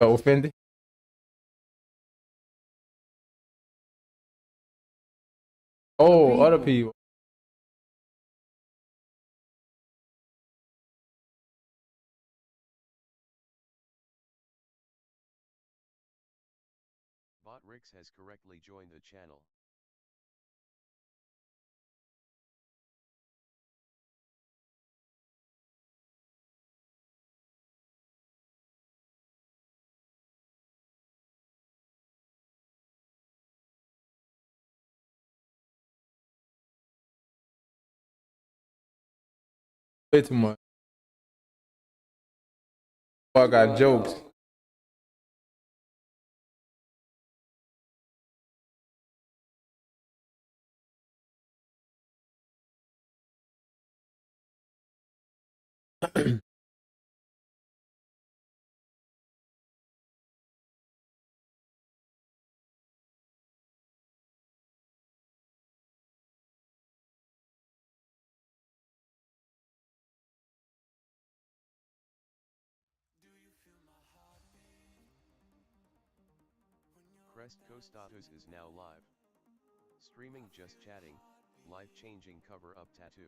Offended. Oh, other people. Botrix has correctly joined the channel. Way too much. Oh, I got jokes. Crest Costatus is now live. Streaming just chatting, life-changing cover-up tattoo.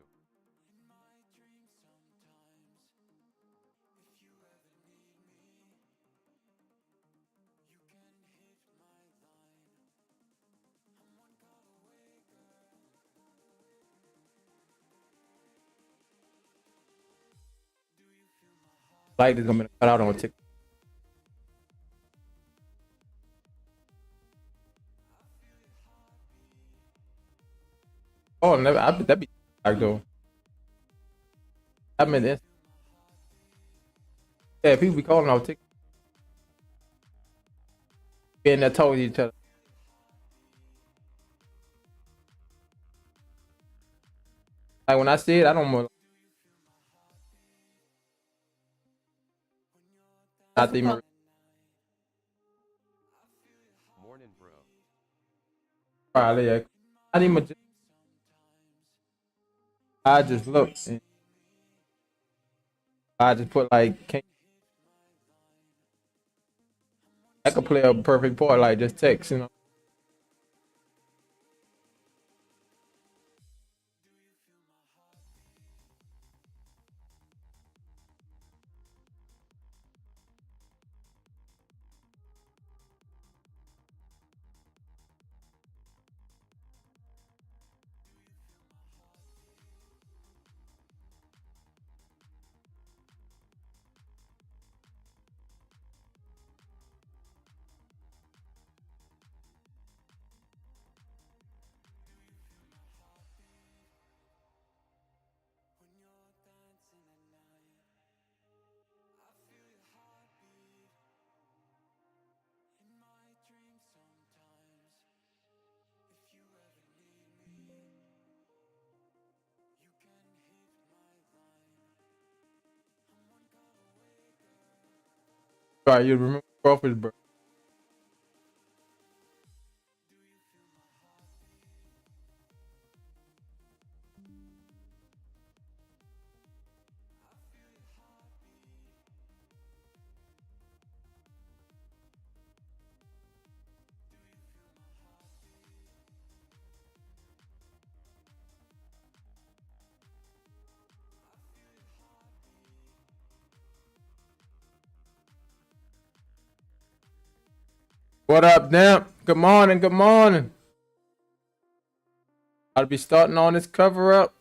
Like this, I'm gonna cut out on TikTok. Oh, never. That be like though. I mean, this. Yeah, people be calling out TikTok. Being there talking to each other. Like when I see it, I don't know. Not even. Morning bro. Probably. Yeah. I didn't even. I just look. And I just put like, I could play a perfect part like just text, you know. All right, you remember Crawford, bro. What up, Damp? Good morning, good morning. I'll be starting on this cover up.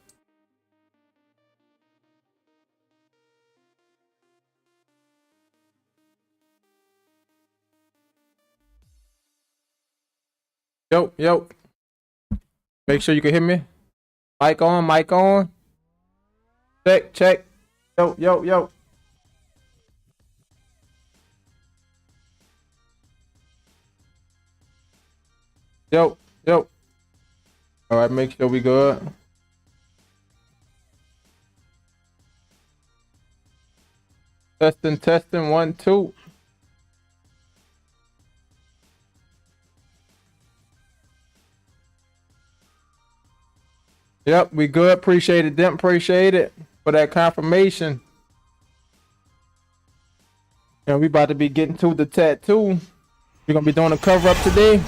Yo, yo. Make sure you can hear me. Mic on, mic on. Check, check. Yo, yo, yo. Yo, yo. All right, make sure we good. Testing, testing, 1, 2. Yep, we good. Appreciate it, Demp. Appreciate it for that confirmation. And we about to be getting to the tattoo. We're gonna be doing a cover up today.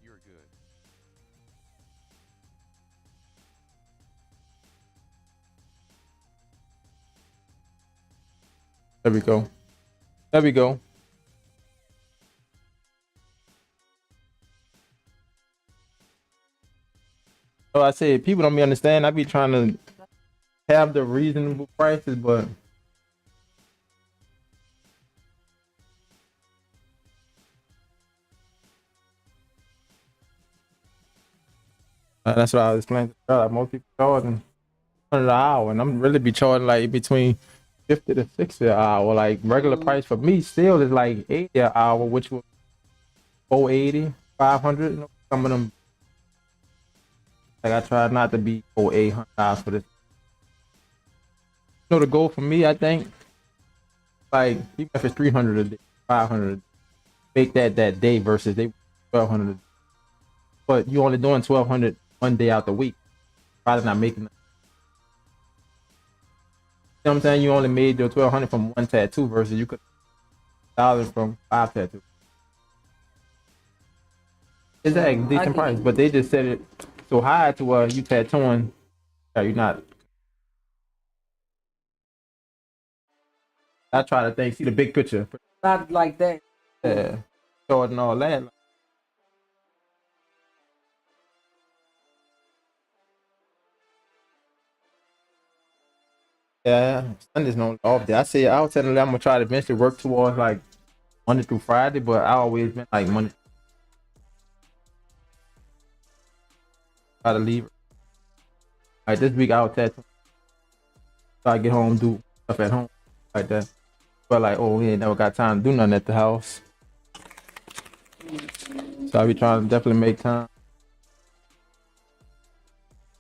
You're good. There we go. There we go. So I said people don't be understand. I be trying to have the reasonable prices, but that's what I was explaining to her. Like most people charging $100 an hour, and I'm really be charging like between 50 to 60 an hour. Like regular price for me still is like 80 an hour, which was 480, 500. You know, some of them, like I try not to be over $800 for this. You know, the goal for me, I think, like even if it's 300 a day, 500, make that day versus they 1200. But you only doing 1200 one day out the week, rather not making. You know what I'm saying? You only made your 1200 from one tattoo versus you could $1,000 from 5 tattoos. It's a decent price, but they just set it so high to where you tattooing. You're not. I try to think, see the big picture. Not like that. Yeah, short and all that. Yeah, Sunday's no off day. I say I was telling them I'm gonna try to eventually work towards like Monday through Friday, but I always been like Monday. Try to leave. Like this week I was tattoo. So I get home, do stuff at home like that. But like, oh, we ain't never got time to do nothing at the house. So I be trying to definitely make time.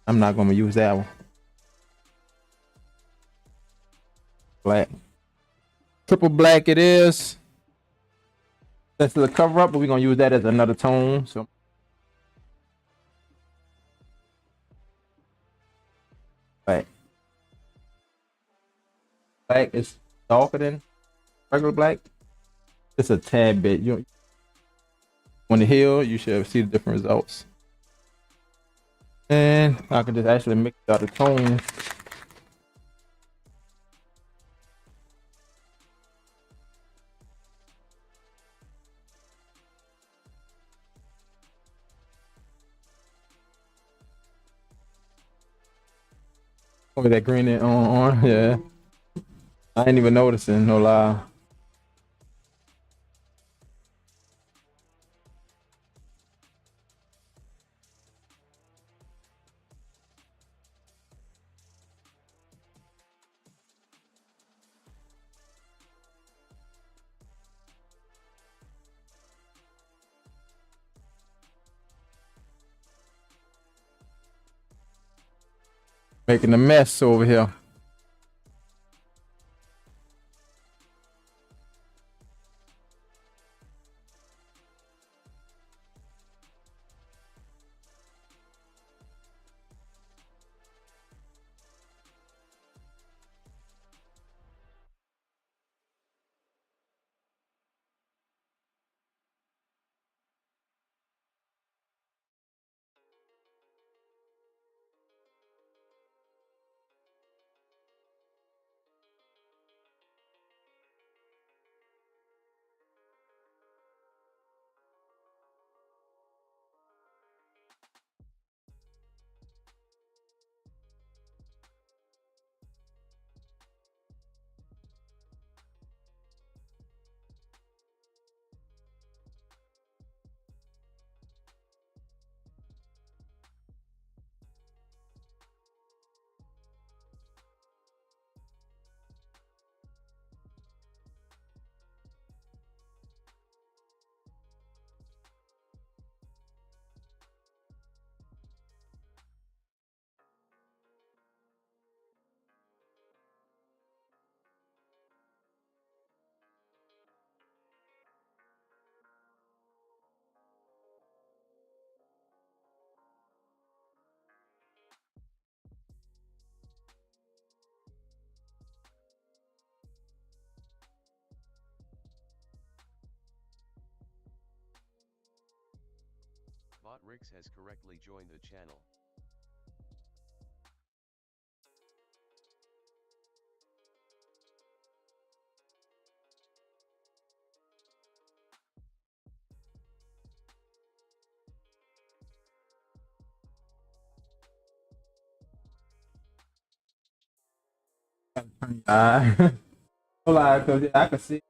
I'm not gonna use that one. Black. Triple black it is. That's the cover up, but we're gonna use that as another tone. So black. Black is darker than regular black. It's a tad bit. You on the hill, you should see the different results. And I can just actually mix out the tones. Over that green and orange, yeah. I ain't even noticing, no lie. Making a mess over here. Rix has correctly joined the channel. Hold on, cause yeah, I can see.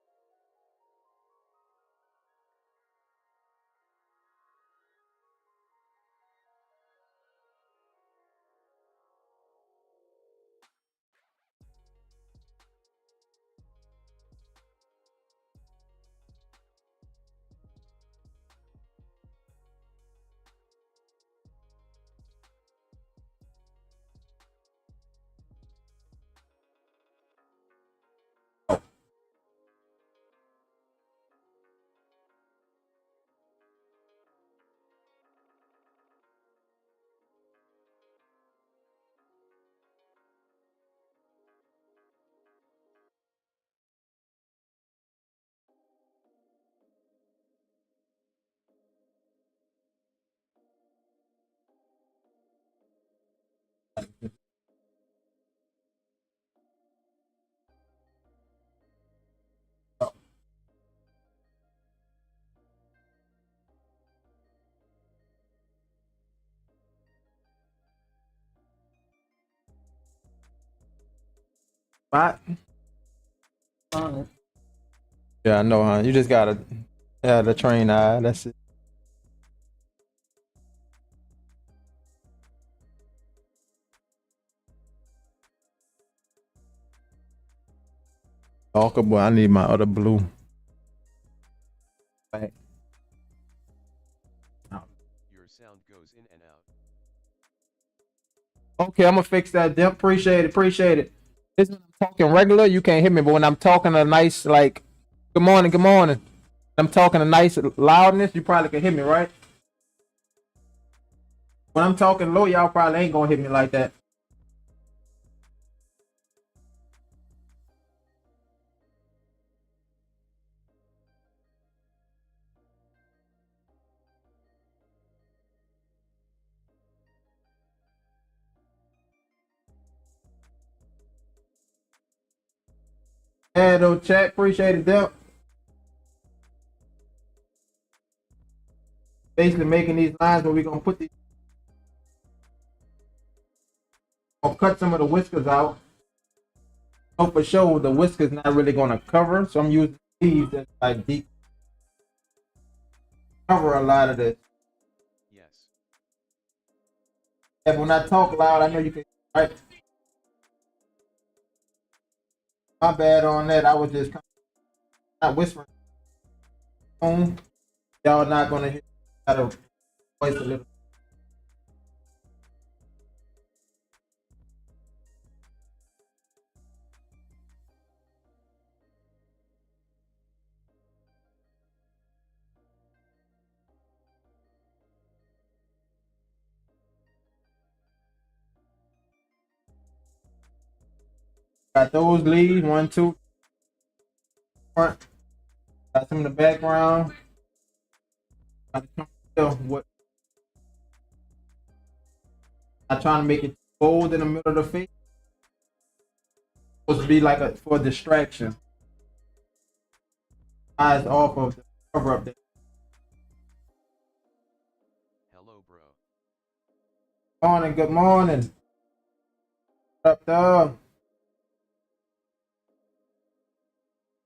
Spot. Yeah, I know, huh? You just gotta have the train eye. That's it. Talk about. I need my other blue. Right. Your sound goes in and out. Okay, I'm gonna fix that. Dip. Appreciate it. Appreciate it. This when I'm talking regular, you can't hear me. But when I'm talking a nice like, good morning, good morning. I'm talking a nice loudness, you probably can hear me, right? When I'm talking low, y'all probably ain't gonna hit me like that. Yeah, though, chat. Appreciate it, Dip. Basically making these lines where we're gonna put these. Gonna cut some of the whiskers out. Oh, for sure, the whiskers not really gonna cover, so I'm using these that like deep cover a lot of this. Yes. And when I talk loud, I know you can. Right. My bad on that. I was just not whispering. Y'all not gonna hear. Gotta voice a little. Got those leads, 1, 2, front. Got some in the background. What I'm trying to make it bold in the middle of the face. Supposed to be like a for a distraction. Eyes off of the cover up there. Hello, bro. Morning, good morning. What up, dog?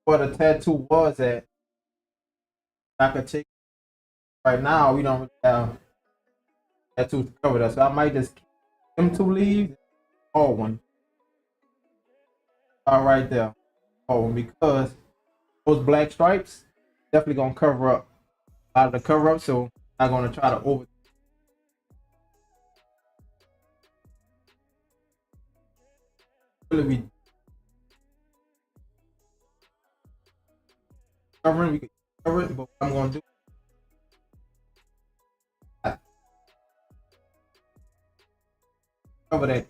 Where the tattoo was at. I could take right now. We don't really have tattoos to cover that, so I might just keep them two leaves. All one. All right there. Oh, because those black stripes definitely gonna cover up a lot of the cover up, so I'm gonna try to over. Really be covering. We can cover it, but what I'm gonna do. Cover that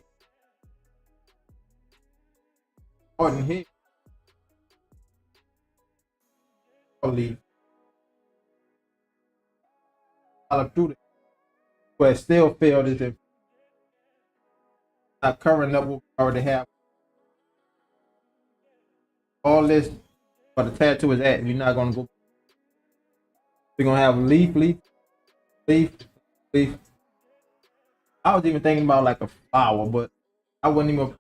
part in here. I'll leave. I'll do it. but still failed is if not covering up what we already have. All this for the tattoo is at. We're not gonna go. We're gonna have leaf, leaf, leaf, leaf. I was even thinking about like a flower, but I wouldn't even.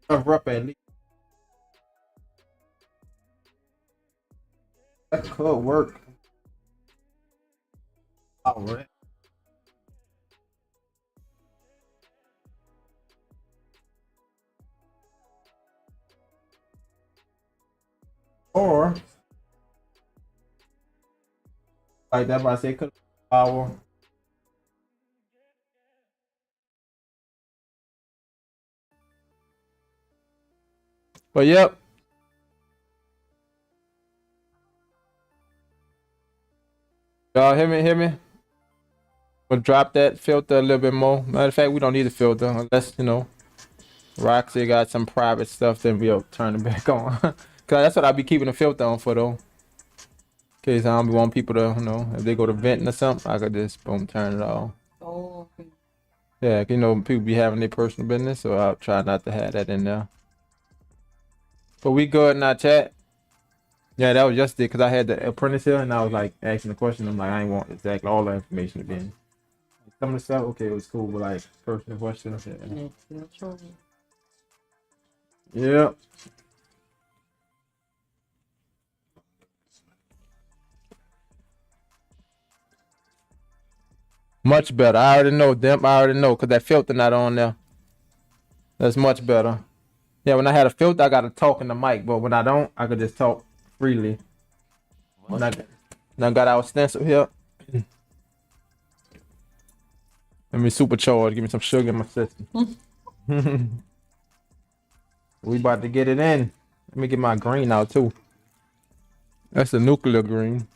Cover up at least. That could work. All right. Or like that, I say could flower. But yep. Y'all hear me? Hear me? We'll drop that filter a little bit more. Matter of fact, we don't need a filter unless, you know, Roxy got some private stuff, then we'll turn it back on. Cause that's what I'll be keeping the filter on for though. In case I don't want people to, you know, if they go to venting or something, I could just boom turn it off. Oh, okay. Yeah, you know, people be having their personal business, so I'll try not to have that in there. But we good now, chat. Yeah, that was yesterday because I had the apprentice here and I was like asking the question. I'm like, I ain't want exactly all the information to be in. Some of the stuff, okay, it was cool, but like personal questions. Yeah. Yeah. Much better. I already know them. I already know because that filter not on there. That's much better. Yeah, when I had a filter, I got to talk in the mic, but when I don't, I could just talk freely. When I got our stencil here. Let me supercharge. Give me some sugar in my system. We about to get it in. Let me get my green out too. That's the nuclear green.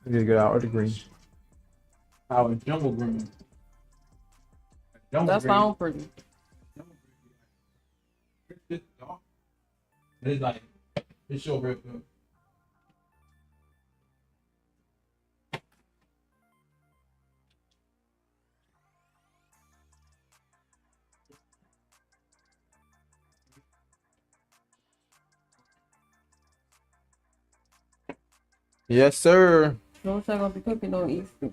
We need to get our other green. Our jungle green. That sounds pretty. It's like, it's so real good. Yes, sir. No, it's not gonna be cooking on Easter.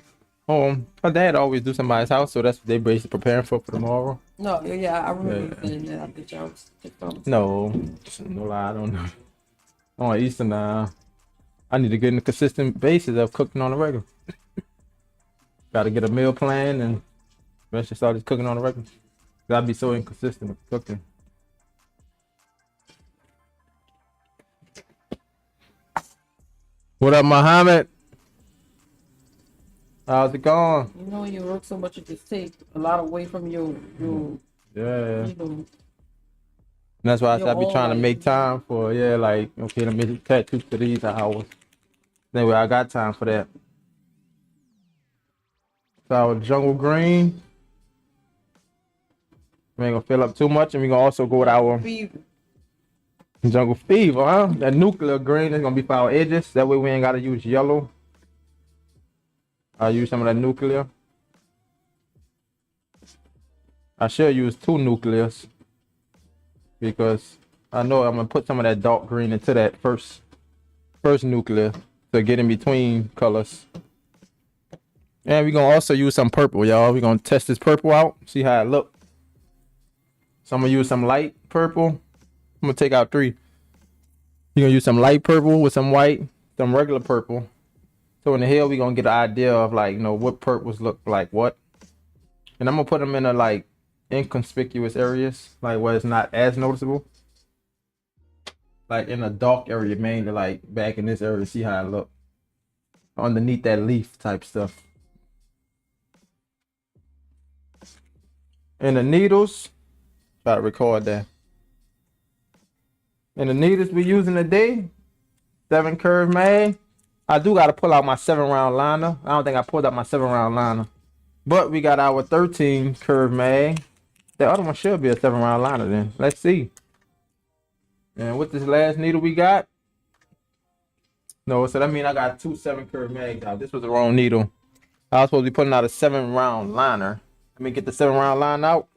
My dad always do somebody's house, so that's what they basically preparing for tomorrow. No, yeah, I remember you saying that. I think I was No lie, I don't know. On Easter now, I need to get in the consistent basis of cooking on a regular. Got to get a meal plan and eventually start just cooking on a regular. I'd be so inconsistent with cooking. What up, Muhammad? How's it going? You know, you work so much, you just take a lot away from your Yeah. you know. And that's why I be trying to make time for, yeah, like, okay, let me tattoo for these hours. Anyway, I got time for that. So our jungle green. We ain't gonna fill up too much, and we gonna also go with our jungle fever, huh? That nuclear green is gonna be for our edges. That way we ain't gotta use yellow. I'll use some of that nuclear. I should use 2 nuclears because I know I'm gonna put some of that dark green into that first nuclear to get in between colors. And we're gonna also use some purple, y'all. We're gonna test this purple out, see how it look. So I'm gonna use some light purple. I'm gonna take out 3. You're gonna use some light purple with some white, some regular purple. So in the hill, we're gonna get an idea of like, you know, what purples look like what. And I'm gonna put them in a like inconspicuous areas, like where it's not as noticeable. Like in a dark area, mainly like back in this area, see how it look. Underneath that leaf type stuff. And the needles, try to record that. And the needles we using today, 7 curve mag. I do gotta pull out my 7-round liner. I don't think I pulled out my 7-round liner. But we got our 13 curve mag. The other one should be a 7-round liner then. Let's see. And with this last needle we got, No, so that means I got 2 7 curve mags out. This was the wrong needle. I was supposed to be putting out a 7 round liner. Let me get the 7 round line out.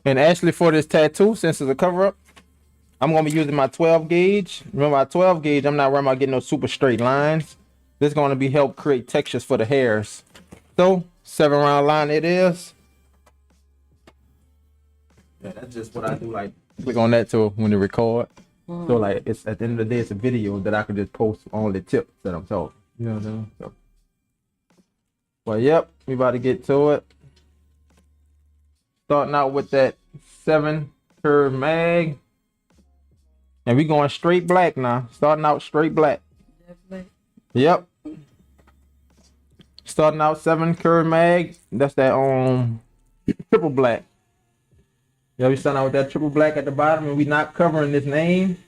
And actually for this tattoo, since it's a cover up, I'm gonna be using my 12 gauge. Remember my 12 gauge, I'm not worried about getting no super straight lines. This is gonna be help create textures for the hairs. So 7 round line it is. Yeah, that's just what I do. Like click on that to when you record. So like it's at the end of the day, it's a video that I can just post on the tips that I'm talking. You know what I'm saying? So, well, yep, we about to get to it. Starting out with that 7 curve mag. And we going straight black now. Starting out straight black. Definitely. Yep. Starting out 7 curve mag. That's that triple black. Yeah, we starting out with that triple black at the bottom, and we not covering this name.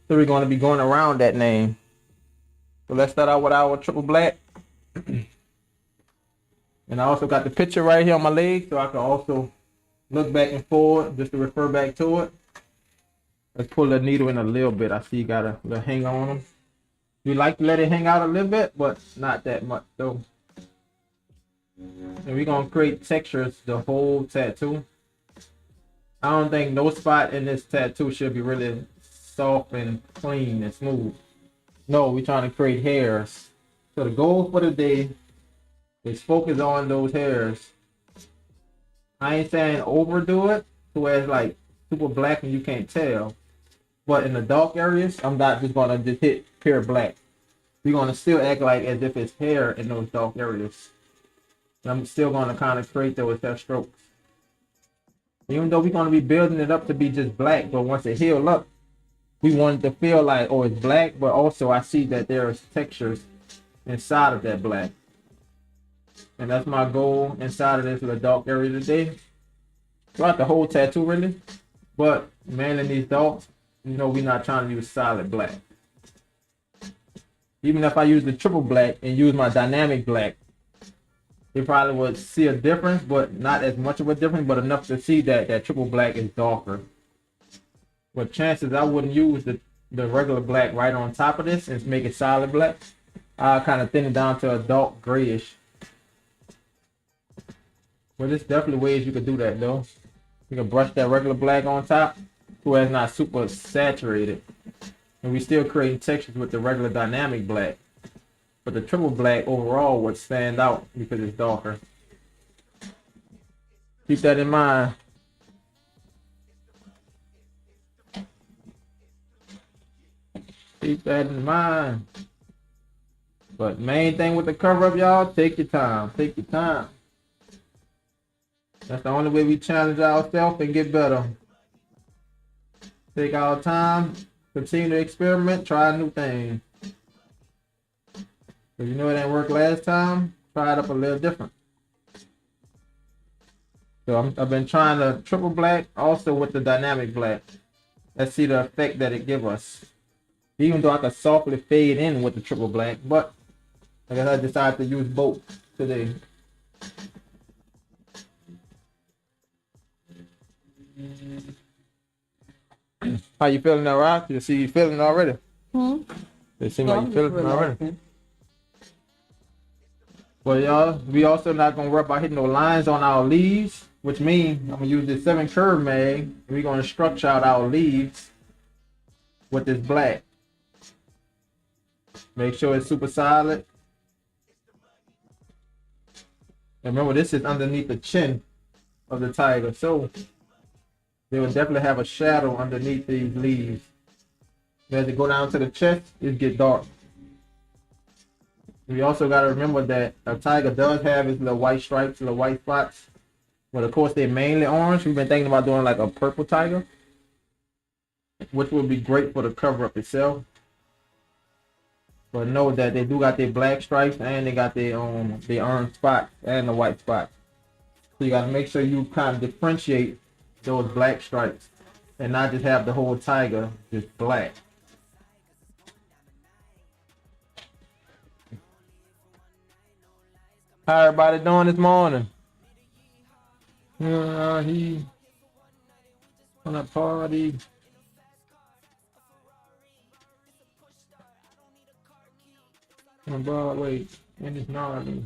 So we're going to be going around that name. So let's start out with our triple black. And I also got the picture right here on my leg, so I can also look back and forward just to refer back to it. Let's pull the needle in a little bit. I see you got a little hang on them. We like to let it hang out a little bit, but not that much though. And we're gonna create textures the whole tattoo. I don't think no spot in this tattoo should be really soft and clean and smooth. No, we're trying to create hairs. So the goal for the day is focus on those hairs. I ain't saying overdo it to where it's like super black and you can't tell. But in the dark areas, I'm not just gonna just hit pure black. We're gonna still act like as if it's hair in those dark areas. And I'm still gonna kind of create those hair strokes. Even though we're gonna be building it up to be just black, but once it heals up, we want it to feel like, oh, it's black, but also I see that there's textures inside of that black. And that's my goal inside of this little dark area today. Throughout the whole tattoo really. But man, in these darks, you know, we're not trying to use solid black. Even if I use the triple black and use my dynamic black, they probably would see a difference, but not as much of a difference, but enough to see that that triple black is darker. But chances I wouldn't use the regular black right on top of this and make it solid black. I'll kind of thin it down to a dark grayish. Well, there's definitely ways you could do that though. You can brush that regular black on top so it's not super saturated. And we still creating textures with the regular dynamic black. But the triple black overall would stand out because it's darker. Keep that in mind. Keep that in mind. But main thing with the cover up, y'all, take your time. Take your time. That's the only way we challenge ourselves and get better. Take our time, continue to experiment, try new things. If you know it didn't work last time, try it up a little different. So I've been trying the triple black also with the dynamic black. Let's see the effect that it gives us. Even though I can softly fade in with the triple black, but I guess I decided to use both today. How you feeling now, Rock? You see you feeling already? It seems like you feeling already. Well, y'all, we also not gonna worry about hitting no lines on our leaves, which means I'm gonna use this 7 curve mag. We're gonna structure out our leaves with this black. Make sure it's super solid. And remember, this is underneath the chin of the tiger, so they will definitely have a shadow underneath these leaves. As it go down to the chest, it get dark. We also got to remember that a tiger does have its little white stripes, little white spots. But of course, they're mainly orange. We've been thinking about doing like a purple tiger, which would be great for the cover up itself. But know that they do got their black stripes and they got their orange spots and the white spots. So you got to make sure you kind of differentiate those black stripes and not just have the whole tiger just black. How everybody doing this morning? On a party. On Broadway. And it's gnarly.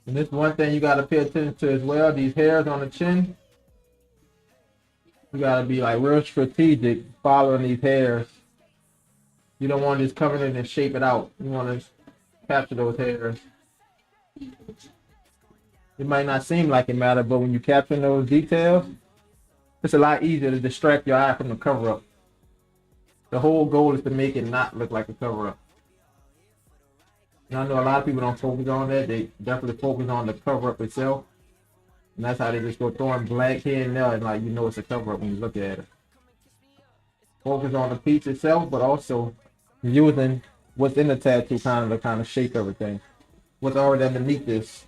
And this one thing you gotta pay attention to as well, these hairs on the chin. You gotta be like real strategic following these hairs. You don't want to just cover it and shape it out. You want to capture those hairs. It might not seem like it matters, but when you capture those details, it's a lot easier to distract your eye from the cover up. The whole goal is to make it not look like a cover up. And I know a lot of people don't focus on that. They definitely focus on the cover up itself. And that's how they just go throwing black here and there, and like you know it's a cover up when you look at it. Focus on the piece itself, but also using what's in the tattoo to kind of shape everything. What's already underneath this.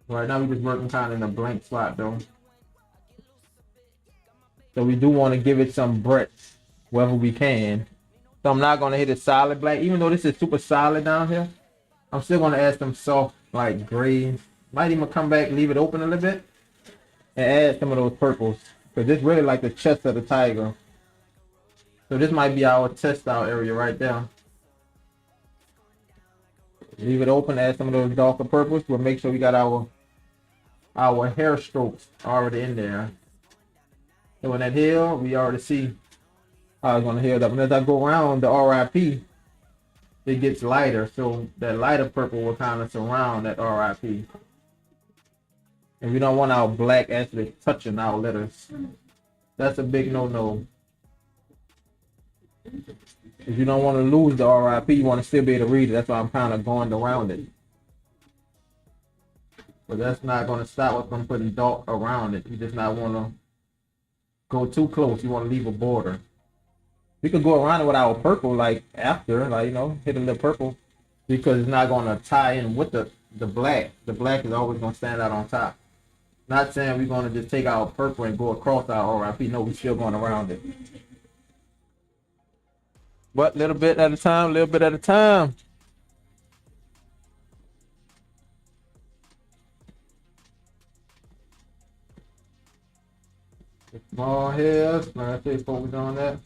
Right now we're just working kind of in a blank spot though. So we do want to give it some breadth wherever we can. So I'm not going to hit it solid black. Even though this is super solid down here, I'm still going to add some soft like grays. Might even come back, leave it open a little bit, and add some of those purples. Because this really like the chest of the tiger. So this might be our test out area right there. Leave it open, add some of those darker purples. We'll make sure we got our hair strokes already in there. So in that hill, we already see how it's going to heal up. And as I go around the RIP, it gets lighter. So that lighter purple will kind of surround that RIP. And we don't want our black actually touching our letters. That's a big no-no. If you don't want to lose the RIP, you want to still be able to read it. That's why I'm kind of going around it. But that's not going to stop us from putting dark around it. You just not want to go too close. You want to leave a border. We could go around it with our purple, like after, like, you know, hit a little purple, because it's not going to tie in with the black. The black is always going to stand out on top. Not saying we're going to just take our purple and go across our RIP. No, we're still going around it. But little bit at a time, little bit at a time. Small hairs, like I say, focus on that.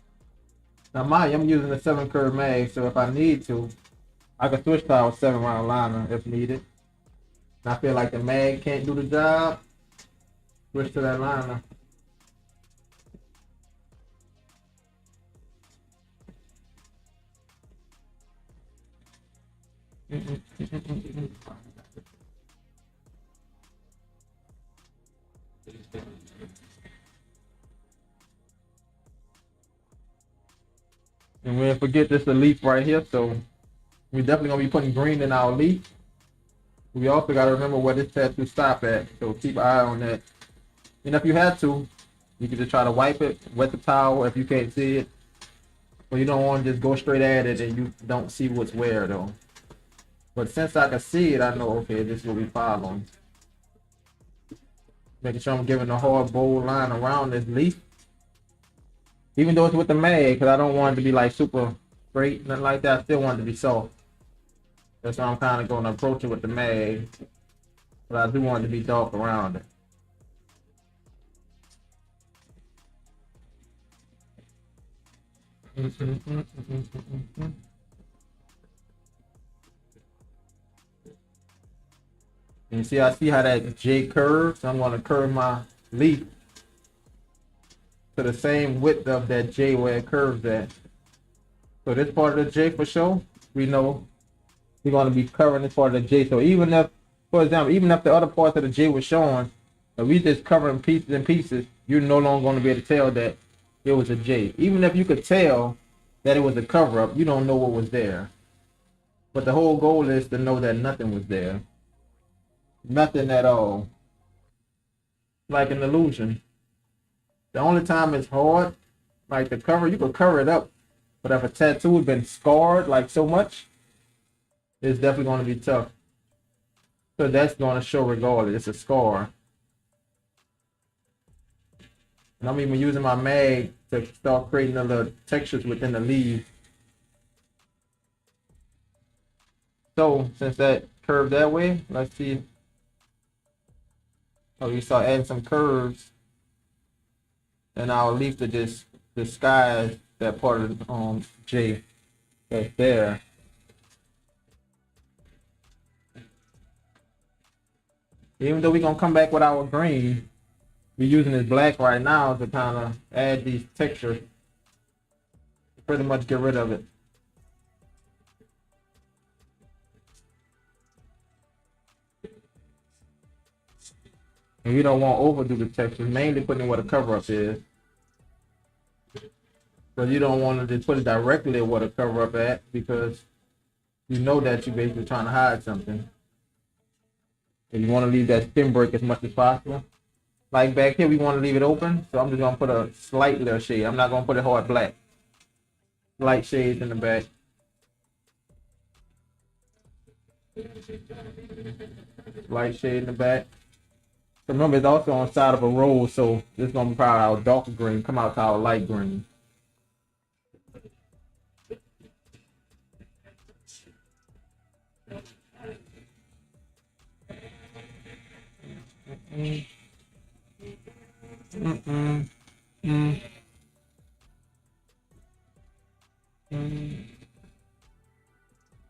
Now I'm using a 7 curve mag, so if I need to, I can switch to our 7 round liner if needed. And I feel like the mag can't do the job, switch to that liner. And we didn't forget this a leaf right here, so we definitely gonna be putting green in our leaf. We also gotta remember where this tattoo stop at, so keep an eye on that. And if you had to, you can just try to wipe it, wet the towel if you can't see it. But you don't want to just go straight at it and you don't see what's where though. But since I can see it, I know, okay, this is what we following. Making sure I'm giving a hard bold line around this leaf. Even though it's with the mag, because I don't want it to be like super straight, nothing like that. I still want it to be soft. That's why I'm kind of going to approach it with the mag. But I do want it to be dark around it. And see, I see how that J curves. So I'm going to curve my leaf to the same width of that J where it curves at. So this part of the J for sure, we know we're going to be covering this part of the J. So even if, for example, even if the other parts of the J was showing, if we just covering pieces and pieces, you're no longer going to be able to tell that it was a J. Even if you could tell that it was a cover up, you don't know what was there. But the whole goal is to know that nothing was there. Nothing at all. Like an illusion. The only time it's hard, like the cover, you can cover it up. But if a tattoo has been scarred like so much, it's definitely going to be tough. So that's going to show regardless. It's a scar. And I'm even using my mag to start creating the little textures within the leaves. So since that curved that way, let's see So we start adding some curves, and I'll leave to just disguise that part of the J that's there. Even though we're gonna come back with our green, we're using this black right now to kind of add these textures. Pretty much get rid of it. And we don't want to overdo the textures, mainly putting where the cover up is. So you don't want to just put it directly where the cover up at, because you know that you're basically trying to hide something. And you want to leave that spin break as much as possible. Like back here, we want to leave it open, so I'm just going to put a slight little shade. I'm not going to put it hard black. Light shades in the back. Light shade in the back. So remember, it's also on the side of a roll, so this is going to be probably our darker green, come out to our light green.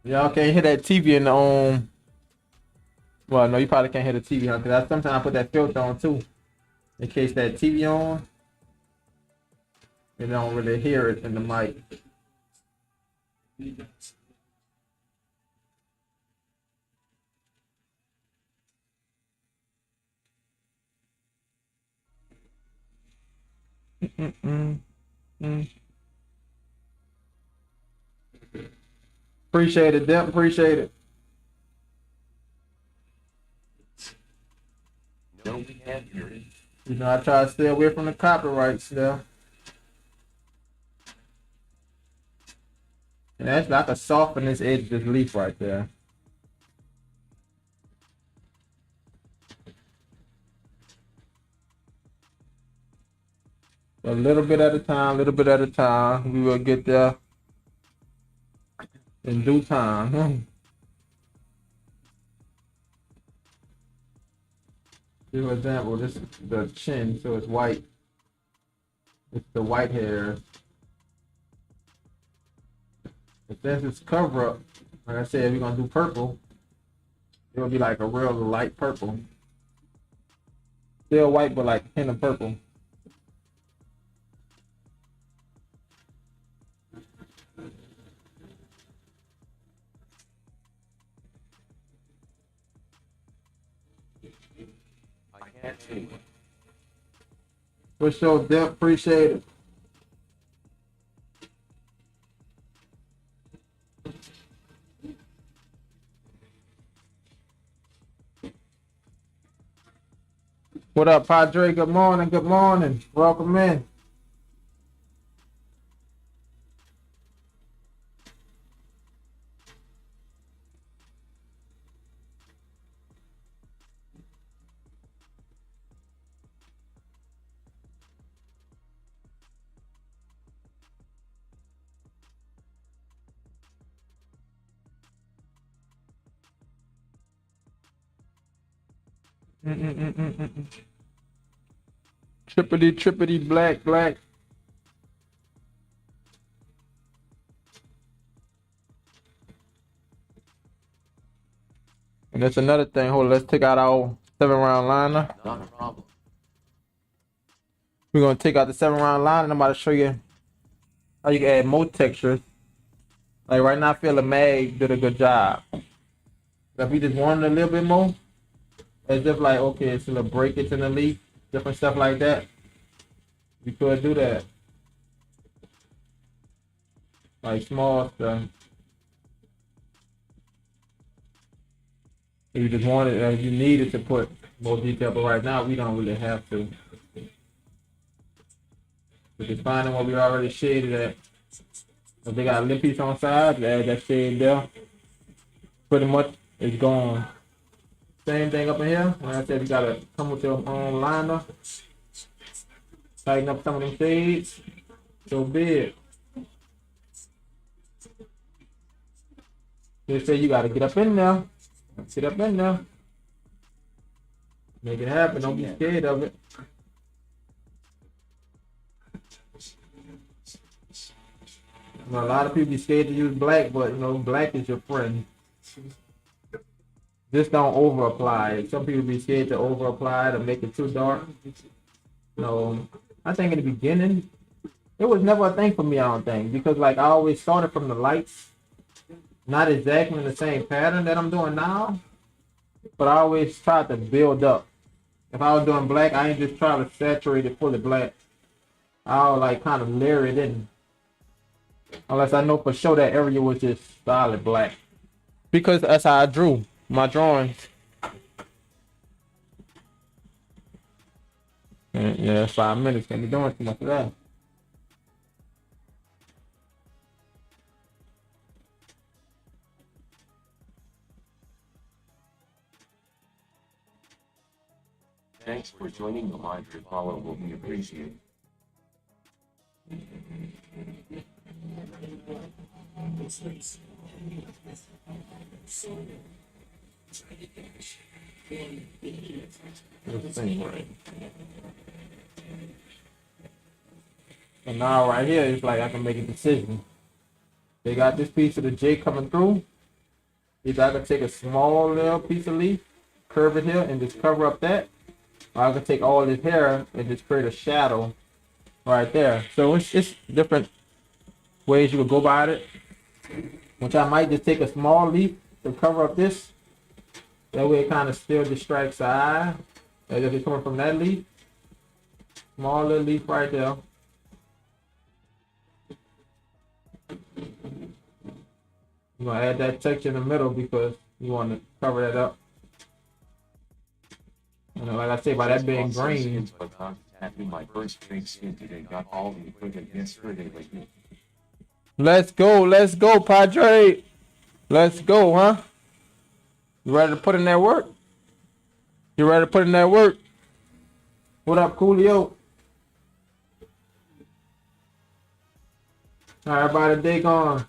Y'all can't hear that TV in the well, no, you probably can't hear the TV on, because sometimes I put that filter on too, in case that TV on, you don't really hear it in the mic. Appreciate it, Dep. Appreciate it. No, we can't hear it. You know, I try to stay away from the copyright stuff. And that's like a soften this edge of this leaf right there. A little bit at a time, little bit at a time. We will get there in due time. For example, this is the chin, so it's white. It's the white hair. But since it's cover up, like I said, we're gonna do purple. It'll be like a real light purple. Still white, but like a hint of purple. I can't see. For sure, Dep, appreciate it. What up, Padre? Good morning, good morning. Welcome in. Trippity, trippity, black, black. And that's another thing. Hold on, let's take out our 7-round liner. Not a problem. We're gonna take out the 7-round liner, and I'm about to show you how you can add more textures. Like right now, I feel the mag did a good job. But if we just wanted a little bit more, as if like, okay, it's a little breakage in the leaf, different stuff like that, we could do that. Like small stuff. If you just wanted, if you needed to put more detail, but right now we don't really have to. We're just finding what we already shaded at. If they got a lip piece on side, add that shade there. Pretty much it's gone. Same thing up in here. Like I said, you gotta come with your own liner. Tighten up some of them shades. So big. They say you gotta get up in there. Get up in there. Make it happen. Don't be scared of it. You know, a lot of people be scared to use black, but you know, black is your friend. Just don't over apply it. Some people be scared to over apply to make it too dark. No, I think in the beginning, it was never a thing for me, I don't think, because like I always started from the lights, not exactly in the same pattern that I'm doing now, but I always tried to build up. If I was doing black, I ain't just try to saturate it fully black. I'll like kind of layer it in. Unless I know for sure that area was just solid black. Because that's how I drew my drawings. Yeah, 5 minutes. Can't be doing too much of that. Thanks for joining the live. Your follow will be appreciated. And now right here, it's like I can make a decision. They got this piece of the J coming through. Either I can take a small little piece of leaf, curve it here, and just cover up that. Or I can take all this hair and just create a shadow right there. So it's different ways you could go about it. Which I might just take a small leaf to cover up this. That way it kind of still distracts the eye. As if it's coming from that leaf. Small little leaf right there. You're gonna add that texture in the middle because you want to cover that up. You know, like I say, by that being green. My first big skin today got all the equipment yesterday with me. Let's go, Padre. Let's go, huh? You ready to put in that work? You ready to put in that work? What up, Coolio? All right, everybody, day gone.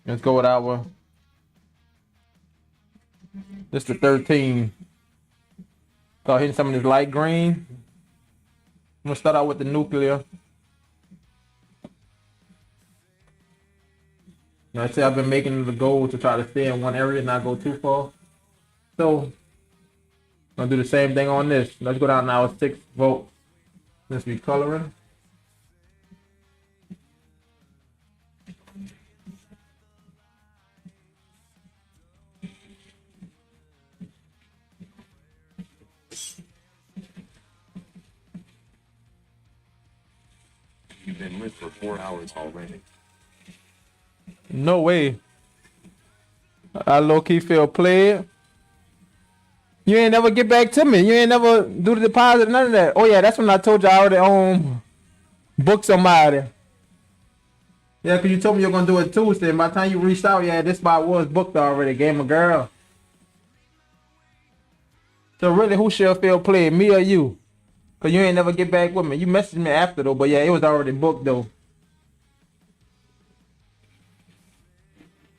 Let's go with our. This the 13. Start hitting some of this light green. I'm gonna start out with the nuclear. Now, I say I've been making the goal to try to stay in one area and not go too far. So, I'm gonna do the same thing on this. Let's go down now 6 volts. Let's be coloring. You've been lit for 4 hours already. No way. I low-key feel played. You ain't never get back to me. You ain't never do the deposit, none of that. Oh yeah, that's when I told you I already booked somebody. Yeah, because you told me you were going to do it Tuesday. And by the time you reached out, yeah, this spot was booked already. Game of girl. So really, who should feel played, me or you? Because you ain't never get back with me. You messaged me after though, but yeah, it was already booked though.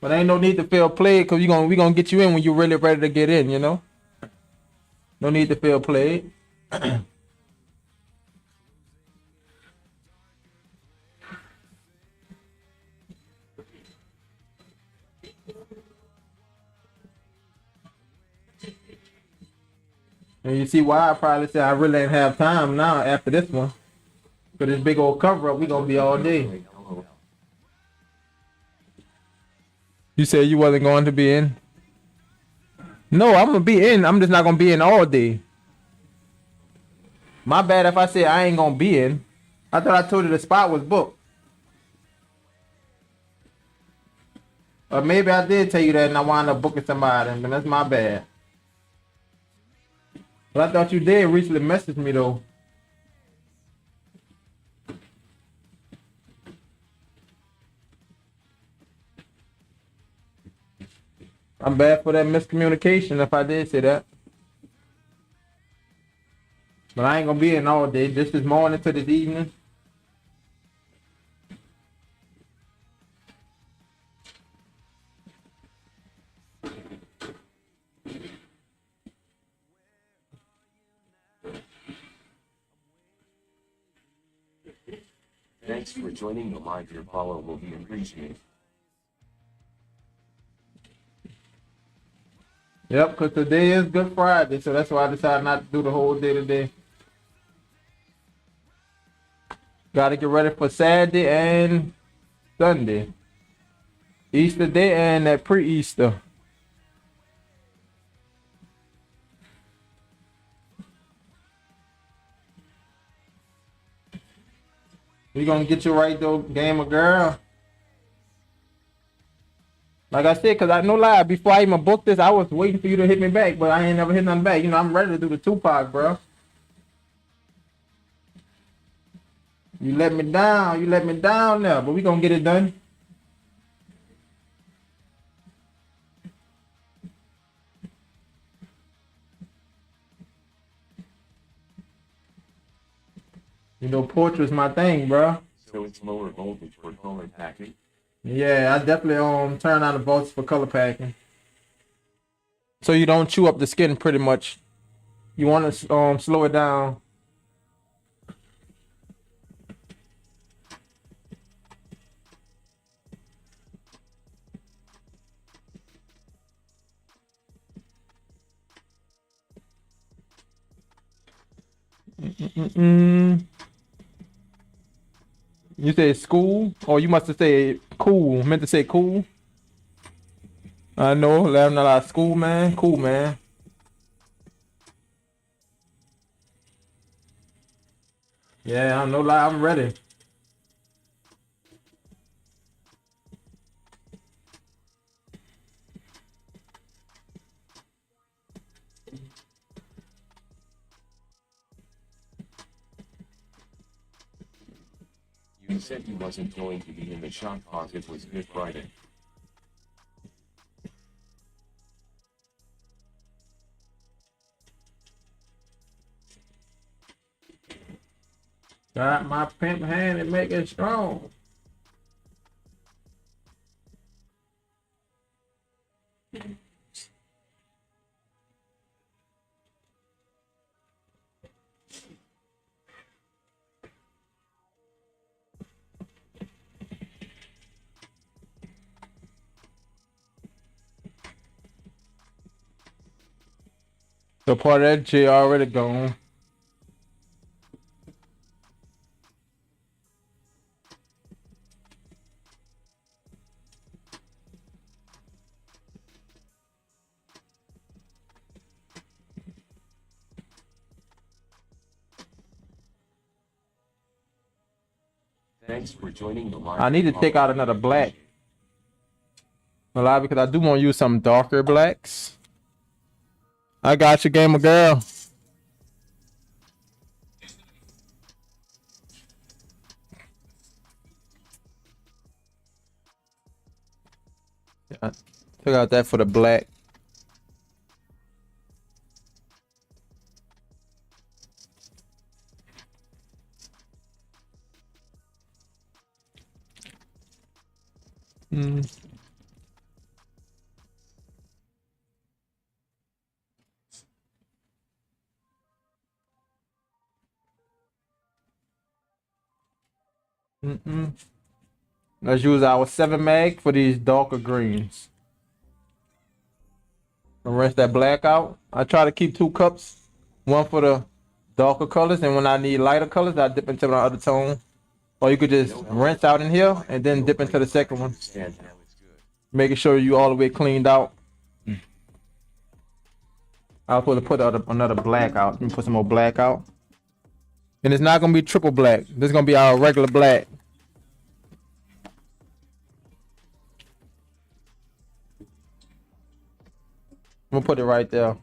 But ain't no need to feel played because we gonna get you in when you're really ready to get in, you know? No need to feel played. And you see why I probably said I really ain't have time now after this one. For this big old cover up, we gonna be all day. Wait, LOL. You said you wasn't going to be in? No, I'm gonna be in. I'm just not gonna be in all day. My bad if I said I ain't gonna be in. I thought I told you the spot was booked. Or maybe I did tell you that and I wound up booking somebody, and that's my bad. But I thought you did recently message me though. I'm bad for that miscommunication if I did say that. But I ain't gonna be in all day, just this morning to this evening. Thanks for joining the live. Your follow will be appreciated. Yep, because today is Good Friday, so that's why I decided not to do the whole day today. Gotta get ready for Saturday and Sunday. Easter Day and that pre-Easter. We gonna get you right though, gamer girl. Like I said, cause I no lie, before I even booked this, I was waiting for you to hit me back, but I ain't never hit nothing back. You know, I'm ready to do the Tupac, bro. You let me down now, but we gonna get it done. You know, portrait's my thing, bro. So it's lower voltage for color packing. Yeah, I definitely turn on the volts for color packing. So you don't chew up the skin pretty much. You want to slow it down. You say school? Or you must have said cool. Meant to say cool. I know, let them know like school, man. Cool, man. Yeah, I know, like I'm ready. You said you wasn't going to be in the shop cause it was Good Friday. Got my pimp hand and make it strong. So part of that J already gone. Thanks for joining the live. I need to take out another black. A lot because I do want to use some darker blacks. I got you, gamer girl. Yeah, took out that for the black. Mm. Let's use our 7 mag for these darker greens. I'll rinse that black out. I try to keep 2 cups. One for the darker colors, and when I need lighter colors, I dip into my other tone. Or you could just rinse out in here and then dip into the second one, Understand Now how it's good. making sure you all the way cleaned out. I was supposed to put another black out. Let me put some more black out. And it's not gonna be triple black. This is gonna be our regular black. I'm gonna put it right there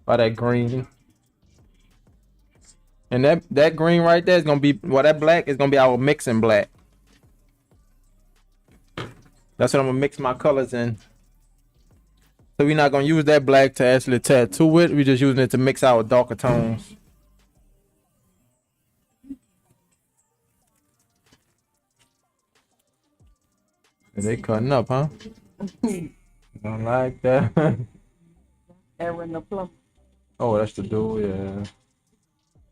by that green. And that green right there is gonna be, well, that black is gonna be our mixing black. That's what I'm gonna mix my colors in. So we're not gonna use that black to actually tattoo it. We're just using it to mix our darker tones. They cutting up, huh? Don't like that. Aaron the plum. Oh, that's the dude, yeah.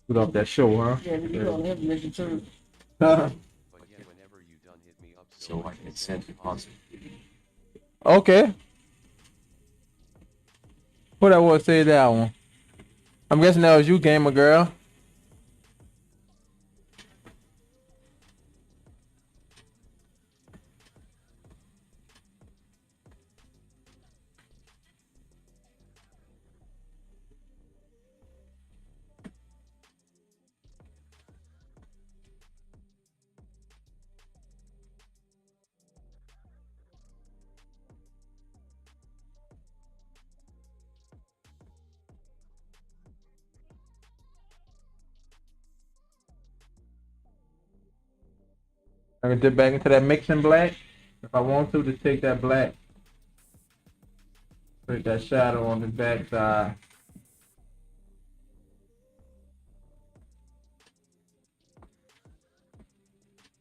Put off that show, huh? Yeah, you don't have listen to. But yeah, whenever you done hit me up so I can send deposit. Okay. What I would say that one? I'm guessing that was you, gamer girl. I can dip back into that mixing black. If I want to, just take that black. Put that shadow on the back side.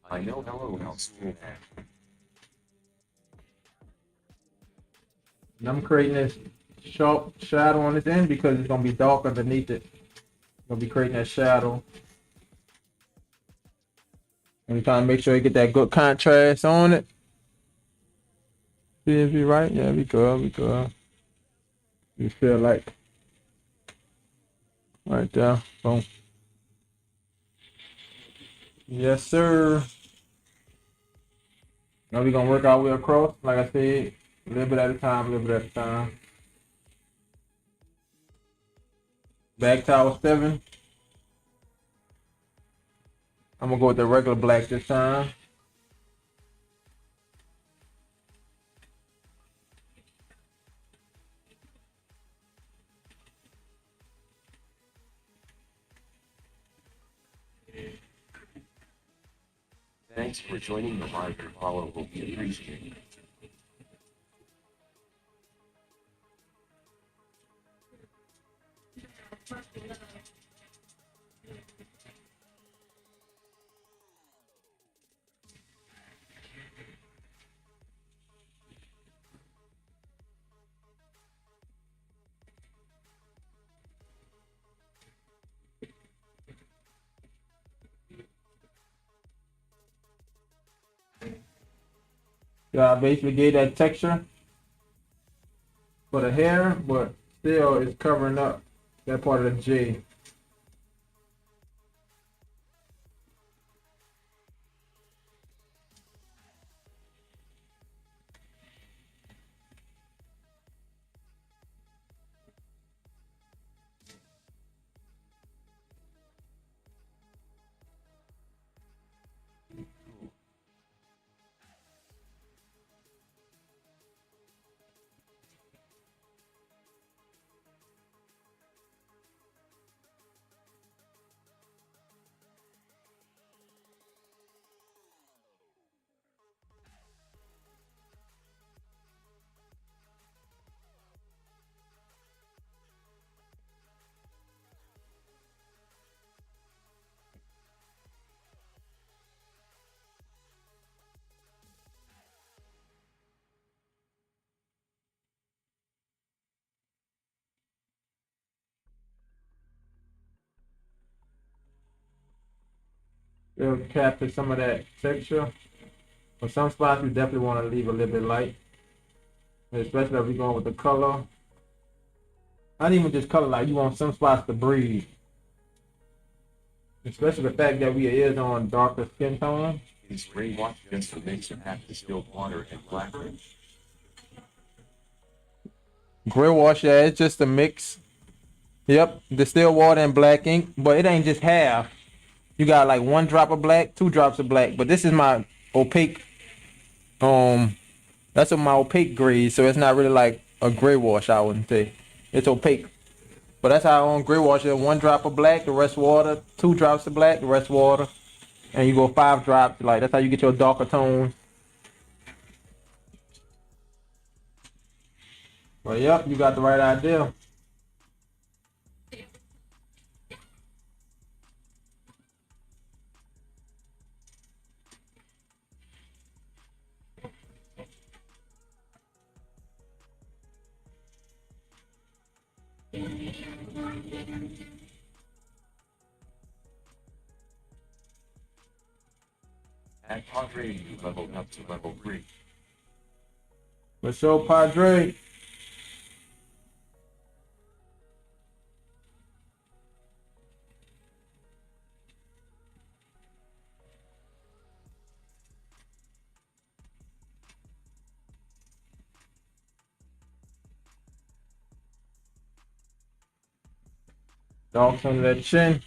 I know hello how school at. And I'm creating this sharp shadow on this end because it's gonna be dark underneath it. Gonna be creating that shadow. And we trying to make sure you get that good contrast on it. See if you right? Yeah, we good, we good. You feel like right there. Boom. Yes, sir. Now we gonna work our way across, like I said, a little bit at a time, a little bit at a time. Back tower 7. I'm gonna go with the regular black this time. Thanks for joining the live. Your follow will be appreciated. Yeah, I basically gave that texture for the hair, but still it's covering up that part of the J. It'll capture some of that texture. For some spots, you definitely want to leave a little bit light, especially if we're going with the color. Not even just color light. You want some spots to breathe. Especially the fact that we is on darker skin tone. Is gray wash just a mix of half distilled water and black ink? Gray wash, yeah, it's just a mix. Yep, distilled water and black ink, but it ain't just half. You got like 1 drop of black, 2 drops of black. But this is my opaque. That's what my opaque grade, so it's not really like a gray wash. I wouldn't say it's opaque. But that's how on gray wash is 1 drop of black, the rest water. 2 drops of black, the rest water. And you go 5 drops. Like that's how you get your darker tone. But yep, you got the right idea. At Padre, you leveled up to level 3. For sure, Padre. Dogs under that chin.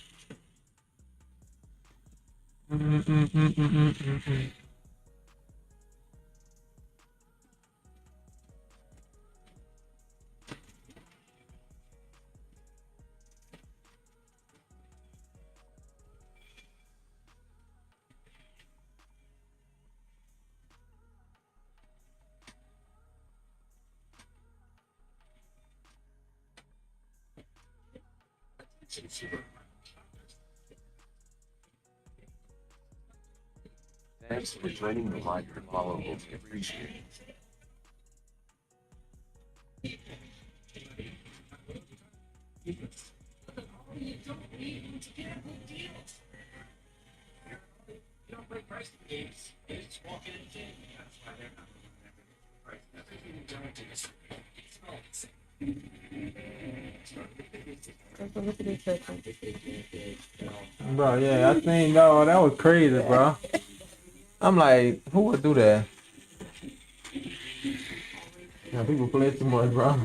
Thanks for joining the live and follow will be appreciated. Take a look at this second. Bro, yeah, I think no, that was crazy, bro. I'm like, who would do that? Yeah, people play too much, bro.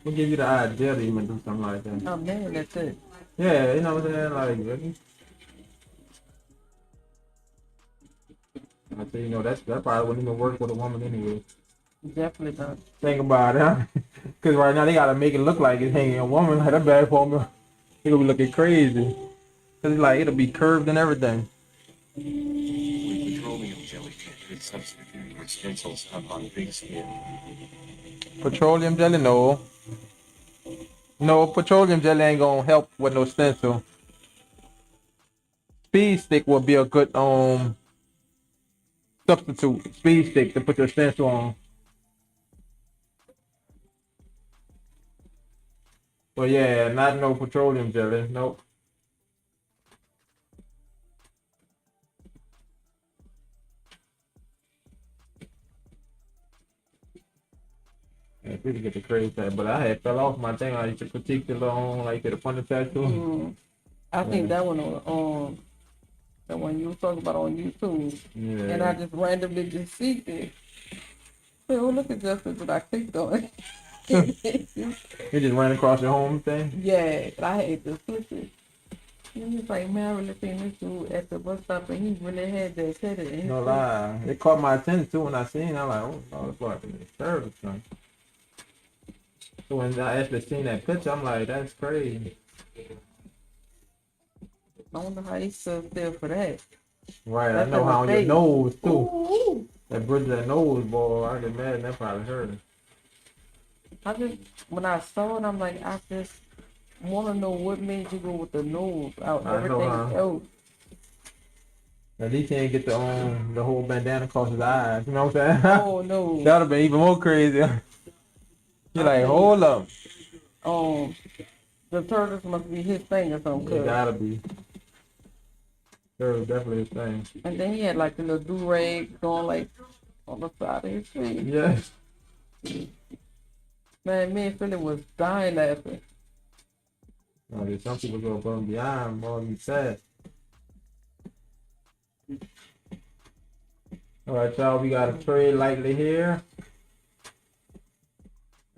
What give you the idea to even do something like that? Oh man, that's it. Yeah, you know what I'm saying? Like, really? I say, you know, that probably wouldn't even work with a woman anyway. Definitely not. Think about it, huh? Because right now they gotta make it look like it's hanging a woman. Like, that bad for me. It gonna be looking crazy. Cause like, it'll be curved and everything. With petroleum jelly, it substitute for stencils up on big skin. Petroleum jelly, no. No, petroleum jelly ain't gonna help with no stencil. Speed stick will be a good substitute. Speed stick to put your stencil on. But yeah, not no petroleum jelly. Nope. Yeah, people get the crazy that, but I had fell off my thing. I used to critique the little like the funny tattoo. I think that one on the one you was talking about on YouTube. Yeah. And I just randomly just see it. So oh, look at Justice that I clicked on. It just ran across your home thing. Yeah, I had to flip it. He was like, man, I really seen this dude at the bus stop and he really had that set it. And No lie. It caught my attention too when I seen it. I'm like, oh, no, fucking service son. So when I actually seen that picture, I'm like, that's crazy. I wonder how he stood still for that. Right, I That's know in the how on your face. nose too. Ooh. That bridge of that nose, boy, I get mad and that probably hurt him. I just, when I saw it, I'm like, I just want to know what made you go with the nose out I know, everything huh? else. At least he ain't get the whole bandana across his eyes. You know what I'm saying? Oh no. That would've been even more crazy. You're like, hold up. The turtles must be his thing or something. It 'cause- gotta be. Sure, definitely his thing. And then he had like the little do-rag going like on the side of his face. Yes. Man, me and Philly was dying laughing. Some people go above and beyond more than sad. All right, y'all, we got to trade lightly here.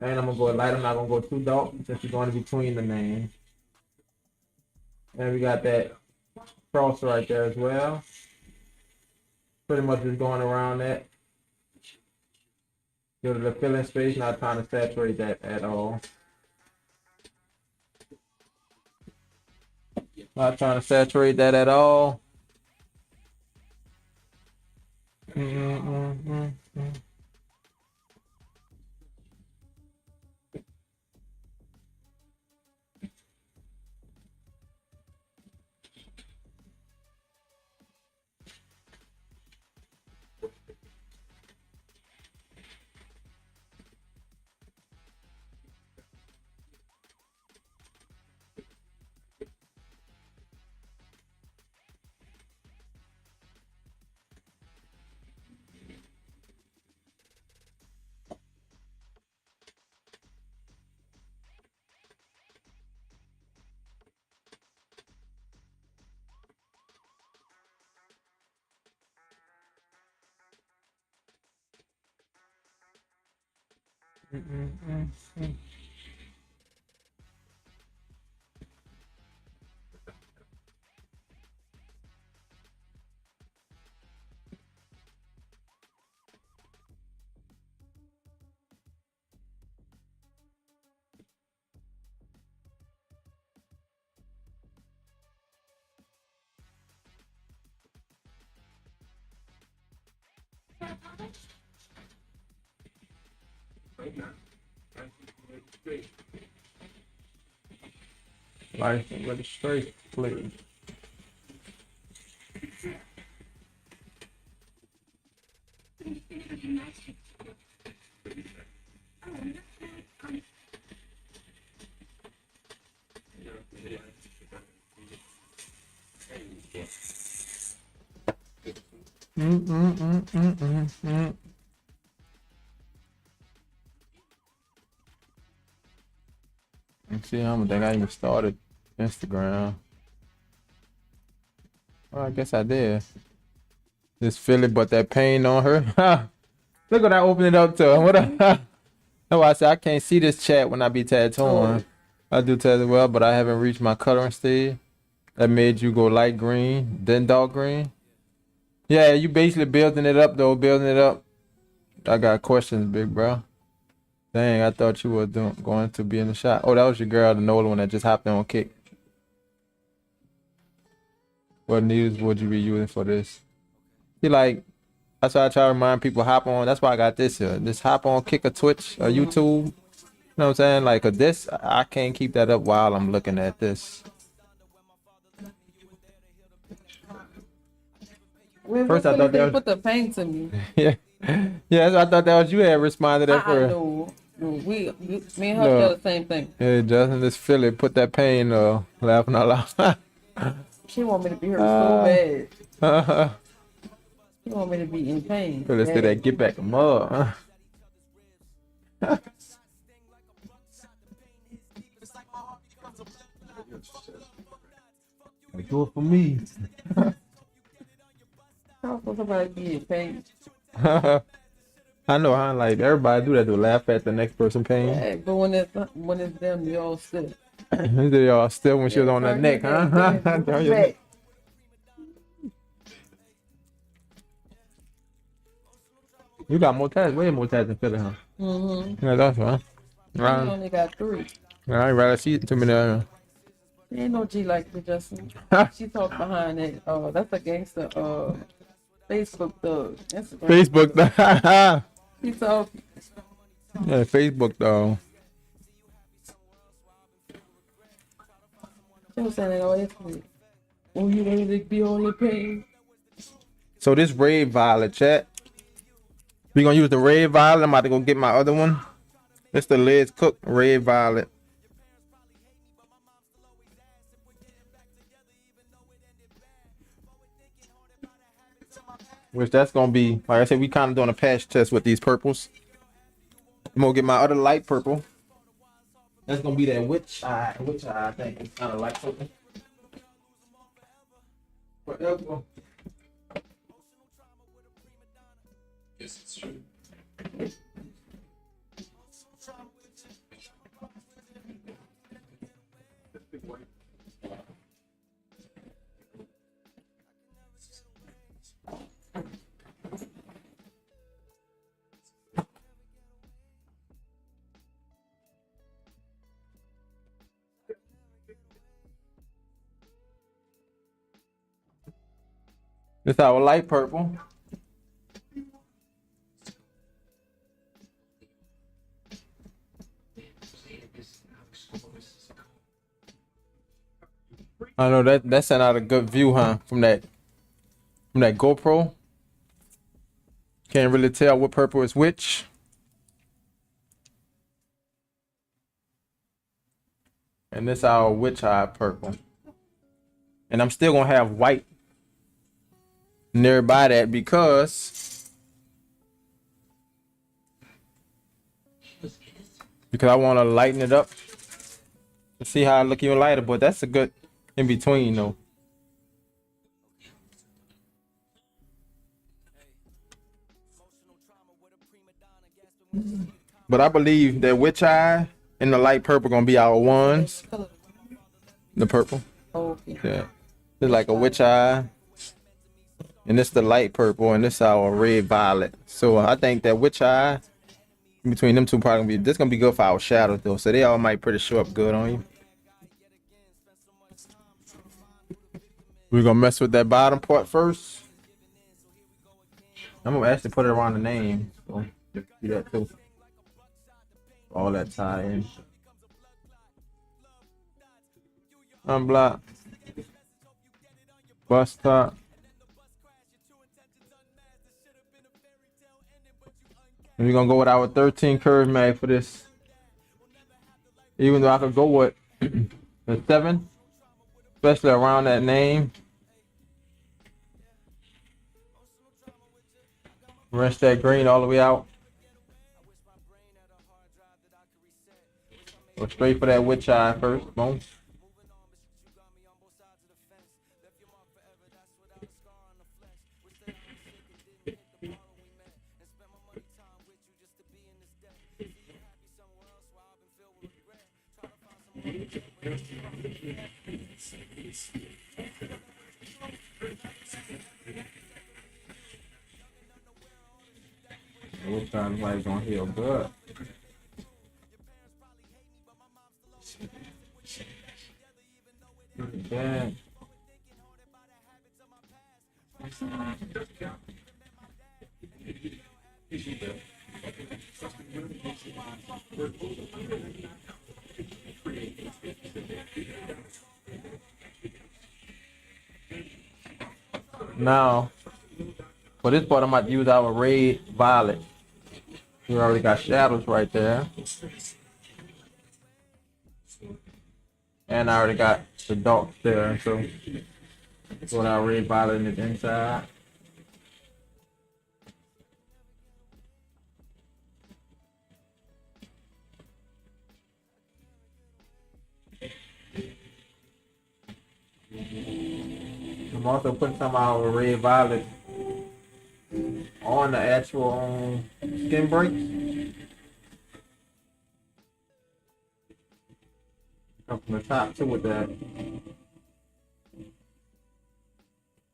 And I'm going to go light. I'm not going to go too dark since we're going in between the names. And we got that cross right there as well. Pretty much just going around that. Give it a filling space, not trying to saturate that at all. Not trying to saturate that at all. License registration, please. Let's see, I don't think I even started Instagram. Well, I guess I did. Just feel it, but that pain on her. Look what I opened it up to. What? That's why I said I can't see this chat when I be tattooing. I do tattoo well, but I haven't reached my coloring stage. That made you go light green, then dark green. Yeah, you basically building it up though, building it up. I got questions, big bro. Dang, I thought you were going to be in the shot. Oh, that was your girl, the Nola one that just hopped on kick. What news would you be using for this? See, like, that's why I try to remind people hop on. That's why I got this here. Just hop on, kick a Twitch, a YouTube. You know what I'm saying? Like, this, I can't keep that up while I'm looking at this. First, I thought they put the pain to me. Yeah, yeah. I thought that was you had responded at first. No, me and her feel the same thing. Yeah, Justin, just feel it. Put that pain, laughing out loud. She want me to be hurt so bad. She want me to be in pain. Let's do that. Get back, mud. Do it for me. How can somebody be in pain? I know how like everybody do that to laugh at the next person pain. Yeah, but when it's them, you all still. Y'all still when she was on that neck, huh? You got more tats, way more tats than Philly, huh? Mm-hmm. Yeah, that's right. Right. You only got 3. I'd rather see it to me there. Ain't no G like the Justin. She talked behind it. That's a gangster. Facebook thug. Instagram. Facebook thug. She talk. Yeah, Facebook though. She was saying it all yesterday. Oh, you ready to be on the pain? So this red violet, chat. We gonna use the red violet. I'm about to go get my other one. It's the Let's Cook red violet. Which that's gonna be, like I said, we kind of doing a patch test with these purples. I'm gonna get my other light purple. That's gonna be that which I think it's kind of like something. Forever. Yes, it's true. This our light purple. I know that sent out a good view, huh? From that GoPro. Can't really tell what purple is which. And this our witch eye purple. And I'm still gonna have white nearby that because I want to lighten it up to see how I look even lighter. But that's a good in between though. But I believe that witch eye and the light purple gonna be our ones. The purple. Okay. Yeah. It's like a witch eye. And this the light purple and this our red violet. So I think that witch eye between them two probably gonna be this gonna be good for our shadows though. So they all might pretty show up good on you. We're gonna mess with that bottom part first. I'm gonna actually put it around the name. So you can see that too. All that tie in. Unblock. Bust top. And we're gonna go with our 13 curve mag for this. Even though I could go with the 7, especially around that name. Rinse that green all the way out. Go straight for that witch eye first. Boom. Witch eye is gonna heal good. Yeah. Now, for this part, I'm about to use our red violet. We already got shadows right there. And I already got the darks there, so put our red violet in the inside. I'm also putting some of our red violet on the actual skin breaks. Come from the top too with that.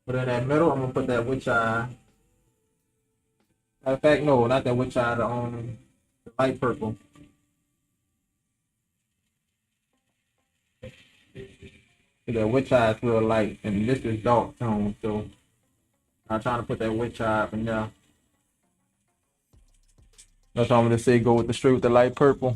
But in that middle, I'm gonna put that witch eye. Matter of fact, no, not that witch eye, the light purple. That witch eye is real light, and this is dark tone, so I'm trying to put that witch eye up in there. That's why I'm gonna say go with the straight with the light purple.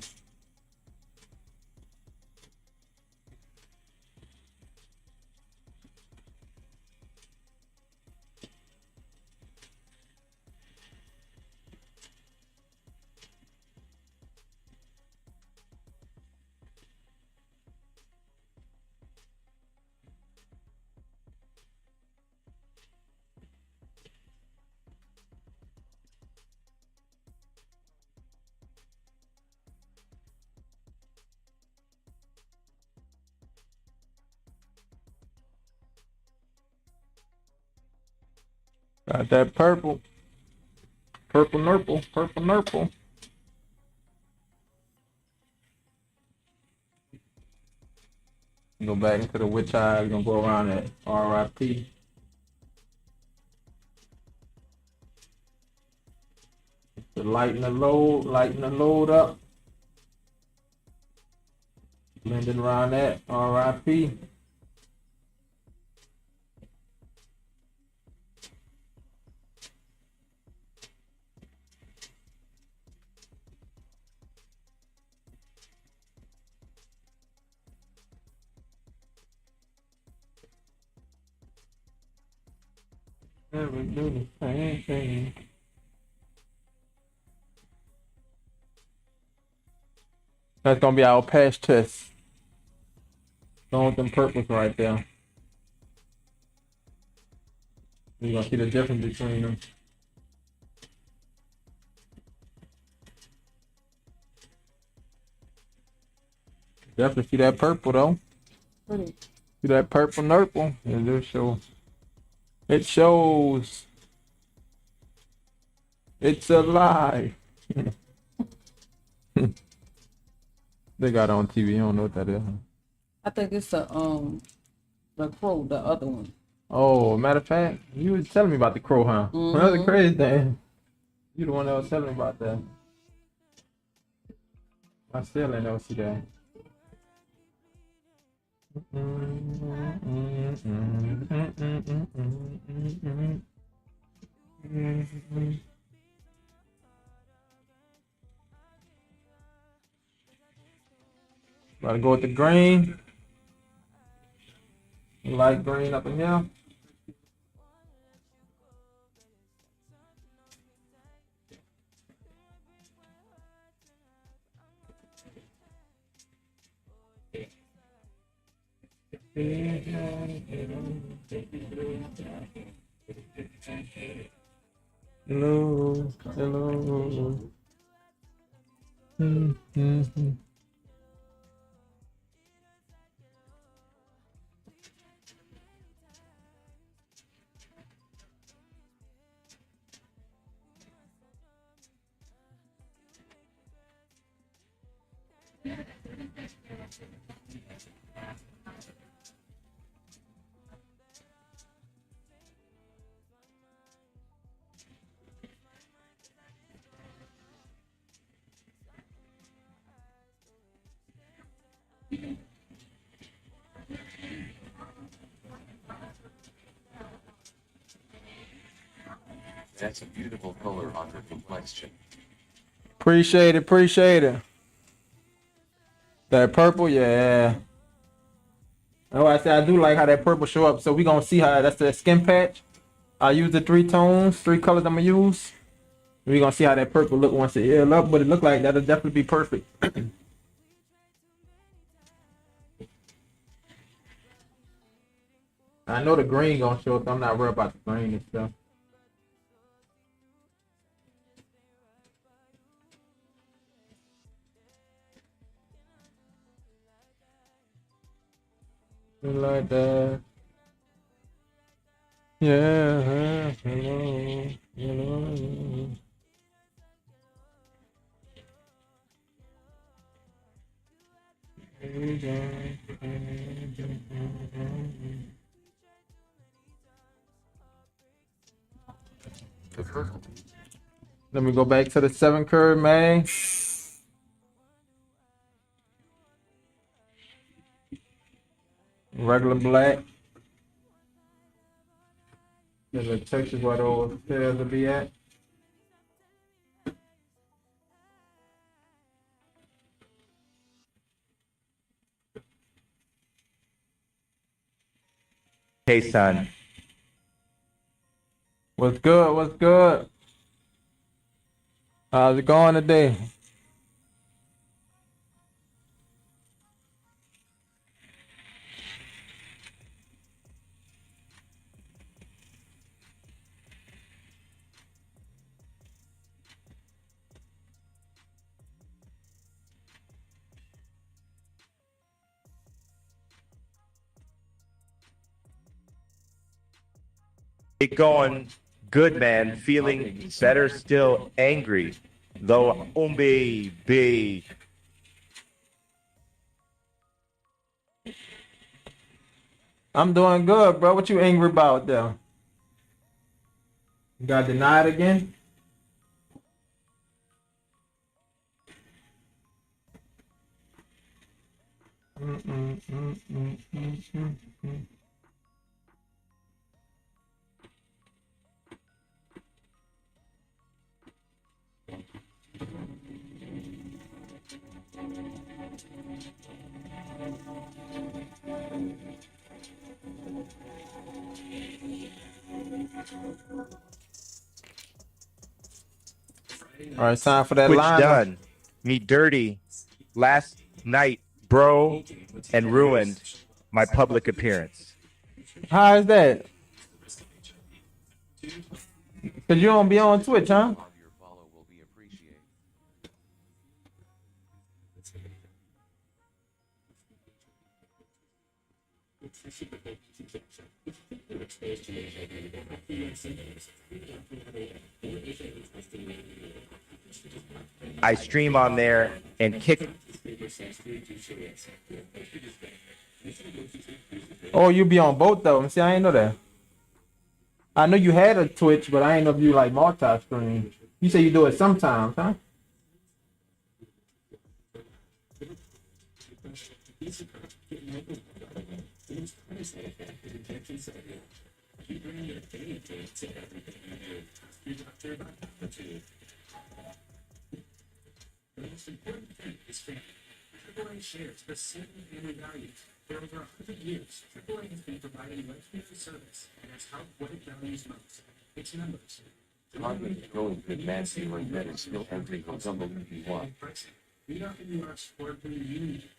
Got that purple. Purple nurple. Purple nurple. Go back into the witch eye. We're gonna go around at RIP. Lighten the load up. Blending around that RIP. Never do the same thing. That's gonna be our patch test. Going with them purples right there. You're gonna see the difference between them. Definitely see that purple though. Pretty. See that purple nurple. It do show. It shows. It's alive. They got it on TV. You don't know what that is. Huh? I think it's the crow, the other one. Oh, matter of fact, you was telling me about the crow, huh? That's the crazy thing. You the one that was telling me about that. I still ain't never see that. About to go with the green. Light green up in here. Hello, hello. That's a beautiful color on her complexion. Appreciate it, appreciate it. That purple, yeah. Oh, I said I do like how that purple show up. So we gonna see how that's the skin patch. I use the 3 tones, 3 colors I'm gonna use. We gonna see how that purple look once it heal up, but it look like that'll definitely be perfect. I know the green gonna show up. I'm not worried about the green and stuff. Like that. Yeah. Hello. Hello. The purple. Let me go back to the 7 curve, man. Regular black. There's a Texas where those tails will be at. Hey, son. What's good? What's good? How's it going today? It going Good, man. Feeling better, still angry. Though, baby. I'm doing good, bro. What you angry about, though? You got denied again? All right, time for that Which line. done me dirty last night, bro, and ruined my public appearance. How is that? Cause you don't be on Twitch, huh? Bob, your follow will be appreciated. I stream on there and kick. Oh, you be on both of them. See, I ain't know that. I know you had a Twitch, but I ain't know if you like multi-stream. You say you do it sometimes, huh? AAA shares the same daily value. For over 100 years, AAA has been providing legendary service and has helped what it values most, its members. Margaret is growing good man feeling that is still entering on WP1. We offer you our support when you need it,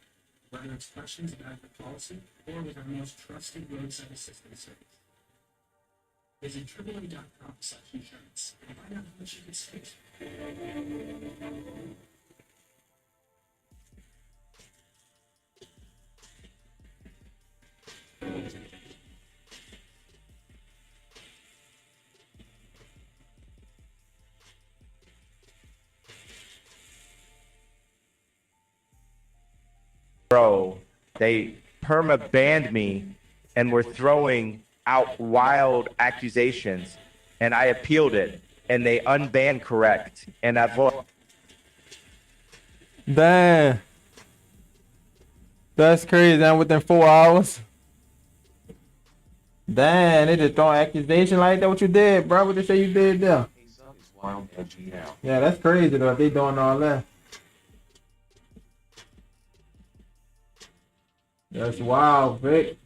whether it's questions about the policy or with our most trusted roadside assistance service. Visit AAA.com/insurance and find out how much you can save. Bro, they perma banned me and were throwing out wild accusations, and I appealed it, and they unbanned correct, and I've Damn. That's crazy. And within 4 hours. Damn, they just throwing accusation like that. What you did, bro? What they say you did there? Hey, son is wild edgy now. Yeah, that's crazy though. If they doing all that. That's wild, Vic.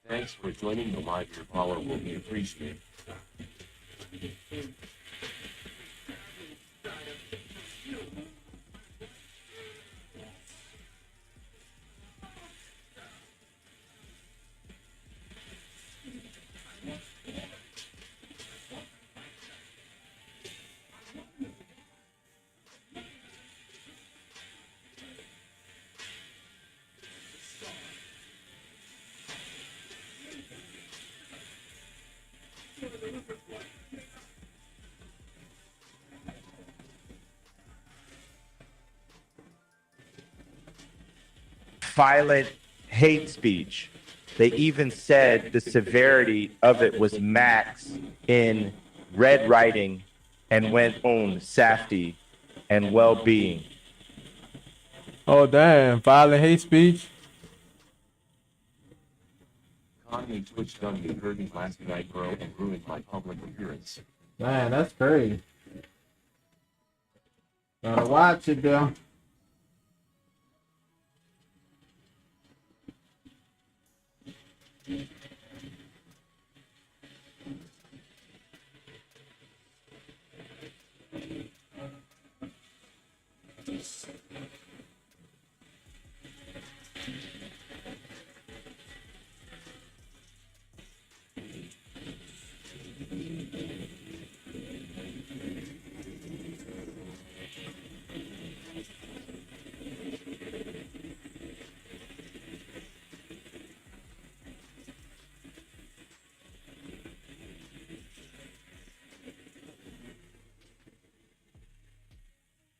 Thanks for joining the live. Your follow will be appreciated. violent hate speech. They even said the severity of it was max in red writing and went on safety and well-being. Oh, damn. Violent hate speech. Kanye Twitch done me hurting last night, bro, and ruined my public appearance. Man, that's crazy. Gotta watch it, though.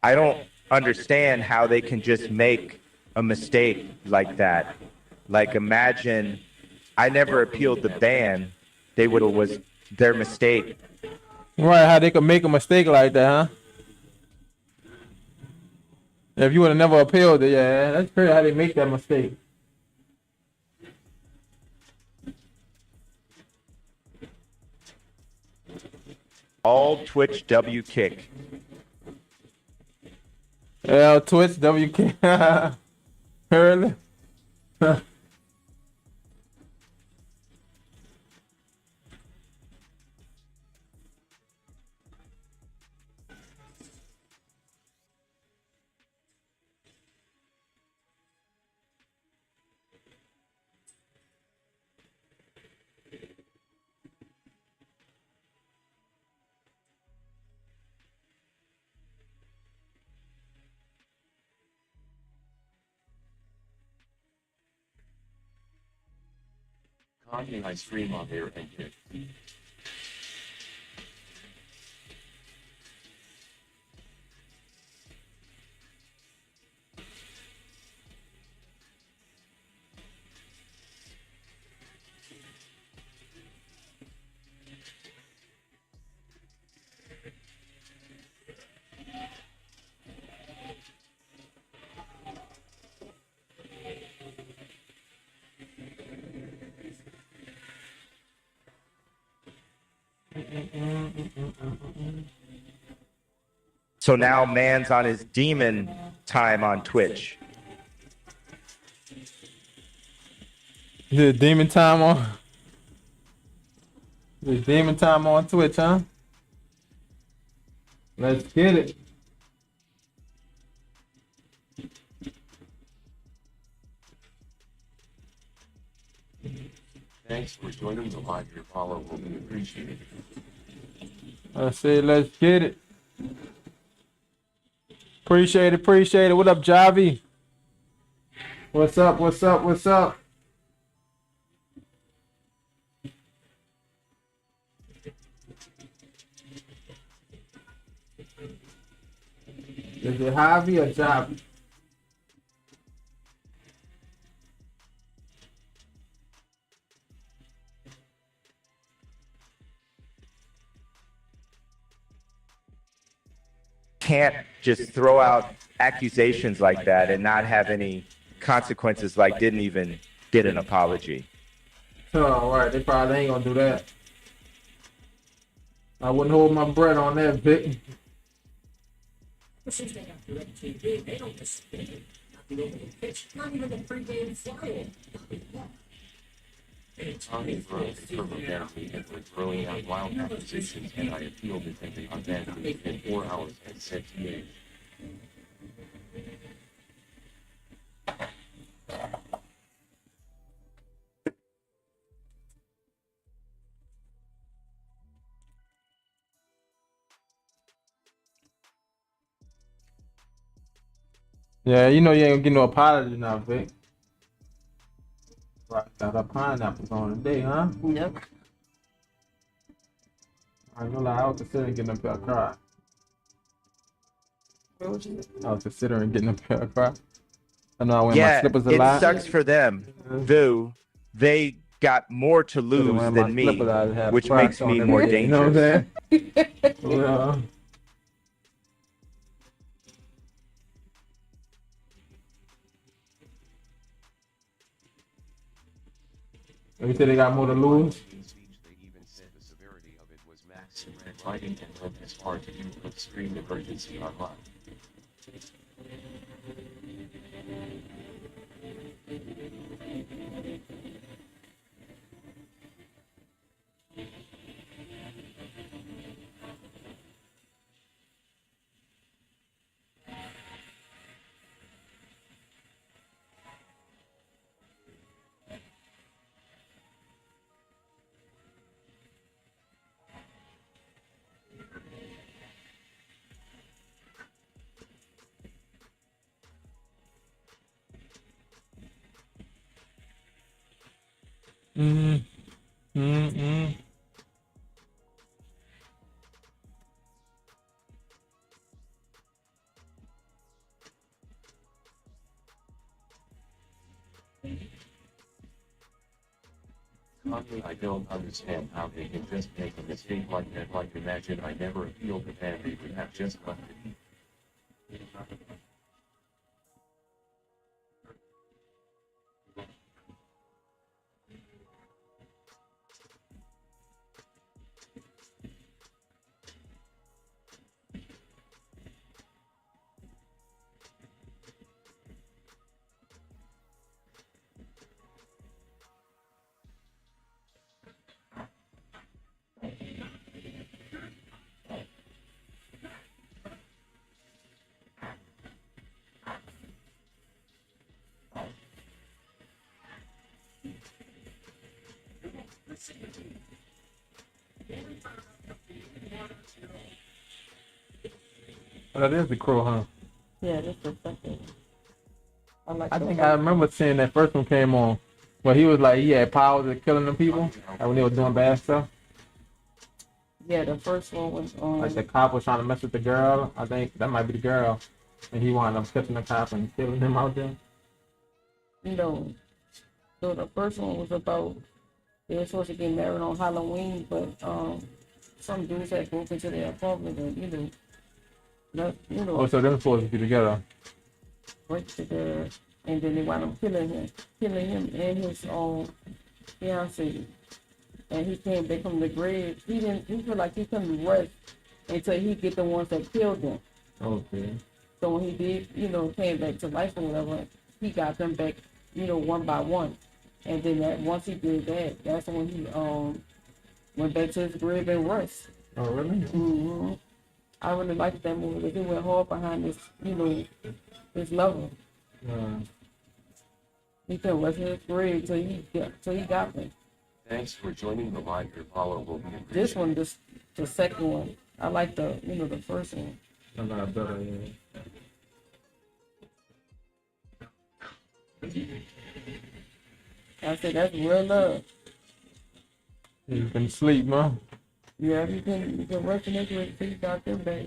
I don't understand how they can just make a mistake like that. Like, imagine I never appealed the ban. They would have was their mistake. Right, how they could make a mistake like that, huh? If you would have never appealed it, yeah, that's crazy how they make that mistake. All Twitch W kick. L Twitch WK. Early. Kanye I stream on there and kick. So now man's on his demon time on Twitch. Is it demon time on? Is it demon time on Twitch, huh? Let's get it. Thanks for joining the live. Your follow will be appreciated. I said, let's get it. Appreciate it, appreciate it. What up, Javi? What's up, what's up, what's up? Is it Javi or Javi? Can't just throw out accusations like that and not have any consequences, like didn't even get an apology. Oh, all right, they probably ain't gonna do that. I wouldn't hold my breath on that, Vic. Since they got DirecTV, they don't display nothing over the pitch, not even the pregame flyover. Kanye broke from apparently and was throwing out wild accusations, and I appealed it, and they unbanned me within 4 hours and said to me. Yeah, you know you ain't gonna get no apology now, Vic. Right, got our pineapples on today, huh? Yep. I ain't gonna lie, I was considering getting up here and cry. What would you I was considering getting up here and cry. I know I wear my Yeah, slippers a it lot. sucks for them. Vu, they got more to lose Wearing my than me, slippers, I'd have which Crocs makes on me every more day, you know what I'm dangerous. saying? Yeah. You said they got more to lose. Hate speech, they even said the severity of it was max. Red riding and went as far to do extreme emergency online. Mm, mm, mm. Kanye, I don't understand how they can just make a mistake like that. Like, imagine I never appealed the ban, they would have just left it. Oh, that is the crow, huh? Yeah, this is second. I like I the think first I remember seeing that first one came on, where he was like he had powers of killing them people, like when they were doing bad stuff. Yeah, the first one was Like the cop was trying to mess with the girl. I think that might be the girl, and he wound up catching the cop and killing him out there. you know, so the first one was about they were supposed to get married on Halloween, but some dudes had broken into their apartment and Oh, so them supposed to be together. went to the and then they wound up killing him and his fiance. And he came back from the grave. He feel like he couldn't rest until he get the ones that killed him. Okay. So when he did, came back to life or whatever, he got them back, one by one. And then once he did that, that's when he went back to his grave and rest. Oh, really? hmm I really liked that movie because he went hard behind this, his lover. He couldn't rest in his grave till he got me. Thanks for joining the live. Your follow will be appreciated. This one, the second one, I like the first one. I got better, yeah. I said that's real love. You can sleep, man. Yeah, you can rest in his grave till you got them back.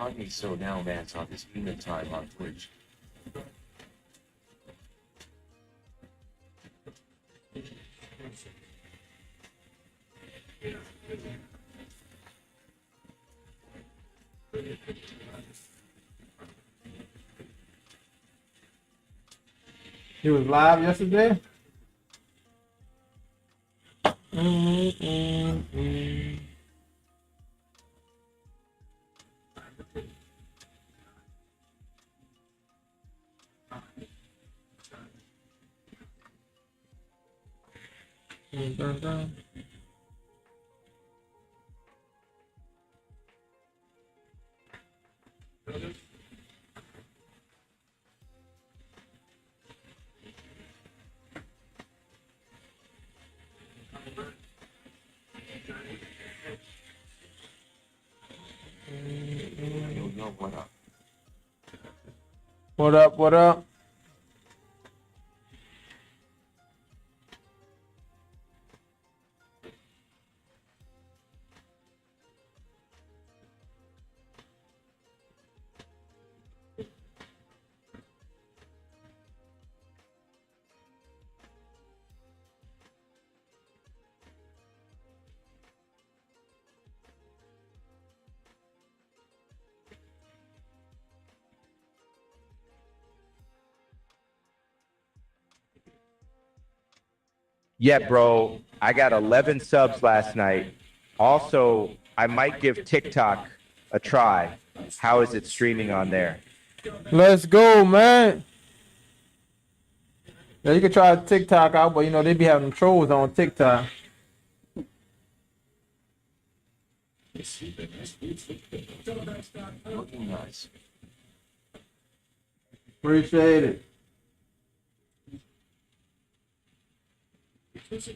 Kanye, so now man's on his demon time on Twitch. He was live yesterday. Dun, dun. Yo, what up? What up? What up? Yeah, bro. I got 11 subs last night. Also, I might give TikTok a try. How is it streaming on there? Let's go, man. Yeah, you can try TikTok out, but you know they be having trolls on TikTok. Looking nice. Appreciate it. That's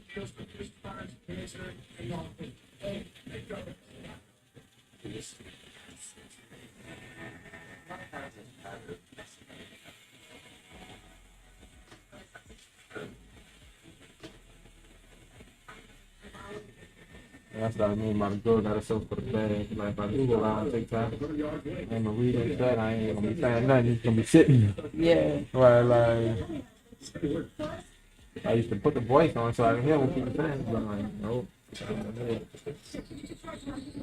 what I mean by the girl got herself for the bag. Like if I do go out on TikTok, I ain't gonna read into that. I ain't gonna be saying nothing. Just gonna be sitting. Yeah. Right, like I used to put the voice on so I can hear what people saying. But I'm like, nope.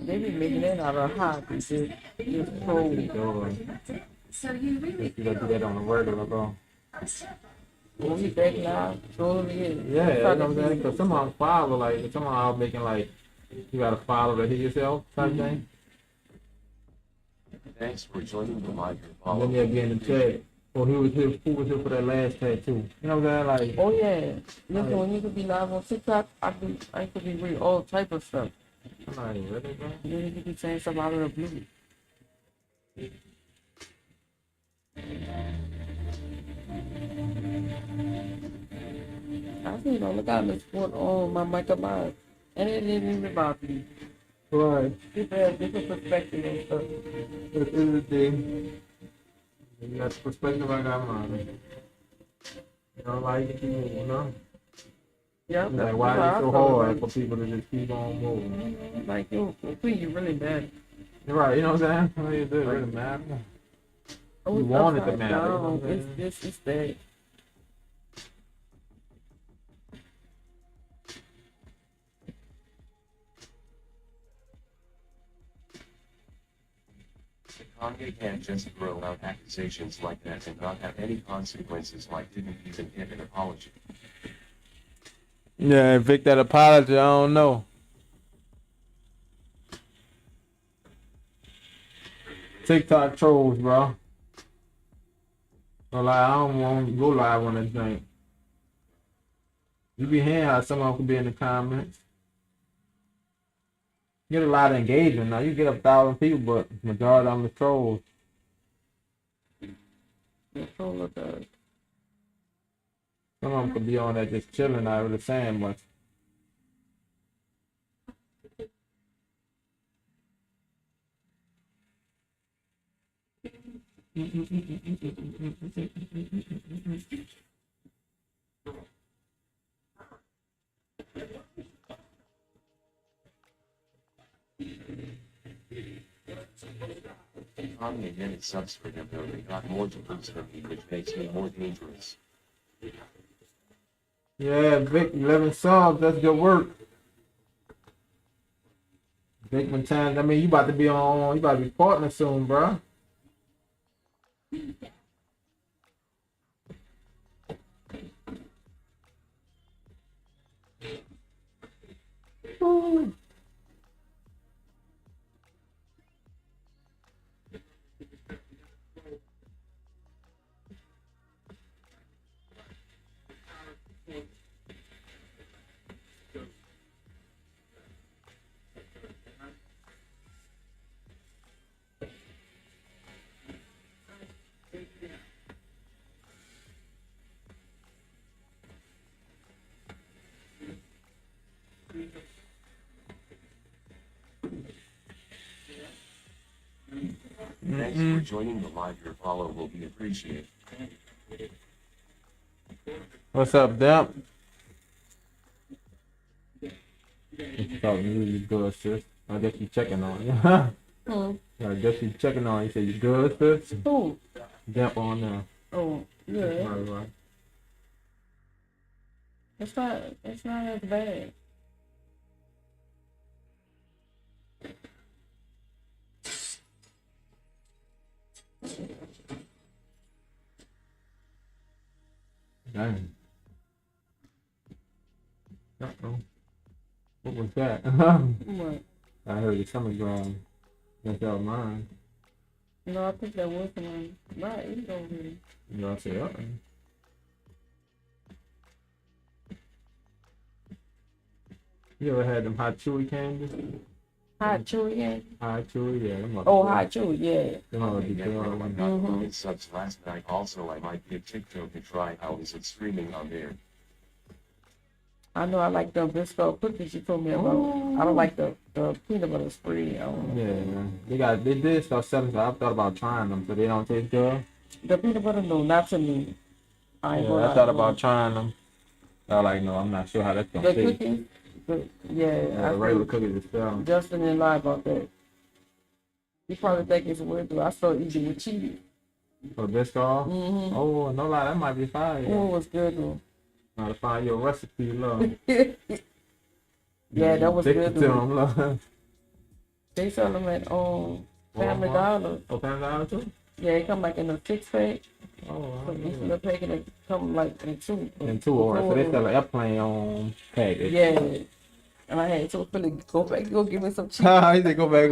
They be making that out of hobby. Just troll. If you do that on a regular, bro. When we back live, troll again. Yeah, you know what I'm saying? Because somehow follow, like, somehow I'm making, like, you gotta follow to hit yourself type thing. Thanks for joining the live. And then they'll be in the chat. Or who was here for that last tattoo? You know what I'm saying? Like, Oh yeah. Listen, when you could be live on TikTok, I could be reading all type of stuff. I'm like, really, bro? And then you could be saying something out of the blue. I see, look out this sport on my Michael Myers. And it didn't even bother me. Right. People have different perspectives and stuff. At the end of the day, you got the perspective I got mine. You don't like it, you know? Yeah, Like, why is it so hard for people to just keep on moving? Like, you really bad. You're right, you know what I'm saying? It doesn't really matter. Oh, You want it to upside matter, you know down. what I'm It's saying? this, it's that. Kanye can't just throw out accusations like that and not have any consequences, like didn't even get an apology. Yeah, Vic, that apology, I don't know. TikTok trolls, bro. So, like, I don't want to go live on this thing. You be hearing how someone could be in the comments. You get a lot of engagement now. You get 1,000 people, but majority of them are trolls. Control of the. Some of them could be on there just chilling, not really saying much. Kanye many subs for him though, they got more to lose from me, which makes me more dangerous. Yeah, Vic, 11 subs, that's good work. Vic Montana, I mean, you about to be partner soon, bro. Ooh. Thanks for joining the live. Your follow will be appreciated. What's up, Damp? You talking to you good, sis. I guess you checking on you. I guess you checking on you. Say you good, sis? Who? Damp on there. Oh, yeah. Right. It's not as bad. Dang. Uh-oh. What was that? What? I heard the stomach growl. That's out mine. No, I think that was mine. Right, it's over here. You know, I said, uh-oh. You ever had them hot chewy candies? Hot chewy, yeah. Hot chewy, yeah. Them Oh, motherfuckers- hot chewy, yeah. Them Oh, motherfuckers yeah, good. bro, I got Mhm. it subs last night. Also, I might give TikTok a try. How is it streaming on there? I know I like the Bisco cookies you told me about. I don't like the peanut butter spread. I don't know. Yeah, they did start selling, so I thought about trying them, so they don't taste good. The peanut butter, no, not to me. I ain't Yeah, gonna I lie thought to you. about trying them. I was like, no, I'm not sure how that's gonna The taste. cookies, Yeah, the regular cookies is still. Justin didn't lie about that. You probably think it's weird, though. I started eating with cheese. For Biscoff? Mm-hmm. Oh, no lie, that might be fire. Oh, it was good, though. Gotta find your recipe, love. Yeah, that was Addicted good, to though. them, love. They sell them at Family Walmart. Dollar. Oh, Family Dollar too? Yeah, it come like in a 6-pack. Oh, So I each know little packet it come like in 2. that. And two orders, so they sell an airplane on package. Yeah. And I had to Philly go back, go give me some cheese. Ha, he said go back.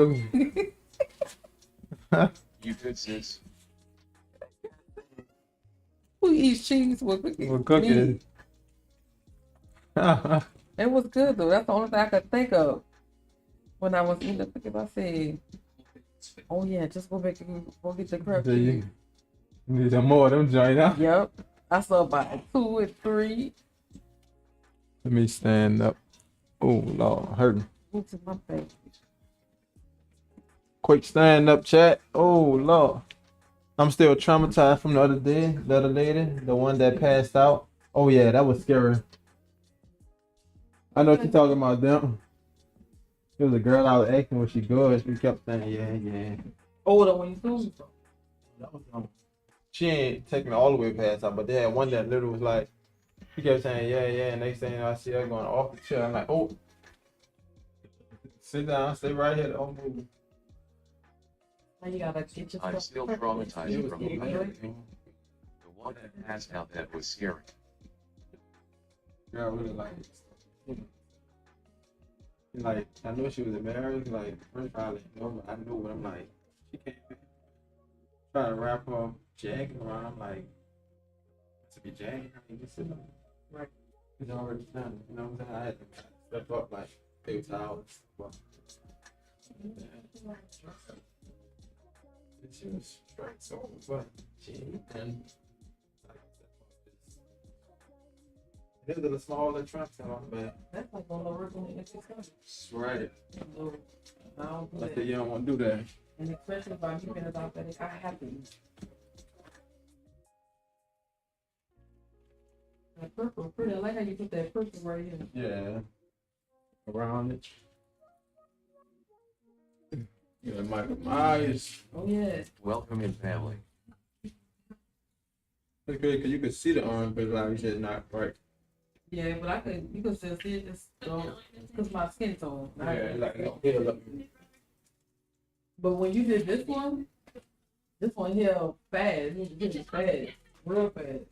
You good, sis? Who eats cheese with cookies? With cookies. Me. It was good though. That's the only thing I could think of when I was eating the cookies. I said, "Oh yeah, just go back and go get the crab So you cheese." need some more of them joint out. Yep. I saw about 2 and 3. Let me stand up. Oh Lord, hurting. Into my face. Quick stand up, chat. Oh Lord, I'm still traumatized from the other day. The other lady, the one that passed out. Oh yeah, that was scary. I know what you're talking about, them. There was a girl I was asking was she good. She kept saying, yeah. Oh, the one you threw. That was, she ain't taking me all the way past out, but they had one that literally was like, she kept saying, yeah, and they saying I see her going off the chair. I'm like, oh, sit down, stay right here, don't move. Now you gotta get yourself. I'm still It traumatized was from good. the other thing. The one that passed out, that was scary. Girl really like, like I knew she was married, like first I didn't know, but I knew what I'm like. She came in, trying to wrap her jacket around. I'm like, to be jacket, I mean, just sit up. Right, it's already done. You know what I'm saying? I had to step up like paper towels. But she was straight, so but she and. These are the smaller trucks on the back. That's like on the original X600. Right. So, I don't do I said that. you don't want to do that. And especially if I'm human about that, I have to eat. That purple, pretty. I like how you put that purple right here. Yeah. Around it. Yeah, Michael Myers. Oh yeah. Welcome in, family. That's good because you could see the arm, but like you said, not right. Yeah, but you could still see it just because my skin tone. Yeah, like no heal up. But when you did this one healed fast. You did it fast, real fast.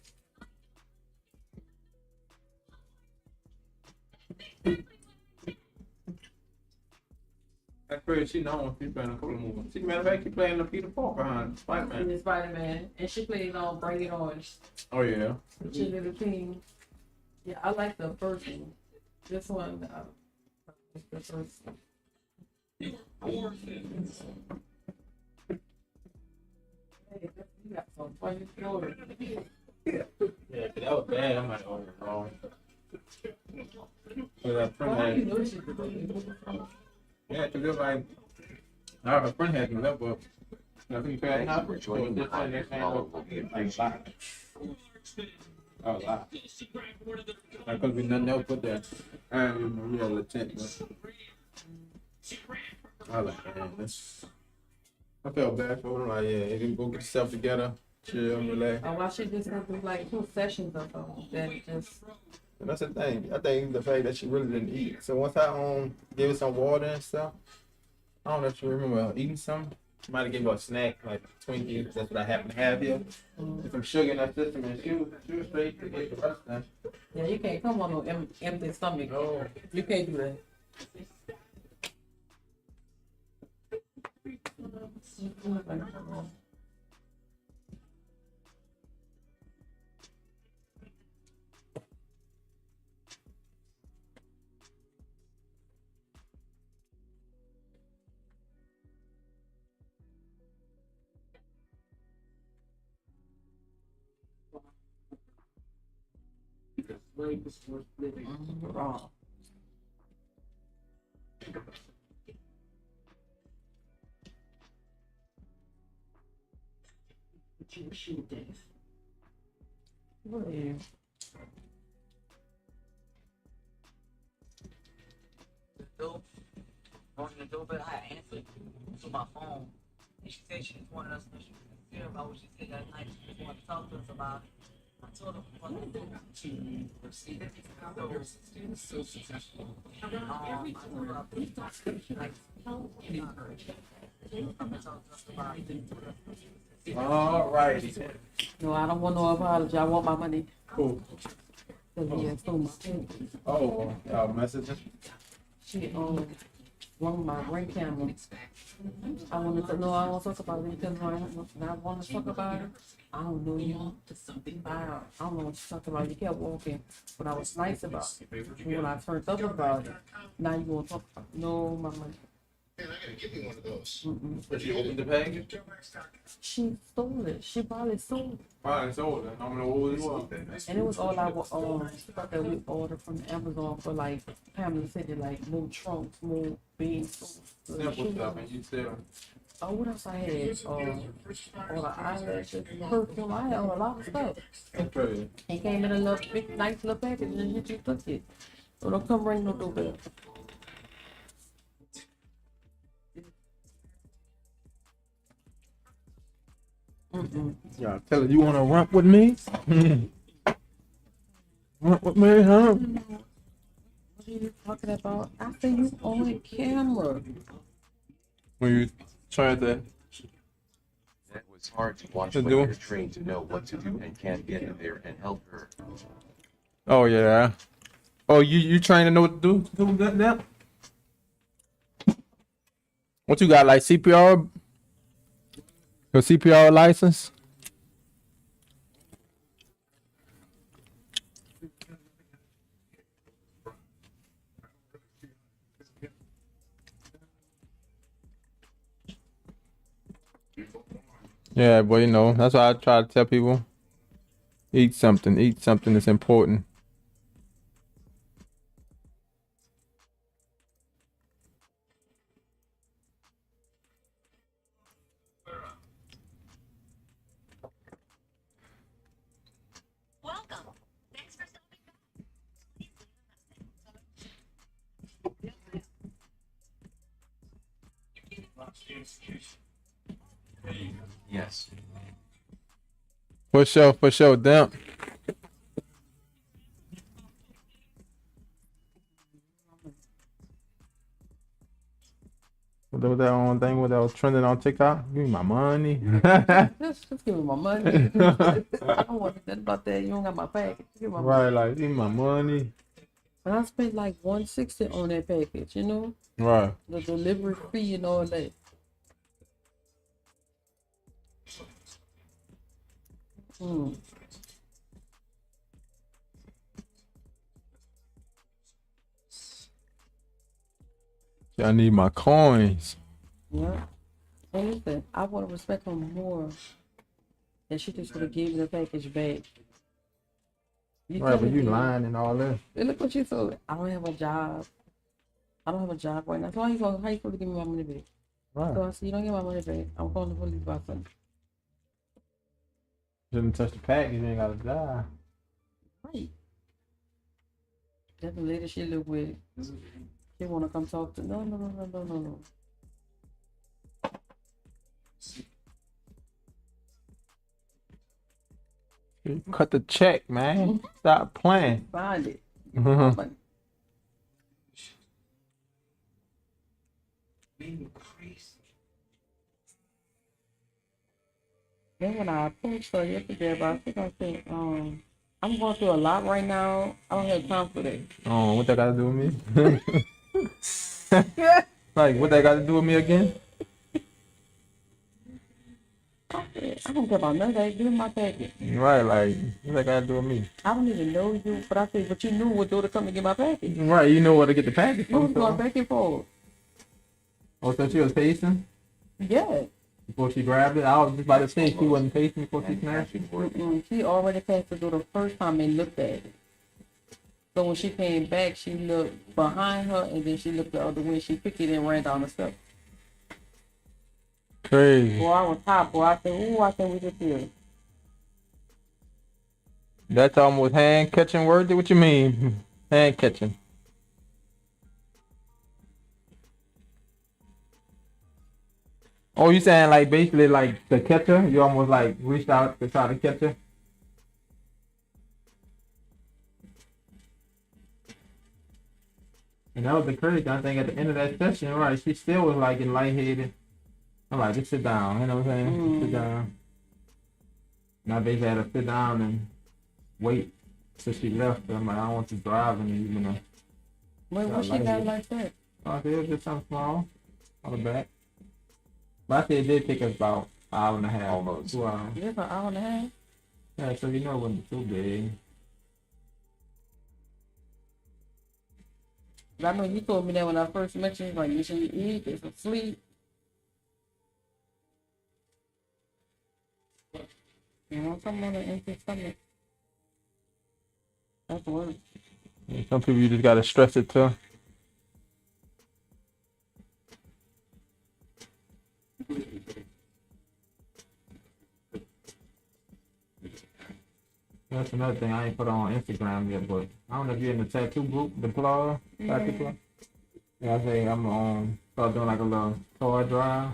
That's crazy. She know she's playing a couple of movies. She matter of fact, she playing the Peter Parker behind Spider-Man. And Spider-Man, and she played on Bring It On. Oh yeah. The little team. Yeah, I like the first one. This one, it's the first one. Hey, you got some funny stories. Yeah, that was bad. I'm like, oh, wrong. But that friend How you had, know she did it? yeah, because it was like, our friend had me up, but Thanks for joining the pod. Your follow will be appreciated. Oh, wow. That could be nothing else but that. I ain't even real attempt, but I like, man, that's. I felt bad for him. Like, yeah, he didn't go get yourself together, chill, relax. Oh, why she just gonna do like 2 sessions or something? Then just And that's the thing. I think the fact that she really didn't eat. So once I gave her some water and stuff, I don't know if you remember eating something. She might have gave her a snack, like Twinkie, 'cause that's what I happen to have here. With some sugar in that system, and she was straight to get the rest of that. yeah, you can't come on no empty stomach. No. You can't do that. Wrong. What are you? The door, going to the doorbell, I answered to my phone. And she said she just wanted us to know she was sincere about what she said that night. She just wanted to talk to us about it. I told her what to do. So successful. I told her like, talk to us about it. All righty. No, I don't want no apology. I want my money. Cool. Cause he had stole my money. Oh, y'all messaging? She wrong my ring camera. I wanted to know. I don't want to talk about it because I want to talk about it. I don't know you. I don't know what you talking about. You kept walking, but I was nice about it. And when I turned up about it, now you want to talk about it. No, my money. Man, I gotta give you one of those. But you opened the package? She stole it. She probably stole it. Fine, sold it. I don't know what it was. And it was all our stuff that we ordered from Amazon for like Family City, like more trunks, more beans, Simple stuff, and you still. oh, what else I had? All the eyelashes, perfume. I had a lot of stuff. Okay. It came in a little big, nice little package, and then you just took it. So don't come ring no doorbell. Yeah, tell her you want to rump with me? Rump with me, huh? What are you talking about? I say you on camera. When you tried that. That was hard to watch To when do. you're trained to know what to do and can't get in there and help her. Oh yeah. Oh, you trying to know what to do that now? What you got, like CPR? Your CPR license? Yeah, but you know, that's why I try to tell people. Eat something that's important. Welcome. Thanks for stopping by. Please leave a message. Yes. For sure, damn. What was that one thing that was trending on TikTok? Give me my money. Just give me my money. I don't want nothing about that. You don't got my package. Give me my money. Right, like give me my money. And I spent like $160 on that package, you know? Right. The delivery fee and all that. Hmm. I need my coins. Yeah. And listen, I would have respect her more. And she just would have given the package back. Right, tell but me, you man. lying and all that. And look what she told me. I don't have a job. I don't have a job right now. So how you supposed to give me my money back? Right. So I said, you don't get my money back. I'm calling the police about something. Shouldn't touch the package. You ain't gotta die. Right. That's the lady she live with. She wanna come talk to. No. Cut the check, man. Stop playing. Find it. Mhm. But then when I approached her yesterday about it, I said, I'm going through a lot right now. I don't have time for that. Oh, what that got to do with me? Like, what that got to do with me again? I said, I don't care about none of that. Give me my package. Right, like, what that got to do with me? I don't even know you, but I said, but you knew what door to come to get my package. Right, you know where to get the package You was from. going So. back and forth. Oh, so she was pacing Yeah. before she grabbed it? I was just about to say she wasn't pacing before she snatched it. She already passed the door the first time and looked at it. So when she came back, she looked behind her and then she looked the other way. She picked it and ran down the steps. Crazy. Boy, I was hot, boy. I said, ooh, I think we just here. That's almost hand catching worthy? What you mean? Hand catching. Oh, you saying like basically like the catcher? You almost like reached out to try to catch her? And that was the crazy. I think at the end of that session, right, she still was like getting lightheaded. I'm like, just sit down, you know what I'm saying? Just sit down. And I basically had to sit down and wait till she left. I'm like, I don't want you driving, you know. Wait, what she got like that? I said, it was just something small on the back. But I said it did take us about an hour and a half. Almost. 2 hours. Just an hour and a half? Yeah, so you know it wasn't too big. I know you told me that when I first met you, like, you should eat, get some sleep. You know, something on an empty stomach. That's worse. Yeah, some people you just gotta stress it too. That's another thing I ain't put on Instagram yet, but I don't know if you're in the tattoo group, the plug, tattoo plug. Yeah, I say I'm start doing like a little toy drive.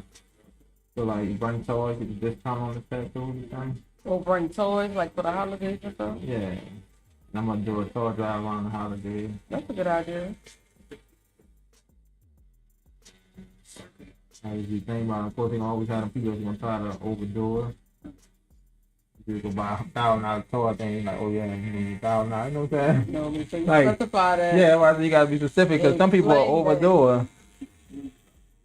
So like you bring toys, you can discount on the tattoos and things. Or bring toys, like for the holidays and stuff. Yeah. And I'm gonna do a toy drive around the holidays. That's a good idea. I was just thinking about, of course, they always have people that's gonna try to overdo it. You go buy $1,000 toy thing, like, oh yeah, $1,000, you know what I'm saying? No, but you Like, specify that. Yeah, well, you gotta be specific because some people are Explain that. overdo it.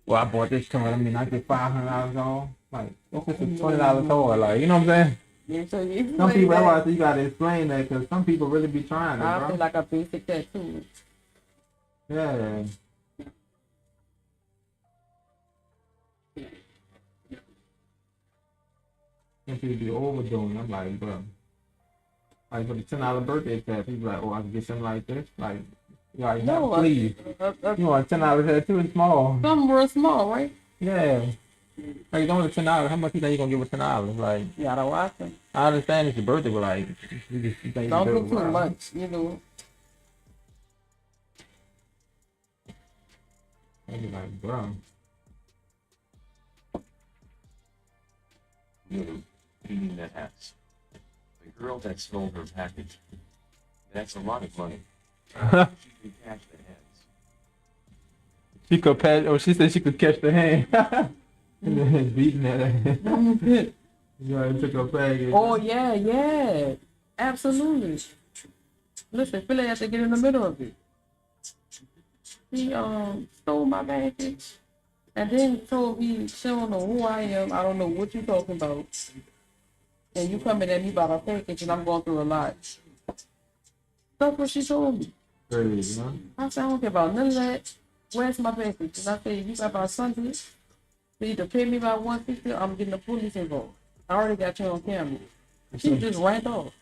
Well, I bought this toy. I mean, I get $500 off. Like, what's this a $20 toy? Like, you know what I'm saying? Yeah, so you Some explain people, that's why I that. say you gotta explain that because some people really be trying it, I bro. feel like a basic tattoo. Yeah. Some people be overdoing it. I'm like, bro. Like for the $10 birthday tat, people like, oh, I can get something like this. Like, like No, please. You want a $10 tattoo? It's small. Something real small, right? Yeah. Like, don't with $10. How much you think you gonna give with $10? Like, You gotta watch it. I understand it's your birthday, but like, you think Don't you do too wow. much, you know. I'd be like, bro. You meaning that has. The girl that stole her package. That's a lot of money. She can catch the heads. She could catch. Oh, she said she could catch the hand. And then beating at her. Yeah, it took her bag. Oh, yeah. Absolutely. Listen, Philly has to get in the middle of it. He stole my package and then told me she don't know who I am. I don't know what you talking about. And you coming at me about a package and I'm going through a lot. That's what she told me. Crazy, huh? I said, I don't care about none of that. Where's my package? And I said, you got about Sunday. You either pay me about $150 or I'm getting the police involved. I already got you on camera. She just ran off.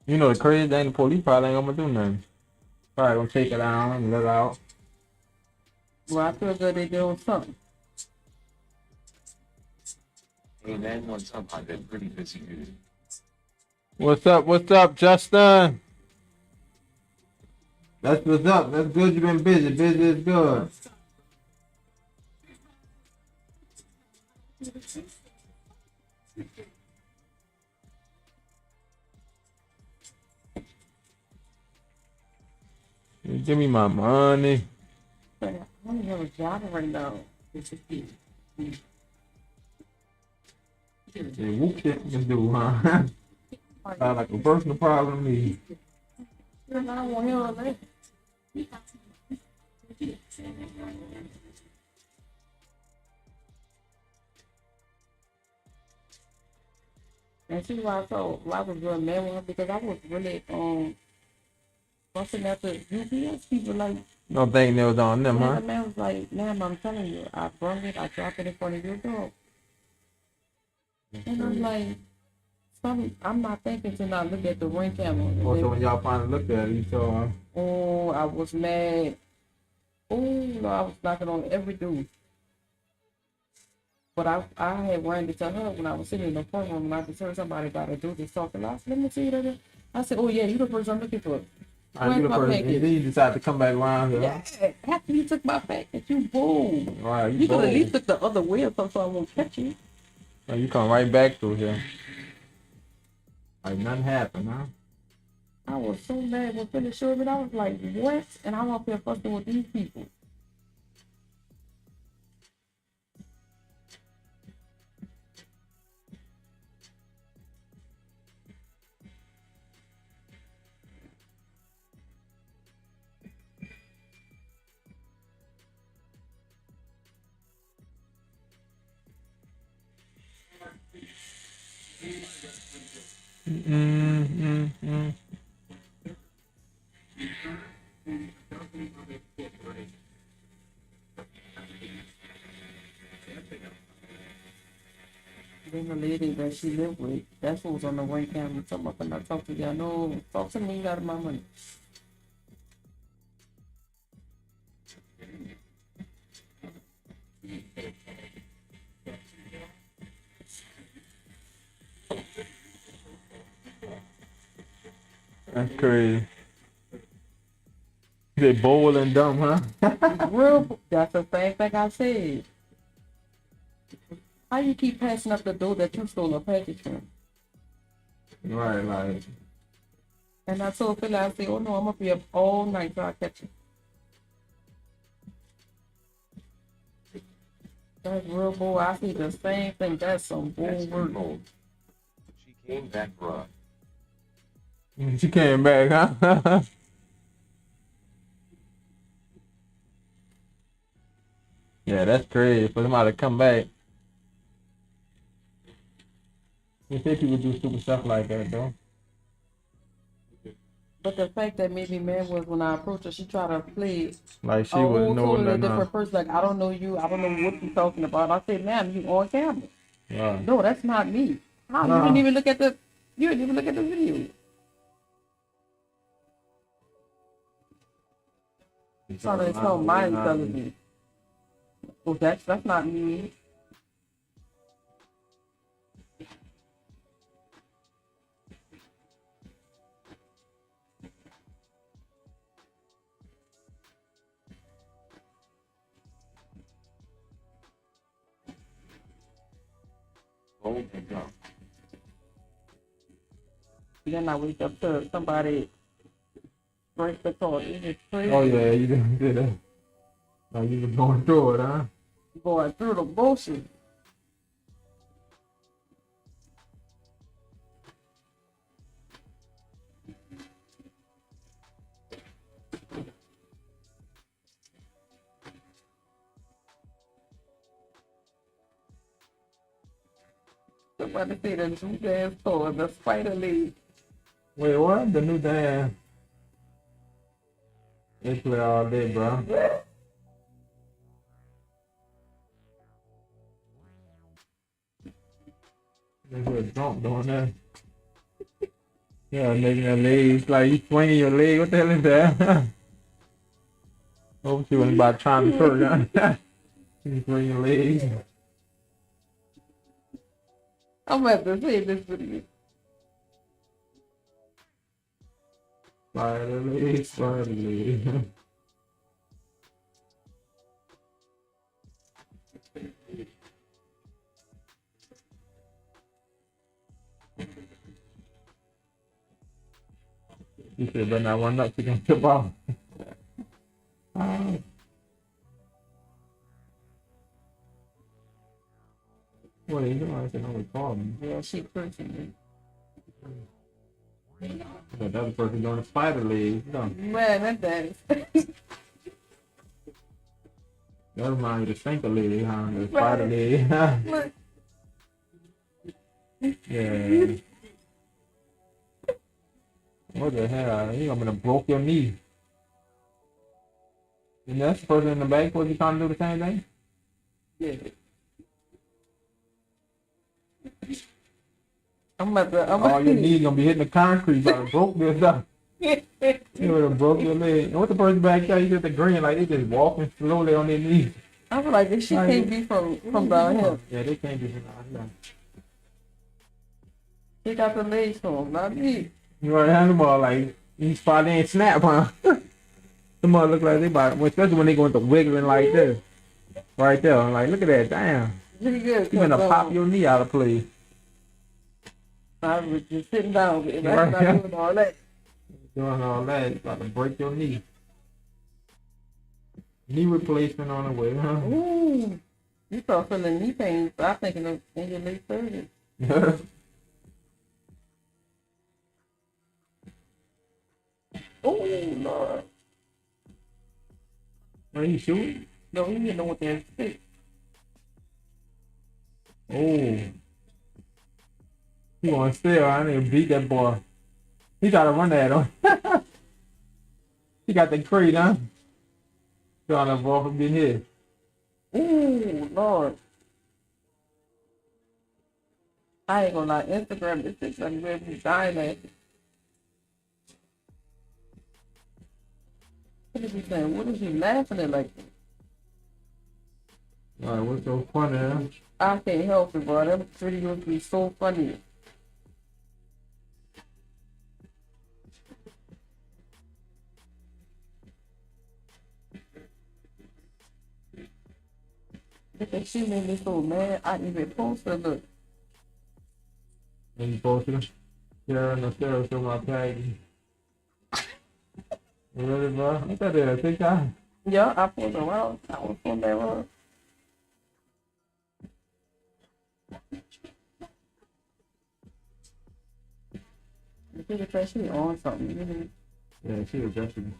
You know the crazy thing, the police probably ain't gonna do nothing. Probably gonna take it down and let it out. Well, I feel good they doing something. Hey man, what's up? I've been pretty busy, dude. What's up? What's up, Justin? That's what's up. That's good. You've been busy. Busy is good. Give me my money. I don't have a job right now. Yeah, whoop shit you can do, huh? Sound like a personal problem to me. I don't want to hear all that. And see why I was real mad with her because I was really busting at the UPS people like Don't think they was on them, man, huh? the man was like, ma'am, I'm telling you, I brung it, I dropped it in front of your door. And I'm like, I'm not thinking to not look at the ring camera. Also, when y'all finally looked at it, you saw, Oh, I was mad. Oh, no, I was knocking on every door. But I had ran to tell her when I was sitting in the front room and I just heard somebody about to do this talking. I said, let me see that. I said, oh yeah, you the person I'm looking for. you the person, and then you decided to come back around here. Yeah, after you took my package, you boom. Right, You could at bold. least took the other way or something so I won't catch you. So you come right back through here. Like nothing happened, huh? I was so mad when Phyllis showed me. I was like, what? And I'm up here fussing with these people. Then the lady that she lived with, that's what was on the ring camera. Talking about when I talk to you, I know, talk to me, you got my money. That's crazy. They bold and dumb, huh? That's the same thing I said. How you keep passing up the door that you stole a package from? Right, like. And I told Philly, I said, oh no, I'm gonna be up all night till I catch you. That's real boy. I see the same thing. That's some bull That's work. bold. She came back rough. She came back, huh? Yeah, that's crazy for somebody to come back. You think people do stupid stuff like that, though? But the fact that made me mad was when I approached her, she tried to play Like she a was whole knowing totally nothing. different person. Like, I don't know you. I don't know what you're talking about. I said, ma'am, you on camera. Right. No, that's not me. How? No. You didn't even look at the video. Trying to tell my intelligence. Oh, that's not me. Bold and dumb. Then I wake up to somebody break the car. It is crazy. Oh, yeah, you did that. Like you was going through it, huh? Going through the bullshit. Somebody say the new dance store, the Spider League. Wait, what? The new dance. They play all day, bro. They get drunk doing that. Yeah, making their legs, like you swinging your leg. What the hell is that? Hope she wasn't about trying to hurt, huh? You swing your legs. I'm gonna have to say this video. Spider leg. You said better not run up to them tip off. What are you doing? I said, I'm recording. Yeah, she pushing That other person doing a spider leg. No, me. Man, that that reminds me of the stinker leg, huh? The spider leg. Look, Yeah. What the hell? You gonna broke your knee. And that's the person in the back. Was he trying to do the same thing? yeah. I'm about to. All your knees gonna be hitting the concrete. You broke this stuff. You would have broke your leg. And what the person back there? You get the green like they just walking slowly on their knees. I feel like this shit can't be from down here. Yeah, they can't be from down here. She got the legs from, not me. You already have them all like these probably ain't snap, huh? Them all look like they about, especially when they going to wiggling like this. Right there. I'm like, look at that, damn. Pretty good. You gonna pop your knee out of place. I was just sitting down, but Right. that's not doing all that. Doing all that, it's about to break your knee. Knee replacement on the way, huh? Ooh, you start feeling knee pain. I think in your late 30s. Oh, Lord. Are you sure? No, we didn't know what that stick. Oh. He want to steal. I need to beat that boy. He try to run at him. He got the crate, huh? Trying to avoid from being hit. Ooh, Lord. I ain't gonna lie, Instagram, this is like really dying at. What is he saying? What is he laughing at like that? Alright, what's so funny, huh? I can't help it, bro. Them videos be so funny. Because she made me so mad, I even posted, look. And you posted it? Sarah and the Sarah show my page. Really, bro? I thought they had a TikTok. Yeah, I pulled around. I was on that road. The picture said she on something. Yeah, she was definitely.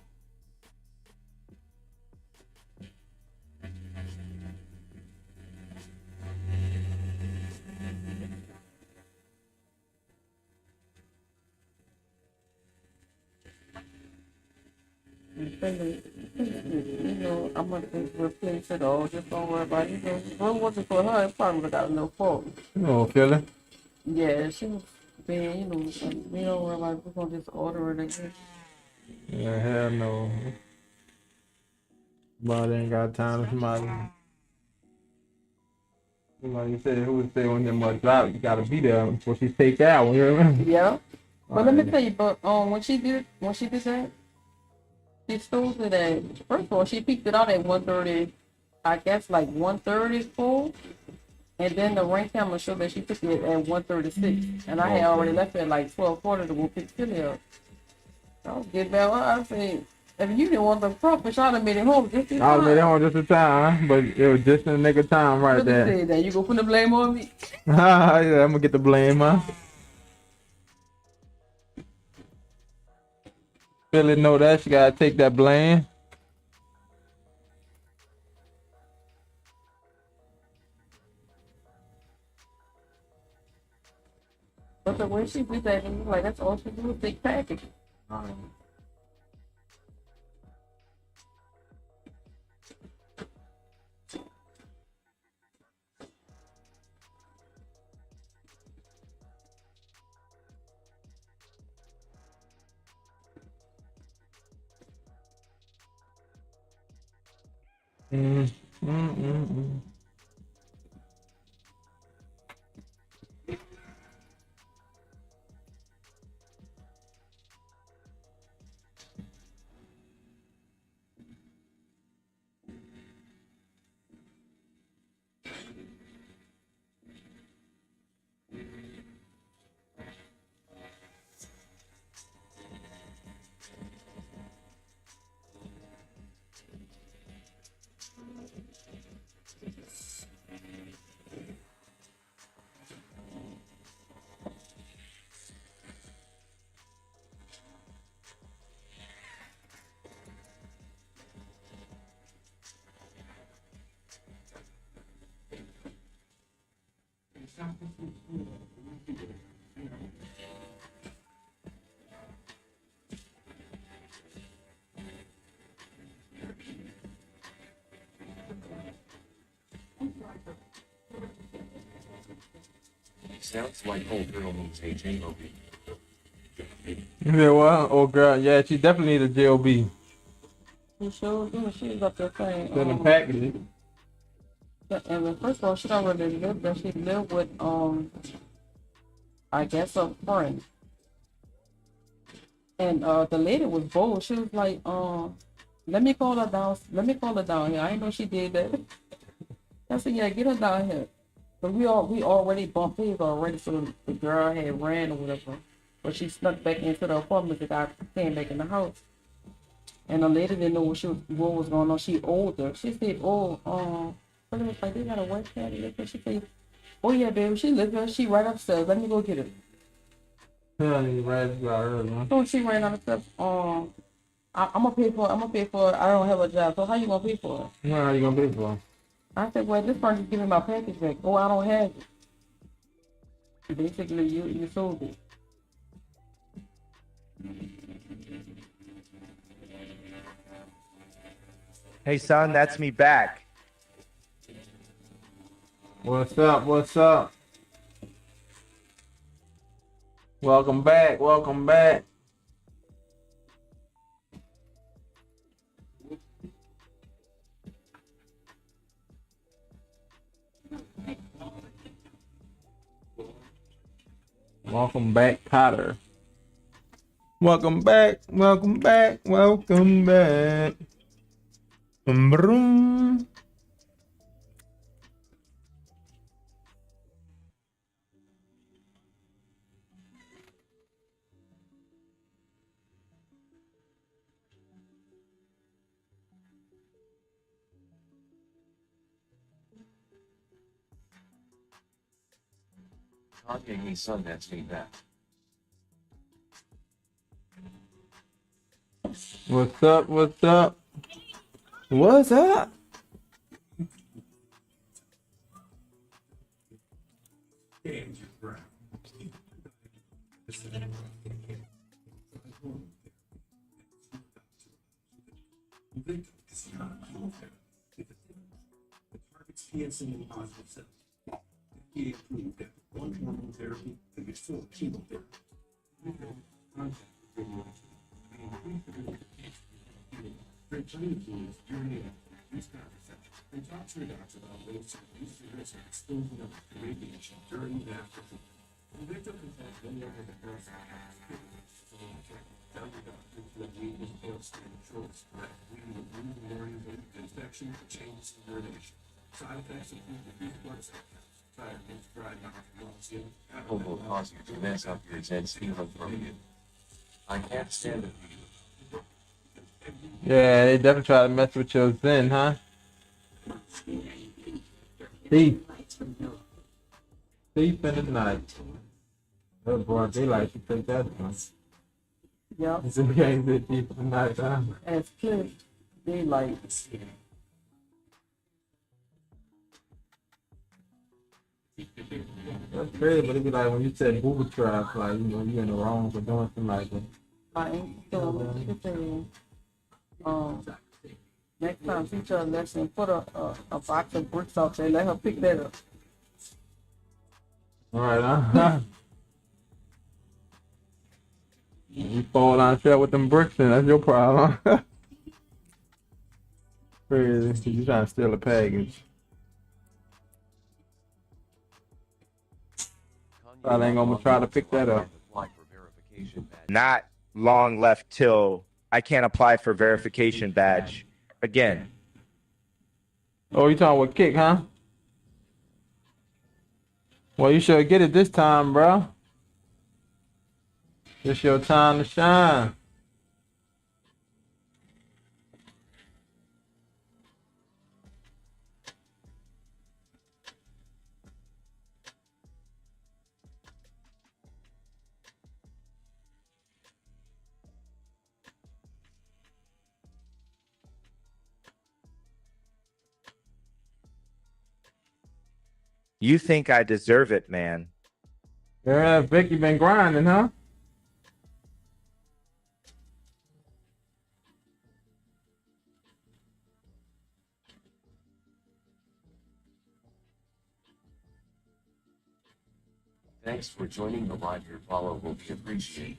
You know, I'm gonna just replace it all. Just don't worry about it. You know, if it wasn't for her, it probably would have got no fault. You know, feeling? Yeah, she was being, you know, we don't worry about it. We're gonna just order it again. Yeah, hell no. But ain't got time to somebody. Like you said, who would say when them drop, you gotta be there before she take out. You remember? Yeah. But let me tell you, but when she did that, she stole it at, first of all, she peaked it out at 1:30, I guess like 1:34, and then the ring camera showed that she took it at 1:36, and I had already left it at like 12:40 to go pick Philly up. I was getting back. I said, if you didn't want the profit, I'd have made it home just in I time. made it home just in time, huh? But it was just in the nick of time right Really there. said that. You gonna put the blame on me? Yeah, I'm gonna get the blame, huh? Philly know that she gotta take that blame. But the way she did that, it was like that's all she do is take package. Sounds like old girl needs a J-O-B. Yeah, well, oh girl, yeah, she definitely need a JOB. She showed me she was up there saying, Sending packages. and first of all, she don't really live there. She lived with I guess a friend. And the lady was bold. She was like, let me call her down. Let me call her down here. I didn't know she did that. I said, yeah, get her down here. But we already bumped heads already, so the girl had ran or whatever. But she snuck back into the apartment. The guy came back in the house. And the lady didn't know what was going on. She older. She said, oh, but it was like, they got a white cat. She said, oh yeah, baby, she lives there. She right upstairs. Let me go get her. Yeah, you right about her, man. So she ran out of stuff. I'm gonna pay for it. I don't have a job. So how you gonna pay for it? How you gonna pay for it? I said, well, this person give me my package back. Oh, I don't have it. Basically, you sold it. Hey, son, that's me back. What's up? What's up? Welcome back. Welcome back. Welcome back, Cotter. Welcome back. Welcome back. Welcome back. Vroom. Kanye, hey son, that's me back. What's up? What's up? What's up? Canceling positive cells. FDA approved that one hormone therapy can be full chemotherapy. And talk to your doctor about ways to reduce the risk of exposing them to radiation during and after treatment. And victim contact any other the person has tell your doctor to lead his pills to choice that we remove warnings of infection or changes in urination. Side effects include reduced blood cells, tiredness, dry mouth, nausea, Apple will cause you to mess up your Zen feeling from you. I can't stand it. Yeah, they definitely try to mess with your zen, huh? Thief. Thief in the night. Oh boy, they like to take that one. Yeah. It's a game that thief in the night, huh? As kids, they like. That's crazy, but it'd be like when you said booby trap, like, you know, you're in the wrong for doing something like that. I ain't so she said, next time teach her a lesson, put a box of bricks out there, let her pick that up. All right, huh? You fall down the trail with them bricks, then that's your problem. Crazy, you trying to steal a package. Probably ain't gonna try to pick that up. Not long left till I can't apply for verification badge again. Oh, you talking with Kick, huh? Well, you should get it this time, bro. It's your time to shine. You think I deserve it, man. Yeah, Vicky been grinding, huh? Thanks for joining the live. Your follow will be appreciated.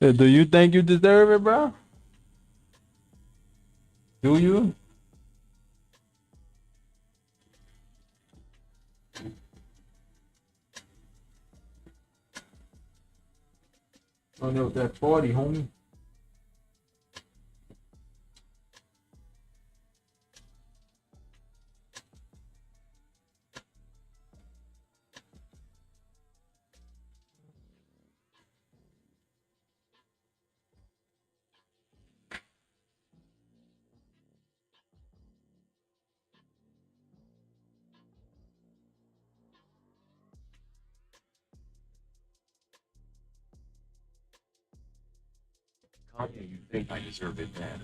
Do you think you deserve it, bro? Do you? Oh no, that 40, homie. Kanye, you think I deserve it, man?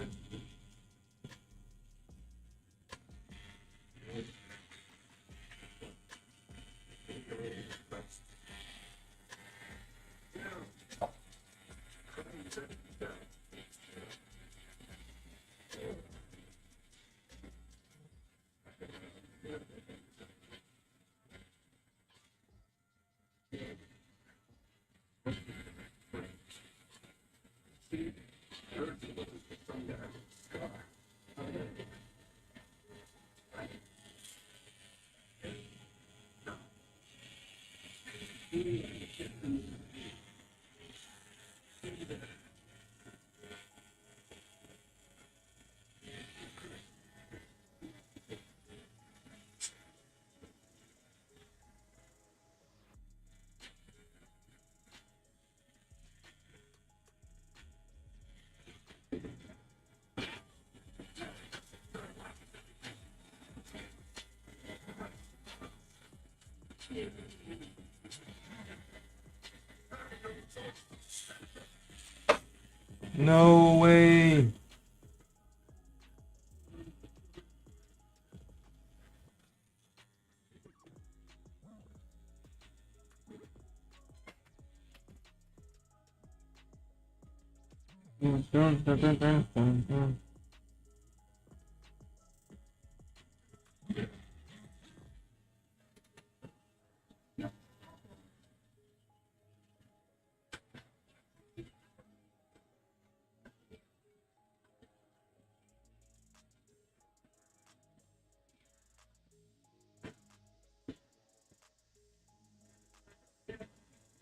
No way.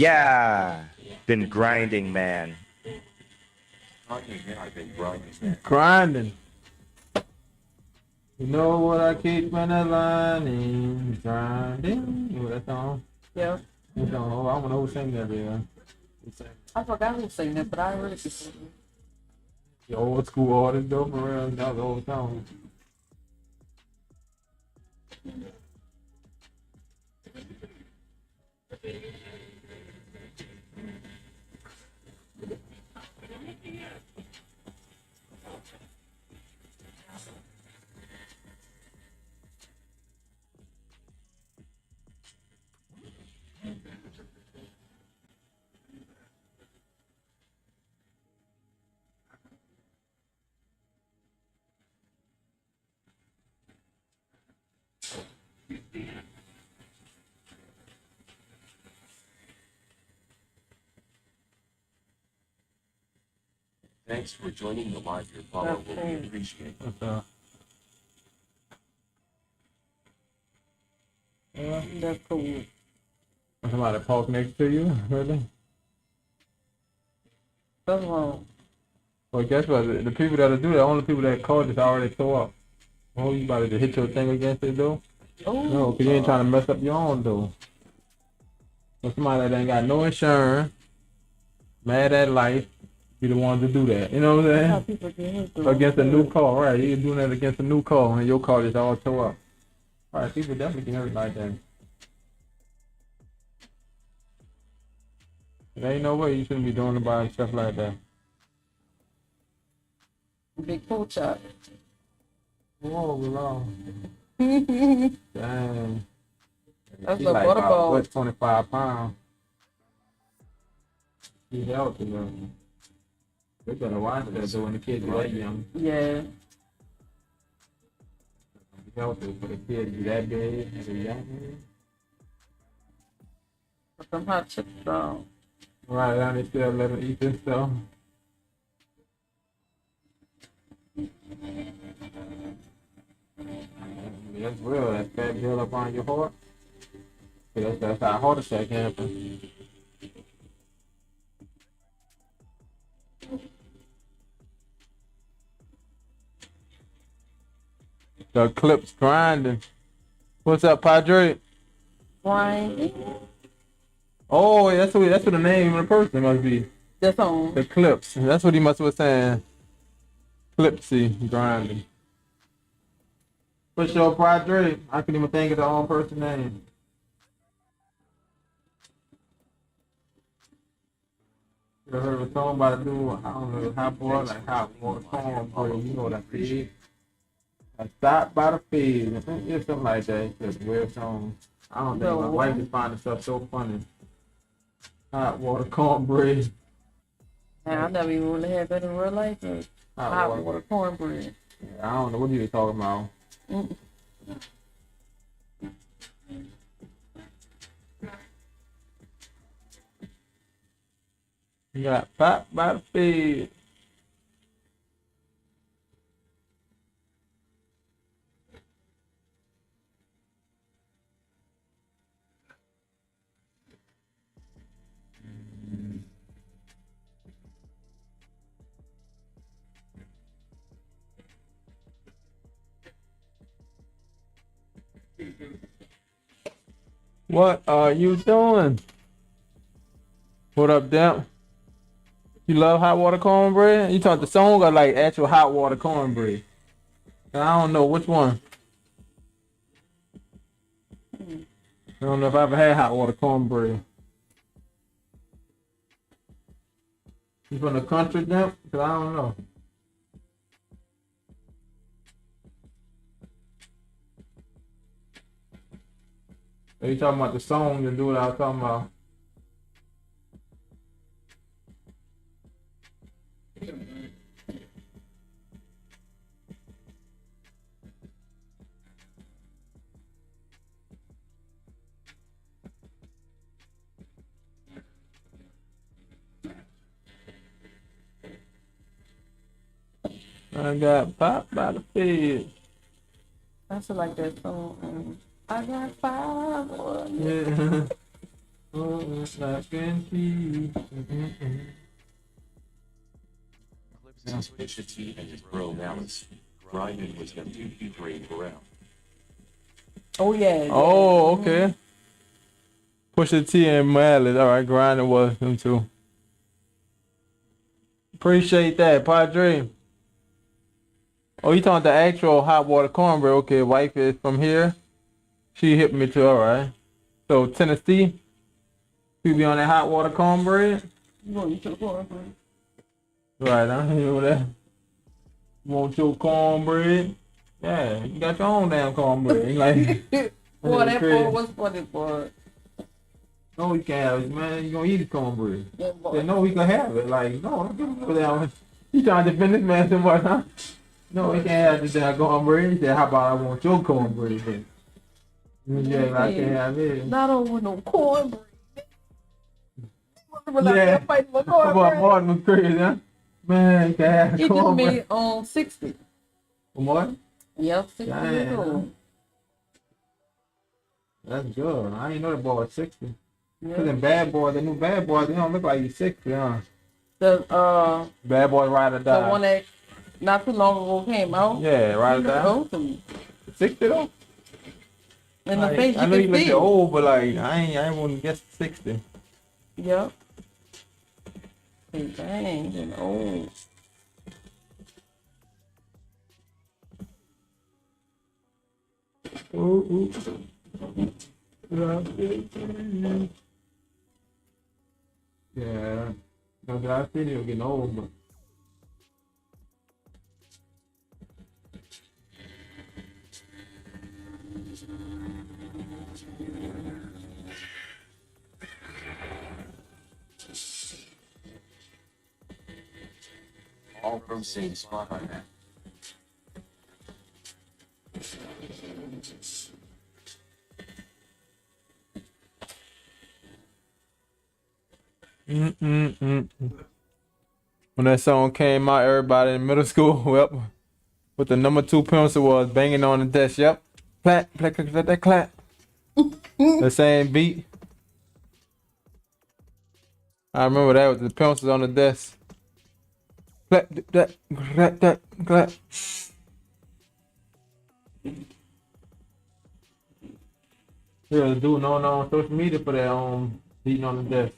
Yeah. Been grinding, man. Kanye, yeah, I've been grinding, man. Grinding. You know what I keep in the line grinding. You know that song? Yeah. That song, oh, I don't know who sang that, man. I forgot who sang that, but I heard it before. The old school artist, though, for real. That was the old song. Thanks for joining the live. Your follow will be appreciated. That's cool. Somebody park next to you, really? That's wrong. Well, guess what? The people that'll do that, only people that called this already throw up. Oh, you about to hit your thing against it, though? Oh. No, because you ain't trying to mess up your own, though. So somebody that ain't got no insurance, mad at life, be the ones to do that. You know what I'm How saying? people get hurt the Against a wrong new way. car, right? You're doing that against a new car, and your car just all tore up. All right, people definitely get hurt like that. There ain't no way you shouldn't be doing about stuff like that. Big pool chop. Whoa, Lord. Dang. That's She a like butter about, ball. what, 25 pounds. She healthy though. They better watch that though when the kids are that young. Yeah. Be healthy for the kids to be that big and a young age. Put some hot chips on. Right now they still let them eat this stuff. That's real, that fat build up on your heart. That's how a heart attack happens. The clip's grinding. What's up, Padre? Grinding. Oh, that's what the name of the person must be. That's on. The clips. That's what he must have saying. Clipsy grinding. For sure, Padre. I couldn't even think of the own person name. You ever heard of a song by the dude? I don't know, hot boy, like hot water cornbread. You know what I said? I stopped by the field. It's something like that. It's just a weird song. I don't think my wife is finding stuff so funny. Hot water cornbread. Man, I never even really had that in real life. Hot water cornbread. I don't know what you were talking about. Mm. You got popped by the field. What are you doing? What up, Damp? You love hot water cornbread? You talk the song or like actual hot water cornbread? I don't know which one. I don't know if I ever had hot water cornbread. You from the country, Damp? Cause I don't know. Are you talking about the song and do what I was talking about? I got popped by the field. I feel like that song. I got 5 on it. Yeah. Oh, it's like Clipsy Now Pusha T and his bro Malice. Grinding was them 2 featuring Pharrell. Oh yeah. Oh, okay. Pusha T and Malice. All right, grinding was them too. Appreciate that, Padre. Oh, you talking the actual hot water cornbread? Okay, wife is from here. She hit me too. All right. So Tennessee, you be on that hot water cornbread. You want your cornbread? Right, I hear that. Want your cornbread? Yeah, you got your own damn cornbread. Like, Boy, that crazy. boy was funny, boy. No, you can't have it, man. You gonna eat the cornbread. Yeah, boy. Say, no, we can have it. Like, no, don't give it that one. You trying to defend this man so much, huh? No, we can't have this damn cornbread. He said, how about I want your cornbread then? Yeah, like, I can't have it. Not over no cornbread. Yeah. Fighting for How about cornbread. Martin was crazy, huh? Man, you can't have He just cornbread. made on 60. What? Yep, 60 years Damn. old. That's good. I ain't know the boy was 60. Cause Yeah. in Bad Boys, the new Bad Boys, they don't look like he's 60, huh? The Bad Boys Ride or the Die. one that not too long ago came out. Yeah, Ride or He look Die. old to me. 60 though? In the Like, face, I know you he can looked see. old, but like I ain't wouldn't guess 60. Yep. Hey, dang, getting old. Ooh. Yeah, no, I see it getting old, but All from same spot on that. mm. When that song came out, everybody in middle school, well, with the number 2 pencil was banging on the desk. Yep, clap, clap, clap, clap, clap. The same beat. I remember that with the pencils on the desk. Clap, clap, clap, clap, clap. Yeah, the dude known on social media for that beating on the desk.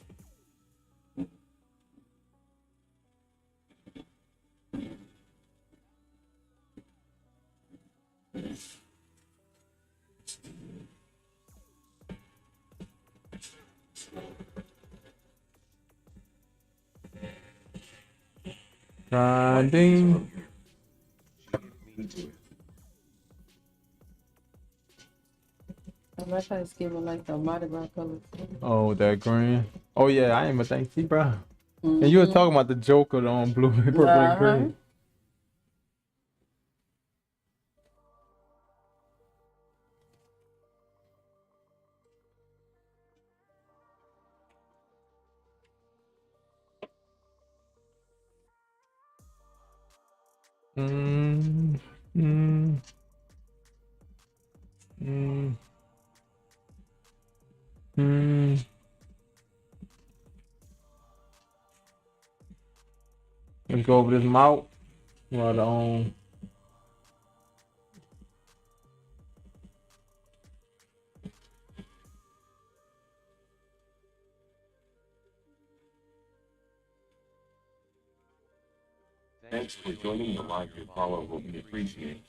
Grinding. Me too. I like how it's giving like the Mardi Gras colors. Oh, that green. Oh yeah, I ain't even think. See, bro. And you were Mhm. talking about the Joker on blue, purple, and Uh-huh. green. Mm, mm, mm, mm. Let's go over this mouth. Right on. Thanks for joining the live. Your follow will be appreciated.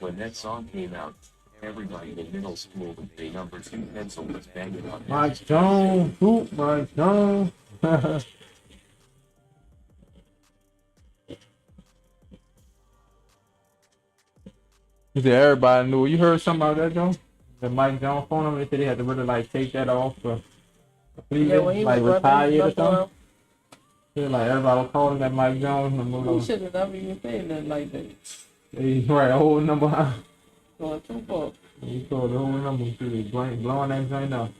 When that song came out, everybody in middle school with a number 2 pencil was banging on Mike that. Jones, whoop, Mike Jones. You said everybody knew. You heard something about that, Joe? The Mike Jones phone, they said they had to really like take that off for Yeah, when he like was rubbing his retired or number something. off, Yeah, like everybody was calling that Mike Jones number. he should have never even said nothing like that. He right, a whole number. Huh? Going too far. He called the whole number. He was blowing that joint up.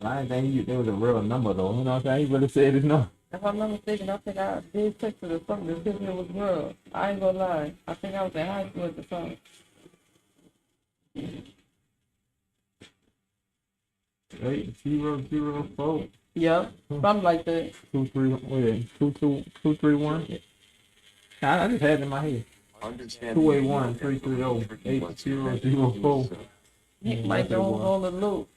I didn't think it was a real number though. You know what I'm saying? He really said his number. If I'm not mistaken, I think I did text it or something that said it was girl. I ain't gonna lie. I think I was in high school at the time. 8004 Yep, something like that. 231. I just had it in my head. Understand 281 330 8004. He might go on the loop.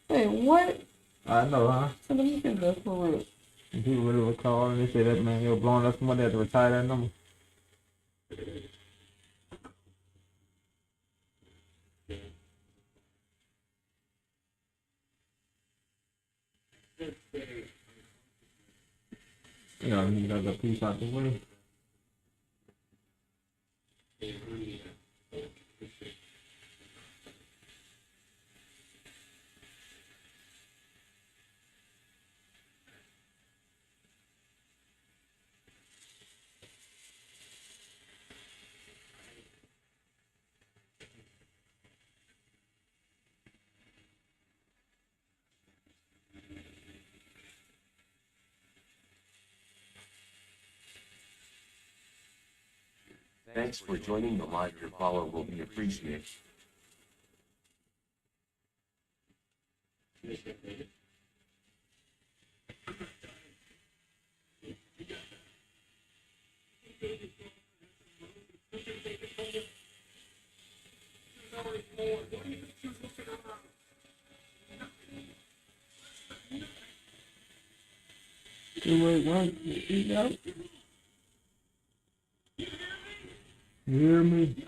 Hey, what? I know, huh? So let me get that for real. And people really were calling. They said that man, they were blowing up somebody had to retire that number. Yeah, you got the piece out the way. Thanks for joining the live. Your follow will be appreciated. Do it once, eat out. You hear me?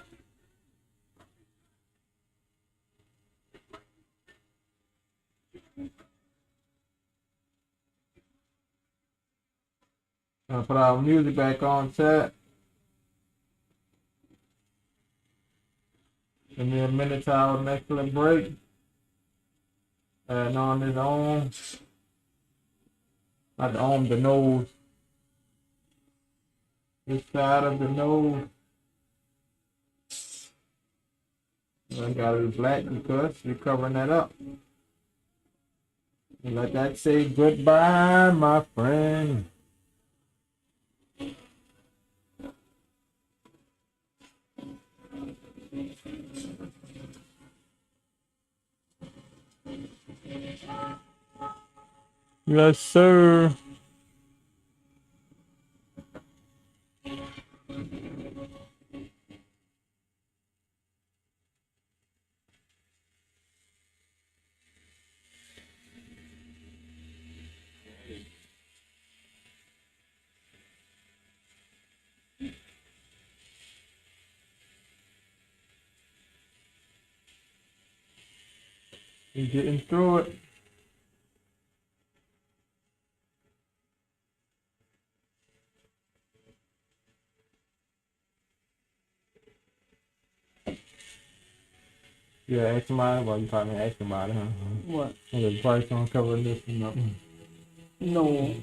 I'll put our music back on, chat. Give me a minute to our next little break. And on his own. Not the arm, the nose. This side of the nose. I gotta be black because you're covering that up. And let that say goodbye, my friend. Yes, sir. You're getting through it. Yeah, ask somebody. Well, you probably ask somebody, huh? What? The price on covering this one up. No.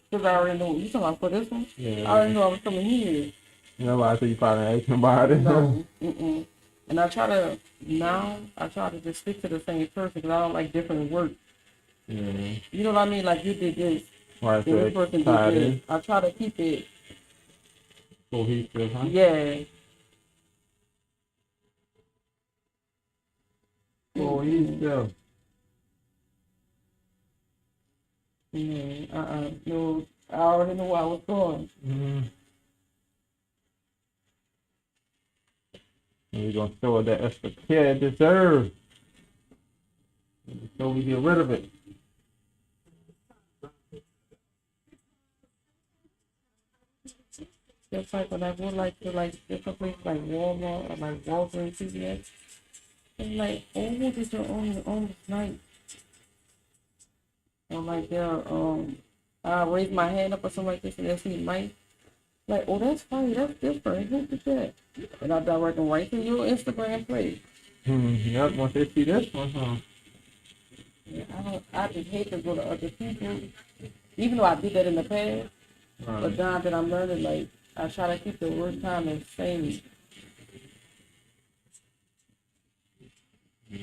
Because I already know. You talking about for this one? Yeah. I already know I was coming here. You know why I said you probably ask somebody? No. Mm-mm. And I try to just stick to the same person because I don't like different work. Yeah. You know what I mean? Like you did this. Right, And this person did this. I try to keep it. Cohesive, huh? Yeah. Cohesive. No, I already know where I was going. Mm-hmm. And we're gonna show it that extra care it deserves. So we get rid of it. Just like when I go like to like different places like Walmart or like Walgreens, CVS, and like, oh, this is on this night. Or like I raise my hand up or something like this and they'll see Mike. Like, oh, that's funny, that's different. Who did that? And I direct them right to your Instagram page. Yep, once they see this one, huh? Yeah, I just hate to go to other people, even though I did that in the past. Right. But now that I'm learning, like, I try to keep the work time the same.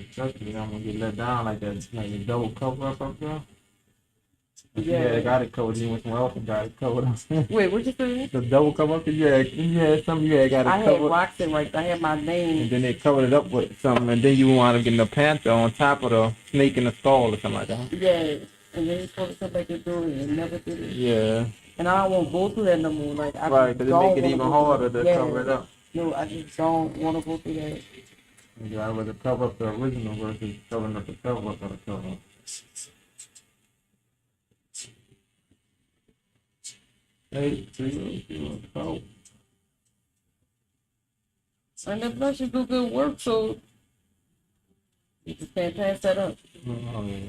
Especially I'm gonna get let down like that, like a double cover up there. Yeah. Yeah, got it covered. You went somewhere else and got it covered. Wait, what you say? The double cover up. You had some. You had got it I covered. had boxed it right. I had my name. And then they covered it up with something, and then you wound up getting the panther on top of the snake in the stall or something like that. Yeah, and then he's supposed to come back and do it and never did it. Yeah. And I don't want to go through that no more. Like, I Right, because it don't make it wanna even go harder through to that. cover it up. No, I just don't want to go through that. You gotta rather cover up the original versus covering up the cover up of the cover. Hey, 3, 4. And the plus you do good work, so you just can't pass that up. Oh, yeah.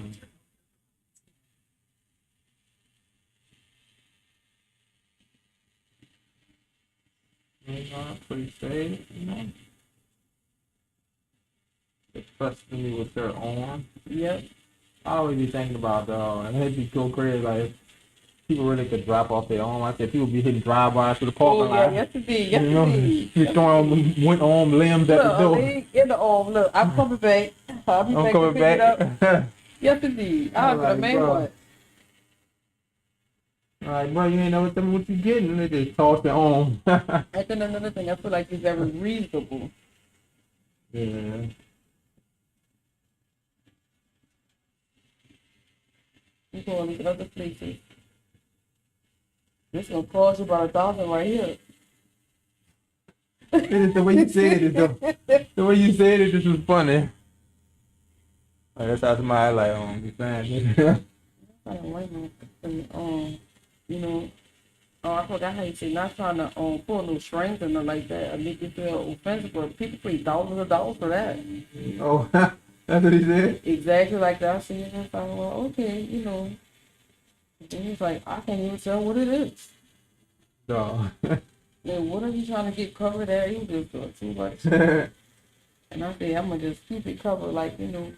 Pretty safe, you know. Especially with their arm. Yep. I always be thinking about and it'd be so crazy, like if people really could drop off their arm. I said people be hitting drive-bys to the parking lot. Yes it did, You know, he's throwing one arm limbs at the Look, door. a leg in the arm. Look, I'm coming back. I'll be I'm back coming to pick it up. back. Yes it did. I was Like, the main bro. one. Like, bro, you ain't never tell me what you getting, and they just toss it on. And then another thing, I feel like he's very reasonable. Yeah. You go to other places. This gonna cost you about $1,000 right here. The way you said it, though. The way you said it, this was funny. Like, that's how somebody like, you saying? I don't like no, you know, I forgot how you say, not trying to pull no strings or nothing like that, or make you feel offensive, but people pay thousands of dollars for that. Oh, that's what he said? Exactly like that. I see it and I thought, well, okay, you know. And he's like, I can't even tell what it is. No. Then what are you trying to get covered at? You just doing too much. And I say, I'm gonna just keep it covered, like, you know.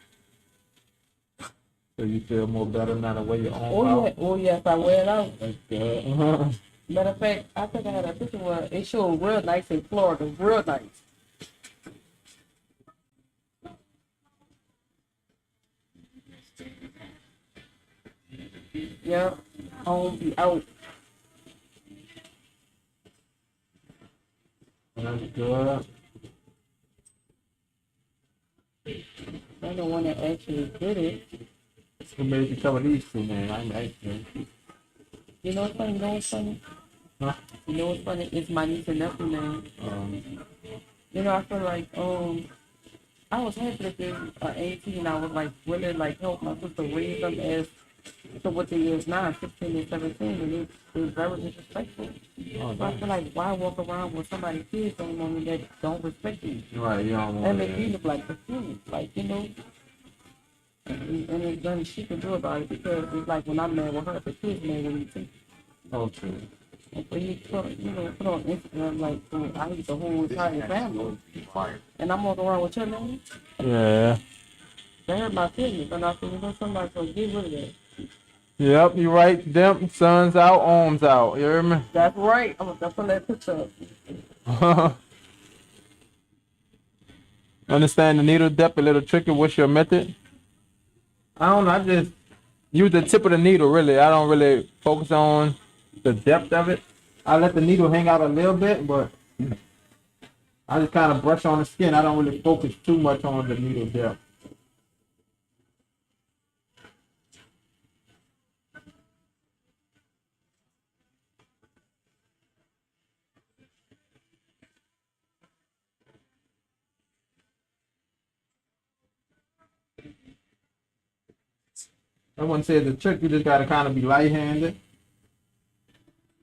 So you feel more better now to wear your own Oh, yeah. Oh, yes, I wear it out. That's good. Matter of fact, I think I had a picture where it showed real nice in Florida, real nice. Yeah, on the out. That's good. I'm the one that actually did it. Who made you some of these two, man? I'm actually. You know what's funny? You know what's funny? Huh? You know what's funny? It's my niece and nephew now. You know, I feel like I was happy that they are 18. I was like really like help my sister raise them as to what they is now, 16 and 17, and they're very disrespectful. Oh, So I feel like why walk around with somebody's kids on them that don't respect you? right, you don't That want make me that. look like the fool, like, you know. And there's nothing she can do about it because it's like when I'm mad with her, the kids mad with me too. Okay. And for you to put on Instagram like, oh, I hate the whole entire family. And I'm walking around with your name. Yeah. That hurt my feelings. And I said, you know, somebody so get rid of that. Yep, you right. Them sons out, arms out. You hear me? That's right. I'm gonna put that picture up. Understand the needle depth a little tricky. What's your method? I don't know. I just use the tip of the needle, really. I don't really focus on the depth of it. I let the needle hang out a little bit, but I just kind of brush on the skin. I don't really focus too much on the needle depth. Someone said the trick, you just got to kind of be light-handed.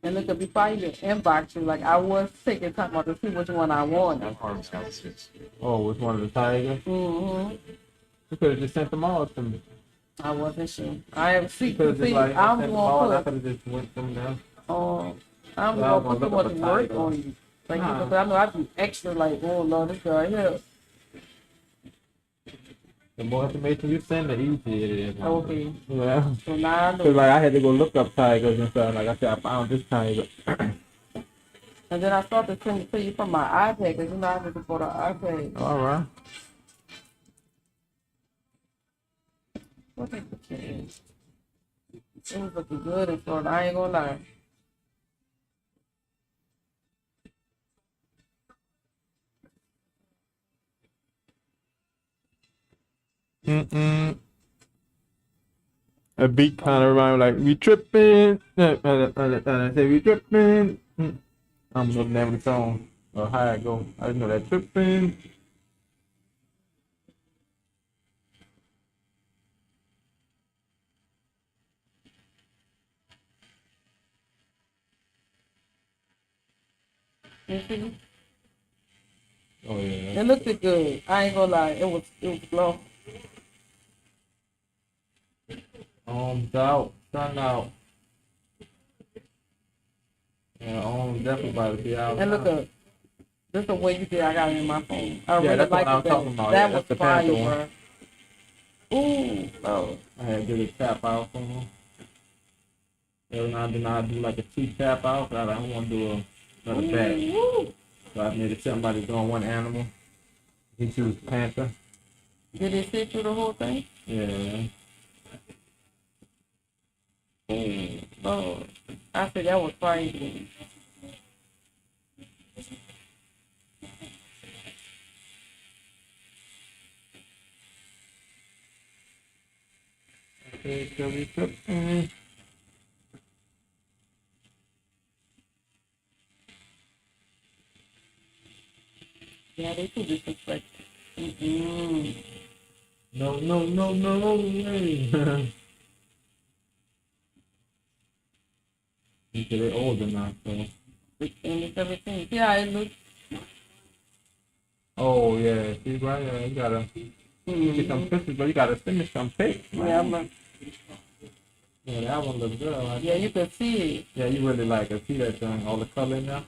And look, before I even inbox you, like I was taking time out to see which one I wanted. Oh, which one of the tigers? Mm-hmm. You could have just sent them all to me. I wasn't sure. I have see, Could have just see, like I'm sent them all. I gonna could have just went from there. put, I'm Well, gonna put too I'm much gonna look up a work title. on you. Like, Nah. because I know I do extra, like, oh Lord, this guy here. The more information you send, the easier it is. Okay. Yeah. So now I Cause know. like I had to go look up tigers and stuff. Like I said, I found this tiger. And then I started to send it to you from my iPad, because you know I just bought an iPad. All right. What is the kid? It was looking good in Florida, I ain't gonna lie. A beat kind of remind me like we tripping. I say we tripping. I don't know the name of the song or how it go. I just know that tripping. You see? Oh yeah. It looked good. I ain't gonna lie. It was low. Arms out, sun out. Yeah, arms definitely about to be out. And look up. This is the way you did. I got it in my phone. I really that's like what I was that. talking about. That Yeah, was that's the fire, Panther one. bro. Ooh, oh. I had to do the tap out for him. Every now and then I do like a two tap out, but I don't want to do another back. Ooh. So I made it somebody doing one animal. He chose Panther. Did it sit through the whole thing? Yeah. Oh, I said that was crazy. Okay, so we put in. Yeah, they too disrespectful. Mm-mm. No, no, no, no way. Because they're older now, so. 16 to 17. See how it looks? Oh, yeah. See, right? Yeah, you gotta get some pictures, but you gotta send me some pics. Yeah, I'm Yeah, that one looks good. Like yeah, you can see it. yeah, you really like it. See that thing, all the color in there?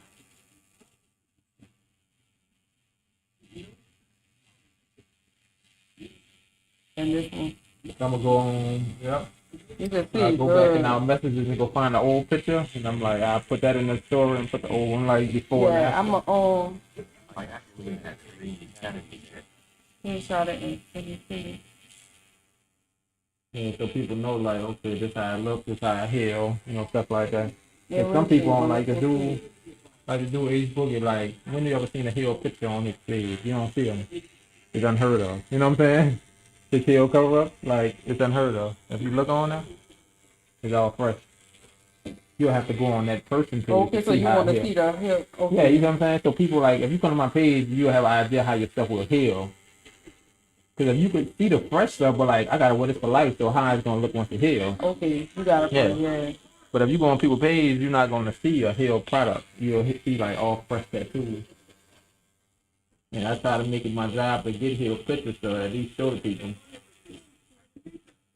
And this one, So I'm gonna go on, yep. you can see I it go back good. in our messages and go find the old picture, and I'm like, I put that in the story and put the old one like before and Yeah, after. I'm a I actually had to read the Academy check. screenshot it and send it to you. Yeah, so people know like, okay, this how I look, this how I heal, you know, stuff like that. Yeah, And we'll some people see. don't like to do age boogie. Like, when you ever seen a heel picture on his page? You don't see them. It's unheard of. You know what I'm saying? His heel cover up, like it's unheard of. If you look on there, it's all fresh. You'll have to go on that person page. Okay, to so see you how want it to heal. see the hair? Okay. Yeah, you know what I'm saying? So people like, if you come to my page, you'll have an idea how your stuff will heal. Because if you could see the fresh stuff, but like, I gotta wear this for life, so how it's gonna look once it heal. Okay, you got it. Yeah. Yeah. But if you go on people's page, you're not gonna see a heal product. You'll see like all fresh tattoos. And I try to make it my job to get heal pictures so at least show the people.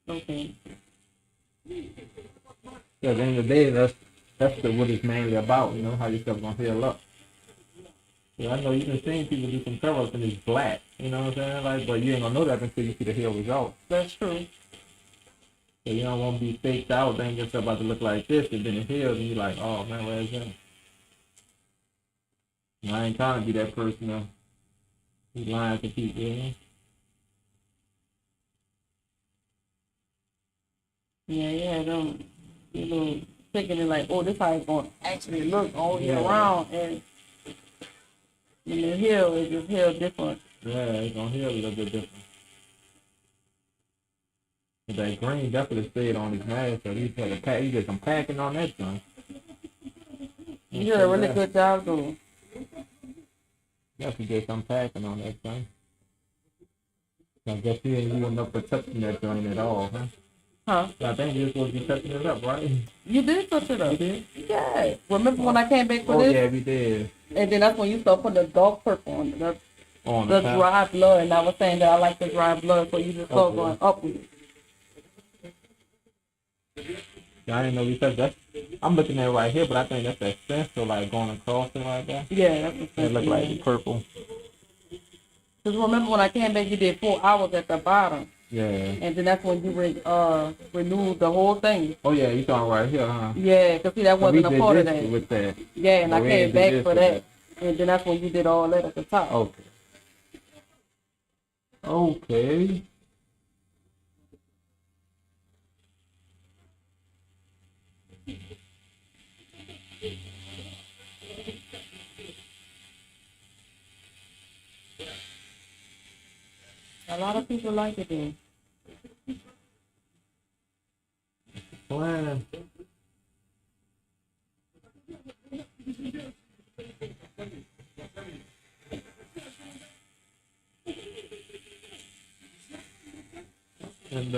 Okay. Yeah, at the end of the day, that's what it's mainly about, you know, how your stuff gonna heal up. Yeah, I know you can see people do some cover-ups and it's black, you know what I'm saying? Like, but you ain't gonna know that until you see the heal result. That's true. So you don't want to be faked out, then your stuff about to look like this, and then it heals, and you're like, oh man, where's that? And I ain't trying to be that person though. Who's lying to people, you know? Yeah, them, you know, thinking it like, oh, this how it's gonna actually look all year Yeah. round, and when it heal, it just heal different. Yeah, it's gonna heal a little bit different. But that green definitely stayed on his mask, so he had a pack. He did some packing on that joint. You did a really good job, though. Definitely did some packing on that joint. I guess you ain't even up for touching that joint at all, huh? Huh? I think you're supposed to be touching it up, right? You did touch it up. You did? Yeah. Remember when I came back for Oh this? yeah, we did. And then that's when you start putting the dark purple on it. On The top. dry blood, and I was saying that I like the dry blood, so you just start Okay. going up with it. Yeah, I didn't know because that's. I'm looking at it right here, but I think that's that stencil like going across it like that. Yeah, that's the It look like purple. Because remember when I came back, you did 4 hours at the bottom, Yeah. and then that's when you renewed the whole thing. Oh yeah, you talking right here, huh? Yeah, because see, that So we wasn't a did part of this that. with that. Yeah, and I we came did back this for with that, and then that's when you did all that at the top. Okay. Okay. A lot of people like it then. Plan. And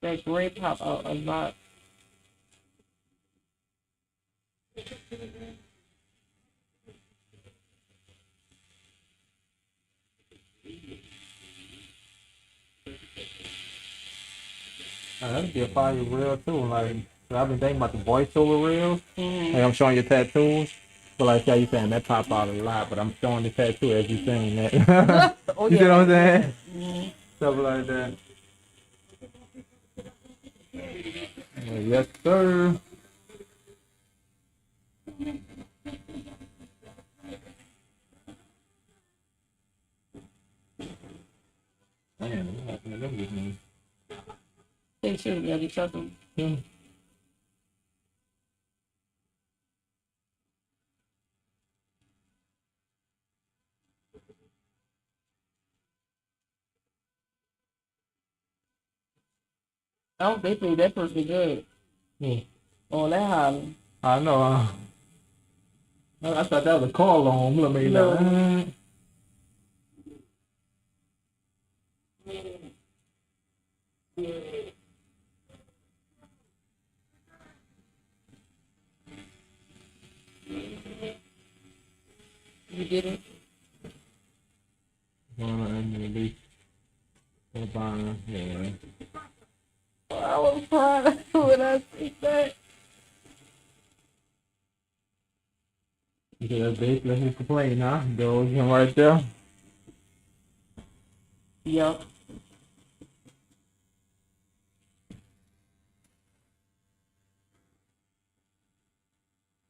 that gray pop out a lot. That'd be a fire reel too. Like, I've been thinking about the voiceover reels. Mm-hmm. Like, I'm showing your tattoos. But like, yeah, you saying that pop out a lot, but I'm showing the tattoo as you saying that. Oh, You see what I'm saying? Mm-hmm. Stuff like that. Yes, sir. Man, what happened to them with me? They should be able to trust them. Yeah. Oh, they think that person good. Yeah. Oh, that hollering. I know. I thought that was a call on. Look, me No. like, You get it? Yeah. I was crying when I see that. Yeah, basically his complaint, huh? Goes him right there. Yup.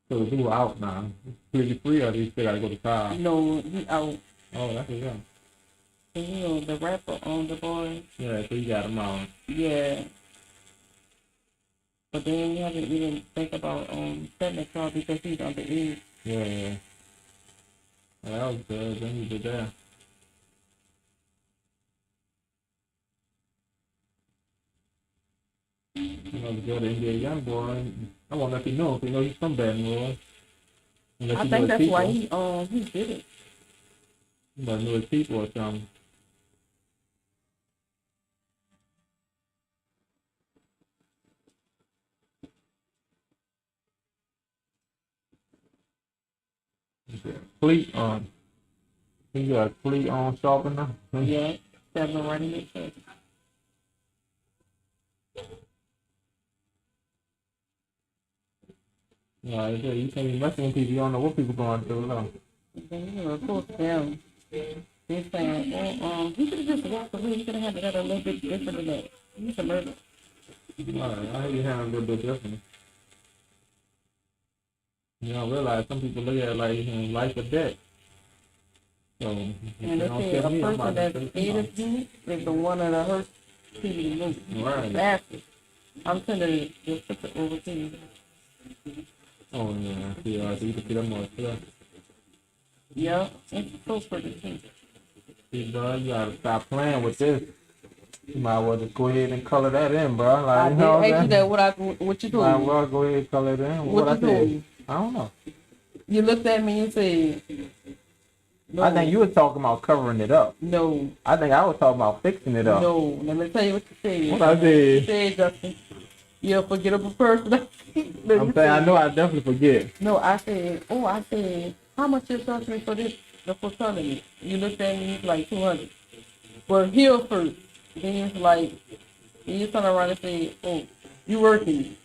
So the dude out now. He's free or he still gotta go to trial? No, he out. Oh, that's it, yeah. And you know, the rapper on the boy. Yeah, so you got him out. Yeah. But then you haven't even think about setting the trial because he's underage. Yeah, yeah. Well, that was good. Then he did that. You know, the good NBA young boy. I won't let you know if you know he's from Baton Rouge. I think that's why he did it. You might know his people or something. Fleet on. He got a fleet on sharpener. Yeah. 7 running it. Yeah, you can't be messing with people. You don't know what people going through. No. Then you know, of course, them. They're saying, well, he should have just walked away. He could have handled that a little bit different than that. He's a murder. Alright, I hear you handle a little bit different. You don't realize some people look at it like life or death. So, And they say a person that's hated you is the one that hurts people the most. Right. That's it. I'm sending this picture over to you. Oh yeah, yeah, so you can see them more clear. Yeah, it's so pretty too. See, bro, you gotta stop playing with this. You might as well just go ahead and color that in, bro. Like, I you know did ask you what that. What you told Might as me? well go ahead and color it in. What I you told said? me? I don't know. You looked at me and said, no. I think you were talking about covering it up. No. I think I was talking about fixing it up. No. Let me tell you what you said. What I said? You said, Justin, you're a forgettable person. I'm saying, I know I definitely forget. No, I said, how much you charging me for this? The for telling me. You looked at me, it's like 200. Well, here first. Then it's like, then you turn around and say, oh, you working.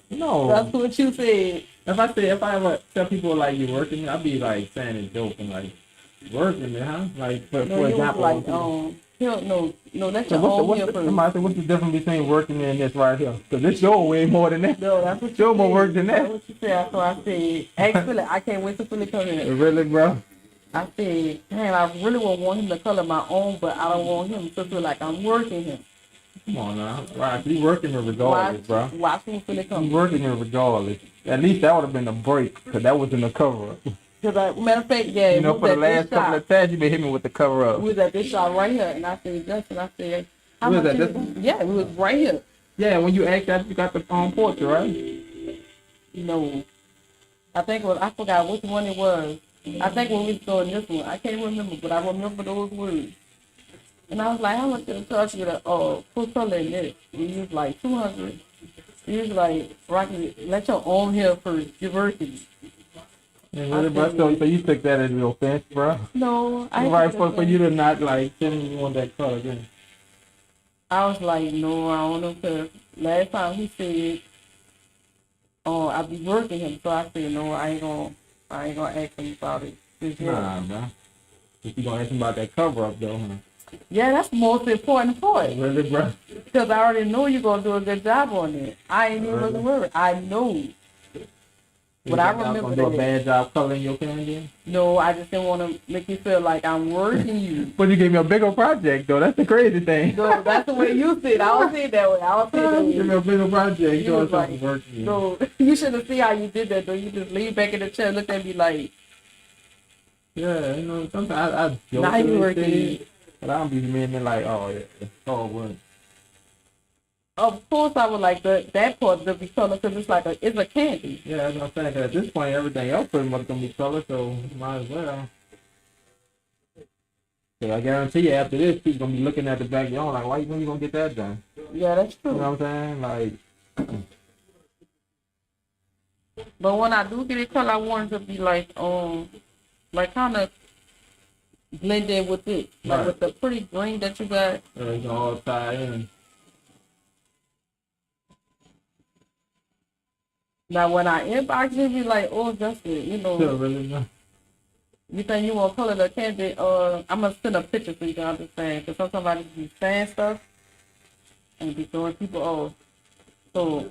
No. That's what you said. If I ever tell people like you working, I'd be like saying it joking, like working, huh? Like for No, you was example, like, no, that's so your own what's here the, first. somebody said, what's the difference between working and this right here? Because this your way more than that. No, that's what you Show said. more work than that. That's what you said. So I said, ask Philip, I can't wait till Philip come in. Really, bro? I said, man, I really would want him to color my own, but I don't want him to feel like I'm working him. Come on now. Right, you working it regardless, bro. Watch him Philip come. You working it regardless. At least that would have been a break, because that was in the cover-up. Because matter of fact, yeah, You know, for the last couple of times, you been hitting me with the cover-up. We was at this shop right here, and I said, Justin, how We was much at is this one? Yeah, we was right here. Yeah, when you asked that, you got the portrait, right? No. I forgot which one it was. I think when we saw this one, I can't remember, but I remember those words. And I was like, how much did it cost you to full color in this? And he was like 200. He was like, Rocky, let your own hair first. You're working. And really, bro, so you took that as an offense, bro? No, I Right, took for it. you to not like tell me you want that color again. I was like, no, I don't know, because last time he said, oh, I'll be working him. So I said, no, I ain't gonna ask him about it. This year. Nah, bro. If you gonna ask him about that cover up though, huh? Yeah, that's the most important part. Really, bro? Because I already know you're gonna do a good job on it. I ain't even looking worried. I know. But I remember gonna do a bad job coloring your candy. No, I just didn't want to make you feel like I'm working you. But you gave me a bigger project though. That's the crazy thing. No, that's the way you see it. I don't see it that way. I don't see it that way. Give me a bigger project. You was like, no, you should have seen how you did that though. You just lean back in the chair, looked at me like, yeah, you know, sometimes I joke now you with working. it, but I don't be meaning like, oh, yeah, it's all work. Of course, I would like that part to be color because it's like it's a candy. Yeah, that's what I'm saying. 'Cause at this point, everything else pretty much gonna be color, so might as well. So I guarantee you, after this, people gonna be looking at the backyard like, why you think you gonna get that done? Yeah, that's true. You know what I'm saying? Like, But when I do get it color, I want it to be like kind of blended with it, like Right. with the pretty green that you got. it's all tied in. Now when I inbox you, be like, oh, Justin, you know, Still really know. you think you want to color the candy? I'm gonna send a picture so you can understand. Cause sometimes I just be saying stuff and be throwing people off. So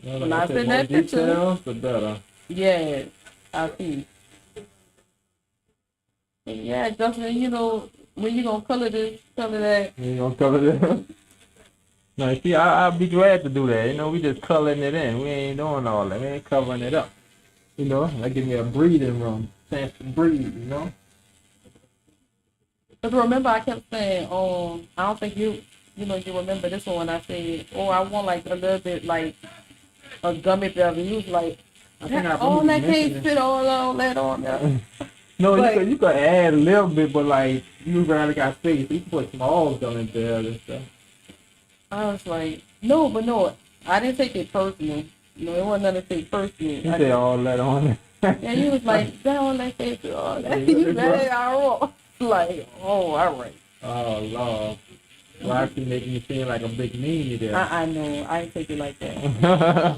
Yeah, when I said, send more that picture, details, the better. yeah, I see. And yeah, Justin, you know, when you gonna color this, color that? You gonna cover this? No, see, I'll be glad to do that. You know, we just coloring it in. We ain't doing all that. We ain't covering it up. You know, that give me a breathing room, chance to breathe. You know. Cause remember, I kept saying, I don't think you remember this one when I said, oh, I want like a little bit like a gummy bear. And you was like, I think I all remember that you can't mentioning- fit all that on there. No, But- you could add a little bit, but like you rather got space. You can put small stuff in there and stuff. I was like, no, I didn't take it personal. No, it wasn't nothing to take personal. You said all that on it. And you was like, that all that can't fit all that. Yeah, You it's said rough. it all. Like, oh, all right. Oh Lord, well, actually making you feel like a big meanie there. I know. I didn't take it like that.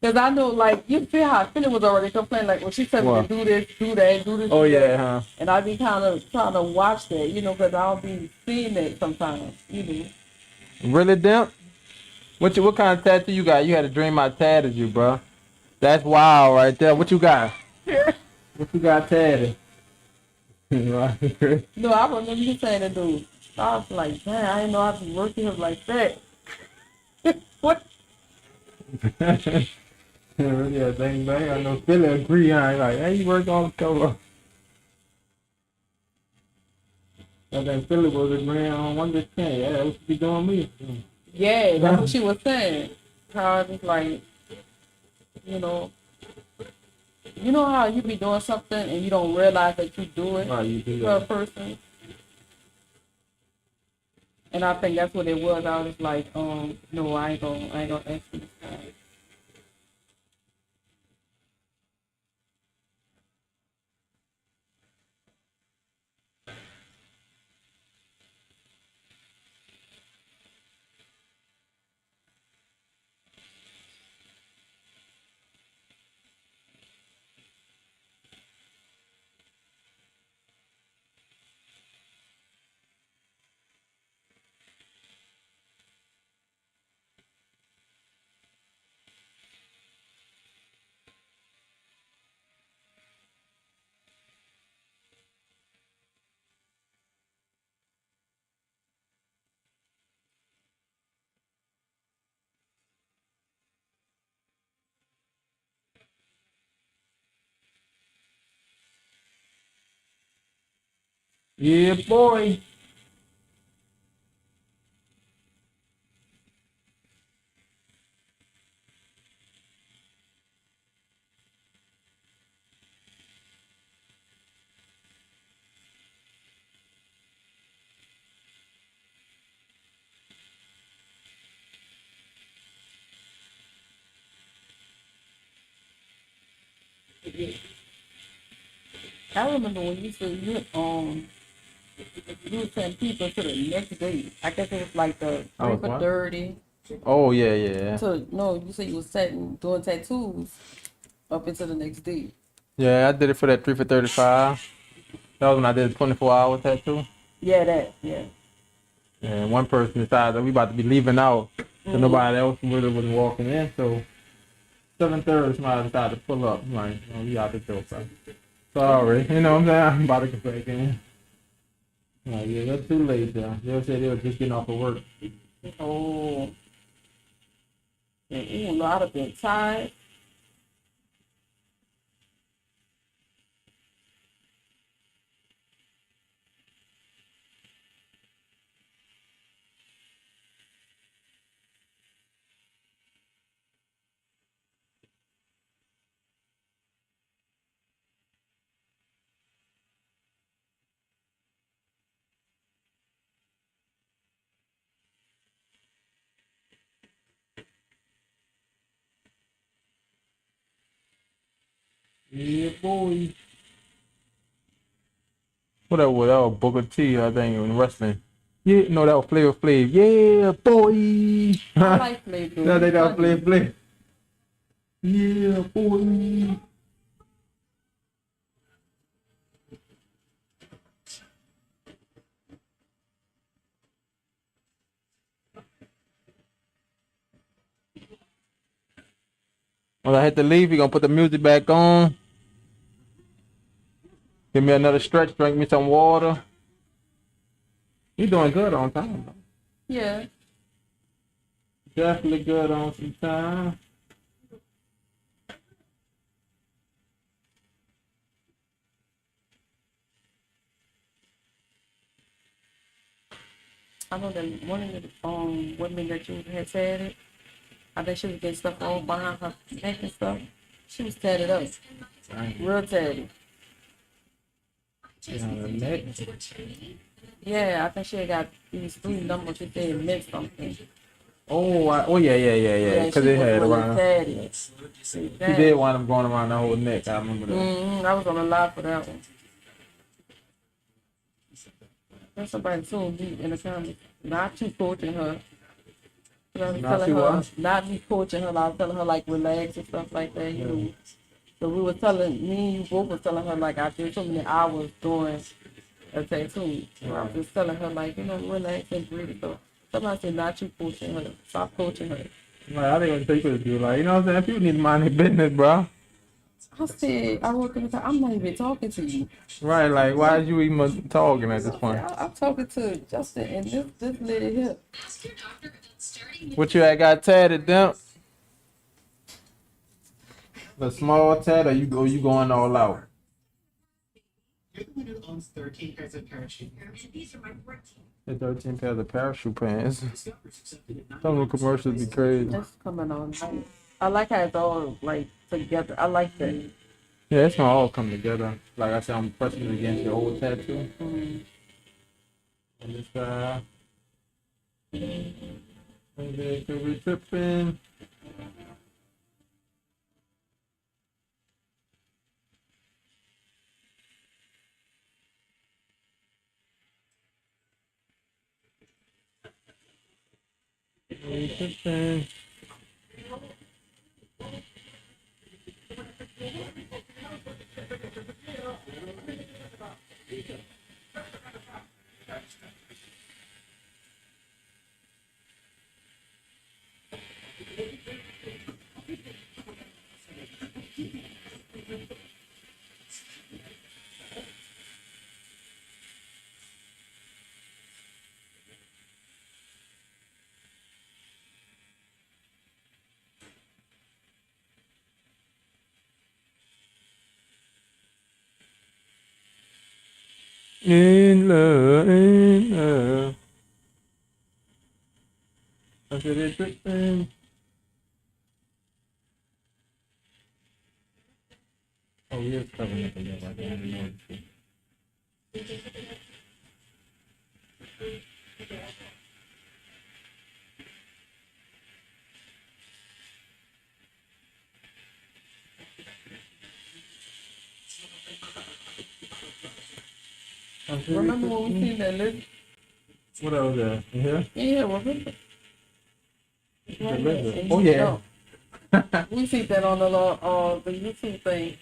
Because I know, like, you feel how Philly was already complaining, like, well, she said me What? to do this, do that, do this. Oh do that. yeah, huh? And I be kind of trying to watch that, you know, because I'll be seeing it sometimes, you know. Really, Dimp? What kind of tattoo you got? You had a dream I tatted you, bro. That's wild right there. What you got? What you got tatted? No, I remember you saying it, dude. I was like, man, I didn't know I'd be working him like that. What? Yeah, thing, man. I know Philly agree. I like, hey, you work on the cover. And then Philly was agreeing on 110. Yeah, that was be doing me. Yeah, that's what she was saying. How it's like, you know how you be doing something and you don't realize that you do it Right, you do to a that. person. And I think that's what it was. I was like, no, I ain't gonna ask you this time. Yeah, boy. I remember when you said you would send people to the next day. I guess it was like the I 3 was for what? 30. Oh yeah, yeah, To no, you said you was doing tattoos up until the next day. yeah. I did it for that 3 for 35. That was when I did a 24-hour tattoo. Yeah, yeah. And one person decided that we about to be leaving out, so nobody else really was walking in. So 7:30, somebody decided to pull up. I'm like, oh, we out the door, bro. Sorry, you know what I'm saying? I'm about to get back in. I'm like, yeah, that's too late, though. They said they were just getting off of work. Oh, yeah, ooh, no, I'd have been tired. Yeah, boy. What that was? That was Booker T, I think, in wrestling. Yeah, no, that was Flavor Flav. Yeah, boy. I like Flavor. No, they got Funny. Flavor Flav. Yeah, boy. When I had to leave, you gonna put the music back on. Give me another stretch, drink me some water. You doing good on time, though. Yeah. Definitely good on some time. I know that one of the women that you had said it. I think she was getting stuff all behind her neck and stuff. She was tatted up, real tatted. Yeah, I think she had got these 3 numbers. She said it meant something. Oh, yeah. Because they had around. Tatted. She did wind up going around the whole neck. I remember that. I was on the live for that one. There's somebody told me in the comments, not you coaching her. I was Not telling you her, what? not me coaching her. I was telling her like relax and stuff like that. You know. So we were telling me, you both were telling her like I did so many hours doing a tattoo. So I was just telling her like, you know, relax and breathe. So somebody said, not you coaching her. Stop coaching her. Like, I didn't even take it to you. Like, you know what I'm saying? People need to mind their business, bro. I said, I wrote them, I'm not even talking to you. Right, like, why is you even talking at this point? I'm talking to Justin and this lady here. What you had got tatted down? The small tat, or you going all out? You're the one who owns 13 pairs of parachute pants. And these are my 14. The 13 pairs of parachute pants. Discovery's accepted in 9 Some of the commercials be crazy. That's coming on. I like how it's all like together. I like that. Yeah, it's gonna all come together. Like I said, I'm pressing it against your old tattoo. On this side. And then could be tripping. Tripping. In love, in love. I said it's tripping. Oh, he is covering up a little. I didn't know it. Remember when we seen that list? What else there? You here? Yeah, remember? The list. And Oh you yeah. know, we see that on the YouTube thing.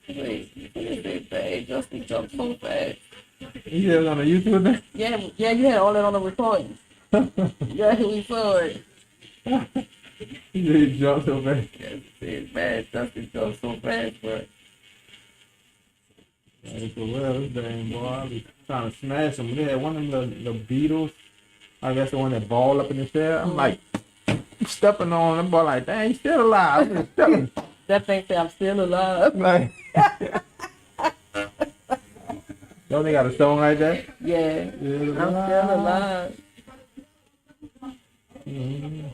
Wait, what is it? Babe, Justin jumped so fast. You hear it on the YouTube thing? Yeah, you had all that on the recording. Yeah, we saw it. He jumped so fast. Yes, it's bad. Justin jumped so fast, but Hey, for real, this dang boy, I was trying to smash him. They had one of them the Beatles. I guess the one that balled up in his head. I'm like stepping on him, boy, like, dang, he's still alive. I'm just stepping. that thing say I'm still alive. Like, don't they got a song like that? Yeah, I'm still alive. Mm-hmm.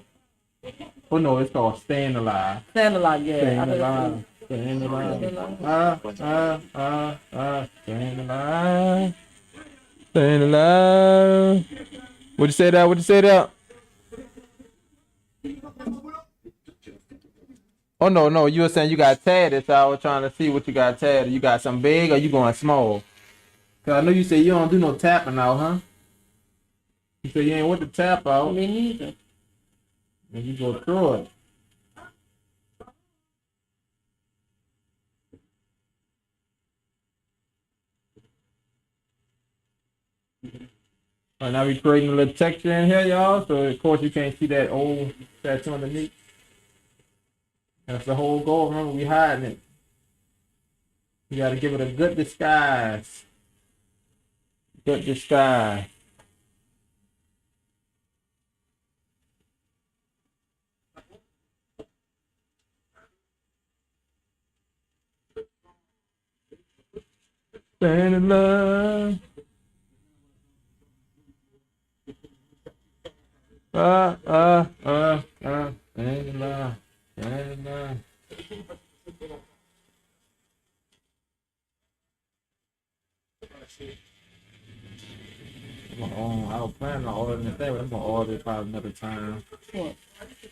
Oh no, it's called Staying Alive. Stand alive, yeah. Staying I heard alive. it. Staying alive. Staying Staying alive. Staying alive. What'd you say that? What'd you say that? Oh no, you were saying you got tatted, so I was trying to see what you got tatted. You got some big or you going small? Cause I know you say you don't do no tapping out, huh? You say you ain't with the tap out. Me neither. And you go through it. All right, now we creating a little texture in here, y'all. So of course you can't see that old tattoo underneath. That's the whole goal. Remember, we hiding it. You gotta give it a good disguise. Good disguise. Stand in love. Stand in love. Stand in love. I was planning on ordering it there, but I'm gonna order it probably another time. What?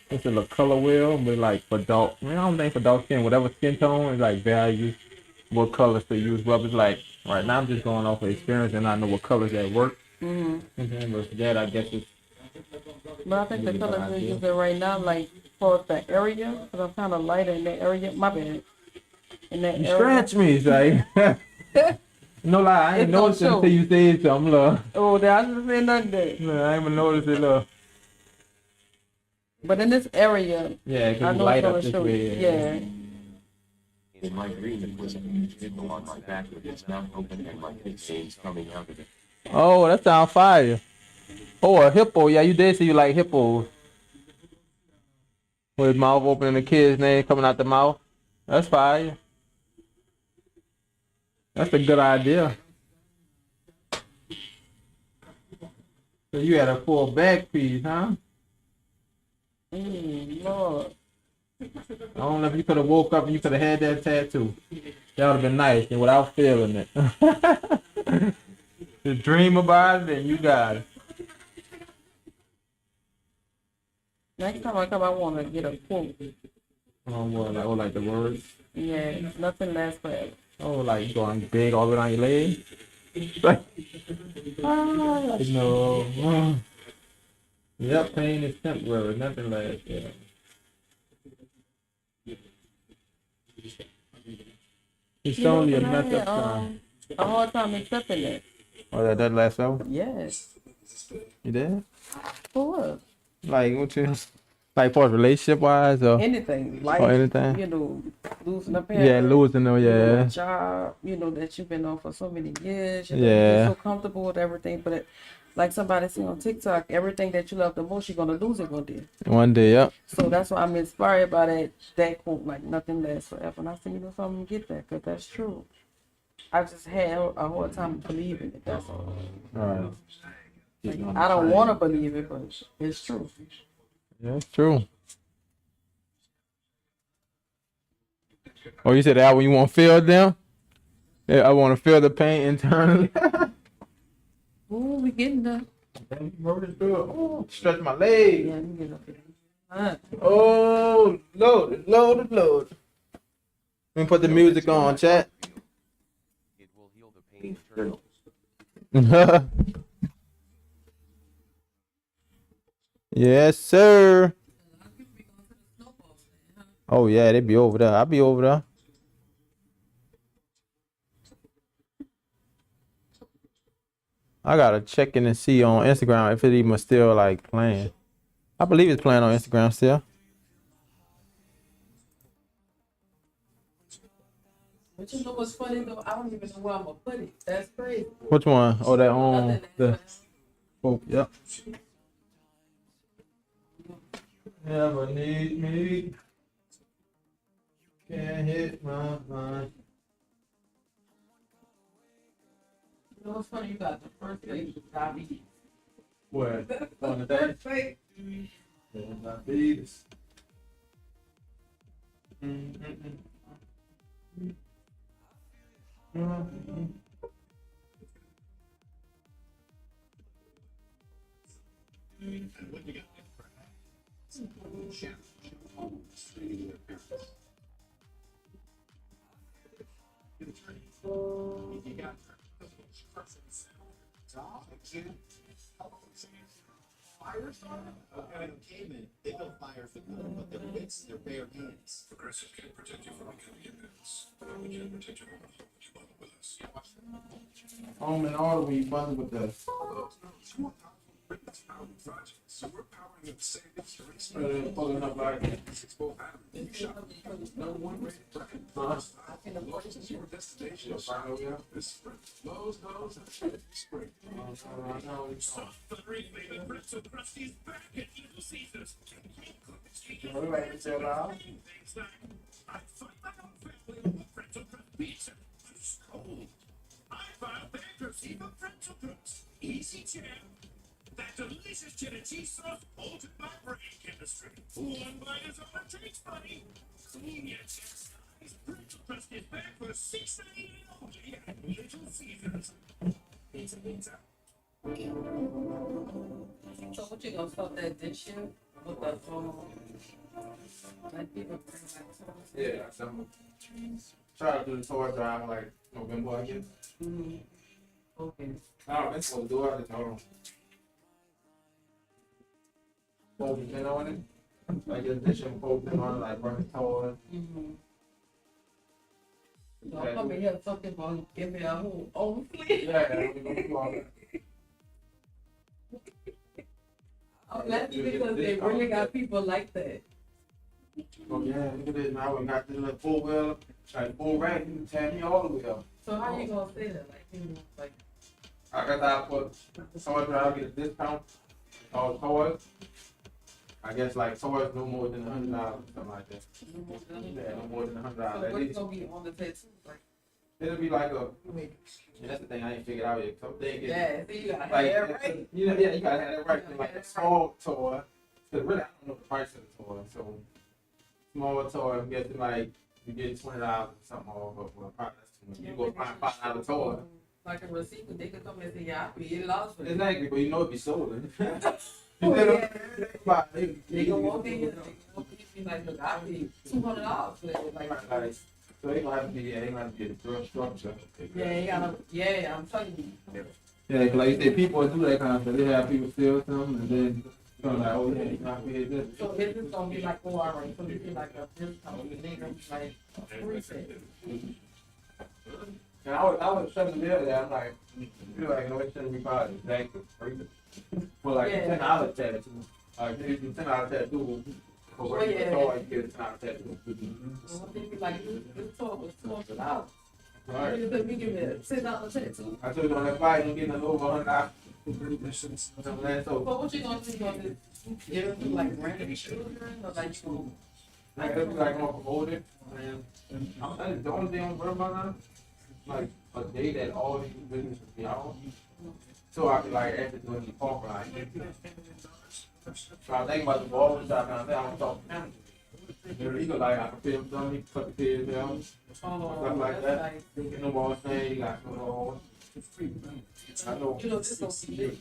It's a little color wheel, but like for dark. I mean, I don't think for dark skin, whatever skin tone is like value, what colors to use. But it's like right now I'm just going off of experience and I know what colors that work. Mm-hmm. But for that, I guess it's. But I think the Give you an colors we're idea. using right now, like for the area, because I'm kind of lighter in that area. My bad. In that You area. scratch me, say. No lie, I ain't It's gonna noticed show. until you said something, look. Oh, I didn't say nothing there. Look, I ain't even noticed it, look. But in this area, Yeah, I because you know light it's up gonna this show. way. Yeah. In my dream, it was a huge nipple on my back with its mouth open and my big veins coming out of it. Oh, that sounds fire. Oh, a hippo. Yeah, you did say you like hippos. With his mouth open and the kid's name coming out the mouth. That's fire. That's a good idea. So you had a full back piece, huh? Lord. I don't know if you could have woke up and you could have had that tattoo. That would have been nice and without feeling it. Just dream about it and you got it. Next time I come, I want to get a quote. Oh, like the words. Yeah, nothing lasts forever. Oh, like going big all the way down your leg. Like, no. Yep, pain is temporary. Nothing lasts. Yeah. It's You know, only a but I mess had, up time. a hard time accepting that. Oh, that last over? Yes. You did? For what? Like, what you, like for relationship wise or? Anything. Like, Or anything? you know, losing a Yeah, parent. losing them, You know, yeah. a job, you know, that you've been on for so many years. You Yeah. You're so comfortable with everything. But like somebody said on TikTok, everything that you love the most, you're going to lose it one day. One day, yep. So that's why I'm inspired by that quote, like nothing lasts forever. And I said, you know, so I'm going to get that because that's true. I just had a hard time believing it. That's all. Alright. Like, I don't want to believe it, but it's true. Yeah, it's true. Oh, you said that when you want to feel them? Yeah, I want to feel the pain internally. Ooh, we getting there. Oh, stretch my leg. Yeah, we getting up there. Oh, loaded. Let me put the music on, chat. It will heal the pain internally. Yes, sir. Oh yeah, they be over there. I be over there. I gotta check in and see on Instagram if it even still like playing. I believe it's playing on Instagram still. But you know what's funny though? I don't even know where I'm gonna put it. That's crazy. Which one? Oh, that on Nothing. the. Oh, yep. Never need me. Can't hit my mind. You know what's funny? You got the first page with diabetes. What? On the day? First page. Diabetes. And what you got? Chef, training their parents. Get a training. You got fire starter? Okay, cavemen, they built fire for good, but their wits, their bare hands. Progressive can protect you from becoming immense, but we can protect you from the home when you bundle with us. Home and auto when you bundle with us. It's more powerful greatness power than projects. So we're powering up savings to race. Pulling up like It's both atoms. You shop number one rated brand. Lowe's is your destination. This spring. Lowe's knows that spring. Thundering flavor pretzel crusty is back at Little Caesars. What do I say loud? Things like, I find my own family with a pretzel crust pizza. It's cold. I filed bankruptcy for pretzel crust. Easy jam. That delicious cheddar cheese sauce altered my brain chemistry. One bite is all it takes, buddy. Clean your chest. Pretzel crust is back for $6.98 only at Little Caesars. Pizza, pizza. So what you gonna start that this year with the like people bring like songs? Yeah, I'm try to do the tour drive like November again. Okay. I don't think we'll do it. I just know. Focusing on it. Like addition focusing on like running tours. So I'm coming here fucking for give me a whole overflip. Yeah, we gonna do all that. I'm laughing because they really got people like that. Oh yeah, look at this now. We got this little 4-wheel, like full rack. You can tag me all the way up. So how you gonna say that? Like, you know, like I guess I put toy drive get a discount on toys. I guess like toys no more than $100, something like that. Yeah, no more than $100. so At what's least gonna be on the tattoo? Like, it'll be like a. Yeah, that's the thing I ain't figured out yet. Some thing is yeah, see, you gotta like have that right. you know, yeah, you gotta have that right. Like a small toy, because really I don't know the price of the toy. So small toy, I'm guessing like you get $20 or something off, but well, probably that's too much. You go find $5 toy. Like a receiver, they could come and say, yeah, I paid $80 for this. Exactly, but you know it be sold. Oh, yeah. They They gonna walk in here, they gonna be like, look, I paid $200 for it. Like, so they gonna have to be, yeah, they gonna have to get a real structure. yeah, you gotta, yeah, I'm telling you. Yeah, 'cause like you say, people do that kind of stuff. They have people steal something, and then you're like, oh yeah, you not pay this. So is this gonna be like, oh, all right, so this is like a discount, and they gonna be like, free set. And I was shutting the other day. I'm like, I feel like no, it shouldn't be probably exactly free. For like Yeah. $10 tattoo, like if you do $10 tattoo, for Oh, regular yeah. toy, you get a $10 tattoo. So they be like, this toy was $200. Right. You said, we give me a $10 tattoo. I told you on that fight, you getting a little over $100. So But what you gonna do, you gonna just give it to like random children, or like you gonna like it'll be like more promoted, and I'm telling you, the only thing I'm worried about now, like a day that all these businesses be out, so I could like actually do any park ride. So I think about the barber shop and I think I'm talking to him. They're legal, like I can film some, you can cut the kids down, stuff like that. You know what I'm saying? You got no more. I know. You know, this gonna be big.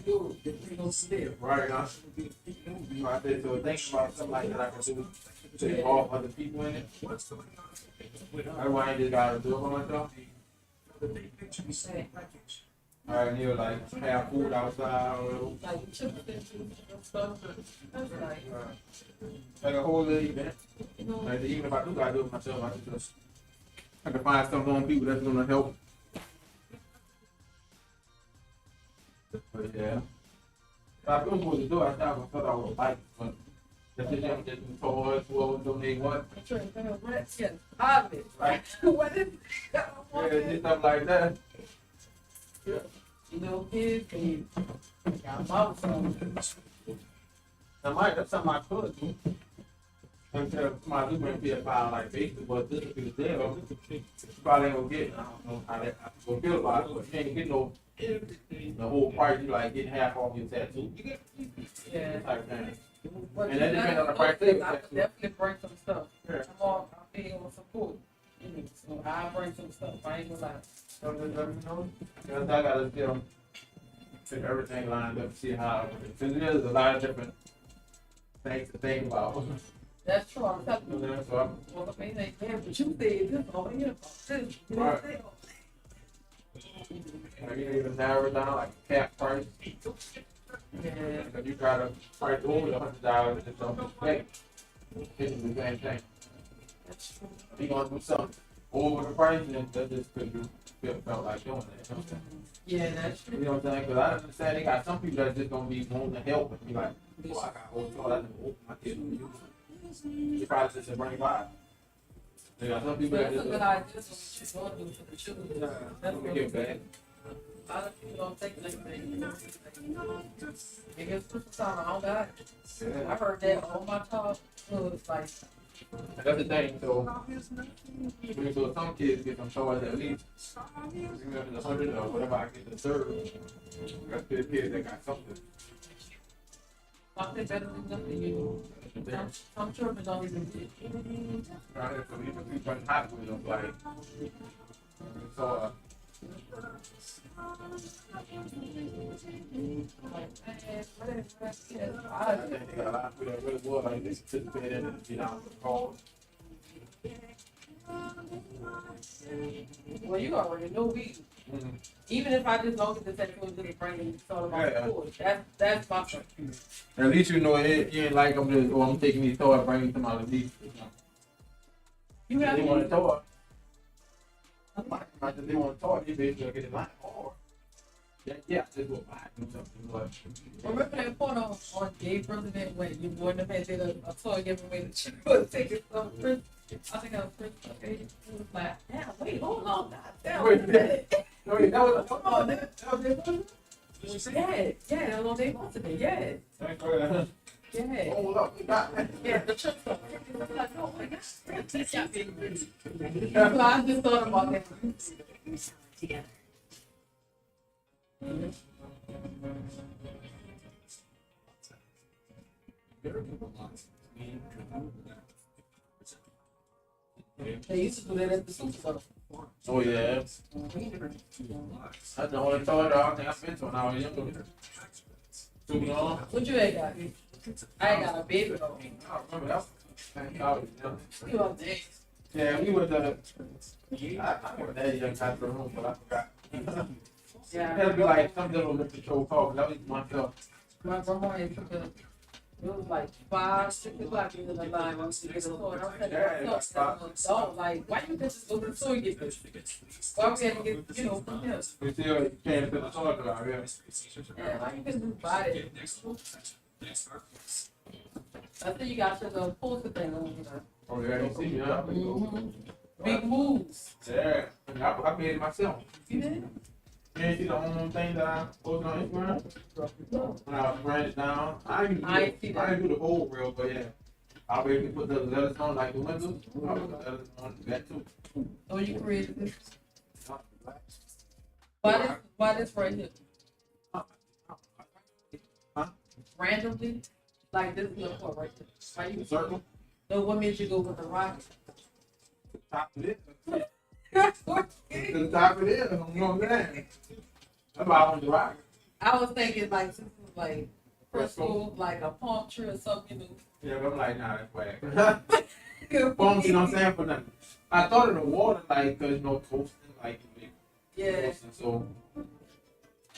You gonna slip. Right now. I said, so think about something like that I can do to involve other people in it. Everyone ain't just gotta do it for myself. The big picture is package. I need like have food outside or Like chips and stuff. That's like, like a whole little event. you know, Like even if I do gotta do it myself, I can find some on people that's gonna help. But yeah. I was supposed to do it, I thought I would like it, but that's just them just told us who would donate what. I'm trying to think of what, yes, obvious. Right. What is Yeah, just stuff like that. you know, kids and got mouth on. That's something I could do. Instead of my new be a file like Facebook, but this would be the deal. You probably ain't gonna get, I don't know how that I gonna feel about it, but you ain't get no the whole price, you like getting half off your tattoo. Yeah. Type thing. But And that you depends know, on the price I too. could definitely bring some stuff. Yeah. I'm being on support. So I'll bring some stuff. I ain't gonna lie. So just let me know. Because I gotta still get everything lined up, see how, because there's a lot of different things to think about. That's true. I'm telling You you. know, so I'm, Well, I mean, like, yeah, but you said this over here. This, you know what I'm saying? like, you need to narrow it down, like cap price. Yeah. If you try to price over $100, it just don't expect. It's the same thing. That's true. If you gonna do something over the price, then that's just because you felt like doing it. You know what I'm saying? Yeah, that's true. You know what I'm saying? Because I understand they got some people that's just gonna be wanting to help and be like, well, I got old toilet, I can open my kid with you. You probably just bring it by. They got some people that That's a just. good idea. That's what you're going to do for the children. That's Don't what get back. a lot of people don't take anything. You know, it gets Christmas time. I don't got it. I Yeah. heard that on my talk. So it's like, And that's the thing. So some kids get some toys at least. Even if it's 100 or whatever, I get the third. You got kids that got something. something better than nothing, you know. Some children don't even get it. Right? So even if you run hot with them, like, so, Like, man, what is that? Yeah, I think they got a lot of people that really would like this participate in it and get out the call. Well, you already know we, even if I just don't get the technical, just bring it, talk about Yeah. the course. That's my first. At least you know it, you ain't like I'm just, I'm taking these toys, bringing them out of these. You have They want a to. toy. I just they want a toy, they basically get it like, or, yeah, just go buy them something, but. Remember that point on Gay President when you wouldn't have had a toy given away the children tickets from Chris? I think I was Chris. Okay, it was like, yeah, wait, hold on, God damn. Wait, it. No, that was, Come on, that was it. Yeah, that was on Day President. Yeah, yeah. hold up, you got that. Yeah, the church stuff. I'm like, oh my gosh. So I just thought about that. They used to do that at the Super Bowl. Oh, yeah. That's the only toy that I think I've been to when I was younger. Too long. What you ain't got? I ain't got a baby though. I remember that. Thank God. You on days. Yeah, we were the. I wasn't that young time for the room, but I forgot. It had to Yeah. be like some little Mr. Joe Paul. That was myself. My grandma had took a, it was like 5, 6 o'clock in the line when she get a toy. And I'm saying to myself, dog, like, why you just go to the store and get this? Why we had to get, you know, from here? We still came to the toy drive, yeah. Yeah, why you just buy it? I think you got the poster thing on here. Oh, yeah, you see me, huh? Mm-hmm. Big moves. Yeah, I made it myself. You did? You ain't see the only thing that I posted on Instagram? When I ran it down, I didn't do the whole reel, but yeah. I'll be able to put the letters on like the windows. I'll put the letters on that too. Oh, you created this? Why this right here? Huh? Randomly? Like this is the part right there. Why The you, circle, so what made you go with the rock? top of it. To the top of it, you know what I'm saying? That's why I want to rock. I was thinking like this is like crystal, like a palm tree or something, you know. Yeah, but I'm like, nah, that's whack. Phones, you know what I'm saying? For nothing. I thought of the water, like, cause no toasting, like, Yeah. toasting, so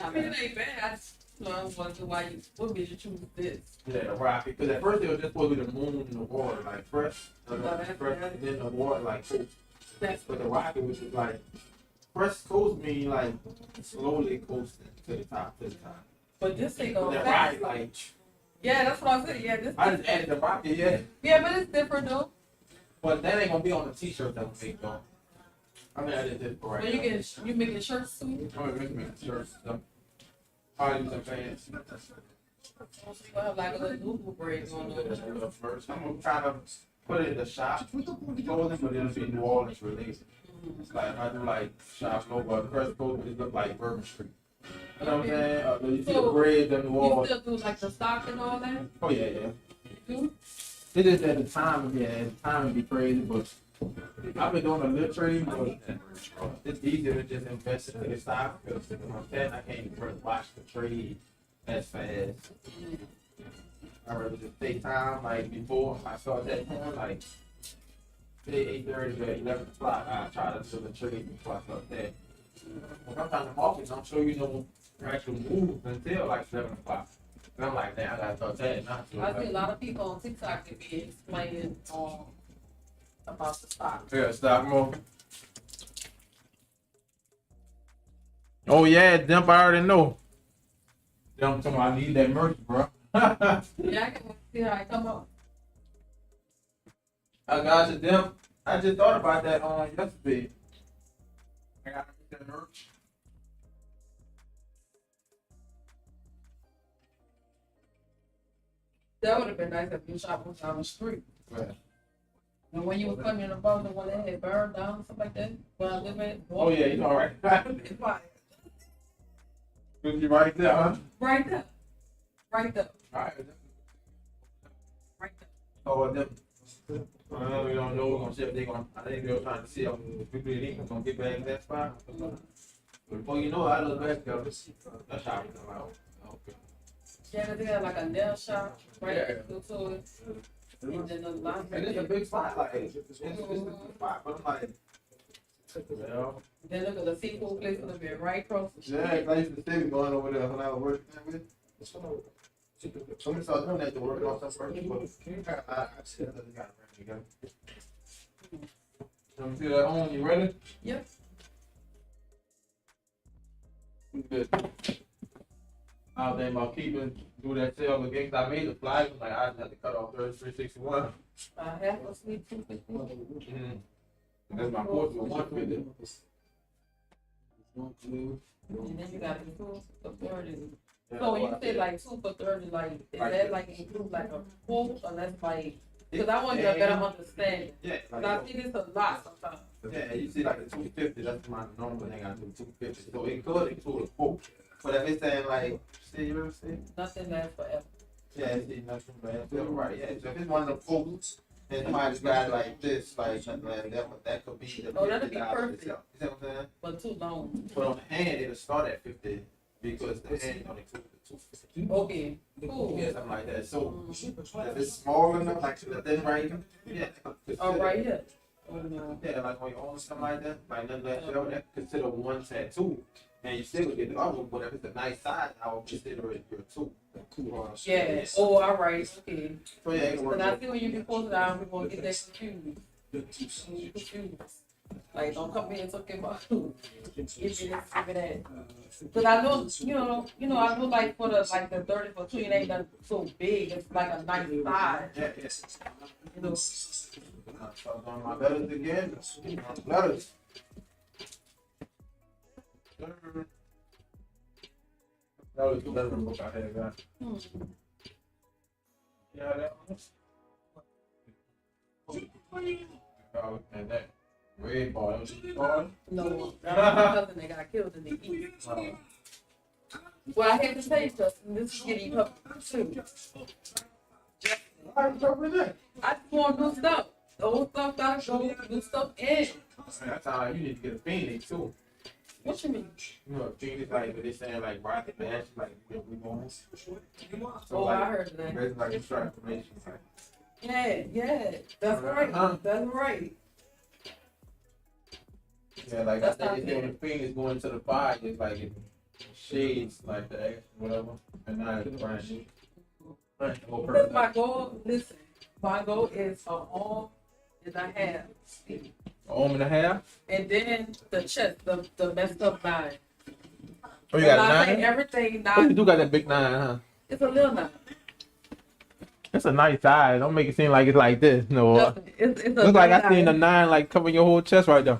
I mean, it ain't bad. I just, you know, I was wondering why you, what made you choose this? Yeah, the rocket. Because at first it was just supposed to be the moon and the water, like fresh. Fresh, and then the water, like coast. That's But the rocket was just like, fresh coast mean like slowly coasting to the top, to the top. But this ain't But going that fast. rocket, like, Yeah, that's what I said. Yeah, this. I just added the rocket, yeah. Yeah, but it's different though. But that ain't gonna be on the t-shirt that we make though. I mean, I did this for right When you now. get you making shirts too. I'm gonna make shirts. I'll use some fans. So you gonna have like a little Google braid going on. First, I'm gonna try to put it in the shop clothing, but it'll be New Orleans related. It's like if I do like shop logo, the first clothing it look like Bourbon Street. You know what I'm saying? You see the bridge and the You wall. still do like the stock and all that? Oh yeah, yeah. Do? It is at the time, yeah, at the time it'd be crazy, but I've been doing a little trading, but it's easier to just invest in the stock because you know what I'm saying? I can't even watch the trade as fast. I'd rather just take time, like before I start that point, like say 8:30 to 11 o'clock, I try to do the trade before I start that. But sometimes the market don't show you no actual moves until like 7 o'clock. And I'm like, damn, I gotta start that now. So I see a like, lot of people on TikTok that be explaining about the stock. yeah, stock market. Oh yeah, Demp, I already know. Demp told me I need that merch, bro. Yeah, I can see how it come up. I got you, Demp. I just thought about that on yesterday. I got that merch. That would have been nice if you shop was down the street. Yeah. And when you was putting in the boat, the one that had burned down, stuff like that, where I live at. Oh yeah, you all right. It's like, You right there, huh? right there. Right there. All right. Right there. Oh, them. We don't know. We're gonna see if they're gonna. I think they're trying to see if we really gonna get back in that spot. Before you know it, I look back there. That's how we come out. Okay. Yeah, they had like a nail shop right Yeah. next to it. And then the line. And it's a big spot, like it's a big spot, but I'm like, well, Then look at the seafood place would have been right across the street. yeah, I used to see me going over there when I was working with. So we started doing that to work on some first, but I still got it ready to go. Let me see that on. You ready? Yep. Good. I was thinking about do that sale again. I made the flag, like I just had to cut off 3361. Half a sweet tooth. That's my portion of 150. And then you got the 2 for 30. So when you say like 2 for 30, like, is that like include like a quote or that's like, because I want you to better understand. Yeah, Because I see this a lot sometimes. yeah, you see like the 250, that's my normal thing I do, 250. So it could include a quote. But if it's saying like, see, you know what I'm saying? Nothing lasts forever. Yeah, it's nothing bad. Feel right, yeah. So if it's one of the quotes, and somebody's got like this, like something like that could be the Oh, that'd be $50 perfect. itself. You see what I'm saying? But too long. But on the hand, it'll start at 50 because the hand don't include the 250. Okay, cool. Yeah, something like that. So if it's small enough, like the thing right here, yeah. Oh, right here. Oh, no. Yeah, like when you own something like that, like nothing like that, that consider one tattoo. And you still get the other one, but if it's a nice size, I would consider it your two. Yeah. Oh, all right. Okay. So yeah, it can work. But I see when you be posted out, people gonna get that confused. You confused. Like, don't come here and talking about give me this, give me that. Because I know, I know like for the 30 for 2, it ain't that so big. It's like a nice size. Yeah, yes. You know. So on my letters again. Letters. That was the letter book I had, guys. Yeah, that one. Oh, and that red ball, that was the ball. No, that was my cousin that got killed in the East. Well, I hate to say, Justin, this is getting you up too. Why are you talking that? I just want new stuff. The old stuff gotta go, new stuff in. That's how you need to get a Phoenix too. What you mean? You know, a Phoenix like they saying like rocket bash, like we going. So Oh, I heard that. Basically like extra information. Like, Yeah, that's right. That's right. yeah, like That's I not think it's when the Phoenix going to the fire, it's like it shades like that, whatever, and now it's fresh. My goal, listen, my goal is an arm and a half. Arm and a half. And then the chest, the messed up nine. Oh, you got I think nine. everything Oh, you nine. do got that big nine, huh? It's a little nine. That's a nice size. Don't make it seem like it's like this. No. It's a Look like I nine. seen a nine like covering your whole chest right there.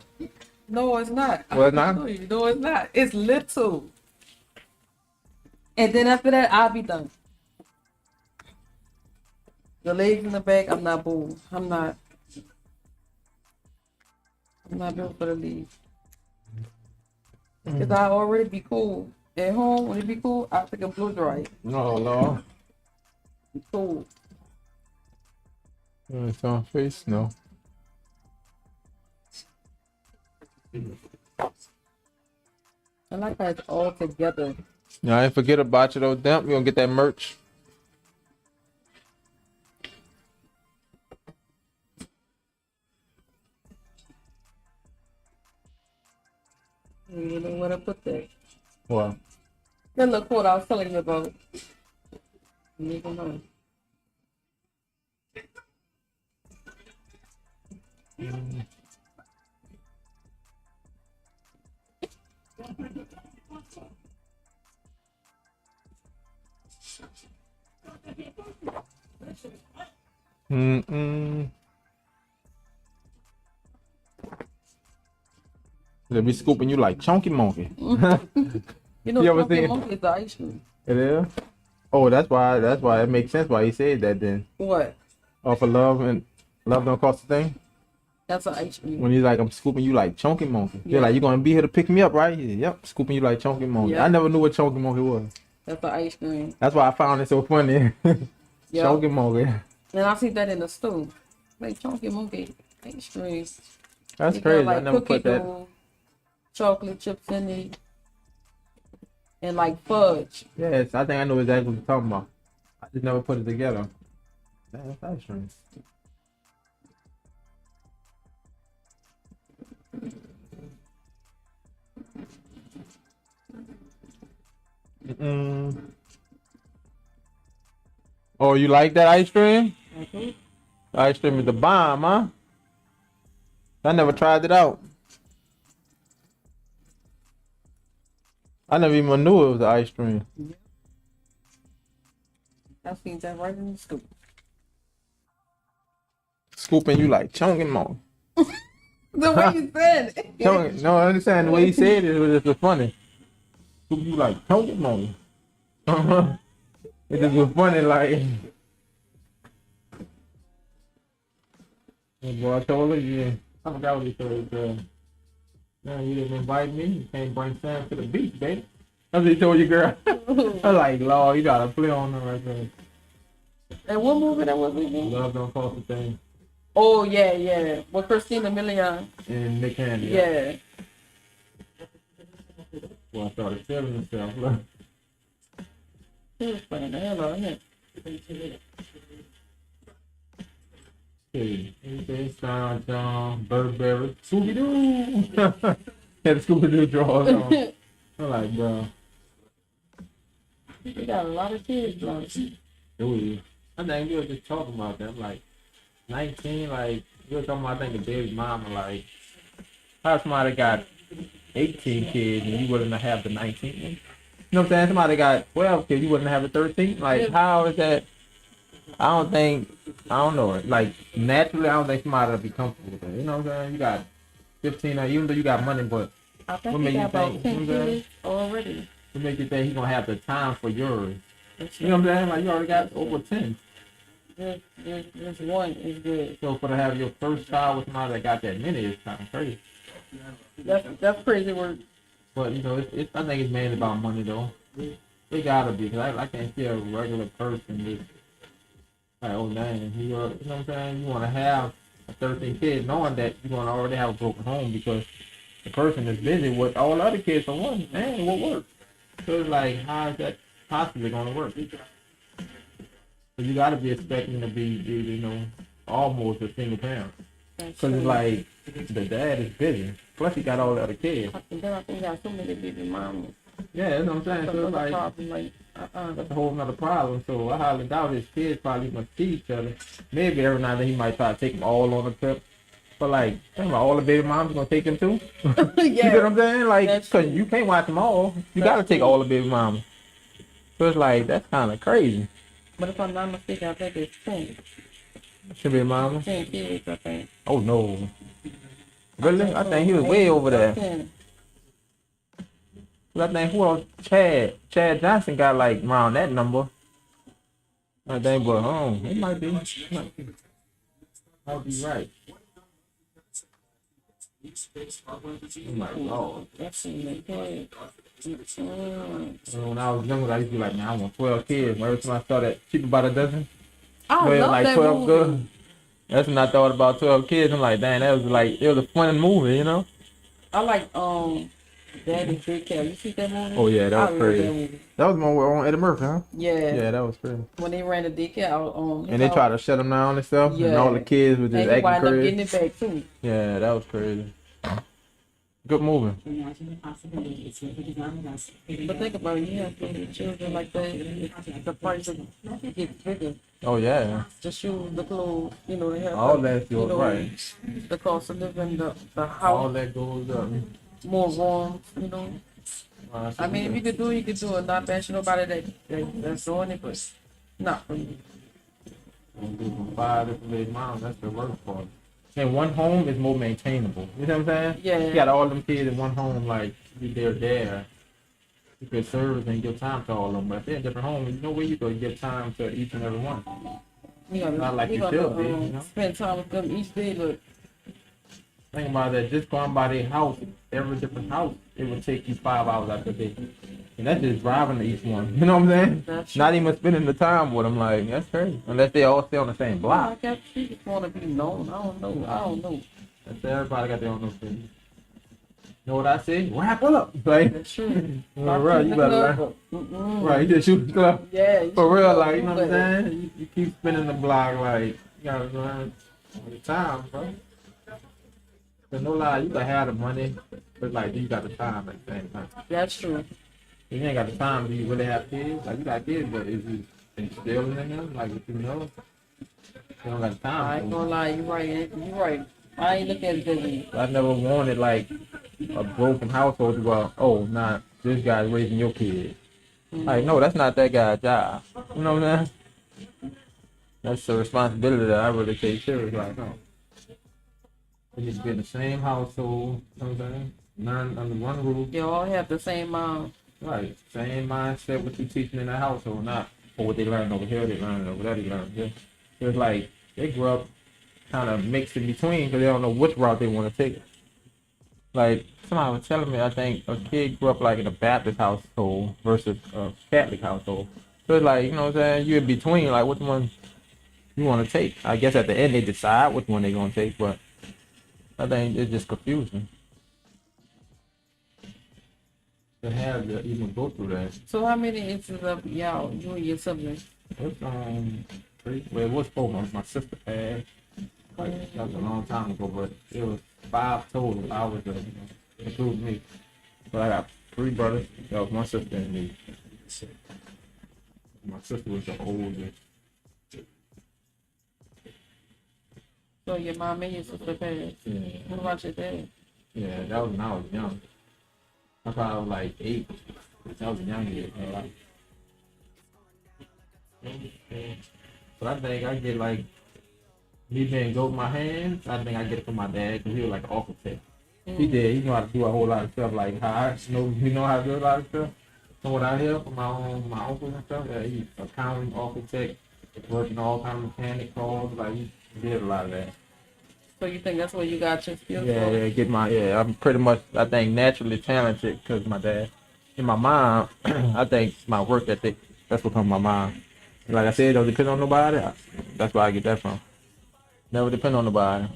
No, it's not. Well, it's not? No, it's not. It's little. And then after that, I'll be done. The legs in the back, I'm not bull. I'm not built for the legs. Cause I already be cool at home. When it be cool, I take a blow dry. No, Lord. Be cool. It's on face, no. I like how it's all together. Yeah, I ain't forget about you though, Damn, you gonna get that merch. You know what I put that? Well, That little quote I was telling you about. Leave alone. They be scooping you like chunky monkey. You know, You ever Chunky seen- Monkey is the ice cream. It is. Oh, that's why it makes sense why he said that then. What? Off of love and love don't cost a thing. That's an ice cream. When he's like, I'm scooping you like chunky monkey. Yeah. You're like, you gonna be here to pick me up, right? Yep, scooping you like chunky monkey. Yeah. I never knew what chunky monkey was. That's an ice cream. That's why I found it so funny. Yeah. Chunky monkey. And I see that in the store. Like Chunky Monkey ice cream. That's It got, crazy. like, I never cookie put that. dough, chocolate chips in it, and like fudge. Yes, I think I know exactly what you're talking about. I just never put it together. That's ice cream. Mm-mm. Oh, you like that ice cream? Mhm. Ice cream is the bomb, huh? I never tried it out. I never even knew it was ice cream. I seen that right in the store. Scooping you like chunking monkey. The way you said it. Chunking. No, I understand the way he said it was just funny. Scooping you like chunking monkey. It just was funny, like. Yeah, boy, I told her, yeah. I forgot what he said. No, you didn't invite me. You can't bring Sam to the beach, baby. That's what he told you, girl. I was like, Lord, you gotta play on her right there. And what movie that was again? Love don't cost a thing. Oh yeah. With Christina Milian. And Nick Candy. Yeah. Well, I started feeling himself. Look. He was playing the hell out of him. Hey, anything, Sound John, Burberry, Scooby Doo. Had the Scooby Doo drawers on. I'm like, bro. We got a lot of kids, bro. Dude, I think we were just talking about that. Like, 19, like, we were talking about, I think, the baby mama, like, how somebody got 18 kids and you wouldn't have the 19? You know what I'm saying? Somebody got 12 kids, you wouldn't have the 13? Like, how is that? I don't know. Like, naturally, I don't think somebody would be comfortable with that. You know what I'm saying? You got 15, even though you got money, but I think What he made you got about think? 10 Who's that? kids already. what make you think he's going to have the time for yours? You know what I'm saying? Like, you already got over 10. Just one is good. So for to have your first child with somebody that got that many is kind of crazy. That's crazy work. But you know, I think it's mainly about money though. It gotta be, cause I can't see a regular person just like, oh man, you know what I'm saying? You want to have a 13 kids, knowing that you're gonna already have a broken home because the person is busy with all the other kids for one. Man, it won't work. So it's like, how is that possibly gonna work? So you gotta be expecting to be, you know, almost a single parent. Cause it's like the dad is busy. Plus he got all the other kids. And then I think I got so many baby mamas. Yeah, that's what I'm saying. So it's Another like problem, like, that's a whole nother problem. So I highly doubt his kids probably gonna see each other. Maybe every now and then he might try to take them all on a trip. But like, think about all the baby moms gonna take him too. You get what I'm saying? Like, That's cause true. you can't watch them all. You That's gotta take true. all the baby moms. So it's like that's kind of crazy. But if I'm not mistaken, I think it's 10. Should be mama. 10 kids, I think. Oh no. Really? I think he was way over there. 10. I think who else? Chad Johnson got like around that number. I think, but it might be. Might be right. I'm like, oh. That's in the head. When I was younger, I used to be like, man, I want 12 kids. Every time I saw that cheap about a dozen, I well, love like that 12 movie. girls. That's when I thought about 12 kids. I'm like, dang, that was like, it was a fun movie, you know? I like Daddy's Big Cat. You see that movie? Oh, yeah, that I was love crazy. that movie. That was more on Eddie Murphy, huh? Yeah. Yeah, that was crazy. When they ran the daycare out, And they tried to shut him down and stuff, and all the kids were just and he acting wound up crazy. getting it back too. Yeah, that was crazy. Good movie. But think about it, you have so many children like that, the price gets bigger. Oh, yeah. The shoes, the clothes, you know, they have All that goes, right. the cost of living, the All house, that goes up. more rooms, you know. I mean, if you could do it, you could do it. Not bashing nobody that's doing it, but not for me. Five different baby moms, that's the worst part. And one home is more maintainable. You know what I'm saying? Yeah. You got all them kids in one home, like they're there. You could serve and give time to all of them. But if they're in different homes, you know where you go, you give time to each and every one. You gotta, Not like you you gotta should be, you know? spend time with them each day. Look, Think about that, just going by their house, every different house, it would take you 5 hours out the day. And that's just driving to each one. You know what I'm saying? That's Not even spending the time with them, like, that's crazy. Unless they all stay on the same block. I got people want to be known. I don't know. That's everybody got their own opinion. Know what I say? Wrap up. Like, That's true. well, right, you better learn. Right, you just shoot the stuff. Yeah. you For should real, go like, you do know what I'm that. saying? You keep spinning the block, like, you gotta learn all the time, bro. But no lie, you can have the money, but like, you got the time at the same time. That's true. You ain't got the time, do you really have kids? Like, you got kids, but is you instilling in them? Like, if you know, you don't got the time. I ain't gonna lie. You right. You right. I ain't looking at it differently. I never wanted, like, a broken household to go, oh, nah, this guy's raising your kids. Like, no, that's not that guy's job. You know what I'm saying? That's a responsibility that I really take serious. Like, no. We need to be in the same household, you know what I'm saying? Learn under one roof. You all have the same Right. Same mindset what you teaching in the household, not or what they learn over here, they learn over there, they learn here. So it's like they grew up kind of mixed in between because they don't know which route they want to take. Like somebody was telling me, I think a kid grew up like in a Baptist household versus a Catholic household. So it's like, you know what I'm saying? You're in between, like which one you want to take. I guess at the end they decide which one they're going to take, but I think it's just confusing. To have to even go through that. So how many inches of y'all, you and your siblings? It's three. Well, it was 4 months. My sister passed. Like, that was a long time ago, but it was 5 total. I was including me. But I got 3 brothers. That was my sister and me. My sister was the oldest. So your mom and your sister passed. Yeah. What about your dad? Yeah, that was when I was young. I probably was like 8. That was a young kid. But I think I get like me being go with my hands. I think I get it from my dad because he was like an architect. He did. He know how to do a whole lot of stuff. Like how I know, he know how to do a lot of stuff. So what I hear from my uncles and stuff, that he's accounting, architect, working all kind of mechanic calls. Like he did a lot of that. So you think that's where you got your skills Yeah, from? I'm pretty much, I think, naturally talented because my dad and my mom. I think my work ethic, that's what comes from my mom. Like I said, don't depend on nobody. That's where I get that from. Never depend on nobody.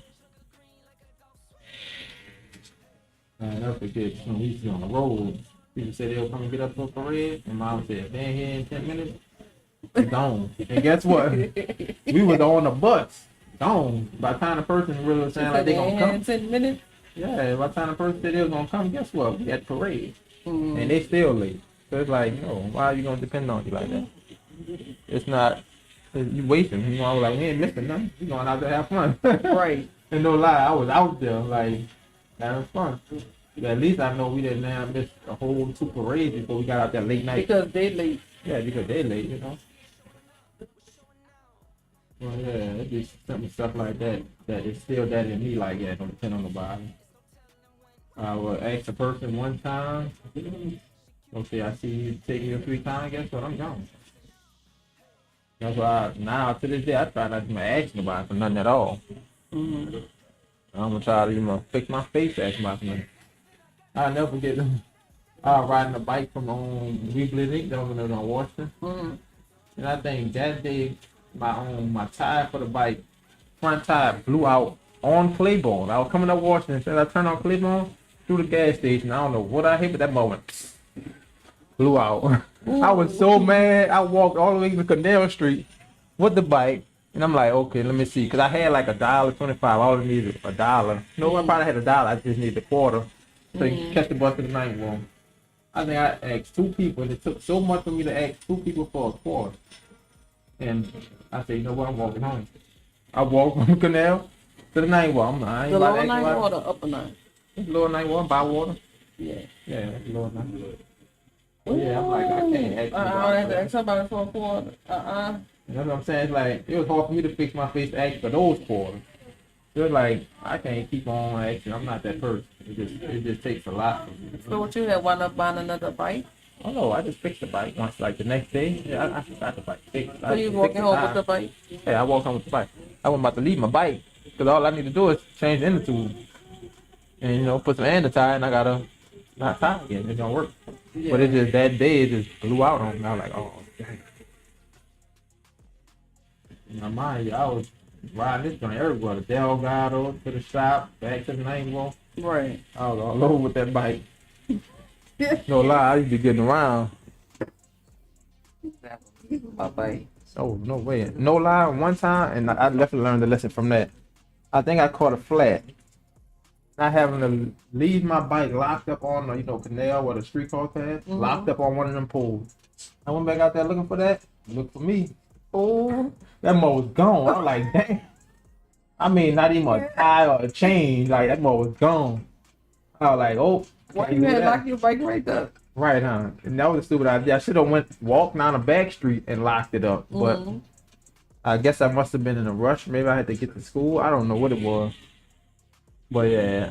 I never forget, when we used to be on the road, people said they'll come and get up for a parade, and mom said, if they ain't here in 10 minutes, they're gone. And guess what? We was on the bus. Gone. By the time the person really was saying like they gonna come. 10 minutes? Yeah, by the time the person said they was gonna come, guess what? We at the parade. and they still late. So it's like, no, why are you gonna depend on you like that? It's not. You wasting. You know, I was like, we ain't missing nothing. We going out to have fun. Right. And no lie, I was out there like having fun. But at least I know we didn't have miss a whole two parades before we got out there late night. Because they late. Yeah, because they late, you know. Well, yeah, it's just some stuff like that that is still that in me. Like, yeah, don't depend on nobody. I will ask a person one time. Okay, I see you take me 3 times. Guess what? I'm gone. That's why now to this day I try not to ask nobody for nothing at all. Mm-hmm. I'm gonna try to fix my face, ask somebody for nothing. I'll never forget them. I was riding a bike from Weebly down in Washington. Mm-hmm. And I think that day my tire for the bike, front tire blew out on Claiborne. I was coming up Washington, said I turned on Claiborne through the gas station. I don't know what I hit, but that moment blew out. I was so mad. I walked all the way to Canal Street with the bike, and I'm like, okay, let me see, because I had like $1.25. I only needed $1. No, I probably had $1. I just needed a quarter so you can catch the bus to the night one. I think I asked 2 people, and it took so much for me to ask 2 people for a quarter. And I said, you know what, I'm walking home. I walked from Canal to the night one. I ain't The about lower to night ask water, upper night. nobody. Lower night one, buy water. Yeah. Yeah, that's lower night. Yeah, I'm like, I can't ask I have to nobody. ask somebody for a quarter. That's what I'm saying. It's like, it was hard for me to fix my face to ask for those quarters. So it's like, I can't keep on asking. I'm not that person. It just takes a lot. So what you had wound up buying another bike? Oh no, I just fixed the bike once, like the next day. Yeah, I got the bike fixed. So you walking home with the bike? Yeah, I walked home with the bike. I wasn't about to leave my bike because all I need to do is change the inner tube and put some andesite, and I gotta not tie again. It's gonna work. Yeah. But it just that day it just blew out on me. I was like, oh dang. In my mind, I was riding this joint everywhere. The Delgado to the shop, back to the 91. Right. I was all over with that bike. No lie, I used to be getting around. My bike. Oh, no way. No lie, one time, and I definitely learned the lesson from that. I think I caught a flat. Not having to leave my bike locked up on the, canal where the street car had, locked up on one of them poles. I went back out there looking for that. Look for me. Oh, that mo was gone. I was like, dang. I mean, not even a tie or a chain. Like, that mo was gone. I was like, oh. Why you had lock your bike right there? Right, huh? And that was a stupid idea. I should have walked down a back street and locked it up. But I guess I must have been in a rush. Maybe I had to get to school. I don't know what it was. But yeah,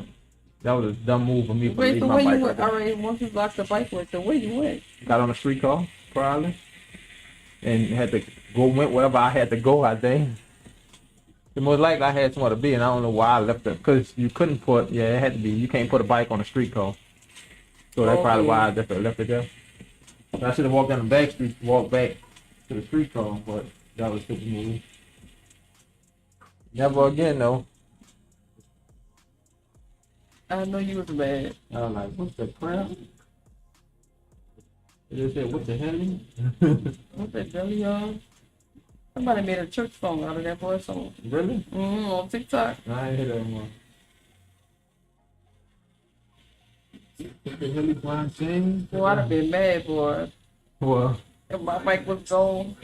that was a dumb move for me. Wait, so where you went? Already, once you locked the bike with, so where you went? Got on a street car, probably. And had to went wherever I had to go, I think. The most likely I had somewhere to be, and I don't know why I left it. Because you couldn't put, it had to be, you can't put a bike on a street car. So that's probably why I just left it there. So I should have walked down the back street, walked back to the street car, but that was a stupid move. Never again, though. I know you was mad. I was like, what's the crap? They said, what the hell? What's that, Jelly, y'all? Somebody made a church song out of that boy song. Really? On TikTok. I ain't hear that one. What the hell is Brian saying? Boy, I'd have been mad, boy. Well, If my bike was gone.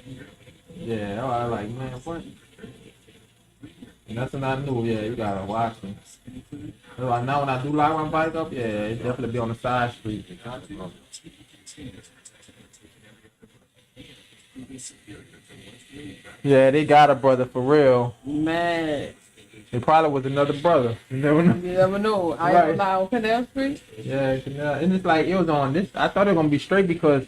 yeah, I was like, man, what? And that's when I knew, you gotta watch them. So now when I do lock my bike up, it definitely be on the side street. Yeah, they got a brother for real. Mad. It probably was another brother. You never know. You never know. I Right. am on Canal Street. Yeah, and it's like it was on this. I thought it was gonna be straight because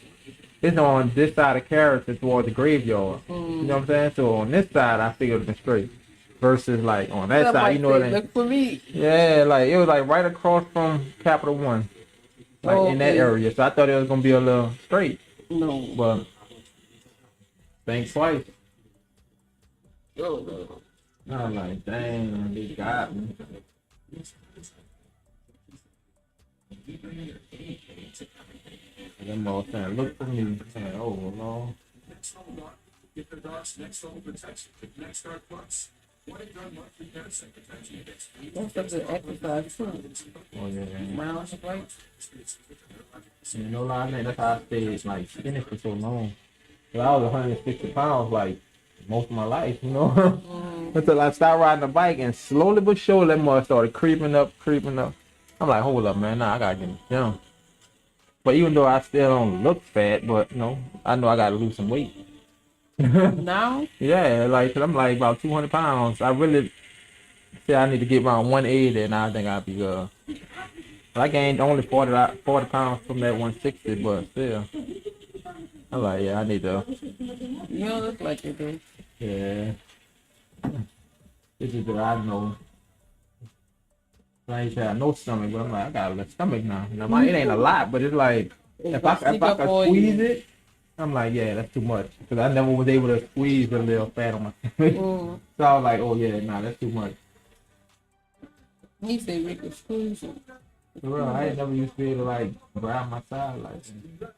it's on this side of character toward the graveyard. You know what I'm saying? So on this side, I figured it was straight. Versus like on that side, you know what I mean? Look for me. Yeah, like it was like right across from Capital One, like in that area. So I thought it was gonna be a little straight, No. but think twice. Oh, I was like, dang, they got me. Them all saying, look for me, saying, oh Lord. Next Home Lock. Get the dog's next home protection with Next Guard Plus. What it done monthly parasite protection against that's a good exercise too. Oh yeah. Round the bike. You know, I think that's how I stayed like skinny for so long. 'Cause I was 160 pounds like most of my life, you know. Until I started riding the bike and slowly but surely that mud started creeping up. I'm like, hold up, man, nah, I gotta get in the gym. But even though I still don't look fat, but you know, I know I gotta lose some weight. Now, Yeah, like 'cause I'm like about 200 pounds. I really say I need to get around 180, and I think I'll be good. I gained only 40 pounds from that 160, but still, I'm like, yeah, I need to. you don't look like you do. Yeah, this is that I know. Like I said, I know stomach, but I'm like, I got a little stomach now. Now, it ain't a lot, but it's like, if I could squeeze it, I'm like, yeah, that's too much. Because I never was able to squeeze a little fat on my stomach. So I was like, oh, yeah, nah, that's too much. He said we could squeeze it. Bro, I ain't never used to be able to, like, grab my side like that.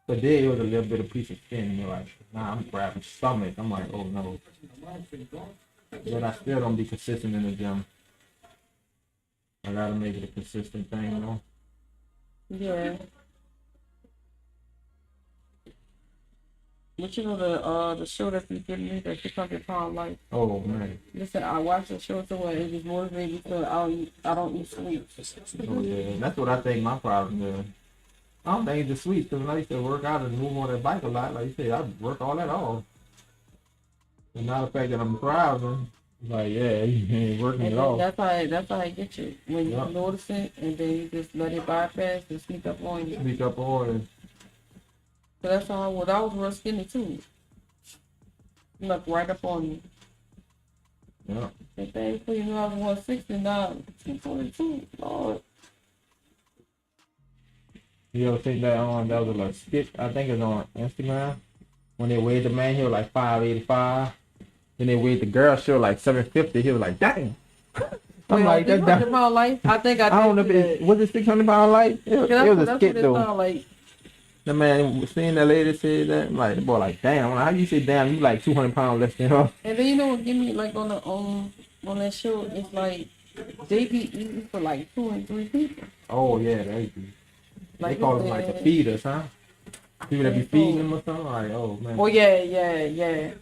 But then it was a little bit of piece of skin, and you're like, nah, I'm grabbing stomach. I'm like, oh, no. But I still don't be consistent in the gym. I gotta make it a consistent thing, you know? Yeah. But you know the show that you gave me, that 600 Pound Life. Oh, man. Listen, I watched the show so it just motivated me because I don't eat sweets. Oh, yeah. That's what I think my problem is. I don't think it's the sweets, because I used to work out and move on that bike a lot. Like you said, I work all that off. And now the fact that I'm driving, like, yeah, you ain't working And at all. that's how I get you. When you notice it, and then you just let it bypass and sneak up on you. Sneak up on. So that's how I was real skinny too. Snuck right up on me. Yeah. And thankfully, you know, I was 160 now, 222. Lord. You ever think that that was a little skit? I think it's on Instagram. When they weighed the man, he was like 585. Then they weighed the girl, she was like 750. He was like, dang. I'm like, that's 600 Pound Life. I think I did. I don't know if it was it 600 pound life. It was a skit though. Like. The man seeing that lady say that, I'm like, the boy, like, damn. How you say damn? You like 200 pounds less than her. And then you know what give me like on that show, it's like they be eating for like 2 and 3 people. Oh yeah, they do. Like they call them like the feeders, huh? People that be feeding them or something. Like, oh man. Oh yeah.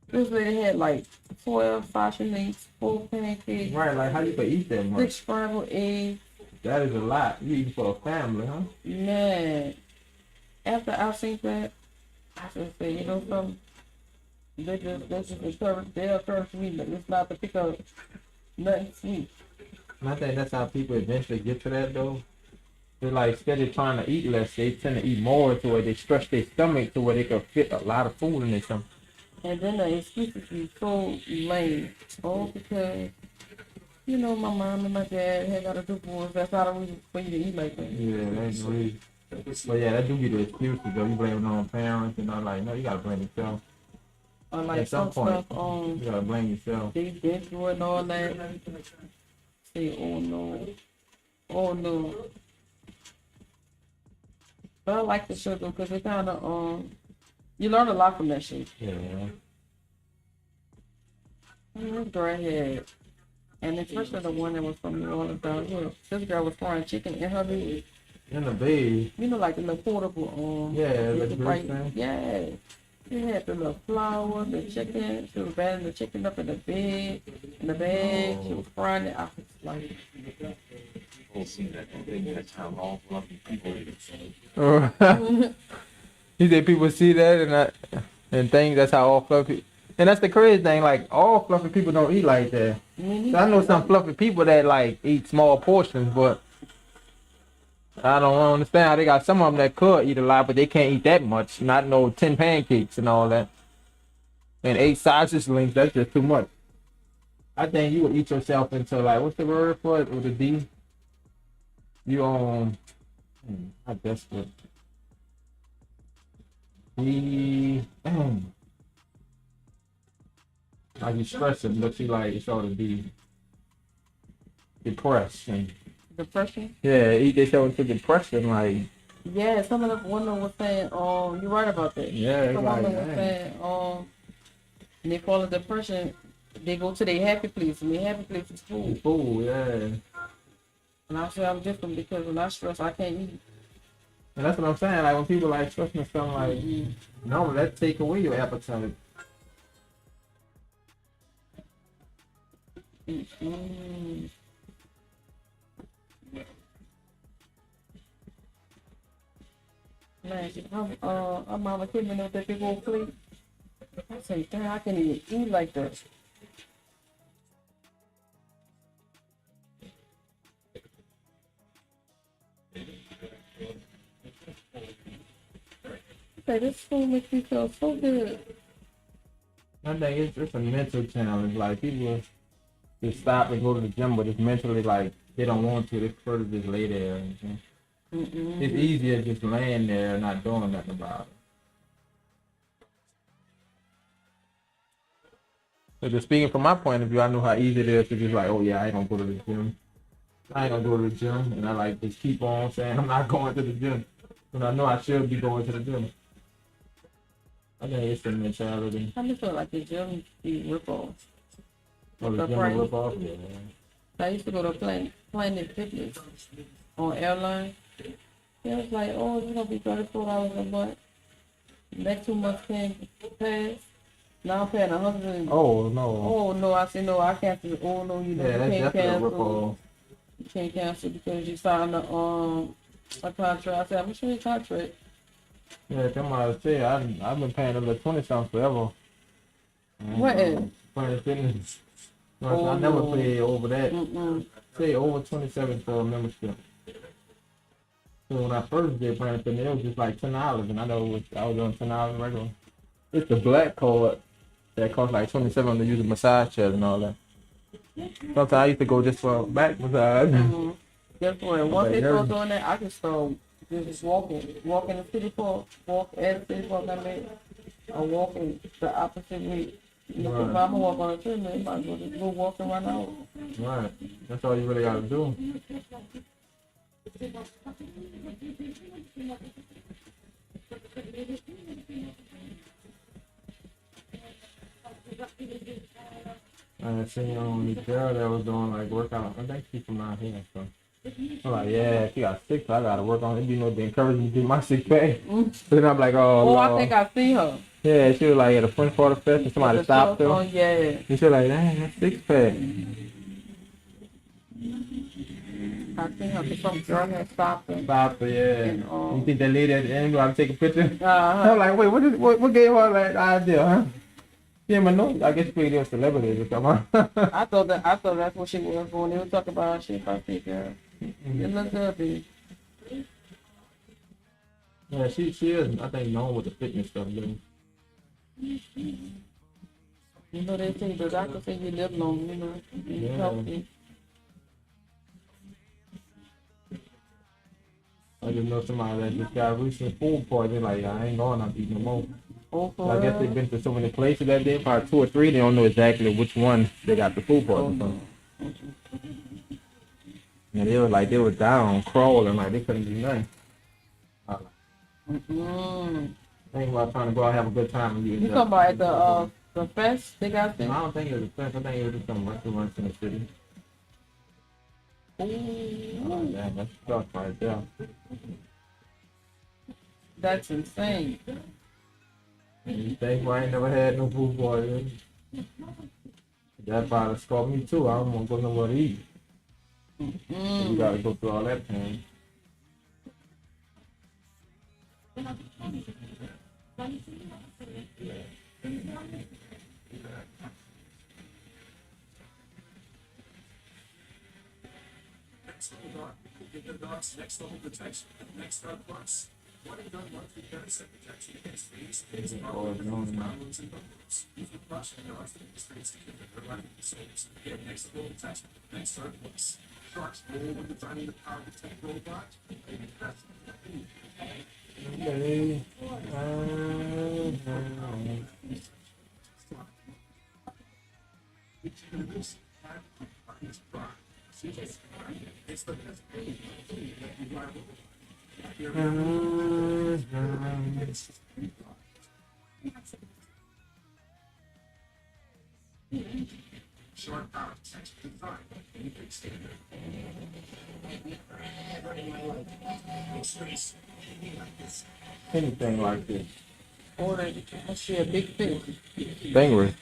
This lady had like 12 sausage links, 4 pancakes. Right, like how you could eat that much? 6 scrambled eggs. That is a lot. You eating for a family, huh? Man, after I seen that, I just said, you know something? They just encourage me that it's not to pick up nothing sweet. And I think that's how people eventually get to that though. They're like, instead of trying to eat less, they tend to eat more to where they stretch their stomach to where they can fit a lot of food in their stomach. And then the excuses be so lame. Oh, because, you know, my mom and my dad had got to do for us. That's not a reason for you to eat like that. Yeah, that's the reason. But yeah, that do be the excuses though. You blame it on parents and all, like, no, you gotta blame yourself. Unlike At some point, stuff, you gotta blame yourself. they've been through and all that. Say, oh no. But I like the show though, because it kind of, you learn a lot from that shit. Yeah. This girl had, and especially the one that was from New Orleans down here. This girl was frying chicken in her bed. In the bed. You know, like the little portable, yeah, the the bright, thing. yeah. She had the little flour, the chicken. She was batting the chicken up in the bed, in the bag. She was frying it. I was like, People see that and think that's how all fluffy people eat. You said people see that and think that's how all fluffy. And that's the crazy thing. Like all fluffy people don't eat like that. So I know some fluffy people that like eat small portions, but I don't understand how they got some of them that could eat a lot, but they can't eat that much. Not no 10 pancakes and all that. And 8 sausage links, that's just too much. I think you would eat yourself into like, what's the word for it with a D? You I desperate. Like you stressing, but you like it's all to be depressed. And, depression? yeah, eat yourself into depression, like. Yeah, some of the women were saying, you're right about that. Yeah, some like, women were saying, when they fall in depression, they go to their happy place, and their happy place is food. Food, yeah. And I say I'm different because when I stress, I can't eat. And that's what I'm saying. Like when people like stressing and stuff, like no, that take away your appetite. Mm. Man, I'm mama came in with that big old plate. I say, damn, I can't even eat like that. Say, this food makes me feel so good. I think it's a mental challenge. Like people just stop and go to the gym, but it's mentally like they don't want to. They prefer to just lay there. It's easier just laying there and not doing nothing about it. So just speaking from my point of view, I know how easy it is to just like, oh yeah, I ain't gonna go to the gym. I ain't gonna go to the gym, and I like just keep on saying I'm not going to the gym, when I know I should be going to the gym. I think it's the mentality. I just feel like the gym be rip off. Oh, the gym will rip off. Yeah. I used to go to Planet Fitness on airline. It was like, oh, it's gonna be $34 a month. Next 2 months came past. Now I'm paying $100. Oh no. Oh no, I said no, I can't. Oh no, you know Yeah, you that's can't definitely a rip cancel. off. You can't cancel because you signed a contract. I said, I'm sure your contract. Yeah, come on, I say I've been paying a little 20 something forever. What is? Planet Fitness. Oh, I never no. paid over that. Mm-mm. Say over 27 for a membership. So when I first did Planet Fitness, it was just like $10, and I know I was on $10 regular. It's the black card that costs like 27 to use a massage chair and all that. Sometimes I used to go just for a back massage. Mm-hmm. Guess what? Once they But start doing that, I can start just walking the city park, walk at the city park I made, or walking the opposite way. Look, if Right. I'm gonna walk on the treadmill, I might as well just go walk and run out. Right. That's all you really gotta do. I seen the girl that was doing like workout. I think she's from out here. So I'm like, yeah, she got six. I gotta work on it. You know, they encourage me to do my 6 pack. But then I'm like, oh, Oh, I Lord. think I see her. Yeah, she was like at a French Quarter Fest and somebody stopped Oh her. yeah. And she was like, dang, that's 6 pack. I think her because some girl had stopped her. Stopped her, yeah. And, You think that lady at the end gonna take a picture? Uh-huh. I'm like, wait, what gave her that idea, huh? Yeah, man, no, I guess we were celebrities or something. I thought that's what she was when they were talking about her shit. I think, girl, it looked good, baby. Yeah, she is, I think, known with the fitness stuff, dude. You know they say the doctor say you live long, you know, you Yeah. healthy. I just know somebody that just got recent food poisoning, like, I ain't going out to eat no more. Oh, for I guess real? they've been to so many places that day, probably 2 or 3, they don't know exactly which one they got the food poisoning from. And they were down, crawling, like they couldn't do nothing. Mm-mm. I think about trying to go out and have a good time and You talking about at the fest they got I there? don't think it was a fence, I think it was just some restaurants in the city. Oh, damn, that's tough right there. That's insane. You think I ain't never had no food poisoning? That probably scared me too. I don't want to go nowhere to eat. So you gotta go through all that pain. Next level dog. Give their dogs next level protection. Next Dog Plus. One and done monthly parasite protection against fleas, ticks, problems, problems, and bugs. Use the brush and dogs that experience to keep their life and souls. Get next level protection. Next Dog Plus. Sharks roll with the finding the power to protect robot. It's the best thing that you are. short power protection and fine. You can stand it. Never in my life experienced anything like this. Anything like this. Or I see a big fish. Stingray.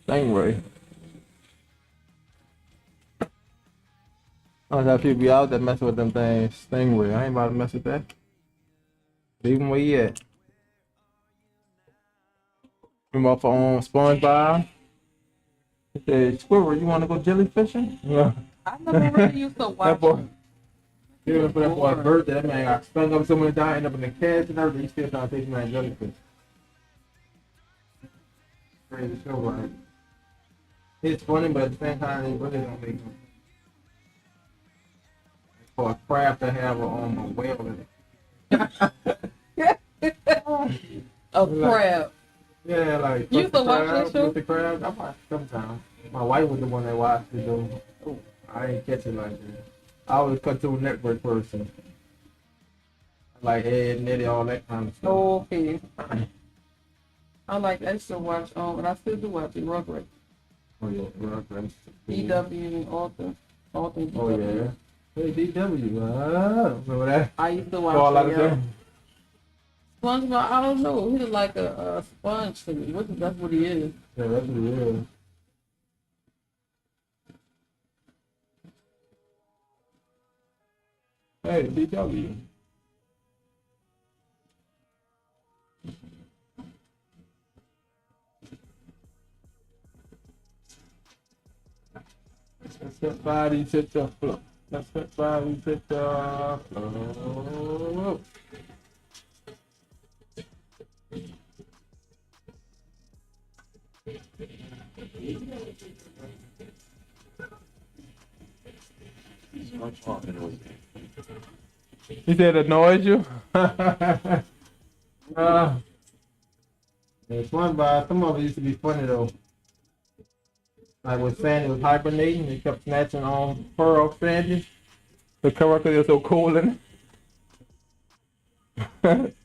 Stingray. I don't know if people be out there messing with them things. Stingray. I ain't about to mess with that. Leave him where he at. Him off on SpongeBob. He said, Squirrel, you want to go jellyfishing? Yeah. I never really used to That watch boy. He was for that boy's birthday. That man got stung up so many times, ended up in the cast and everything. He still trying to take him out jellyfish. Crazy show, right? It's funny, but at the same time, they really don't make them. For a crab to have a whale in it. a crab. Yeah, like You used to watch that show? with the crab. I watch sometimes. My wife was the one that watched it though. Oh, I ain't catch it like that. I was a Cartoon Network person. Like Ed and Eddie, all that kind of stuff. Okay. I used to watch, and I still do watch it, Rugrats. Oh yeah, Rugrats. DW and Arthur. Oh yeah. Hey DW, remember that? I used to Saw a lot watch of it. them. SpongeBob, I don't know. He look like a sponge to me. That's what he is. Yeah, that's what it is. Hey, DW. Let's get bodies hit the floor. Let's get bodies hit the floor. He said it annoys you? It's fun, but some of it used to be funny though. Like when Sandy was hibernating, he kept snatching on fur off Sandy to cover because it was so cold in it.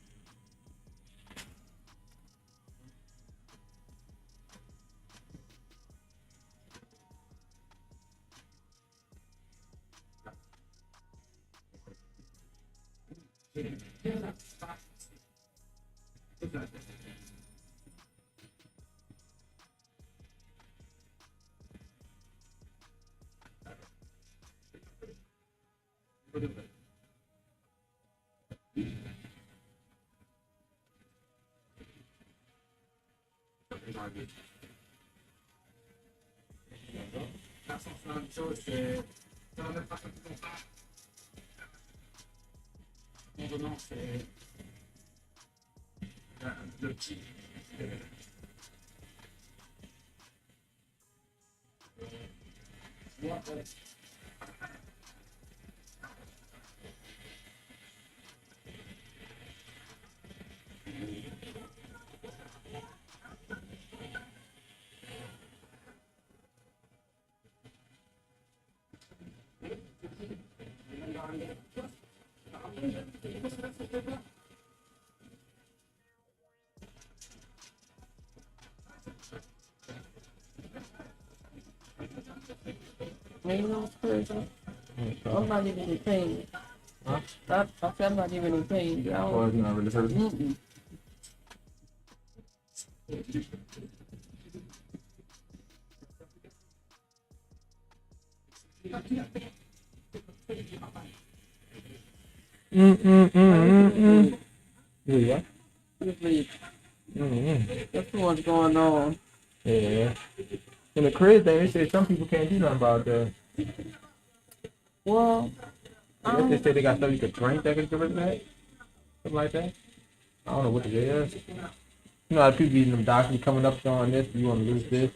Man, you know what's crazy? I'm not even in pain. Huh? I said I'm not even in pain. I Oh, don't, it's not really hurting. Yeah. just leave. That's what's going on. Yeah. And the crazy thing, they say some people can't do nothing about that. Well, They say they got stuff you could drink that could give it back. Something like that. I don't know what it is. You know how people eating them doctors coming up showing this, you want to lose this.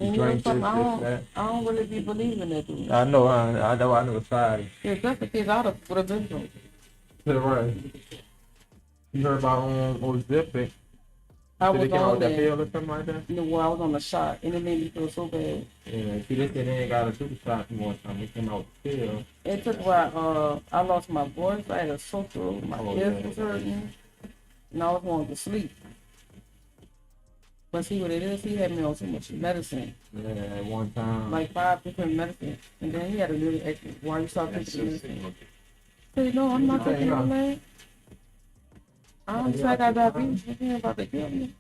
You and you know drink this, something, that. I don't really be believing that. Dude. I know, I know it's side. Yeah, that's the case. I would have been through. Yeah, right. You heard about Ozempic? I Did was they get on on that that. pill or something like that? You know, well, I was on the shot, and it made me feel so bad. Yeah, see, they said they ain't got to do the shot more time. They came out with the pill. It took a while. I lost my voice. I had a sore throat. My Oh, ears yeah. was hurting, and I was wanting to sleep. But see what it is, he had me on so much medicine, Yeah, at one time. like 5 different medicines. And then he had a really extra, why you start taking medicine? Say, no, I'm not taking all that. I'm just like I got diabetes. You ain't about to kill me.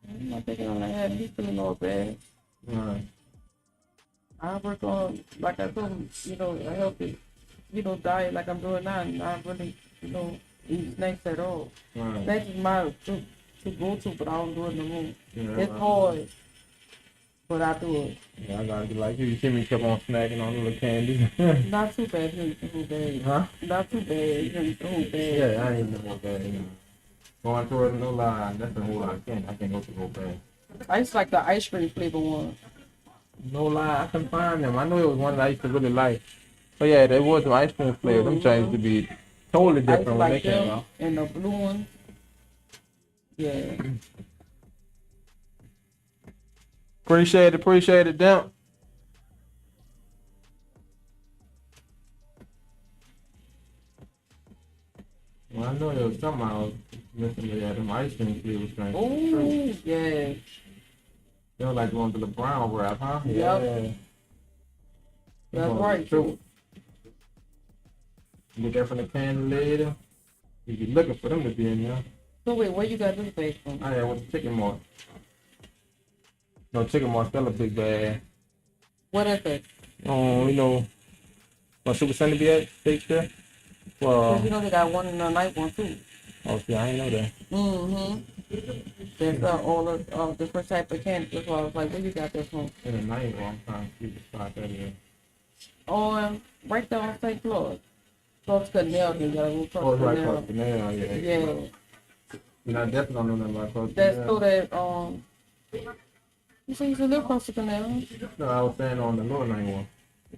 I'm not taking all that. He's feeling all bad. Right. I work on, like I told him, a healthy, diet like I'm doing now. And not really, eat snacks at all. Right. Snacks is my to go to, but I don't do it no more. Yeah, It's right. hard, but I do it. Yeah, I gotta be like you. You see me keep on snacking on little candy. Not too bad, the whole bag. Huh? Not too bad, the whole bag. Yeah, I ain't no more bad. Going towards no line, that's a whole lot. I can't go to the whole bad. I just like the ice cream flavor one. No lie, I couldn't find them. I knew it was one that I used to really like. But yeah, there was some ice cream flavor. Them changed to be totally I used to different when they like came them out. and the blue one. Yeah. Appreciate it, Demp. Well, I know there was something I was missing with them ice cream flavors. Oh, yeah. They were like going to the brown wrap, huh? Yep. Yeah. That's right. True. You get that from the can later. You be looking for them to be in there. So wait, where you got this bag from? I had with the chicken mark. No, chicken mark still a big bag. What is it? My Super Sunday be at steak there? Well, Cause they got one in the night one too. oh, see, I ain't know that. Mm-hmm. There's all the different type of candy. That's why I was like, where you got this from? In the night, well, I'm trying to see the spot that is. Right there on St. Claude. Close to Canal, you gotta go Oh, across it's right Canal. across the nail, yeah. Yeah. You know, I definitely don't know nothing about across the That's nail. so that, you say you used to live across the canal? No, I was saying on the Lower 91.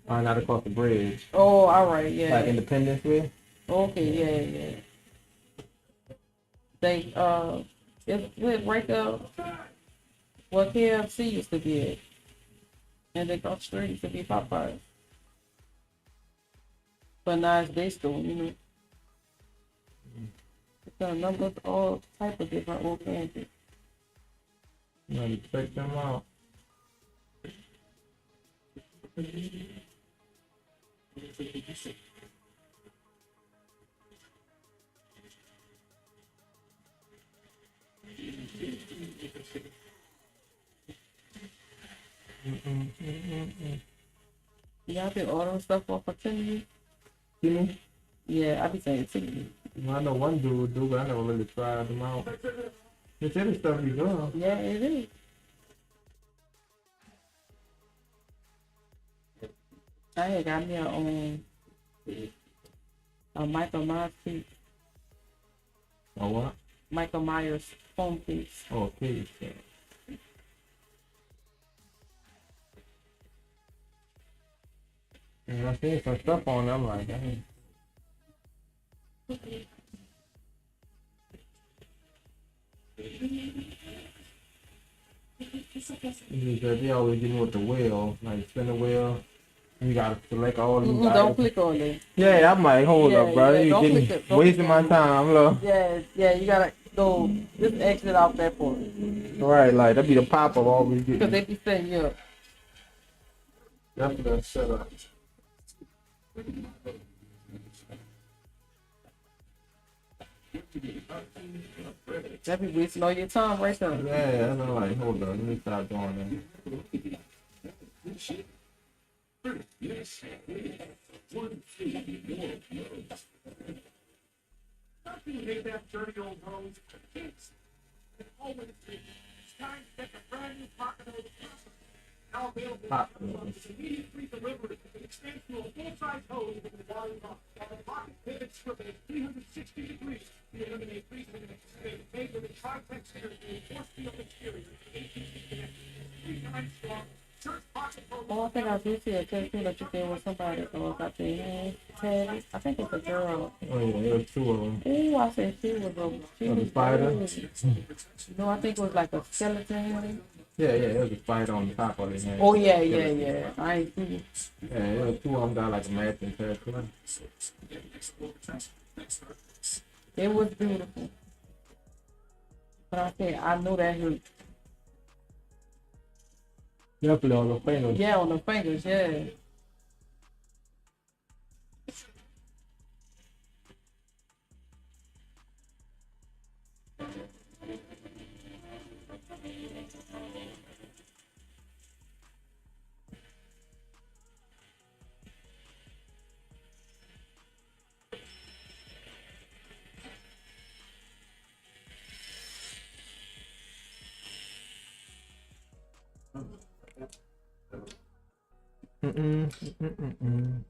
Not across the bridge. Oh, alright, yeah. Like Independence way. Okay, yeah. They, it's right there where KFC used to be at. And they across the street used to be Popeyes. But now it's they store, It's got a number of all type of different old candy. You know, you check them out. Y'all been ordering stuff off of Tiffany? See me? Yeah, I be saying Tiffany. Well, I know one dude do, but I never really tried them out. It's any stuff you do. Yeah, it is. I had got me a Michael Myers piece. Oh, what? Michael Myers phone piece. Oh, okay. And I seen some stuff on there, I'm like, dang. They always get me with the wheel, like spin the wheel. You gotta select all these Don't items. click on it. Yeah, I'm like, hold Yeah, up, bro. yeah, You don't getting click it, don't wasting click my on it. time, look. Yeah, you gotta go, just exit out that part. Right, like that be the pop up always Because getting. they be saying, yeah. That's the setup. That be wasting all your time right there. Yeah, I'm like, hold up, let me stop doing Make that dirty old hose for kids. Always it's time to get the brand new pocket hose. Now available Pop. with immediate free delivery. It extends to a full-size hose with a volume pump. The pocket pivots from a 360 degrees to eliminate freezing and extend. Made with a tri-tech series, force field exterior, ATC connector. 3 times strong. Search pocket hose. Oh, I think I do see a tattoo that you did with somebody got their hand tatted. I think it's a girl. Oh yeah, there's two of them. Ooh, I said she was a spider? No, I think it was like a skeleton. Yeah, there's a spider on the top of his hand. Oh yeah. I ain't see it. Yeah, there's two of them got like a matching tattoo. It was beautiful. But I said, I know that hurt. Definitely on the fingers. Yeah, on the fingers, yeah. Mm-mm.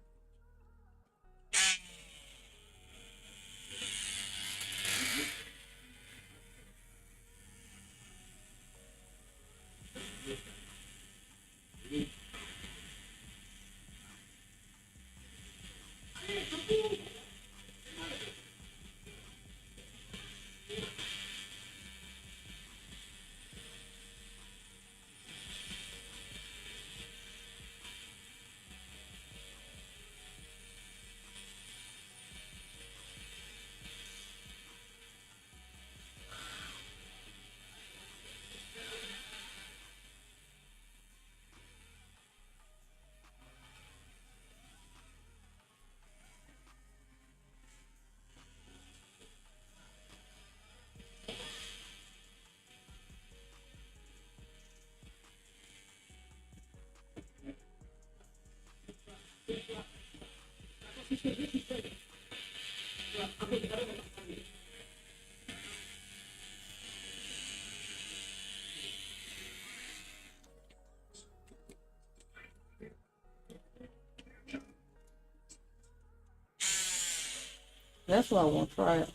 That's what I want to try.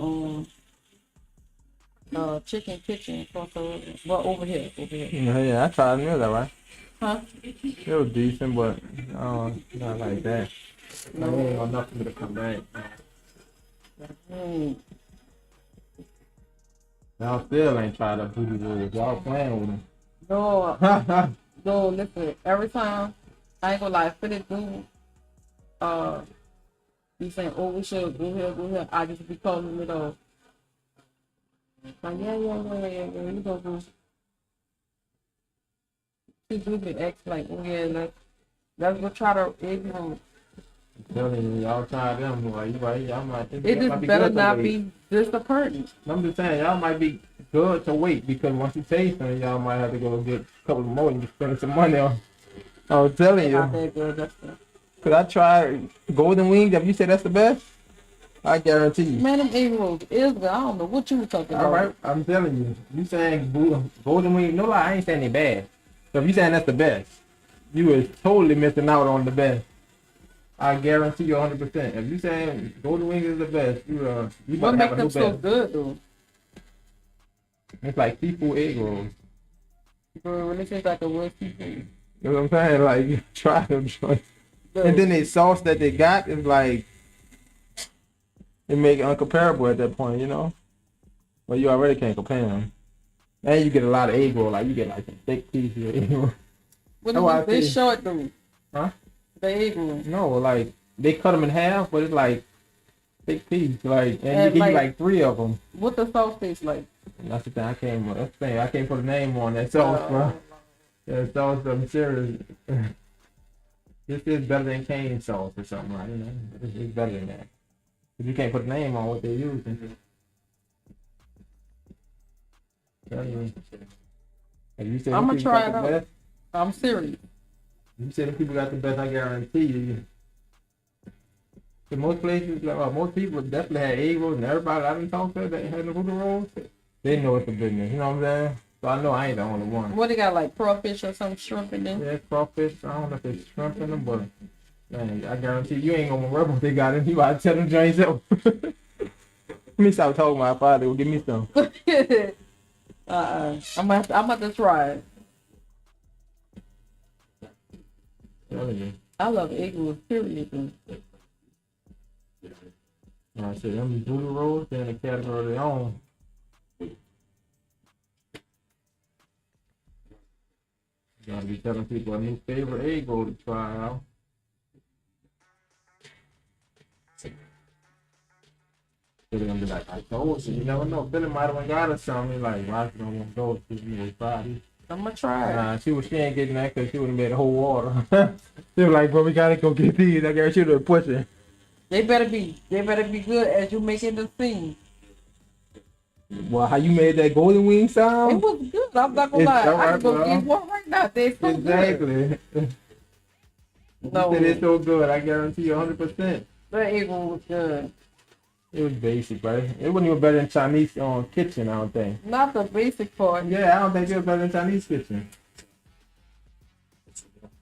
Chicken kitchen across the road. Well, over here, Yeah, I tried it. It was alright. Huh? It was decent, but not like that. I ain't got nothing to come back. Mm. Y'all still ain't tried to booty rules. Y'all playing with No, them. no, listen. Every time, I ain't gonna lie, Philip do, be saying, oh, we should go here. I just be calling it off. Like, yeah, you go. She do be act like, oh yeah, let's go try to ignore. Telling you, y'all try them. Like, you right, y'all might think It y'all might just be better good to not wait. be disappointing. I'm just saying, y'all might be good to wait because once you taste them, y'all might have to go get a couple more and you spend some money on. I was telling Not you. that good, that's it. Cause I tried golden wings. If you say that's the best, I guarantee you. Man, them egg rolls is good. I don't know what you were talking about. All right, I'm telling you. You saying golden wings? No lie, I ain't saying they bad. So if you saying that's the best, you is totally missing out on the best. I guarantee you 100%. If you saying golden wings is the best, you about What to have makes a them new so best. good though? It's like seafood egg rolls. Bro, when it tastes like a real seafood. You know what I'm saying? Like you try them joints. And then the sauce that they got is like it make it uncomparable at that point, you know. But you already can't compare them. And you get a lot of egg roll, like you get like a thick piece of egg roll. What That's why I is they say- short though? Huh? The egg roll. No, like they cut them in half, but it's like thick piece, like and, And you give like- you like 3 of them. What the sauce tastes like? And that's the thing I can't. That's the thing I can't put a name on that sauce, bro. Yeah, sauce. I'm serious. This is better than cane sauce or something, right? You know, it's better than that. If you can't put a name on what they use, tell you. If you say I'ma them people try got it the out. best, I'm serious. you say the people got the best, I guarantee you. So most places, most people definitely had egg rolls, and everybody I've been talking to that had the voodoo rolls, they know it's a business. You know what I'm saying? So I know I ain't the only one. What they got, like crawfish or some shrimp in there? Yeah, crawfish. I don't know if it's shrimp in them, but man, I guarantee you ain't gonna remember what they got in. You gotta tell them joints up. Let me stop talking. My father will give me some. I'm about to try it. Telling you. I love egg rolls, period. And I said them voodoo rolls, they're in a category of their own. Gotta be telling people a new favorite egg roll to try out. They're gonna be like, I told you, you never know. Billy might have got us something. Like, why she don't want to go to you Friday? I'm gonna try it. Nah, she ain't getting that because she would have made the whole water. She was like, bro, we gotta go get these. I guess she would have pushing. They better be good as you making the scene. Well, how you made that golden wing It sound? was good. I'm not gonna It's lie. I alright, can go bro. get one right now. They so good. Exactly. No, You said it's so good. I guarantee you 100%. the eagle was good. It was basic, but it wasn't even better than Chinese kitchen, I don't think. Not the basic part. Yeah, I don't think it was better than Chinese kitchen.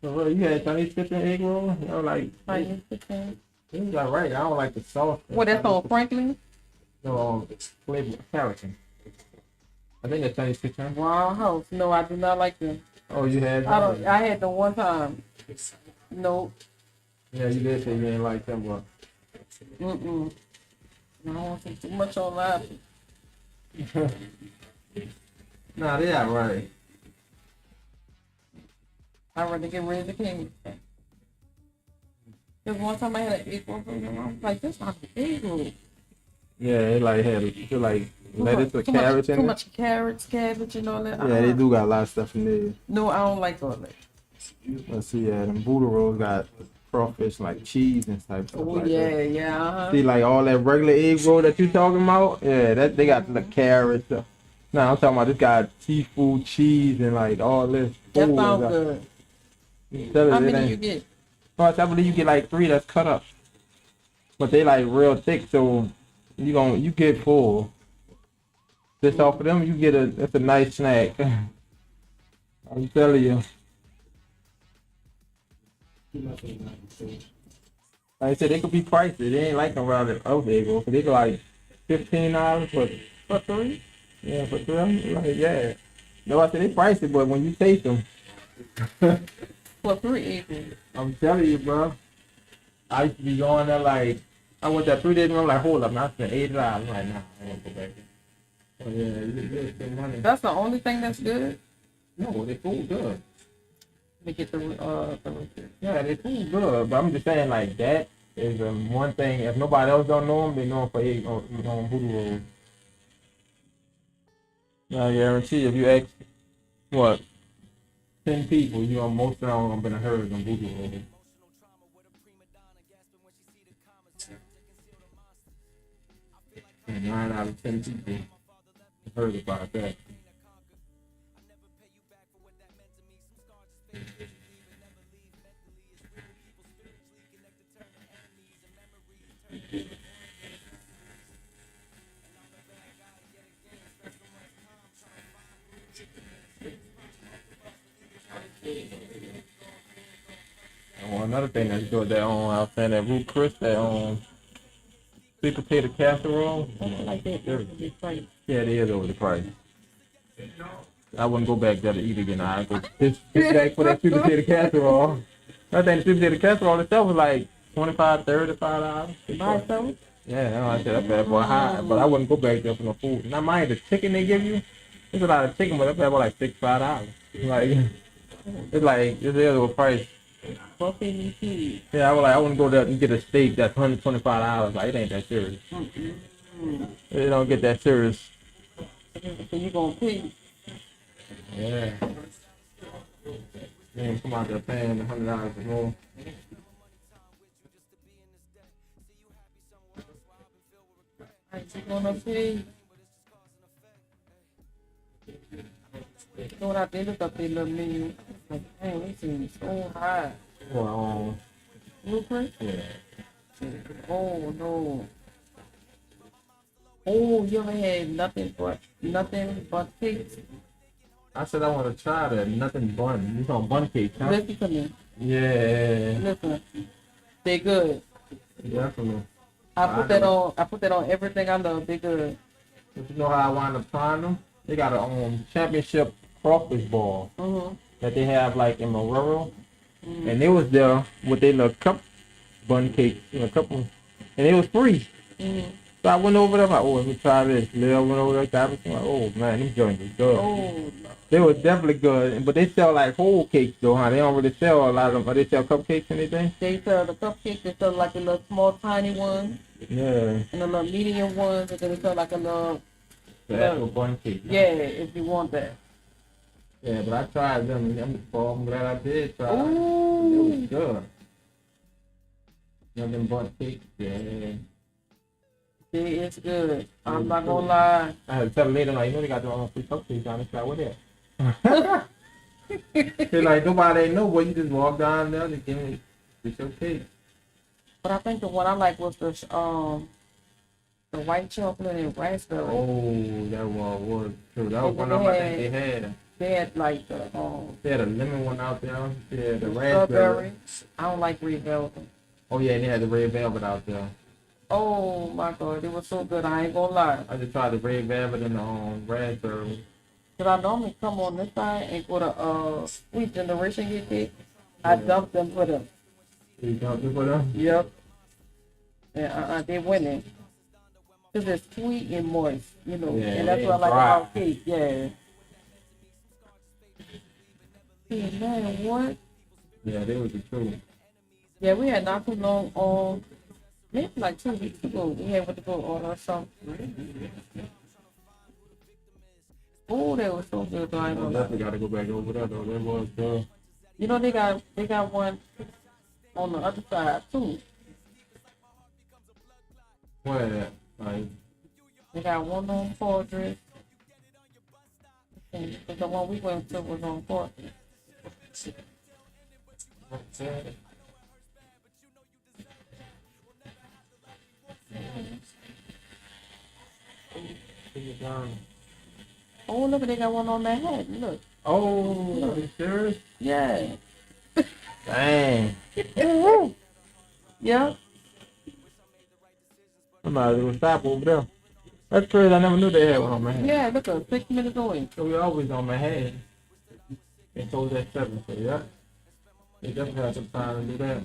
So, you had Chinese kitchen egg roll? You know, like, Chinese kitchen. it was alright. I don't like the sauce. What, that's on Franklin? No, it's flavor Carrollton. I think that's Chinese kitchen. Wow House. No, I do not like them. Oh, you had I had them one time. No. Yeah, you did say you didn't like them, but Mm-mm. I don't want to see too much online. nah, they alright. I'd rather get rid of the king. Because one time I had an eagle from them, I was like, this not an eagle. Yeah, it like had like lettuce or Too much- carrots in Too it. much carrots, cabbage, and all that. Yeah, they do got a lot of stuff in there. No, I don't like all that. Let's see, them Buddha rolls got crawfish, like cheese and stuff. Oh, like yeah, that. yeah. Uh-huh. See, like all that regular egg roll that you talking about? Yeah, that they got the carrots. Nah, I'm talking about this got seafood, cheese, and like all this. That food. sounds good. Tell us How it many ain't- you get? No, I believe you get like 3 that's cut up, but they like real thick, so you get full. Just off of them, you get that's a nice snack. I'm telling you. Like I said, they could be pricey. They ain't like around the other egg roll, 'cause they go like $15 for 3. Yeah, for 3. Like yeah. No, I said they pricey, but when you taste them. For 3 equals. I'm telling you, bro. I used to be going there like, I went there 3 days and I'm like, hold up, man, I spent $80. I'm like, nah, I won't go back there. Oh yeah, you spend money. That's the only thing that's good. No, they food good. Let me get the Yeah, they food good, but I'm just saying like that is one thing. If nobody else don't know them, they know them for egg or voodoo rolls. I guarantee if you ask what 10 people, you know most of them have been heard of them voodoo rolls. And 9 out of 10 people heard about that. Oh, another thing that's good that I was saying that root Chris that sweet potato casserole. like that. Yeah, it is over the price. I wouldn't go back there to eat again. I'd go just back for that sweet potato casserole. I think the sweet potato casserole itself was like $25, $35. By itself? Yeah, no, I said that bad boy high, but I wouldn't go back there for no food. Now mind the chicken they give you, it's a lot of chicken, but that bad boy like $65. Like it's the other price. Yeah, I wouldn't go there and get a steak that's $125. Like it ain't that serious. It don't get that serious. So you gonna pay? Yeah. Man, come out there paying $100 or more. You gonna pay? You know what I did? Look up their little menu. Like, dang, this seems so high. Well, Blueprint? yeah. Oh no. Oh, you ever had nothing but cakes? I said I want to try that nothing bun. You on bun cake, huh? Listen to me. Yeah. Listen. They good. Definitely. I put that on everything I love. They good. But you know how I wind up trying them? They got a championship crawfish ball that they have like in Marrero. And they was there with their little cup bun cake, a couple, and it was free. So I went over there, like, oh, let me try this. Lil went over there, got it. I'm like, oh man, these joints are good. Oh. They were definitely good, but they sell like whole cakes though, huh? They don't really sell a lot of them. But they sell cupcakes and anything. They sell the cupcakes. They sell like a little small tiny one. Yeah. And the little medium ones, and then it felt like a little, The actual bunny cake. yeah, if you want that. Yeah, but I tried them. I'm glad I did try. It Ooh. was good. You know them bunny cakes? Yeah. It is good. I'm not gonna lie. I had to tell them later, like, you know, they got their own free cupcakes down there. What that? They're like, nobody know, boy. You just walk down there and give me your cake. But I think the one I like was the white chocolate and raspberry. Oh, that one was true. That was And one then of them I think they had. They had like the They had a lemon one out there. Yeah, the raspberry. strawberry. I don't like red velvet. Oh yeah, they had the red velvet out there. Oh my god, it was so good. I ain't gonna lie. I just tried the red velvet and the raspberry. Cause I normally come on this side and go to Sweet Generation get cake. I dump them for them. You dumped it for them? Yep. And they winning. Cause it's sweet and moist, you know, Yeah, and that's what I like dry. about cake. Yeah. Yeah, man, what? Yeah, they was the truth. Yeah, we had not too long maybe like 2 weeks ago. We had went to go order something. Oh, they were so good. Though, I I ain't gonna lie. definitely got to go back over there though. That was good. You know they got one on the other side too. What? Like, They got one on Fortress. And the one we went to was on Fortress. what's that? Take it down. Oh, look, they got one on Manhattan. Look. Oh, are you serious? Yeah. Dang. Yeah. I might as well stop over there. That's crazy. I never knew they had one on Manhattan. Yeah, look, 6 minutes away. So we always on Manhattan. They close at 7, so yeah. They definitely have some time to do that.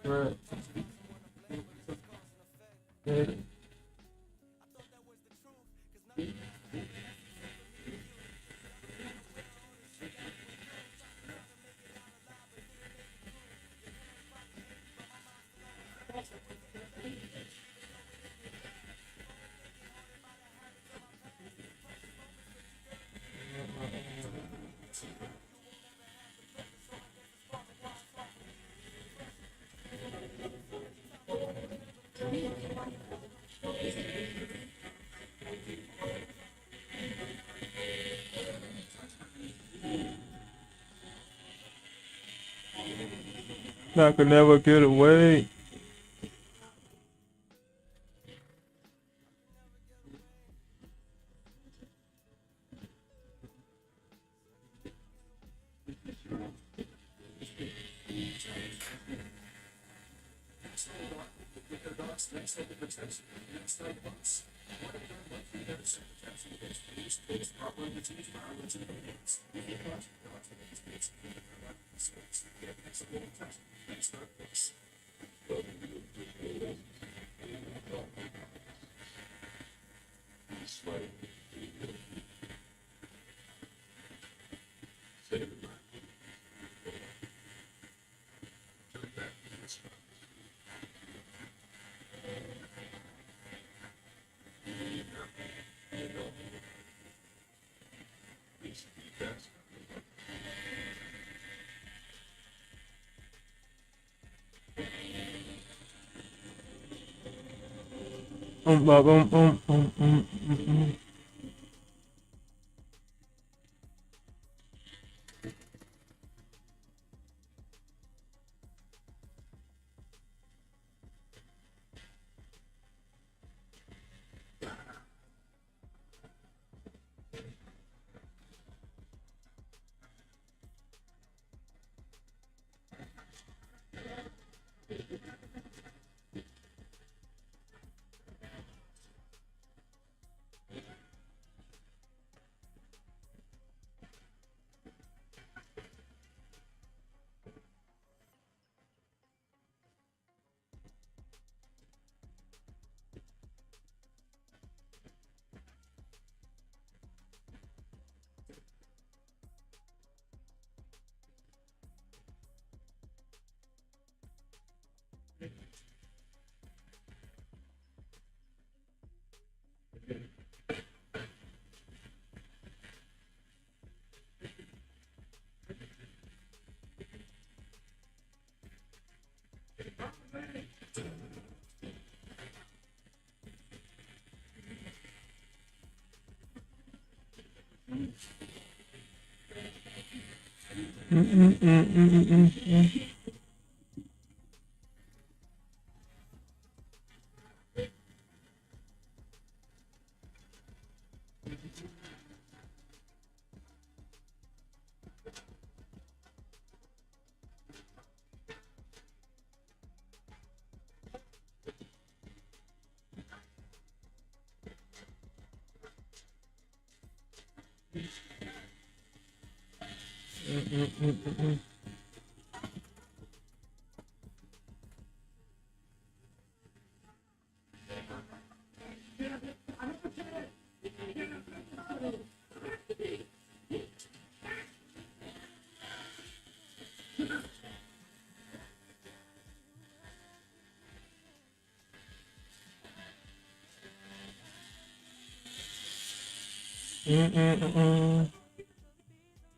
Right. Yeah. I could never get away.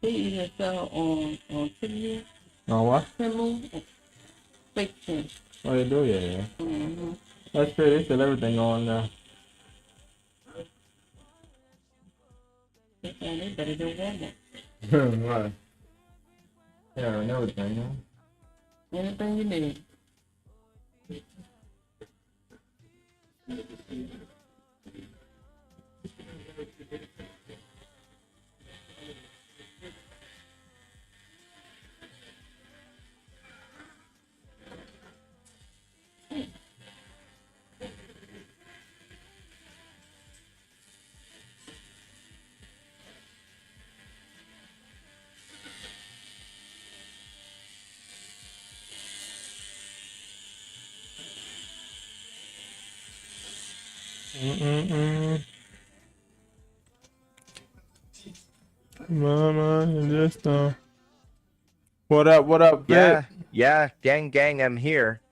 He even sell on Temu, Oh what? Temu, fake thing. Oh, they do, yeah. Mm-hmm. That's true. They sell everything on there. And they better than Walmart. Right. Yeah, and everything, huh? Anything you need. Mama, just What up? What up, Vic? Yeah, yeah, gang, I'm here.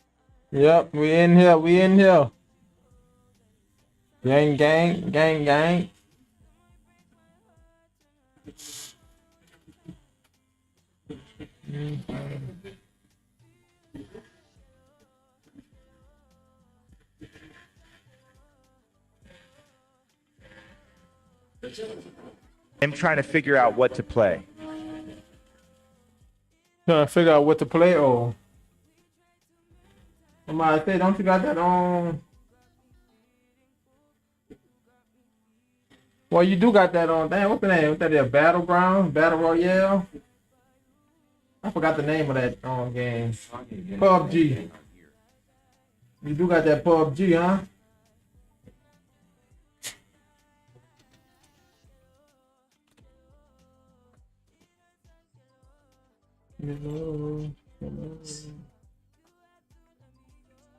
Yep, we in here. We in here. Gang. I'm trying to figure out what to play. Trying to figure out what to play on. I might say, don't you got that on? Well, you do got that on. Damn, what's the name? What's that? There, Battleground, Battle Royale. I forgot the name of that game. PUBG. You do got that PUBG, huh?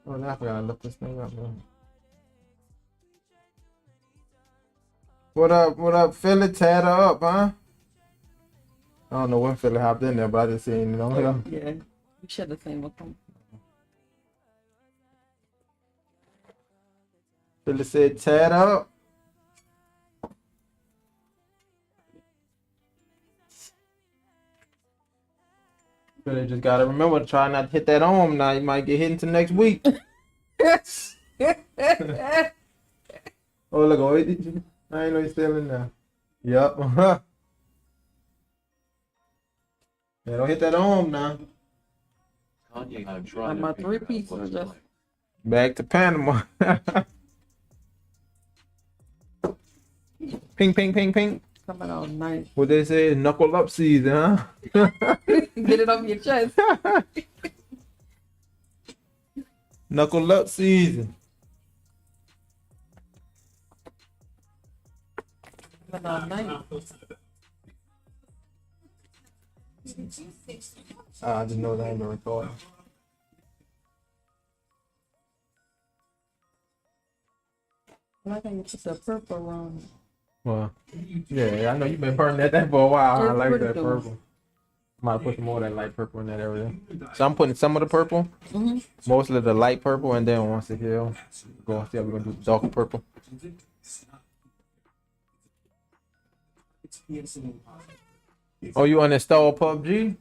Oh, now I forgot to look this thing up, man. What up, Philly? Tad her up, huh? I don't know when Philly hopped in there, but I just seen it on here. Yeah, you should have seen what come. Philly said, Tad up. Philly just gotta remember to try not to hit that arm now. You might get hit into next week. Oh, look, I ain't know he's still in there. Yep. Yeah, don't hit that arm now. Kanye, I'm trying My to three figure out pieces what are to just play. Back to Panama. Ping. coming out nice. What they say, knuckle up season, huh? Get it off your chest. Knuckle up season. Coming out nice. I just know that ain't been recording. I like how you put the purple on. Well, yeah, I know you've been burning that for a while. I It's like pretty that cool. purple. Might put some more of that light purple in that area. So I'm putting some of the purple, mostly the light purple, and then once it heals, go and see how we're gonna do the darker purple. Oh, you uninstall PUBG?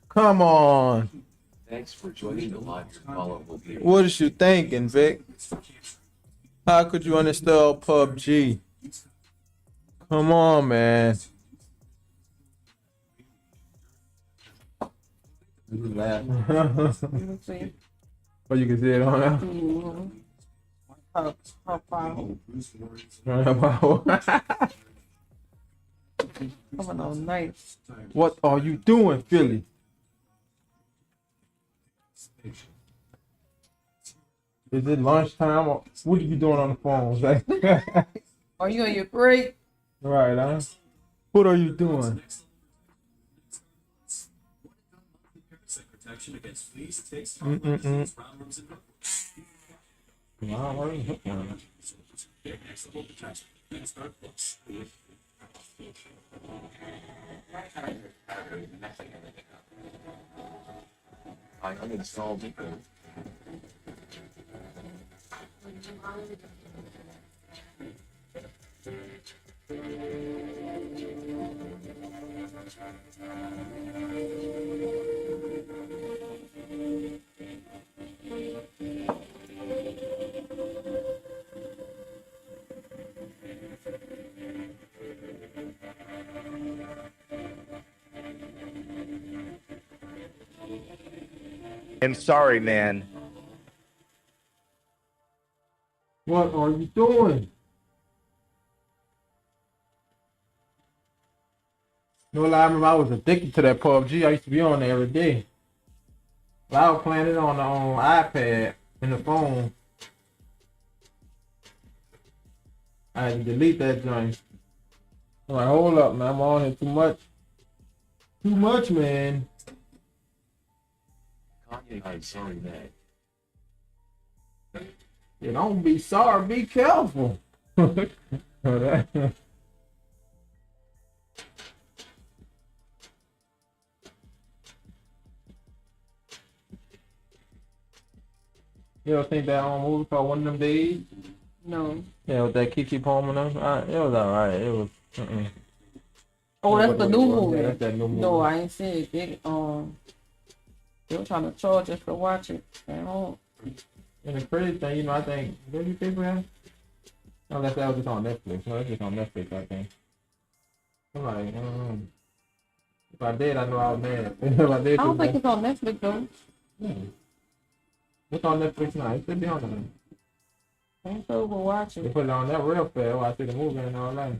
Come on. Thanks for joining the live. Your follow will be. What is you thinking, Vic? How could you uninstall PUBG? Come on, man. You laughing. You see? But you can see it on there. Mm-hmm. How far coming on nice. What are you doing, Philly? Is it lunchtime or what are you doing on the phone? Like, Are you on your break? right, huh? What are you doing? Parasite protection against fleas, ticks, Mm-mm-mm. heartworms, roundworms, and hookworms. Wow, what is it? Get next level protection. That's Dark Plus. I uninstalled it. And sorry, man. What are you doing? No lie, I remember I was addicted to that PUBG. I used to be on there every day. I was playing it on the iPad and the phone. I had to delete that joint. I'm like, hold up, man. I'm on here too much. Too much, man. Kanye, I'm sorry, man. Yeah, don't be sorry. Be careful. You don't think that movie called One of Them Days? No. Yeah, with that Kiki Palmer. It was alright. It was. Oh, that's the new Yeah, movie. that's that new movie. No, I ain't seen it. They were trying to charge us to watch it at home. And the crazy thing, you know, I think, did you pay for that? Unless that was just on Netflix. No, that's just on Netflix, I think. I'm like, if I did, I know I was mad. If I did, I don't think too, it's on Netflix though. yeah. It's on Netflix now. It should be on there. I'm sure we'll watch They it. put it on there real fast. I see the movie and all that.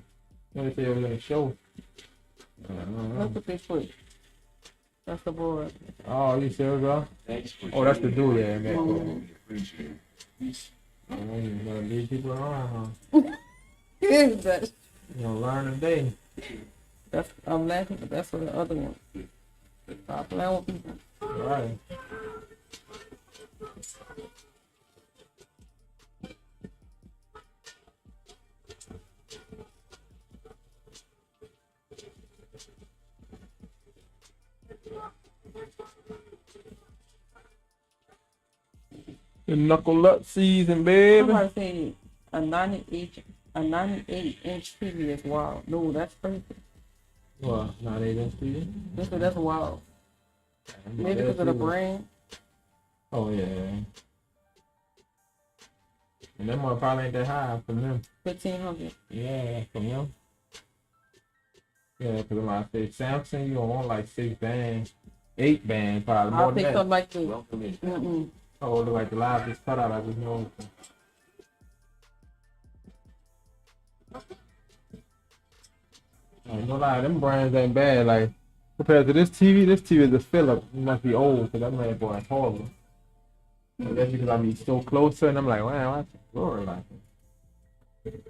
They say it was in a show. Look at this foot. That's the board. Oh, you serious, bro? Thanks for Oh, that's the sharing. dude, yeah, man. We appreciate it. You gotta leave people alone, huh? That's You know, learn today. I'm laughing, but that's for the other one. Stop playing with people. Right. The knuckle up season, baby. Somebody said a 98-inch TV is wild. No, that's crazy. Well, not 8 inch TV. That's wild. Maybe because of the brand. Oh yeah. And them one probably ain't that high from them. 1,500. Yeah, from them. Yeah, because when I say Samsung, you don't want like 6 bands, 8 bands, probably more I'll than pick that. something like this. Welcome in. Mm-mm. Oh, look like the live just cut out. I just know. Like, no lie, them brands ain't bad. Like compared to this TV is a Philip. It must be old because that man boy is horrible. And that's because I be so closer, and I'm like, wow, that's glory like it.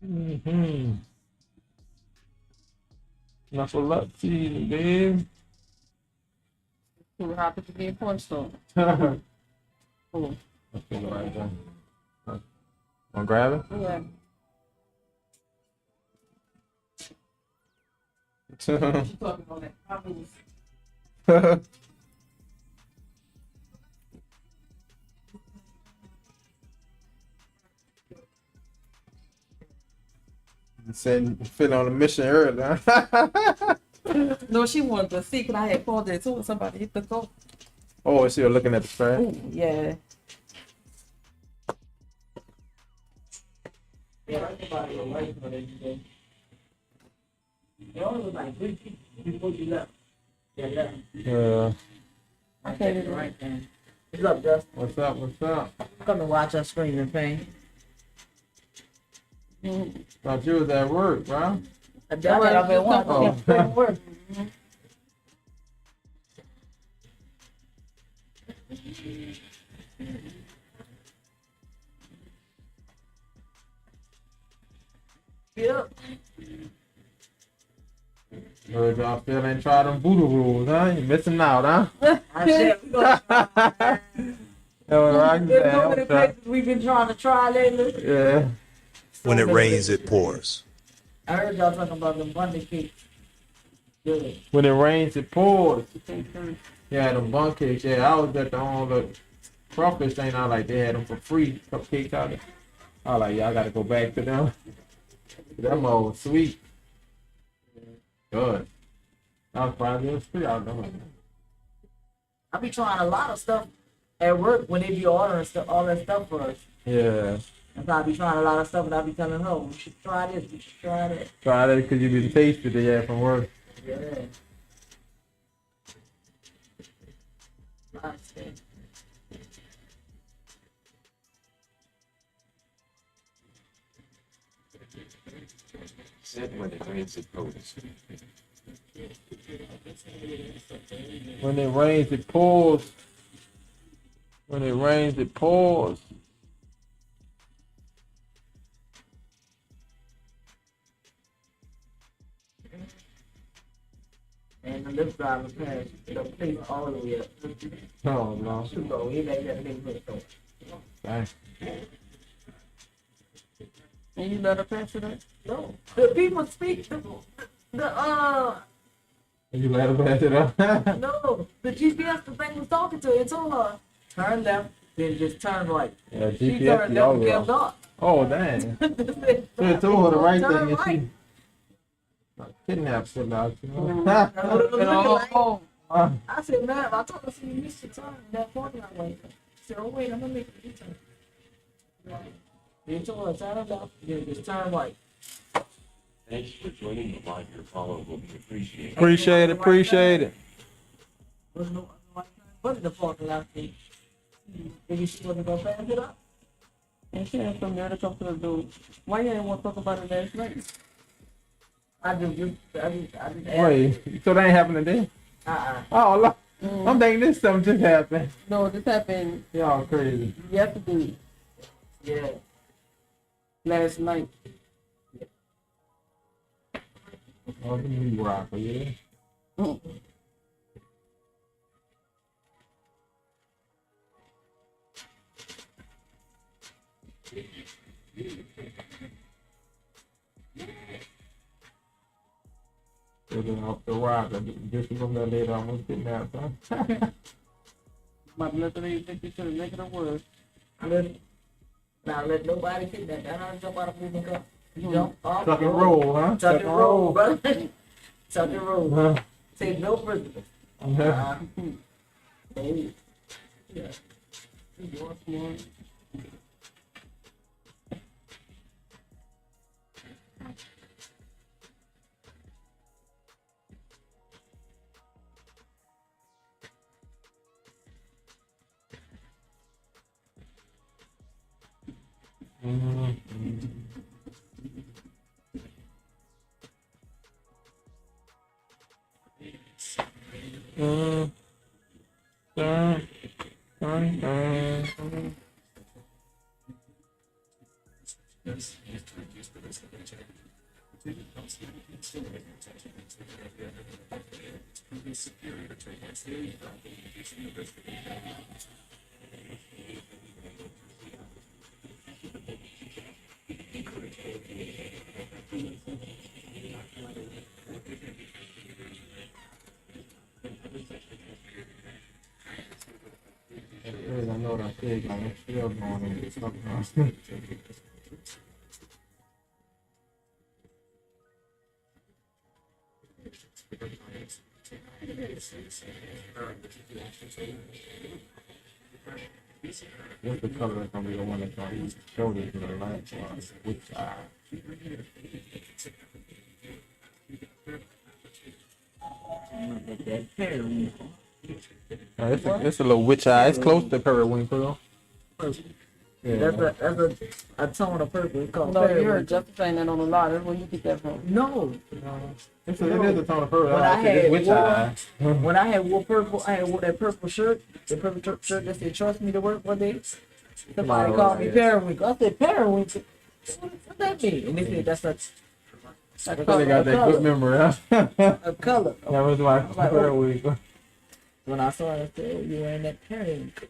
Mm-hmm. Knuckle up to you, babe. Too happy to be a porn star. Okay, Oh, right there. Wanna grab it? yeah. You talking on that? I was Said feeling on a mission earlier. No, she wanted to see because I had called it too. Somebody hit the door. Oh, she was looking at the trash. Oh, yeah. Yeah, everybody was waiting for them today. They only was like 3 people before you left. Yeah, left. Yeah. I can't even. Right then. What's up, Justin? What's up? What's up? Come and watch us scream in pain. Thought you was at work, bro. I done it. I've been watching. Oh. Work. Yep. Heard y'all still ain't tried them voodoo rules, huh? You missing out, huh? I said, we gonna try. That was right There's there. so many places we've been trying to try lately. Yeah. When it rains, it pours. I heard y'all talking about the Monday cakes. Good. When it rains, it pours. Yeah, them bun cakes. Yeah, I was at the crawfish thing. I like they had them for free, cupcakes out there. I was like, yeah, I gotta go back to them. That mode was sweet. Good. I was surprised it was free out there. I be trying a lot of stuff at work when they be ordering stuff, all that stuff for us. Yeah. And so I be trying a lot of stuff and I be telling her, we should try this, we should try that. Try that because you been tasted it, yeah, from work. Yeah. Lots of things. Said when it rains, it pours. When it rains, it pours. When it rains, it pours. And the lift driver passed the place all the way up. Oh, no. So he made that thing look so. Dang. And you let her pass it up? No. The people speak You let her pass it up? no, the GPS the thing was talking to her and told her, turn left, then just turn right. Yeah, She GPS turned be left all and kept wrong. on. Oh, dang. So it told her the right thing and she kidnapped her out. You know? That's what it was looking like. Uh, I said, man, I told her, see, you missed your turn in that parking lot way. She said, oh, wait, I'm going to make a U-turn. Then told her, turn left, then just turn right. Thanks for joining the live. Your follow will be appreciated. appreciate it, appreciate it. Wasn't no other right turn but in the parking lot thing. Did you see what they're gonna pass it up? And she had some there to come to the door. Why you didn't want to talk about it last night? I just asked. Wait, so that ain't happening today? Uh-uh. Oh, look. I'm thinking this something just happened. No, this happened Y'all crazy. yesterday, Yeah. last night. Oh, this is rocker, yeah. Looking off the rocker. Just from that later, almost getting out, huh? But literally take you to the negative word. Now let nobody hit that. That's how to jump out of moving car. Jump off. Tuck and roll, huh? Tuck and roll, brother. Tuck and roll. Huh? Take no prisoners. Uh-huh. Hey. Yeah. Once more. I know what I said, I'm still going into something. What's the color that's gonna be the one that's gonna show this to the light? Which eye? It's a little witch eye. It's close to periwinkle. Yeah. That's a tone of purple. It's called No, you periwinkle. heard Justin saying that on the lot. That's where you get that from. No. It is a tone of purple. When I It's had witch wore, eye. when I had wore purple, I had wore that purple shirt, the purple shirt that said "Trust me" to work one day. Somebody Oh, called me yeah. periwinkle. I said periwinkle. What that mean? And they said that's a They got that good memory, huh? a color. That was my Like, oh. periwinkle. When I saw it, I said, "Oh, you wearing that periwinkle."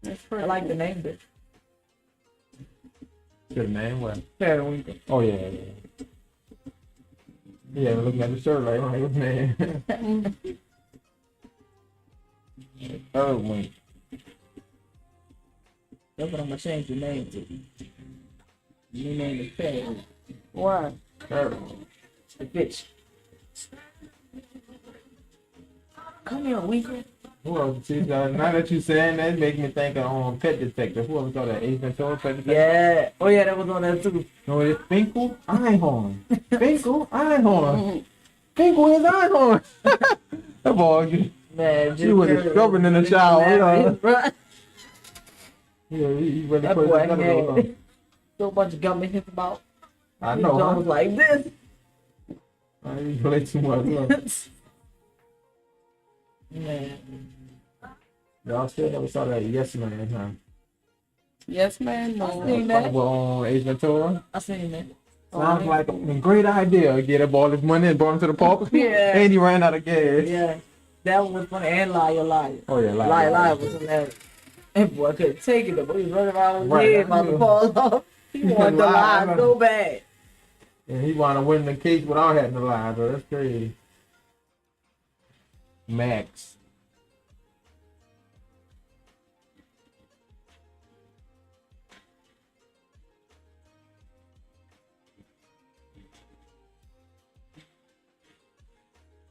That's I pretty. like the name, but Good name, what? periwinkle. Oh yeah, yeah. Yeah, looking at the shirt like, oh man. Periwinkle. That's what I'm gonna change the name to. New name is periwinkle. Why? Periwinkle. The bitch. Come here, Winkle. Who else? See, now that you saying that, make me think of Pet Detective. Who else saw that? Ace Ventura, Pet Detective? Yeah. Oh yeah, that was on there too. No, it's Finkel Einhorn. Finkel Einhorn. Finkel is Einhorn. That boy, Man, he was scrubbing in the shower. Yeah, he really That put boy his gun on. had so much gum in his mouth. I His know, gum huh? was like this. I play too much. Huh? Man. Y'all still never saw that Yes Man, huh? Yes, man. I No. seen that. Well, on Ace Ventura. I seen that. Sounds like a great idea. Get up all his money and brought him to the park. Yeah. And he ran out of gas. Yeah. That one was funny. And Liar. Oh yeah, Liar was hilarious. And boy, I couldn't take it. The boy was running around with his Right. head about to fall off. He wanted to Lie. lie so bad. And he wanted to win the case without having to lie, though. That's crazy. Max.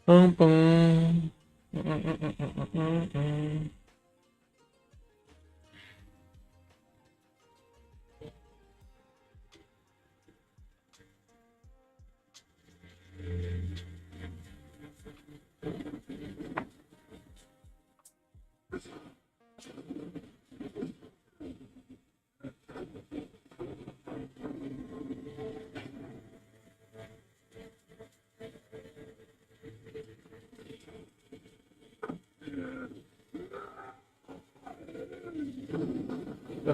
Boom, boom.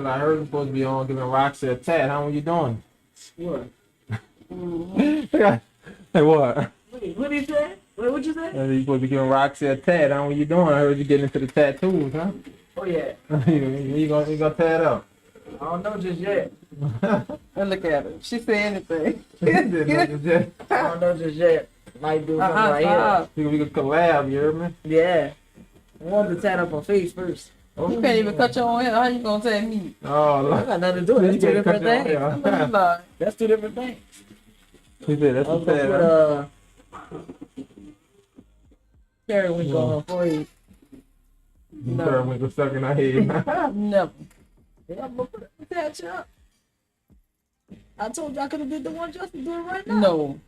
Well, I heard you're supposed to be on giving Roxy a tat. How are you doing? What? Hey, what? Wait, what did you say? What'd you say? You supposed to be giving Roxy a tat. How are you doing? I heard you getting into the tattoos, huh? Oh yeah. you gonna tat up? I don't know just yet. And look at her. She say anything. I don't know just yet. Might do something right Stop. We could collab, you hear me? here. Yeah. I want to tat up her face first. You can't even cut your own hair. How you gonna tell me? Oh, I look. got nothing to do with it. That's two different things. Yeah. Like, That's two different things. He said that's I a was gonna tat. put Huh? periwinkle on her forehead. No. With the stuck in her head. never. Yeah, I'm gonna put it patch up. I told you I could have did the one Justin doing right now. No.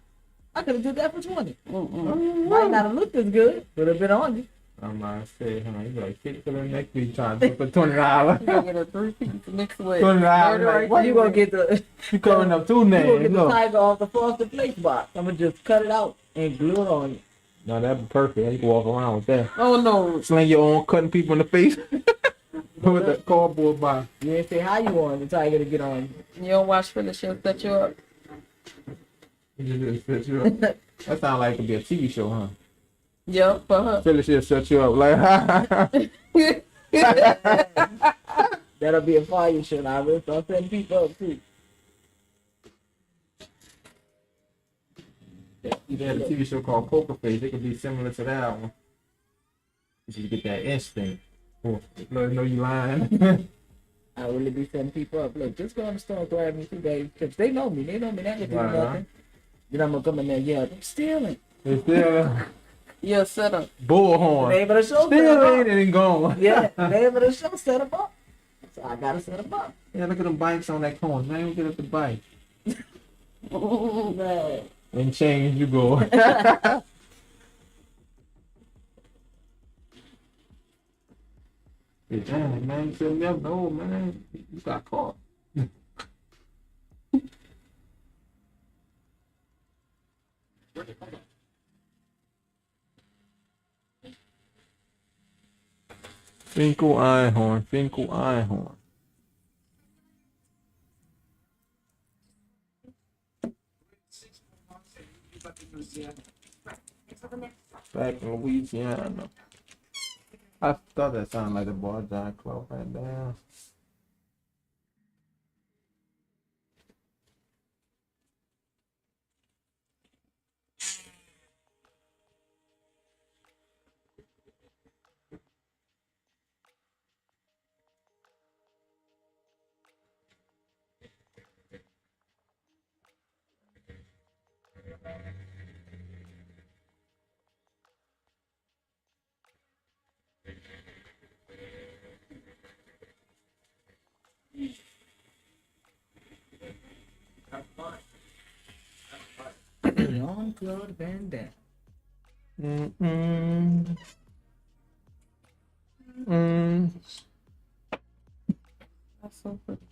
I could have did that for 20. Mm-mm. Might not have looked as good, but have been on you. I'm not saying, huh? You like $50 for the next week trying to for $20. You gonna get a 3-piece mixed with $20. murder Like, right what there. You gonna get the You covering up two you gonna names. get the Look. tiger off the frosted flakes box. I'm gonna just cut it out and glue it on you. No, that'd be perfect. You can walk around with that. Oh no. Sling your own, cutting people in the face with the cardboard box. You didn't say how you want the tiger to get on you. You don't watch Phyllis, she'll set you up. Just set you up. That sounds like it could be a TV show, huh? Yep, for her. Phyllis should set you up like, That'll be a fire show. I will start setting people up too. they had a TV show called Poker Face. It could be similar to that one. You should get that instinct. Oh, let know you lying. I really be setting people up. Look, just go on the store and grab me 2 days. Cause they know me. They know me. They ain't gonna do Right, nothing. Then I'm gonna come in there and yell, I'm stealing. It's still You're set up. The bullhorn. name of the show set Still them ain't up. it gone. Yeah, the name of the show set them up. So I gotta set them up. Yeah, look at them bikes on that corner. Man, we get up the bike. Man. And change you go. Hey, dang, man, you said never know, man. You got caught. Finkel Einhorn, Finkel Einhorn. Back in Louisiana. I thought that sounded like the Bar John Club right there. Jean-Claude Van Damme. That's so pretty.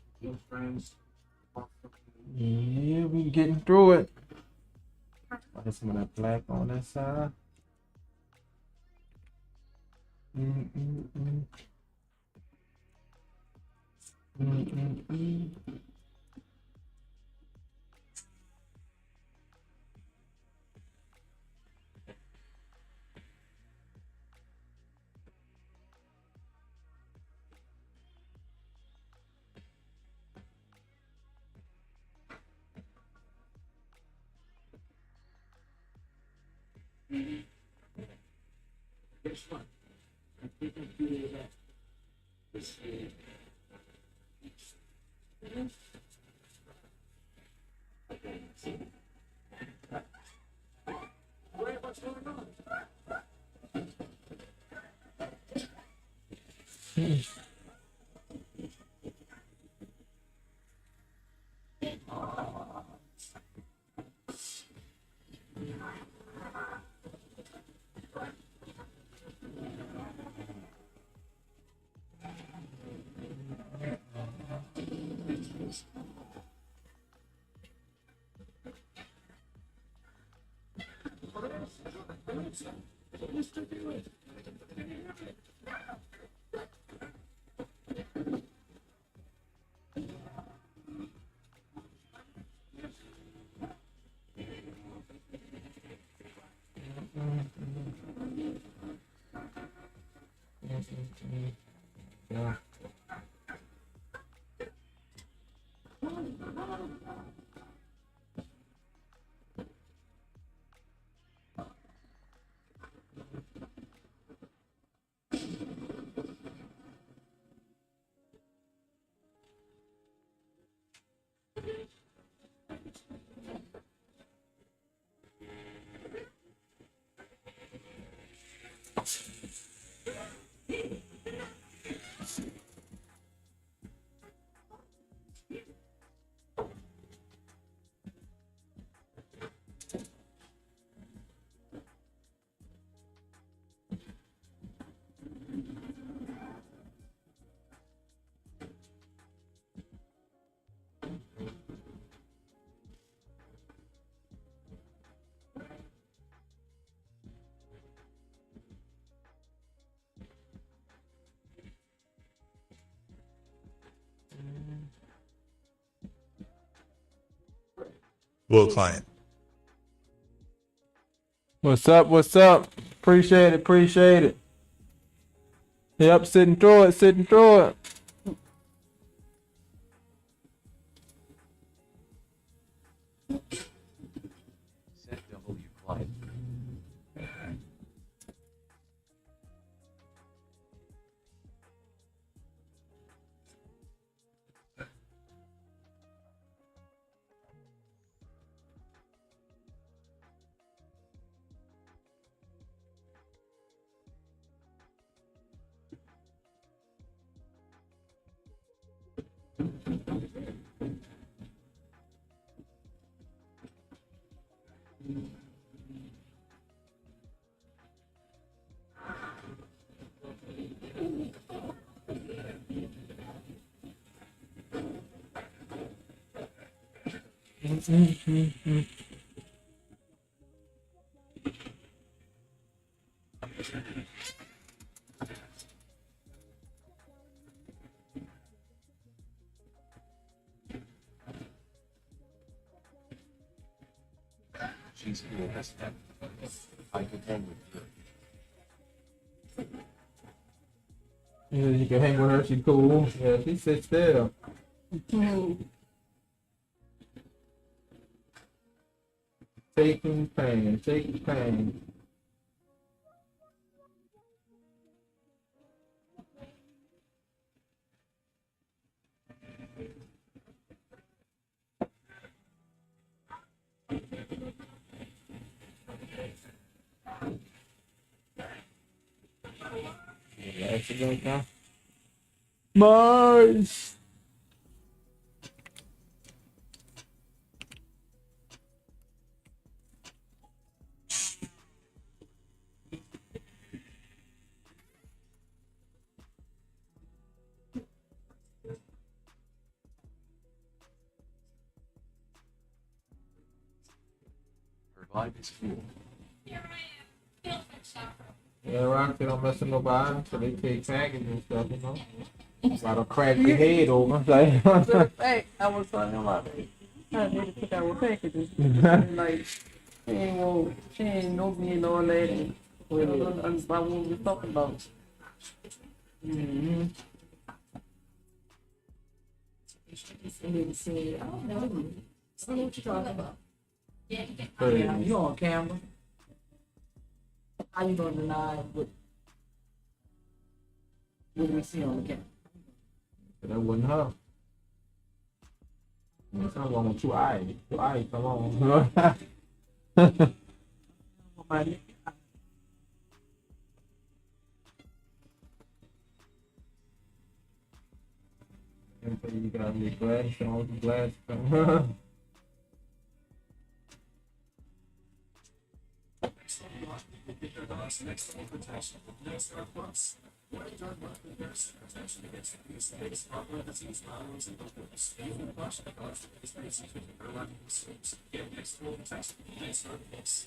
Yeah, we getting through it. There's some of that black on that side. Guess what? I think I'm doing that. This is. Wait, what's going on? Will client. What's up? What's up? Appreciate it. Appreciate it. Yep, sitting through it. Sitting through it. Set W client. She's cool as heck. I could hang with her. Yeah, you can hang with her. She cool. Yeah, she sits still. Taking pain. Taking pain. Accident now. Mars. Her vibe is cool. Yeah, right. They don't mess with nobody, so they take packages and stuff, you know. About to crack your head over. Like, Hey, I was talking about it. I need to pick out packages. Like, she ain't know me and all that. And we don't understand what we're talking about. mm-hmm. And then said, I don't know you. I don't know what you're talking about. Crazy. Yeah, you on camera. How you gonna deny what we see on the camera? That wasn't her. I mean, someone with 2 eyes. 2 eyes, come on. Nobody. You got your glass on, glass. Next level protection with NextGuard Plus. NextGuard Plus protection against mistakes, heartburn disease, violence, and overdose. Even brush the cause of experiences with neurological mistakes. Get next level protection with NextGuard Plus.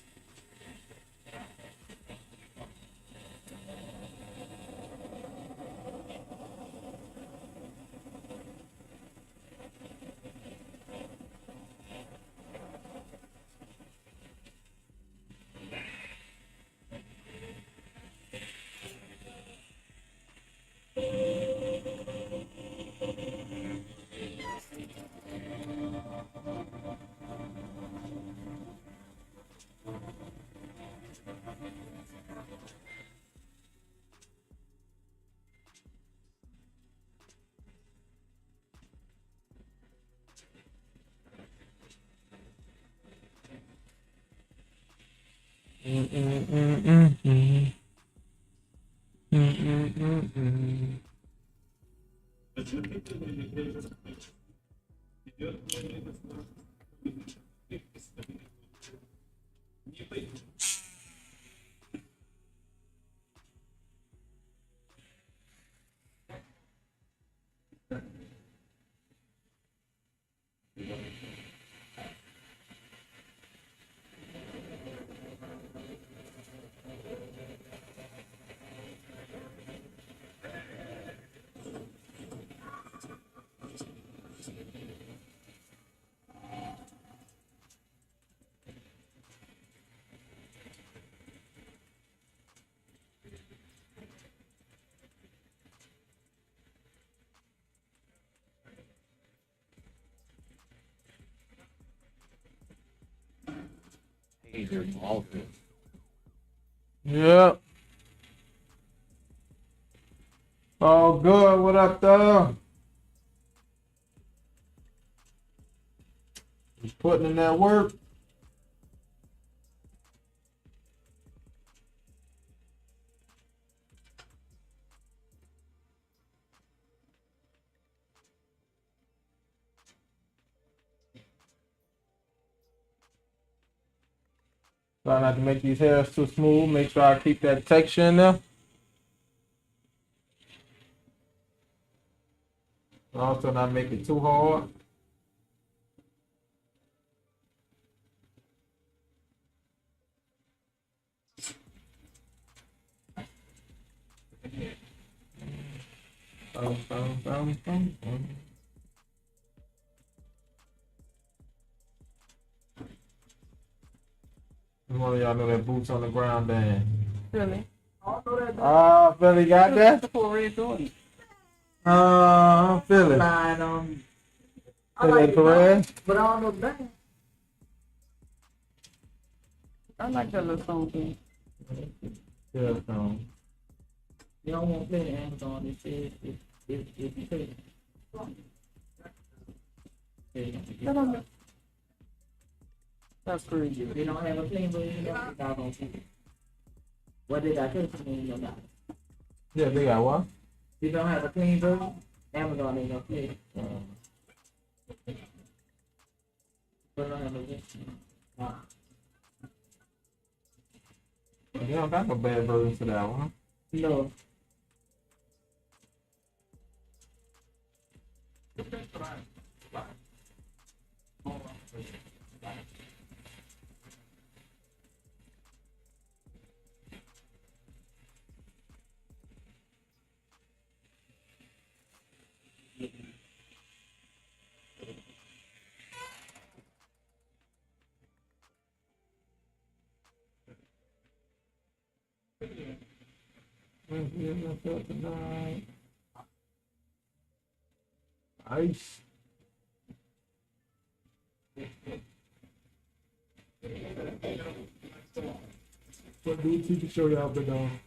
Mm-mm-mm-mm-mm. Mm-mm-mm-mm. Hey, there's all good. Yep. All good. What up, though? Just putting in that work. Try not to make these hairs too smooth. Make sure I keep that texture in there. Also not make it too hard. One of y'all know that boots on the ground band. Really? Ah, Philly got that? That's what we're doing. Philly. Line, I Philly like it, Perez. but I don't know the name. I like that little song too. Yeah, You don't want to play Amazon. It says it's paid. That's crazy. They don't have a clean version of it. Not gonna see it. What they got custom in your not. Yeah, they got what? They don't have a clean version. Amazon ain't gonna play it. But I don't have a version. They don't got no bad version for that one. No. Ice. What do you TV show y'all been on?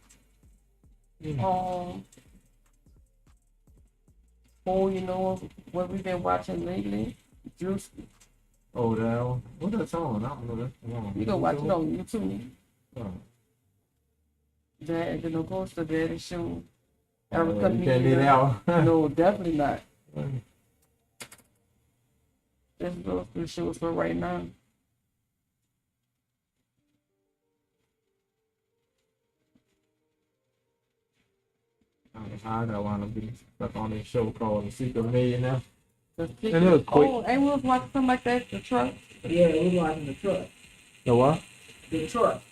Oh, you know what we've been watching lately? Juice. Oh, that one. What that song? I don't know that song. You can watch it on YouTube. Oh. That, of course, the Daddy Show. You can't leave that one. No, definitely not. There's those two shows for right now. I don't want to be stuck on this show called The Secret Millionaire. The And it was quick. Oh, and we was watching something like that, The Truck. Yeah, we watching The Truck. The what? The Truck.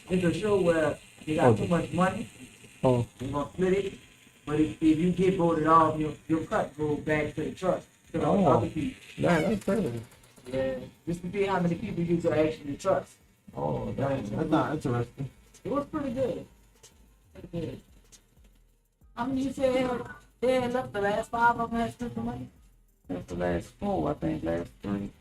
It's a show where you got too much money. Oh. You're gonna split it. But if you get voted off, your cut goes back to the truck. To the other people. That's crazy. Yeah. Just to see how many people you could actually trust. Oh, that's not interesting. It was pretty good. Pretty good. How many you said they had left? The last 5 of them had spent the money? That's the last 4, I think, last 3.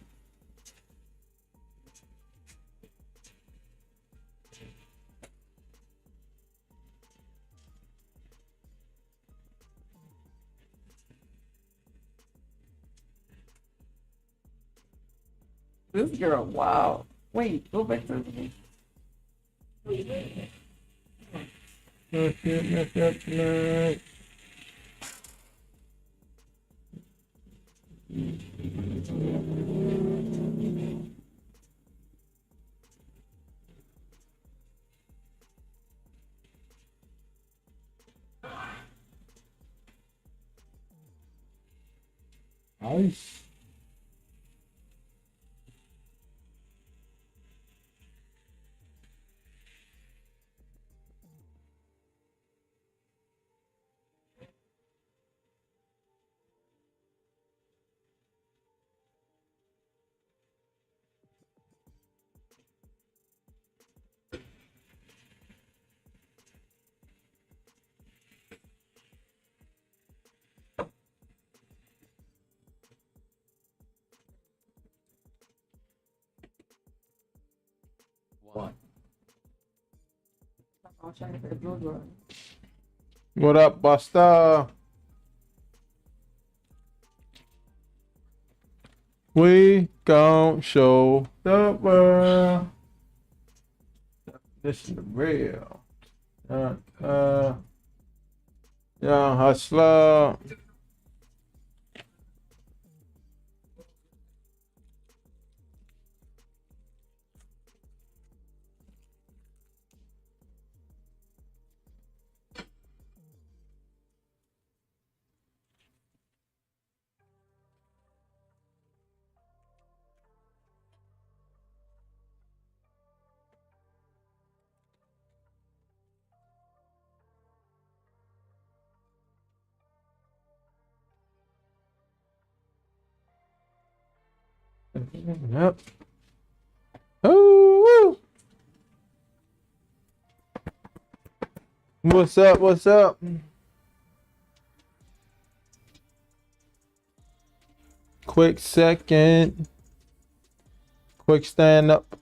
This girl, wow. Wait, go back to the Messed up tonight. Nice. One. I'm trying to get good one. What up, Buster? We gon' show the world. This is real. Young hustler. Yep. Oh, what's up? What's up? Quick second. Quick stand up.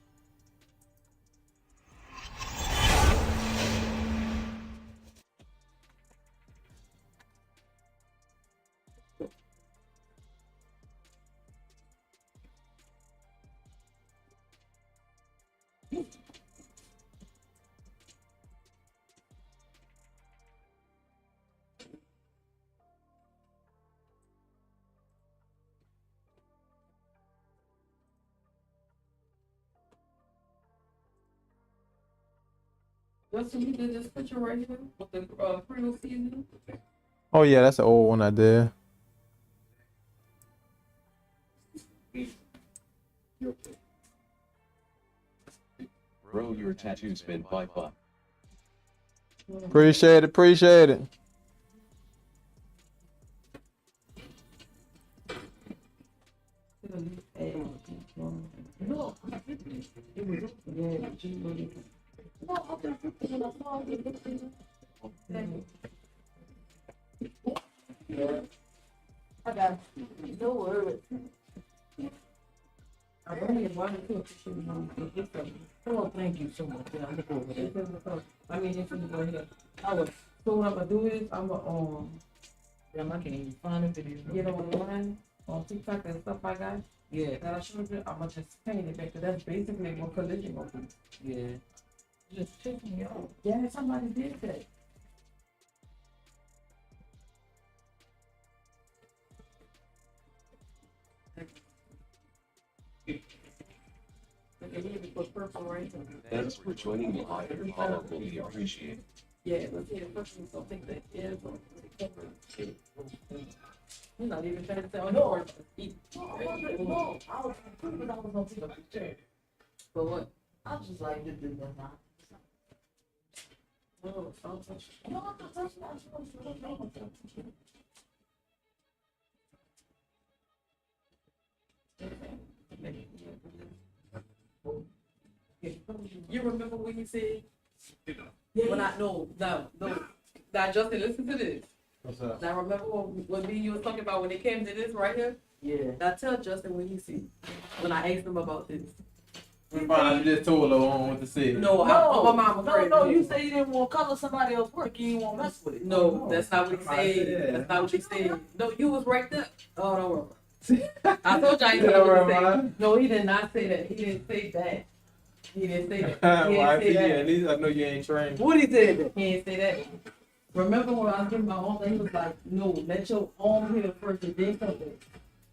Justin, you did this picture right here with the Pringles seasoning. Oh yeah, that's an old one I did. Bro, your tattoo's been by far. Appreciate it. Appreciate it. No, it was yeah, no, I've been thinking about all the I got no worries. I really wanted to get some. Oh, thank you so much. Yeah, I'm gonna go with it. I mean, if you go ahead, I was. So what I'm gonna do is I'm gonna damn, I can't even find a video. Get online on TikTok and stuff like that. Yeah, that I showed you. I'm gonna just paint it back. That's basically what collision gonna do. Yeah. Just piss me off. Yeah, somebody did that. Okay, here we put purple right here. Thanks for joining me. I really appreciate it. Yeah, let's see the person something that is on the cover. You're not even trying to say, oh no, eat. No, I was gonna see the picture. But what? I just like to do that now. No, don't touch it. No, don't touch it. You remember when you said, when I know, no, now Justin, listen to this. What's up? Now remember when me and you was talking about when it came to this right here? Yeah. Now tell Justin when he see, when I asked him about this. Fine, you just told her on what to say. No, my mama. No, you say you didn't want to color somebody else's work. You didn't want to mess with it. No, that's not what he said. That's not what you said. No, you was right there. Oh, don't worry. I told you I ain't know what to say. No, he did not say that. He didn't say that. He didn't say that. Well, He I didn't see, say yeah, that. at least I know you ain't trained. What he said? He ain't say that. Remember when I was giving my arm, he was like, "No, let your arm heal first, and then come back."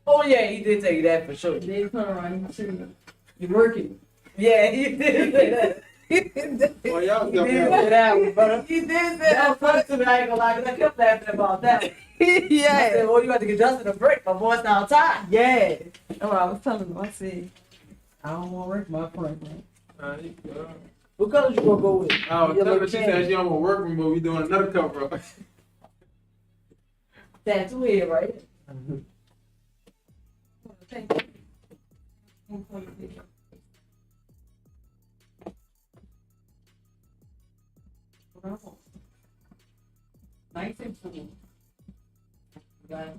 Oh yeah, he did tell you that for sure. Then turn around, and say, "You're working." Yeah, he did say that. Well, y'all He did say that one, brother. He did say that. Was funny to me. I ain't gonna lie, 'cause I kept laughing about that. I Yeah. said, "Oh, you got to get Justin a break. My boy's now tired." Yeah. That's what I was telling him. I said, "I don't want to work my friend." What color you gonna go with? Oh, Your tell her little she said candy. she don't want to work with me, but we doing another cover up. Tattoo head, right? Nice and cool. Got it.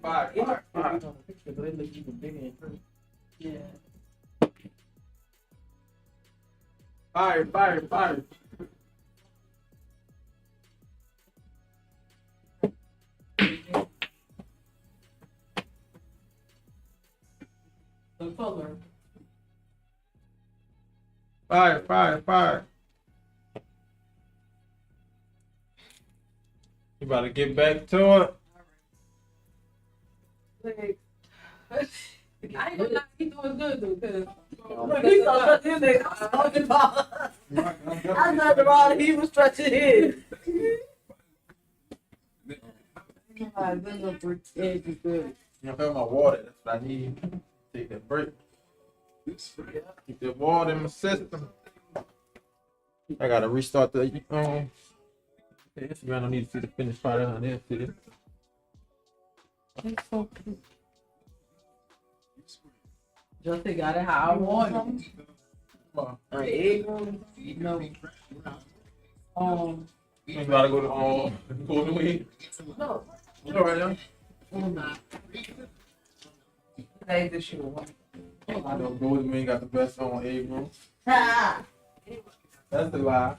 Fire. Yeah. Fire. The color. Fire. You about to get back to it? I ain't gonna lie, he doing good though, cause Look, he started stretching his legs. I was talking about. I turned around and he was stretching his. God, this little brick edge is good. You know, my water. That's what I need. Take that break. Keep the water in my system. I gotta restart the Instagram. I don't need to see the finished product on this. See this? It's so cute. Justin got it how I want it. Come on. Egg. No. You gotta go to Golden Wing. No. All right, young. Hey, this shit was I know Golden Wing got the best egg roll. Ha! That's the lie.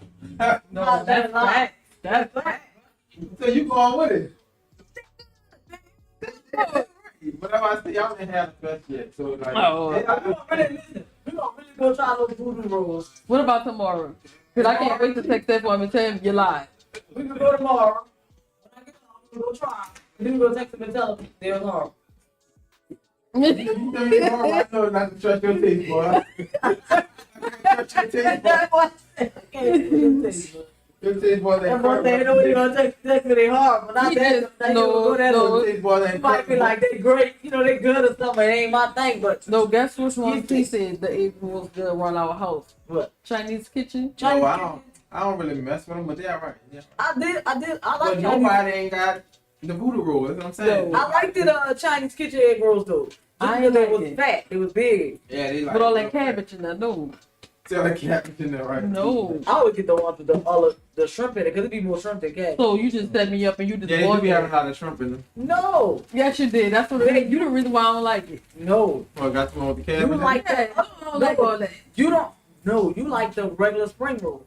No, that's not. That's right. So you going with it? But I see y'all didn't have the best yet. So like, Oh. We gonna really go try those voodoo rolls. What about tomorrow? Cause I can't wait to text that woman and tell him you're live. We can go tomorrow. When I get home, we can go try. And then we go text them and tell them they're tomorrow. you tell me tomorrow, I know not to trust your teeth, boy. Trust your teeth, boy. Your teeth, boy, they That boy say, you know what, you gonna text me, they hard. But I said, they go that no. Your teeth, boy, they You might be like, they great, you know, they good or something. It ain't my thing, but No, guess which one he said the April was good around our house. what? Chinese kitchen. No, I don't really mess with them, but they all right. Yeah. I did. I like But Chinese. nobody ain't got the voodoo roll. That's what I'm saying. I liked the Chinese kitchen egg rolls though. I Because ain't it was like it. fat. It was big. Yeah, they like With all that cabbage in there, no. Tell the cabbage in there, right? No. I would get the one with all of the shrimp in it because it'd be more shrimp than cabbage. So you just set me up and you just Yeah, you bought be having it. a lot of shrimp in them. No, Yes, you did. That's what it is. You the reason why I don't like it. no. Oh, got the one with the You cabbage. like Yeah, that? I don't like all that. You don't. No, you like the regular spring roll.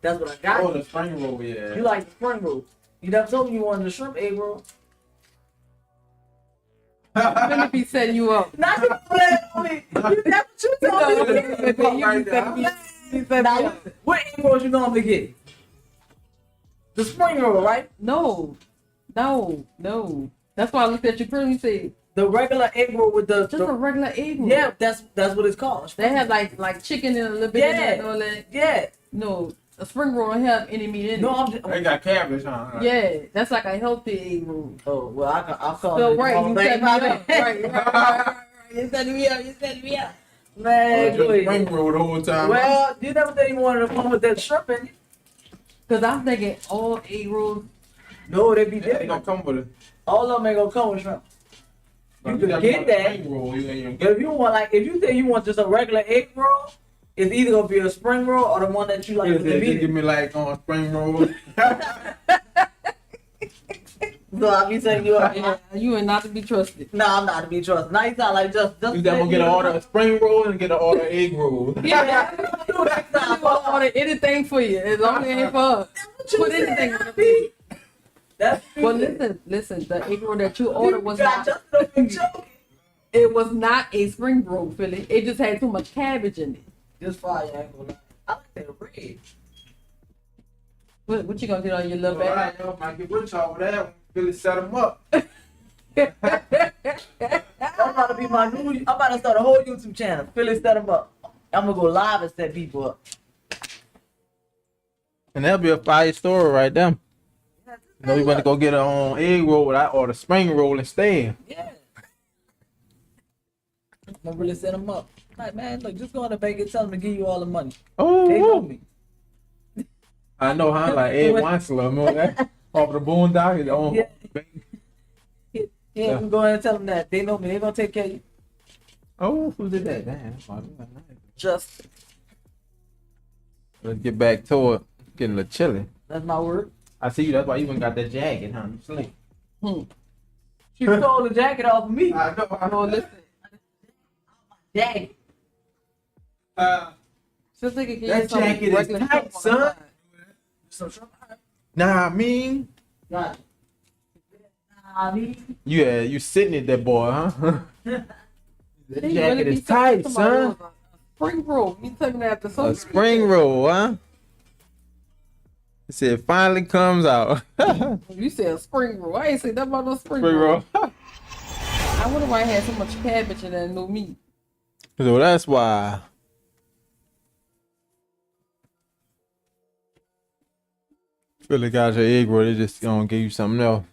That's what I got. Oh, the spring roll, yeah. You like the spring roll. You never told me you wanted the shrimp egg roll. I'm gonna be setting you up. Not you playing on me. You never you told me. You be setting me up. Now, what egg rolls you normally get? The spring roll, right? No. That's why I looked at you first and said, The regular egg roll with just a regular egg roll. yeah, that's what it's called. They have like chicken and a little bit Yeah. of that and all that. Yeah. No, a spring roll don't have any meat in No, it. I'm just. They got cabbage, huh? Yeah, that's like a healthy egg roll. Oh well, I'll call So it. right, you set me my up. bad. Right. You set me up. You set me up. Man, Just please. spring roll the whole time. Well, you never said you wanted the one with that shrimp in it. Cause I'm thinking all egg rolls. No, they be yeah, they different. gonna come with it. All of them ain't gonna come with shrimp. You can definitely get want a that. spring roll, you ain't But if you want if you say you want just a regular egg roll, it's either gonna be a spring roll or the one that you like with the Just meat. give me like on spring roll. So I be saying you are. Yeah, you ain't not to be trusted. No, I'm not to be trusted. Now you sound like just. You gonna get an order a spring roll and get an order egg roll. Yeah, I will order anything for you as long as it ain't for us. Put anything on the That's Well, listen. The egg roll that you ordered was got not. just a joke. It was not a spring roll, Philly. It just had too much cabbage in it. Just fire, I ain't gonna lie. I like that red. What you gonna get on your little All bag? right, yo, might get rich off of that. Really set them up. That's about to be my new. I'm about to start a whole YouTube channel. Philly set them up. I'm gonna go live and set people up. And that'll be a fire story right there. You know, you want to go get an egg roll or the spring roll instead. Yeah. I'm gonna really set them up. Like, man, look, just go on the bank and tell them to give you all the money. Oh, They know me. I know, huh? Like Ed Wansler, remember that? Off the Boondocks. On. Yeah. Yeah, go ahead and tell them that. They know me. They gonna take care of you. Oh, who did that? Damn. Nice. Just. Let's get back to it. Getting a little chilly. That's my word. I see you. That's why you even got that jacket, huh? You sleep. She stole the jacket off of me. I know. Oh, listen. Jacket. Just think it That jacket is tight, son. Nah, I mean. Got it. Nah, I mean. You sitting at that boy, huh? That He jacket really be is tight, talking son. about a spring roll. You taking that after so A spring roll, huh? It said it finally comes out. You said a spring roll. I ain't say nothing about no spring Spring roll. roll. I wonder why I had so much cabbage in that new meat. So that's why. Feel like got your egg roll, they just gonna give you something else.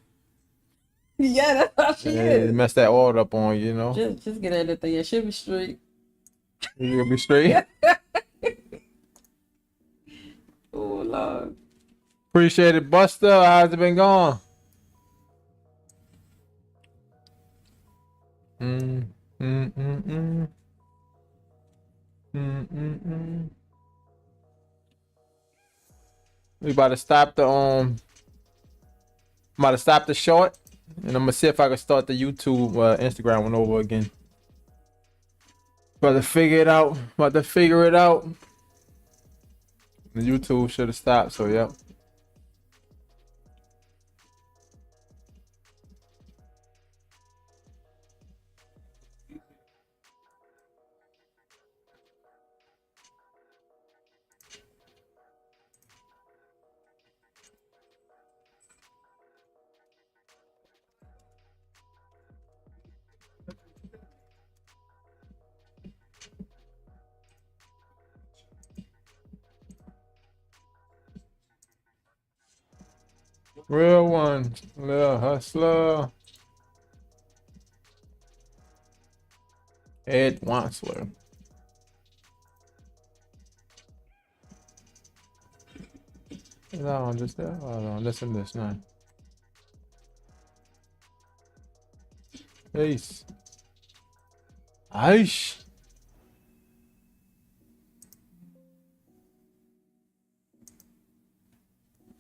Yeah, that's how she Yeah, is. mess that order up on you, you know. Just get at that thing. It should be straight. You gonna be straight. Oh, Lord. Appreciate it, Buster. How's it been going? We about to stop the I'm about to stop the short, and I'm gonna see if I can start the YouTube, Instagram one over again. About to figure it out. The YouTube should have stopped, so yep. Real one, little hustler. Ed Wansler. No, just that. Hold on, listen to this now. Peace. Aish.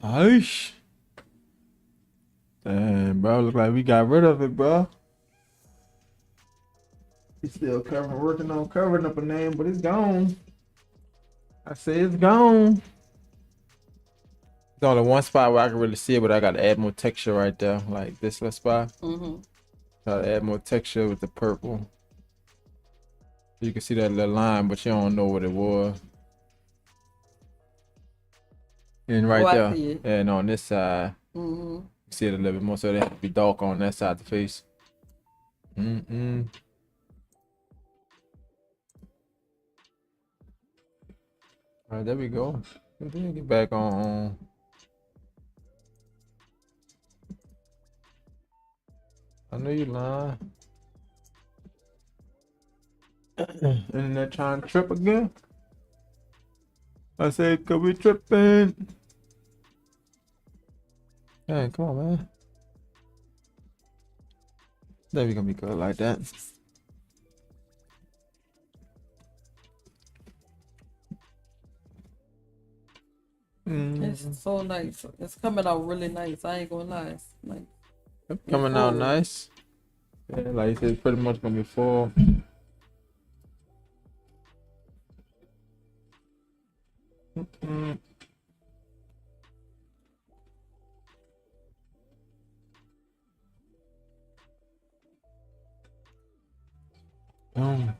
Aish. Damn, bro, look like we got rid of it, bro. He's still working on covering up a name, but it's gone. I say it's gone. There's only one spot where I can really see it, but I gotta add more texture right there, like this little spot. Gotta add more texture with the purple. You can see that little line, but you don't know what it was. And right I there, see it. and on this side. You see it a little bit more, so they have to be dark on that side of the face. All right, there we go. Get back on. I know you lying. Internet trying to trip again. I said, could we tripping? Hey, come on, man. There we gonna be good like that. It's so nice. It's coming out really nice. I ain't gonna lie. It's nice. Coming out nice. Yeah, like you said, it's pretty much gonna be full. Mm. Boom.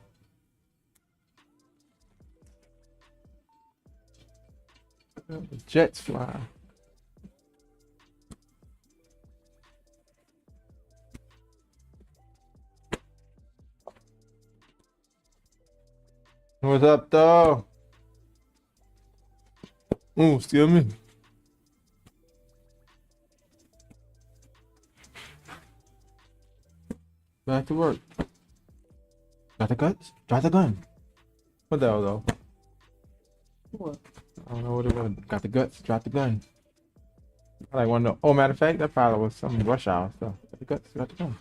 The jets fly. What's up, though? Ooh, excuse me. Back to work. Got the guts? Drop the gun. What the hell, though? What? I don't know what it was. Got the guts? Drop the gun. I like one of the. Oh, matter of fact, that probably was some rush hour stuff. Got the guts? Got the gun.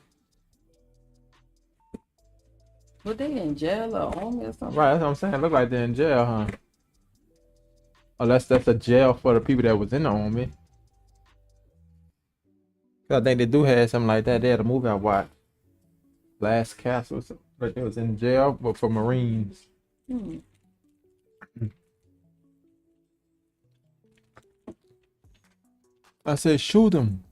Were they in jail or army or something? Right, that's what I'm saying. Look like they're in jail, huh? Unless that's a jail for the people that was in the army. I think they do have something like that. They had a movie I watched. Last Castle or something. Like they was in jail, but for Marines. Hmm. I said, shoot them.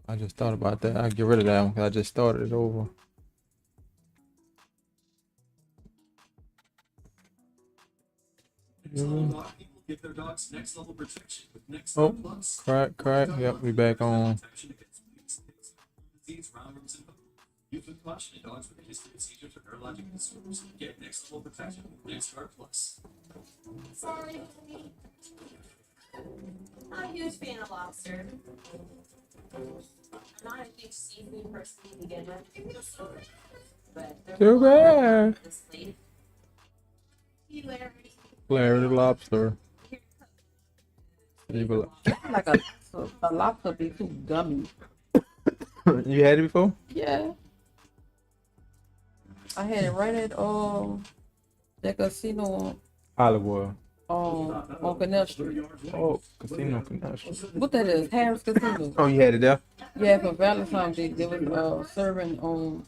I just thought about that. I'll get rid of that one because I just started it over. A lot of people give their dogs next level protection with Next Oh, Level Plus. crack. Yep, we back on. Protection against fleas, ticks, disease, roundworms, and both. Use with caution in dogs with a history of seizures or neurologic disorders. Get next level protection with Next Guard Plus. Sorry. I'm a huge fan of lobster. I'm not a huge seafood person to begin with. But they're Too bad. this late. You, Larry. Larry the Lobster. You Like a lobster be too gummy. had it before? Yeah. I had it right at that casino Hollywood. on Canal Street. Oh, Casino Connection. What that is? Harris Casino. Oh, you had it there? Yeah, for Valentine's Day, they was serving on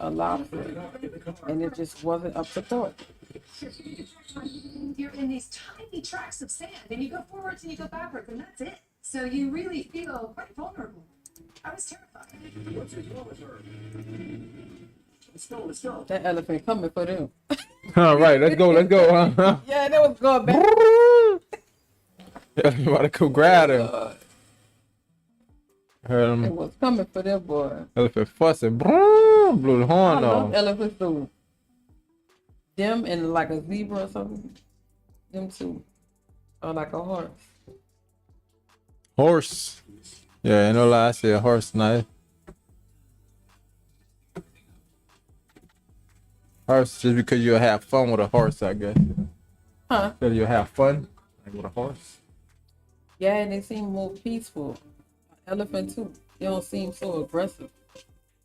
a lobster, and it just wasn't up to par. You're in these tiny tracts of sand, and you go forwards and you go backwards, and that's it. So you really feel quite vulnerable. I was terrified. Let's go. That elephant coming for them. All right, let's go, huh? Yeah, they was going back. Yeah, about to go grab him. Heard It him. was coming for them, boy. Elephant fussing. Blew the I horn love off. elephants too. Them and like a zebra or something. Them two. Or like a horse. Horse. Yeah, no lie, I said horse nice. Horse just because you'll have fun with a horse, I guess. Huh? So you'll have fun like with a horse. Yeah, and they seem more peaceful. Elephant too. They don't seem so aggressive.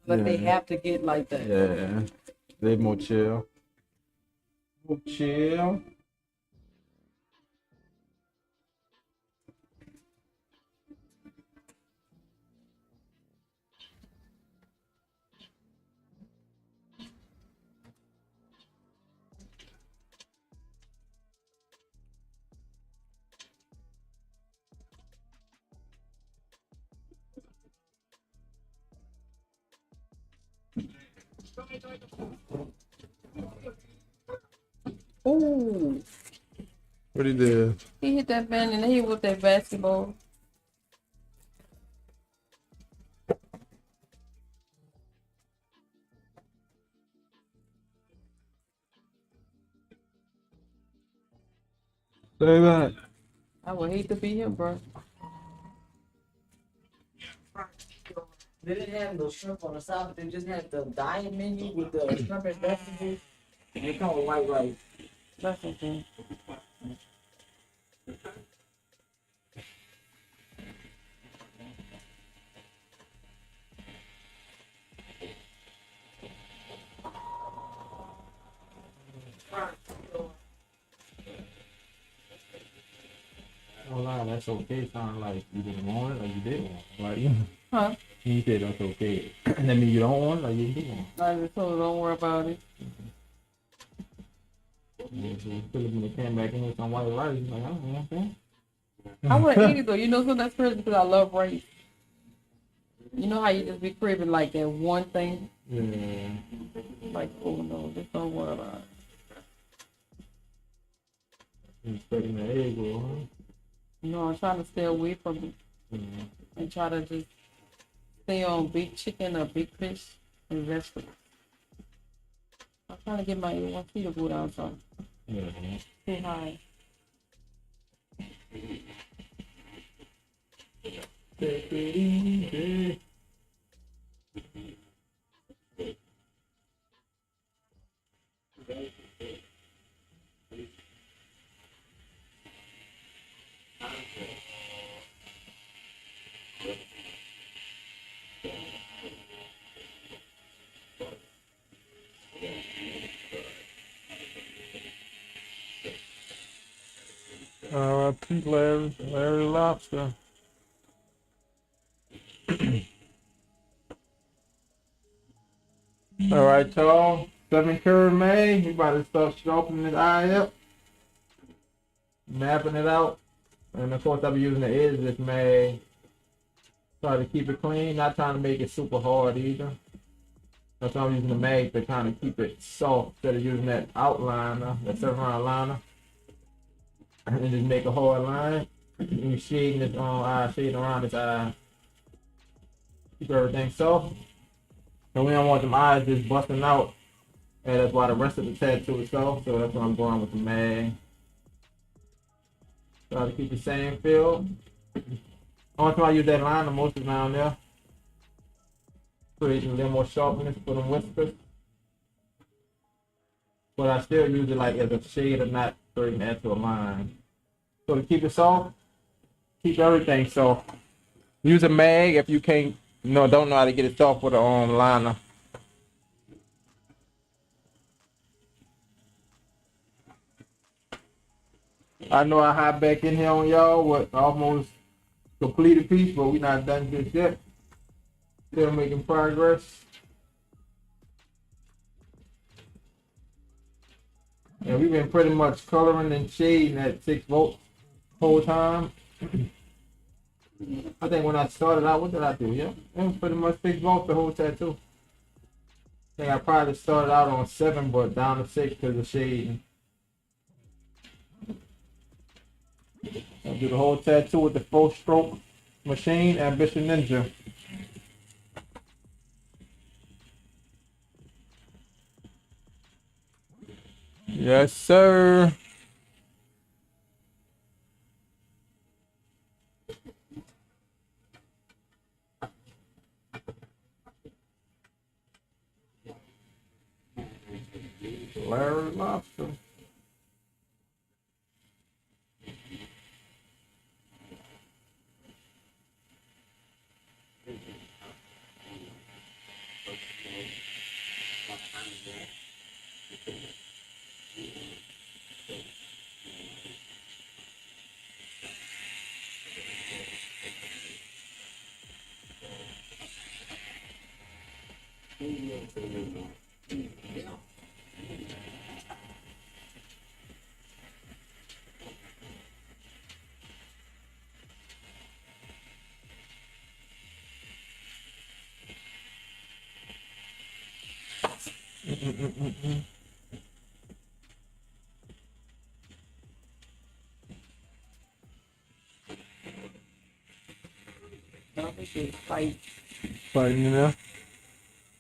Like they Yeah. have to get like that. Yeah, they more chill. More chill. Ooh, What he did? he hit that man in the head with that basketball. Say that. I would hate to be him, bro. They didn't have no shrimp on the side, but they just had the diet menu with the shrimp and vegetables. And they come with white rice. That's okay. Oh, wow, that that's okay sound like you didn't want it or you did want it. Like, you know, Huh? you said that's okay. And that means you don't want it or you do want it. I just told her, don't worry about it. Yeah, so Philip when they came back in with some white rice, he's like, I don't want that. I want to eat it though. You know, something that's crazy because I love rice. You know how you just be craving like that one thing? Yeah. Like, oh no, just don't worry about it. You expecting the egg roll, huh? You know, I'm trying to stay away from it Yeah. and try to just stay on big chicken or big fish and vegetables. I'm trying to get my A1C to go down some. Yeah, man. Too high. Take it easy. Pete Larry Lobster. All right, y'all. 7 Curry May. We about to start sharpening his eye up, mapping it out, and of course I'll be using the edge of this May. Try to keep it clean, not trying to make it super hard either. That's why I'm using the mag to kind of keep it soft instead of using that outliner, that 7-round liner, and just make a hard line. You shading this eye, shading around this eye. Keep everything soft. And we don't want them eyes just busting out. And that's why the rest of the tattoo is soft. So that's why I'm going with the mag. Try to keep the same feel. Only time I use that liner most of the time there. Creating a little more sharpness for them whiskers. But I still use it like as a shade of not creating that to a line. So to keep it soft, keep everything soft. Use a mag if you can't, don't know how to get it soft with a liner. I know I hop back in here on y'all with almost completed piece, but we not done just yet. Still making progress. And we've been pretty much coloring and shading at 6 volts whole time. I think when I started out, what did I do? Yeah, it was pretty much 6 volts the whole tattoo. I think I probably started out on 7, but down to 6 because of shading. I'll do the whole tattoo with the 4-stroke machine, Ambition Ninja. Yes, sir. Larry Lobster. Fighting in there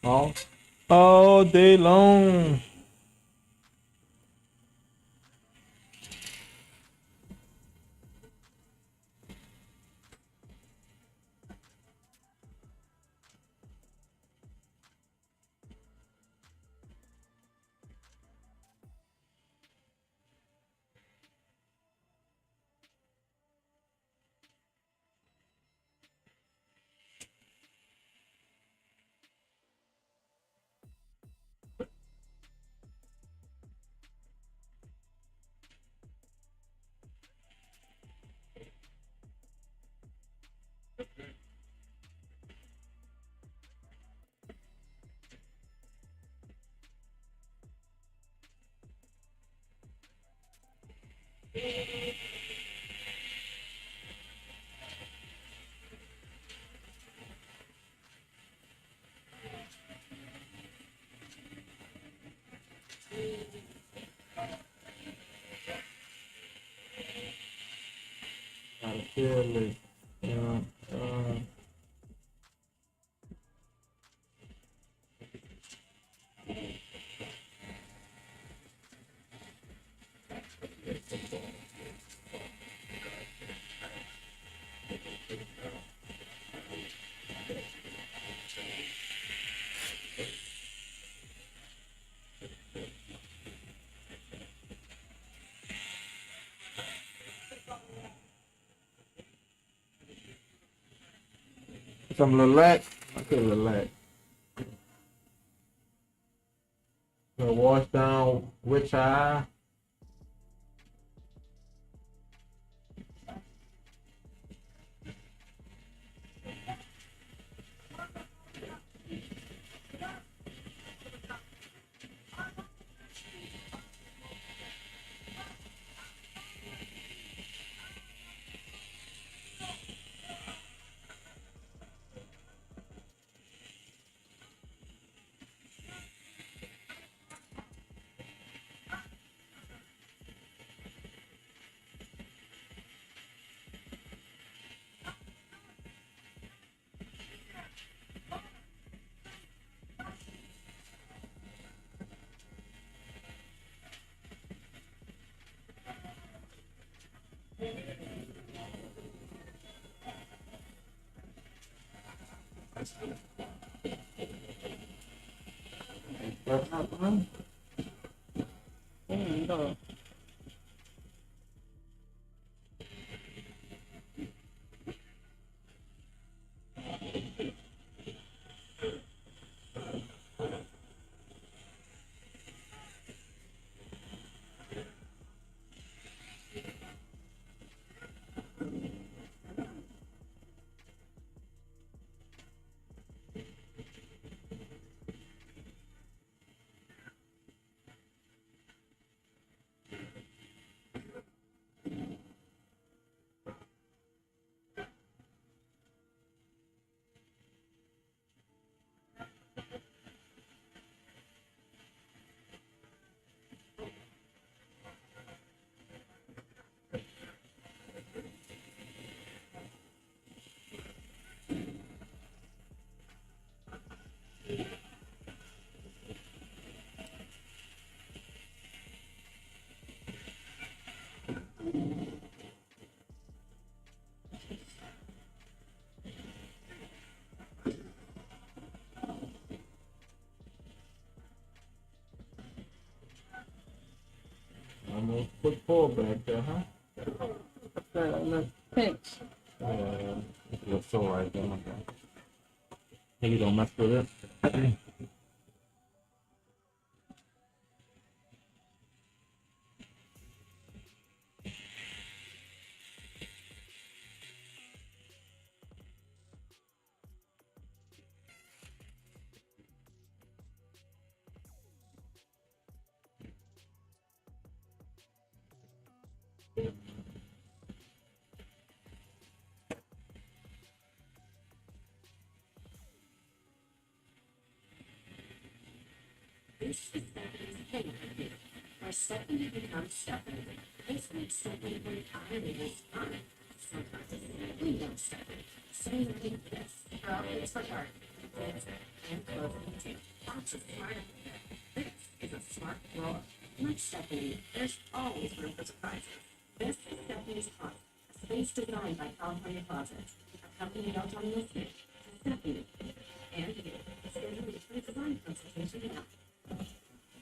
all day long. Gotta feel it. Yeah. Some lilac. Okay, lilac. Gonna wash down which eye. No. Almost put four back there, huh? The pinch. It's your sore right there. Think you don't mess with it? This is Stephanie's hidden review, where Stephanie becomes Stephanie. This makes Stephanie entirely respond. Sometimes it's a window Stephanie. Saying like this, probably it's for her, kids, and clothing too. That's a smart idea. This is a smart drawer. Like Stephanie, there's always room for surprises. This is Stephanie's Closet, a space designed by California Closets, a company built on listening to Stephanie. And you, schedule your free design consultation now.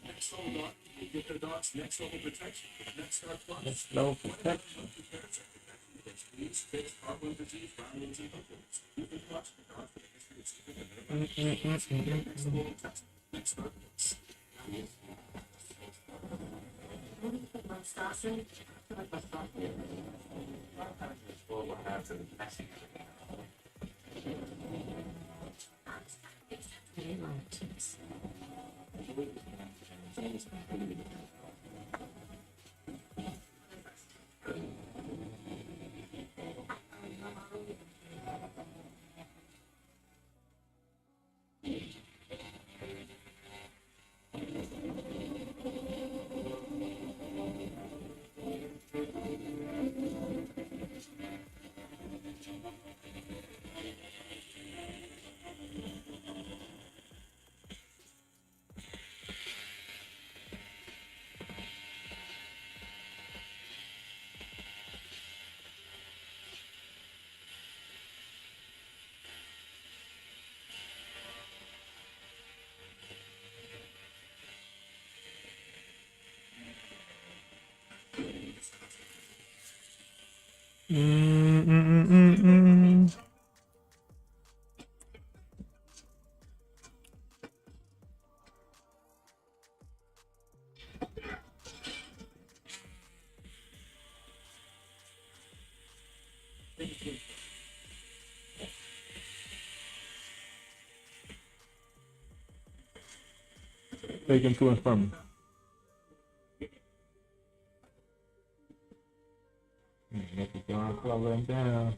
Next level dog, you get their dog's next level protection with NextGuard Plus. Next level protection. Against fleas, ticks, heartworm disease, roundworms, and hookworms. You can watch the dog for the history of skin and next level test. NextGuard Plus. Mm-mm-mm-mm-mm. Taking to and from. Let the John slow him down.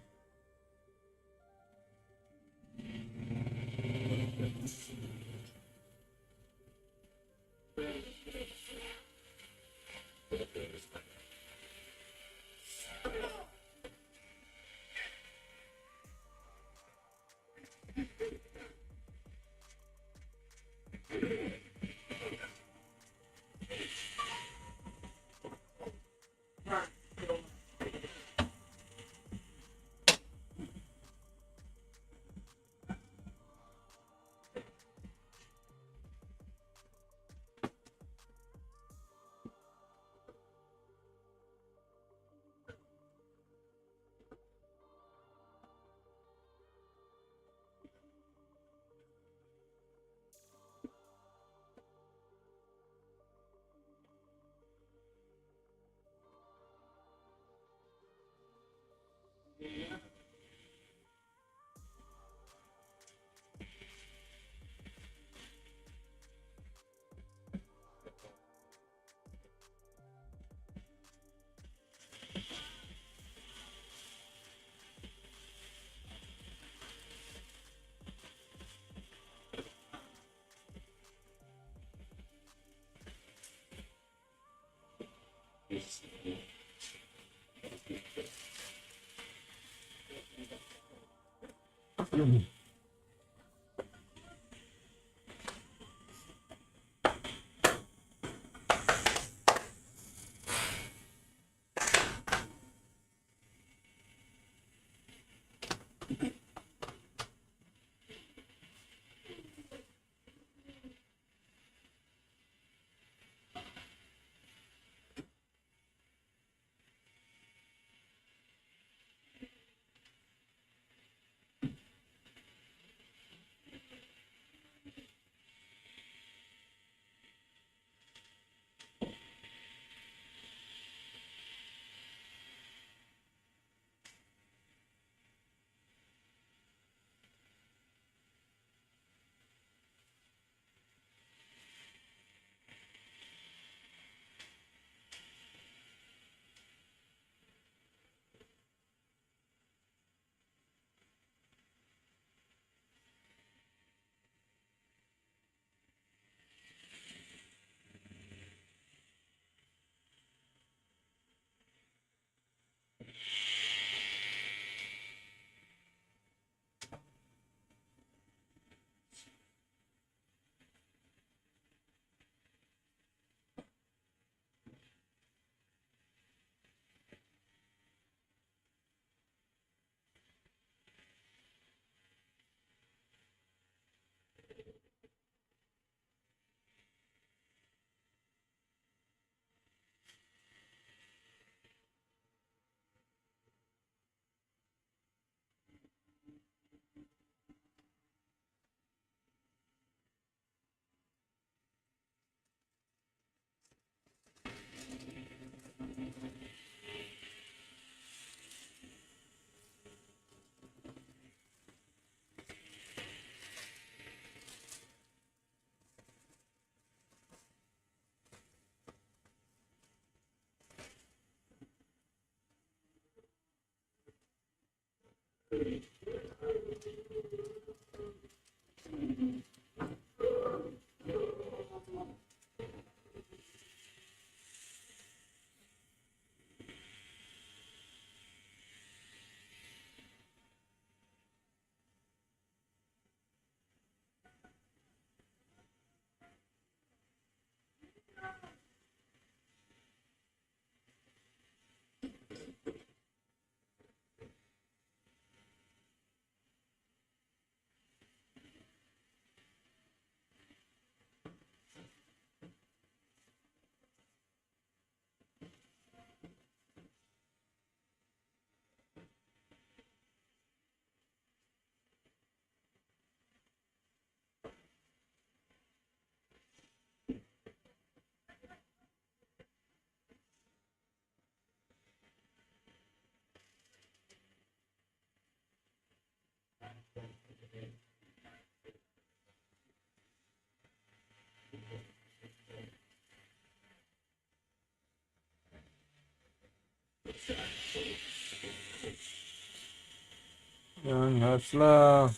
Hustler.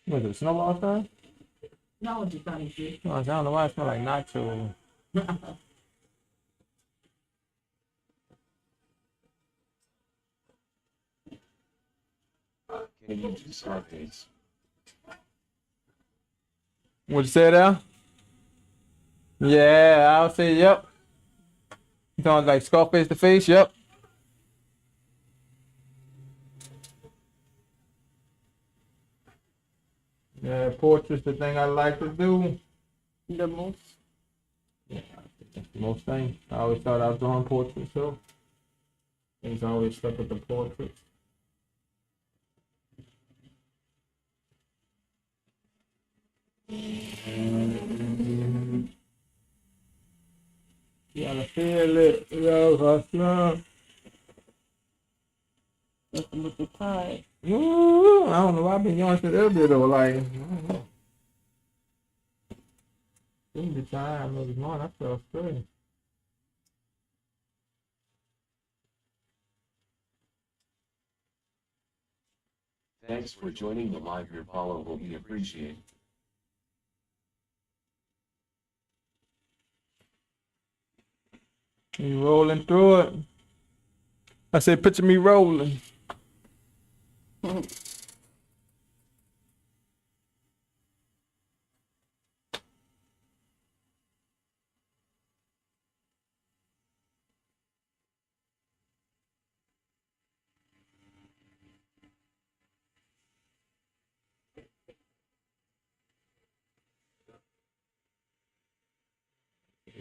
Was it snowball time? No, it's just not easy. Oh, I don't know why it smell like nacho. Can you do Scarface? What'd you say there? Yeah, I'll say yep. You talking like Scarface to face? Yep. Yeah, portrait's the thing I like to do. The most. Yeah, that's the most thing. I always thought I was doing portraits, so things always stuck with the portraits. You gotta feel it, yo, hustler. That's a little tired. Ooh, I don't know why I've been yawning since earlier though. Like, I don't know. The time was gone. I felt straight. Thanks for joining the live. Your follow will be appreciated. You rolling through it. I said, picture me rolling.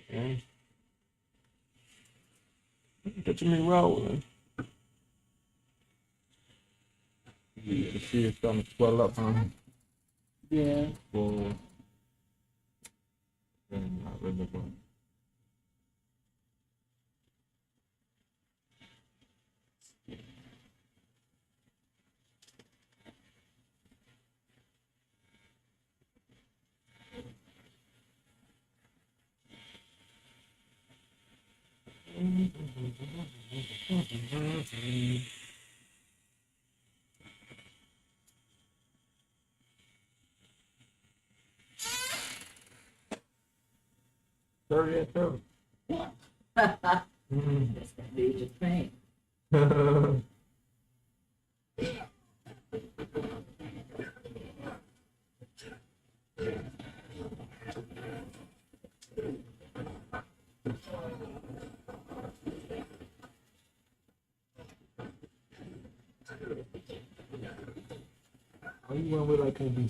Okay. Picture me rolling. You can see it's starting to swell up, huh? Yeah. Well, not really good. Sorry, that's true. That's gonna be just pain. Why you went with like KB?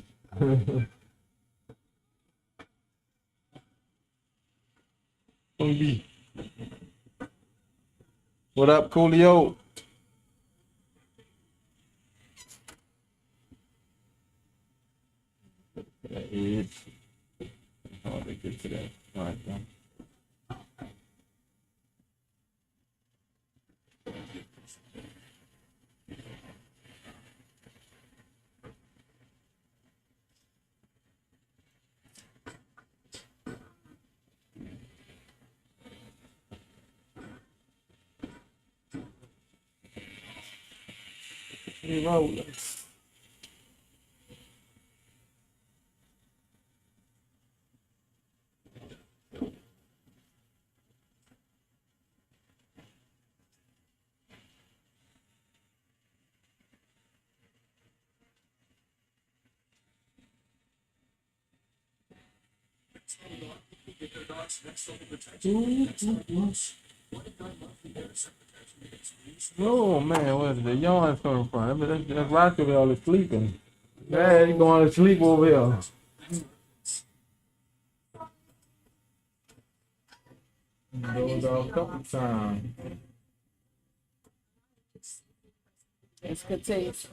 KB. What up, Coolio? That is hard to get to that. All right, done. We rolling. Get their dogs next level protection. Next level plus. Oh man, where's the yawn coming from? That's Rockerville is sleeping. Yeah, he going to sleep over here. Those are a couple times. It's good taste.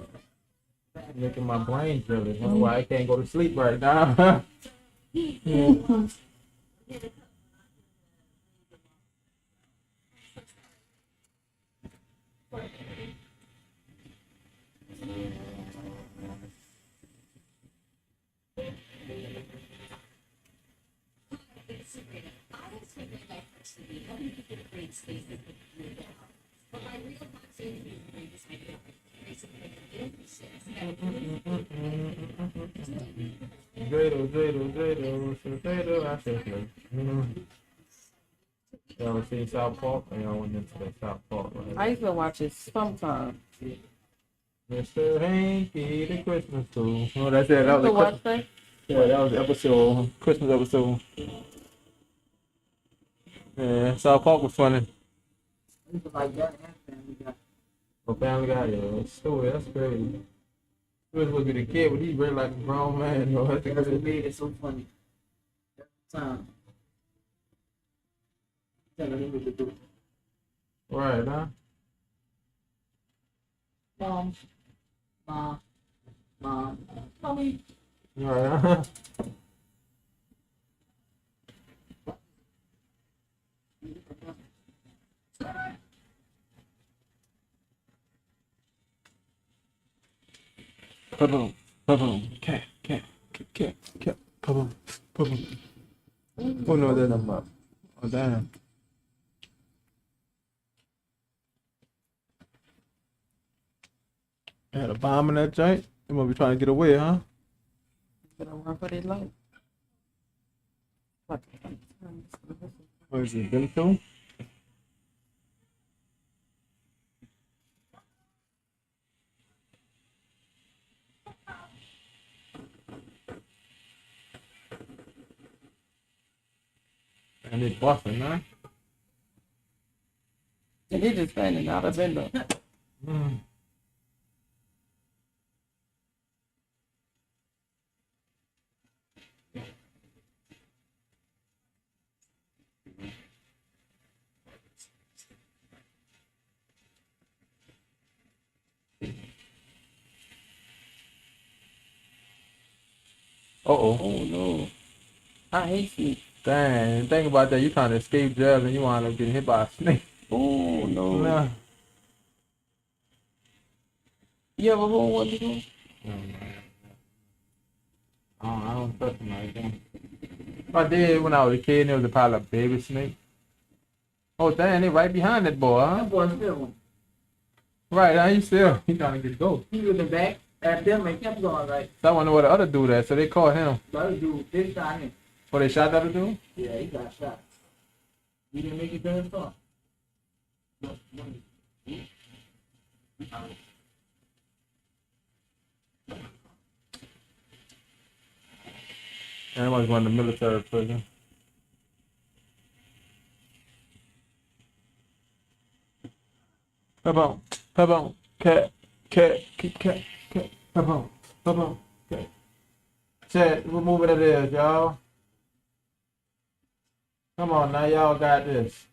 Making my brain jelly. That's why I can't go to sleep right now. Yeah. I expect my life personally, helping people create spaces that create their heart. But my real passion is my family. Basically, Dreidel, I said, y'all seen South Park? And y'all went into that South Park. I used to watch it sometimes. Mr. Hanky, the Christmas fool. Oh, that's it. That was a What Christmas. Yeah, that was the episode, Christmas episode. Yeah, South Park was funny. Like that and Family Guy. Oh, Family Guy, yeah, sure, that's crazy. He was looking at the kid, but he really like a grown man. Yo, that's That's what crazy. made it so funny. Every time. Telling him what to do. Right, huh? Mom. Mommy. Right, huh? Ba-boom, ba-boom, cat, ba-boom, ba-boom. Who knows that about? Oh, damn. They had a bomb in that joint. They must be trying to get away, huh? Better run for their life. What is it, them two? And they busting, man. And they just standing out of window. Uh-oh. Oh, no. I hate snakes. Dang, think about that. You trying to escape jail and you wind up getting hit by a snake. Oh, no. Nah. You ever hold one before? I don't touch them like that. I did when I was a kid and it was probably a baby snake. Oh, dang, they right behind that boy, huh? That boy still one. Right, now he still, he trying to get go. He was in the back at them and kept going like, So I wonder what the other dude at, so they caught him. the other dude did shot him. Oh, they shot the other dude? Yeah, he got shot. He didn't make it very far. Everybody's going to military prison. Pebble, pebble, cat, keep cat, pebble, cat. Chat, what movie that is, y'all? Come on now, y'all got this.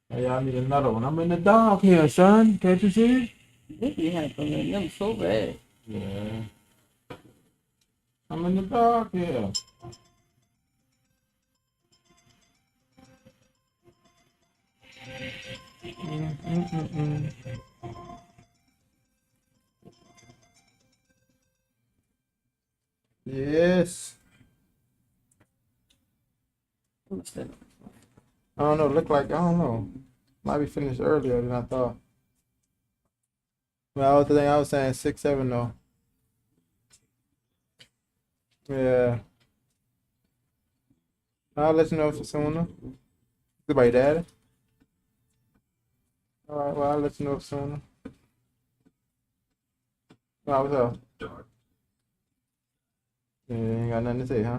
Hey, y'all need another one. I'm in the dark here, son. Can't you see? This be happening to them so bad. Yeah. I'm in the dark here. Yes. I don't know. Look like I don't know. Might be finished earlier than I thought. Well, the thing I was saying 6-7 though. Yeah. I'll let you know for sooner. Goodbye, Daddy. All right. Well, I'll let you know for sooner. What's up? Yeah, you ain't got nothing to say, huh?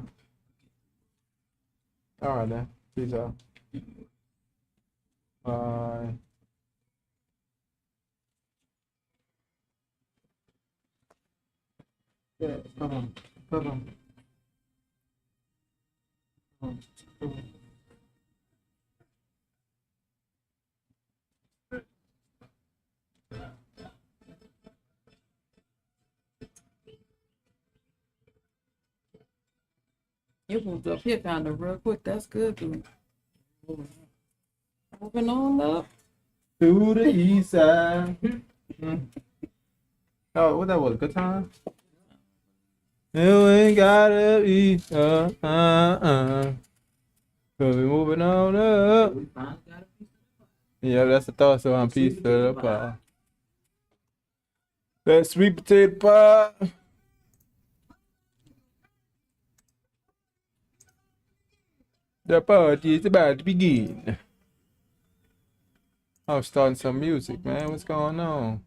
All right then. Peace out. Bye. Yeah, come on. It moved up here kind of real quick. That's good, dude. Moving on up. To the east side. Oh, what that was? Good time? You ain't gotta be, Cause we moving on up. Yeah, that's the thought, so I'm piece of the pie. That sweet potato pie. The party is about to begin. I'm starting some music, man. What's going on?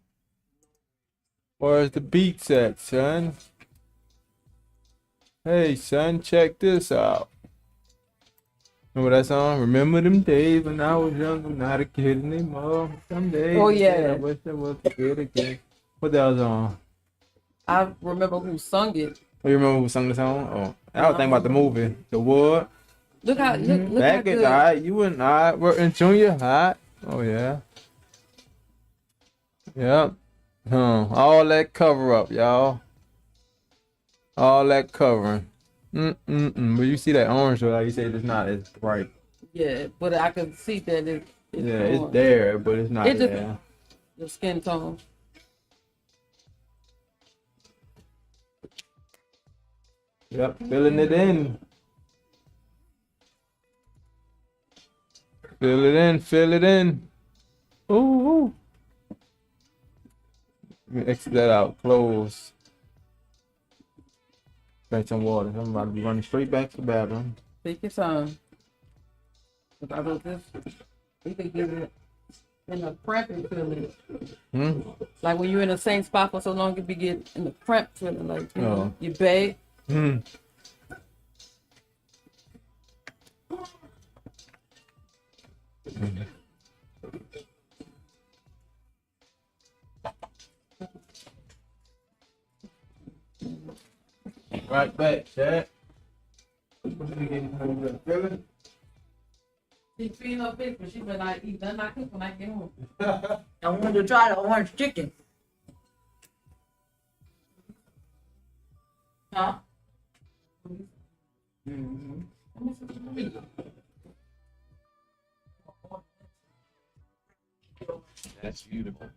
Where's the beats at, son? Hey, son, check this out. Remember that song? Remember them days when I was young, I'm not a kid anymore. Some days Oh, yeah. I wish I was a kid again. What that was on? I remember who sung it. Oh, you remember who sung the song? Oh, I was thinking about the movie, The Wood. Look how look how Back good. at high, you and I were in junior high. Oh yeah. Yep. All that cover up, y'all. All that covering. But you see that orange, like you said, it's not as bright. Yeah, but I can see that it's It's on. there, but it's not It just there. the skin tone. Yep, filling it in. Fill it in, fill it in. Ooh. Let me exit that out. Close. Drink some water. I'm about to be running straight back to the bathroom. Take your time. If I do this, we could give it in the cramping feeling. Like when you're in the same spot for so long, you be getting in the cramp feeling, like you know, you beg. Right back, Chad. Feeling? She feeding her fish, but she been like eat nothing I cook when I get home. I wanted to try the orange chicken. Huh? That's beautiful.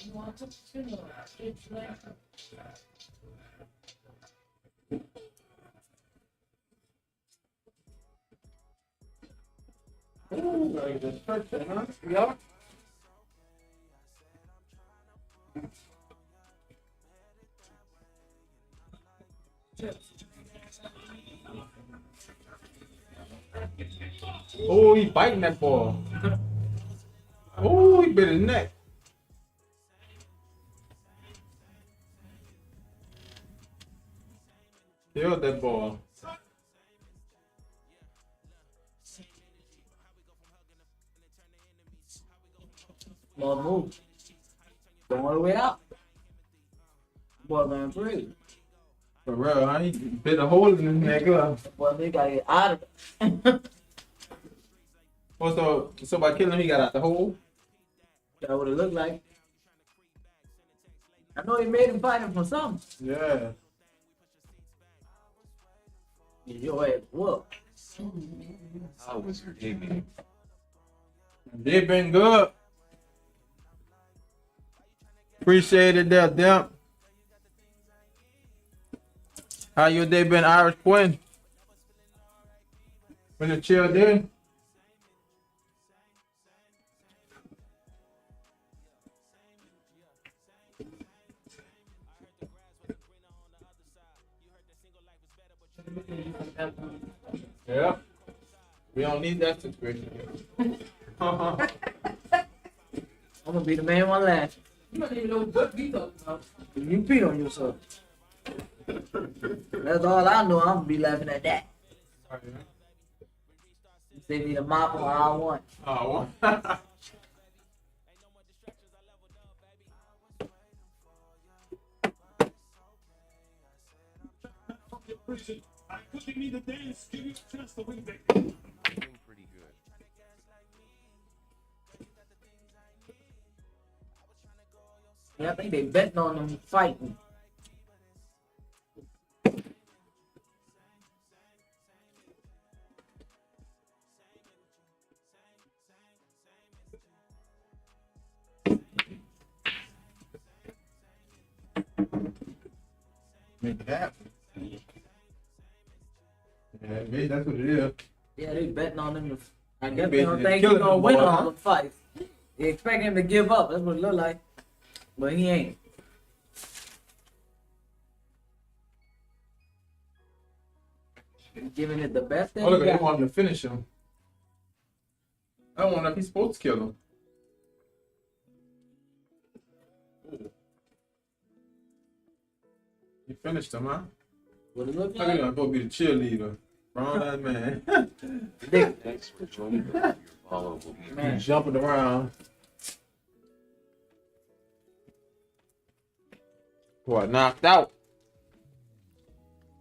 You want to chill? It's like Like this person, huh? Yeah. Oh, he biting that ball. Oh, he bit his neck. Killed that ball. Small move. Going all the way out. Boy, man, free. For real, huh? He bit a hole in his neck. Boy, they gotta get out of it. So by killing him, he got out the hole? That's what it looked like. I know he made him fight him for something. Yeah. Your ass whooped. How was your day, man? They been good. Appreciate it there, Demp. How your day been, Irish Quinn? Been a chill day? Yeah. We don't need that situation. I'm gonna be the man one last. You don't even know what we talking about. You beat on yourself. That's all I know. I'm gonna be laughing at that. You say me the mop or I want. Oh. I couldn't need a dance. Give you a chance to win, baby. Doing pretty good. Yeah, I think they betting on them fighting. Make it happen. Yeah, maybe that's what it is. Yeah, they betting on him. I guess they basically don't think he's killing gonna them win boys, all huh? the fights. They expect him to give up. That's what it look like. But he ain't. He's giving it the best that Oh, look, he they got. want him to finish him. I don't know if he's supposed to kill him. Ooh. He finished him, huh? What it look Look at him, like? supposed to be the cheerleader. Wrong that man. Thanks for joining us. Your follow will be Man. He's jumping around. What, knocked out?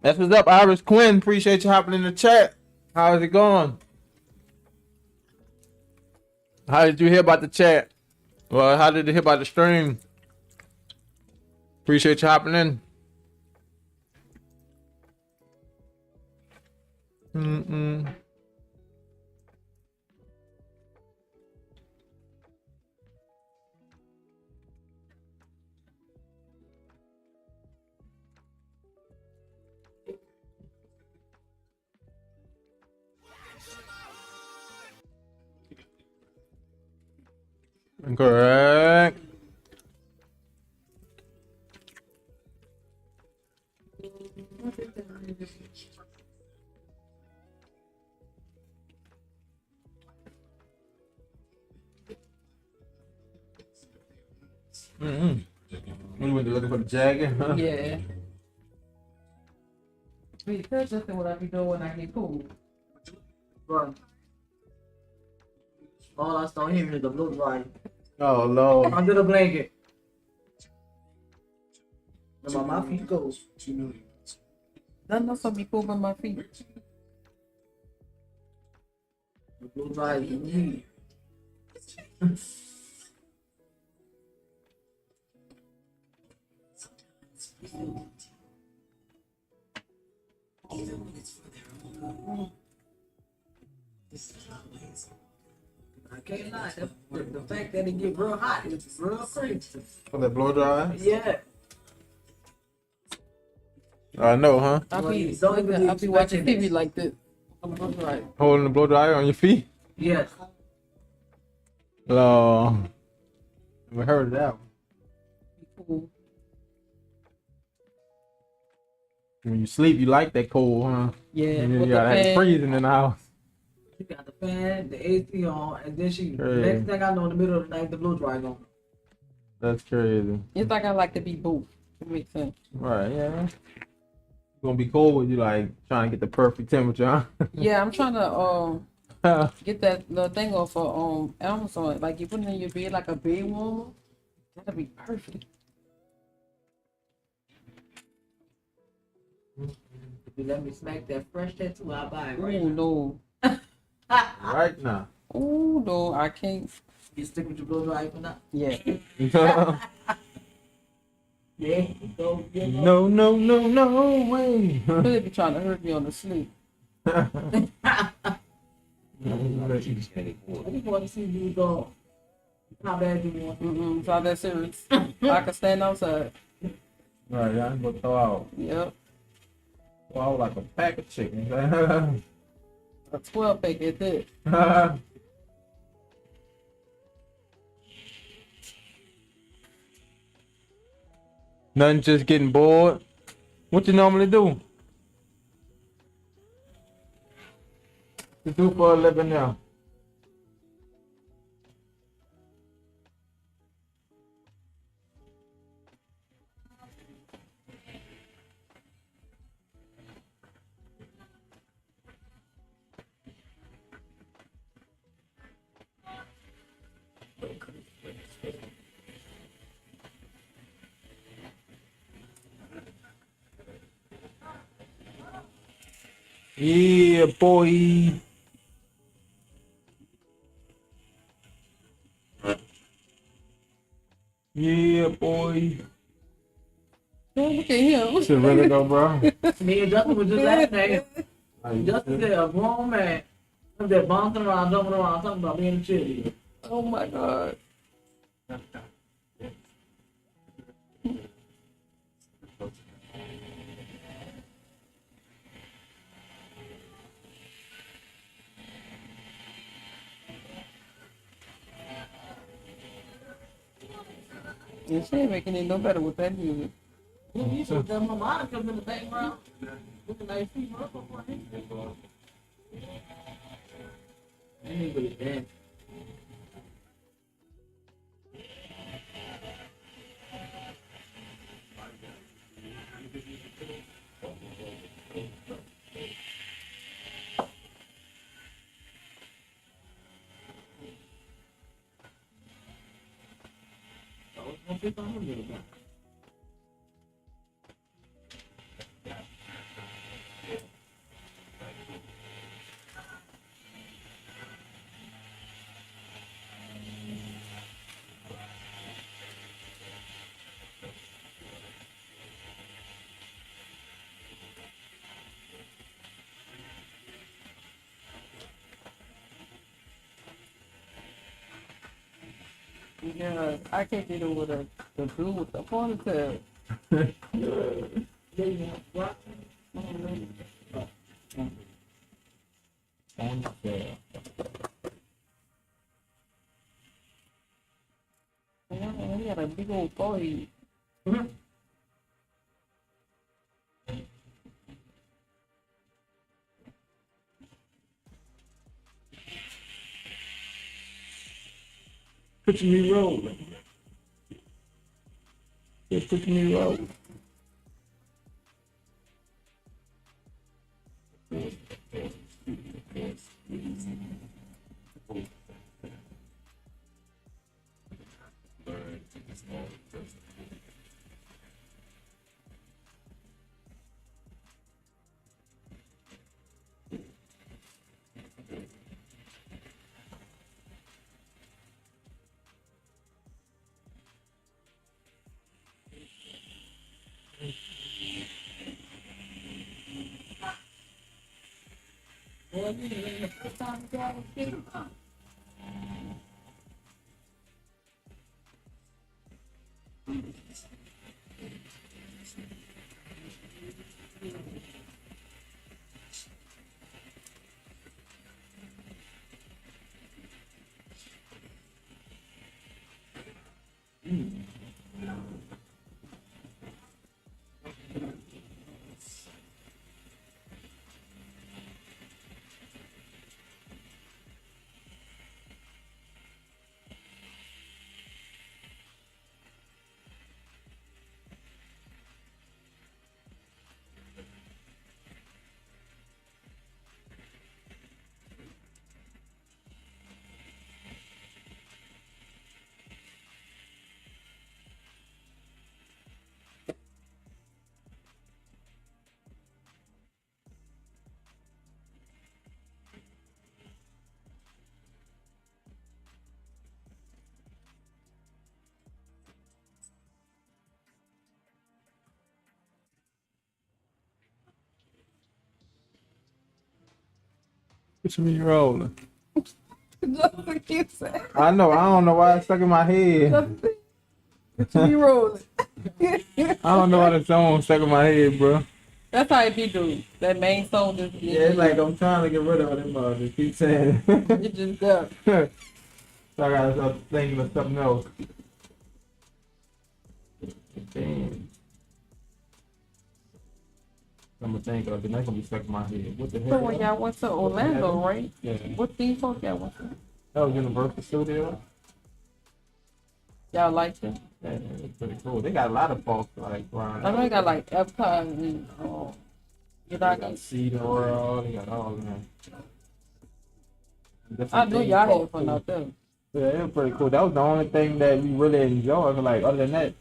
That's what's up, Iris Quinn. Appreciate you hopping in the chat. How is it going? How did you hear about the chat? Well, how did you hear about the stream? Appreciate you hopping in. Mm-mm. Correct. Mm-hmm. We went to looking for the jacket, huh? Yeah. Because that's what I be doing when I get cool. Bro. All I saw him is the blue line. Oh, Lord. Under the blanket. Now my feet goes. 2 million. Nothing else will be cool by my feet. The blue line is me. Even when it's for their own good. This is always. I can't lie. The fact that it get real hot is real crazy. For that blow dry? Yeah. I know, huh? I Well, be, you don't even I be watching expecting TV this. like this. I'm right. Holding the blow dryer on your feet? Yes. Oh. Never heard of that one. Cool. When you sleep, you like that cold, huh? Yeah. And then With you the gotta have it fan. freezing in the house. She got the fan, the AC on, and then she, Crazy. next thing I know, in the middle of the night, the blow dry on. That's crazy. It's like I like to be both. It makes sense. Right, yeah. It's gonna be cold when you like trying to get the perfect temperature, huh? Yeah, I'm trying to get that little thing off of Amazon. Like you put it in your bed like a bed warmer. That'll be perfect. If you let me smack that fresh tattoo, I'll buy it right Oh no. Right now. Oh no, I can't. You stick with your blow dry for now? Yeah. Yeah, go get it. No, no, no, no way. Really be trying to hurt me on the sleep. I just want to see you go. How bad you want? It's not that serious. I can stand outside. Right, I'm gonna throw out. Yep. Throw out like a pack of chicken. A 12 pack at that. Nothing, just getting bored. What you normally do? to do for a living now? Yeah, boy. Yeah, boy. Look at him. Shit really go, bro. Me and Justin was just laughing at him. Justin said a grown man was there bouncing around, jumping around, talking about being a cheerleader. Oh my God. And she ain't making it no better with that music. Yeah, you should have done my mom comes in the background. Looking like female for him. And he really dance. Yeah, I can't get over the dude with the ponytail. Yeah, he got a big old boy. Picture me rolling. Yeah, picture me rolling. Boy, this is the first time you got a kid. Picture me rolling. Just what you said. I know. I don't know why it's stuck in my head. Picture me rolling. I don't know why the song stuck in my head, bro. That's how it be, dude. That main song just Yeah, it's like I'm trying to get rid of it, but just keep saying it. it just does. So I gotta start thinking of something else. Damn. I'm gonna think of it. That's gonna be stuck in my head. What the So hell? when y'all went to Orlando, right? Yeah. What theme park y'all went to? That was Universal Studios. Y'all liked it? Yeah, it's pretty cool. They got a lot of parks like around. I know they got like Epcot and They got Cedar World. They got all that. I knew y'all had fun out there. Yeah, it was pretty cool. That was the only thing that we really enjoyed. Like other than that,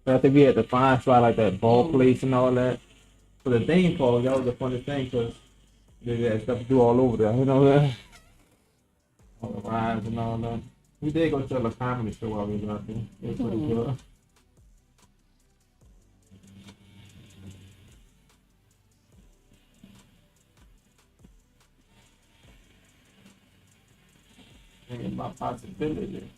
I think we had to find spot like that ball place and all that. For the theme park, that was the funny thing because they had stuff to do all over there. You know that? All the rides and all that. We did go to a comedy show while we were out there. It was pretty good. Thinking about possibility.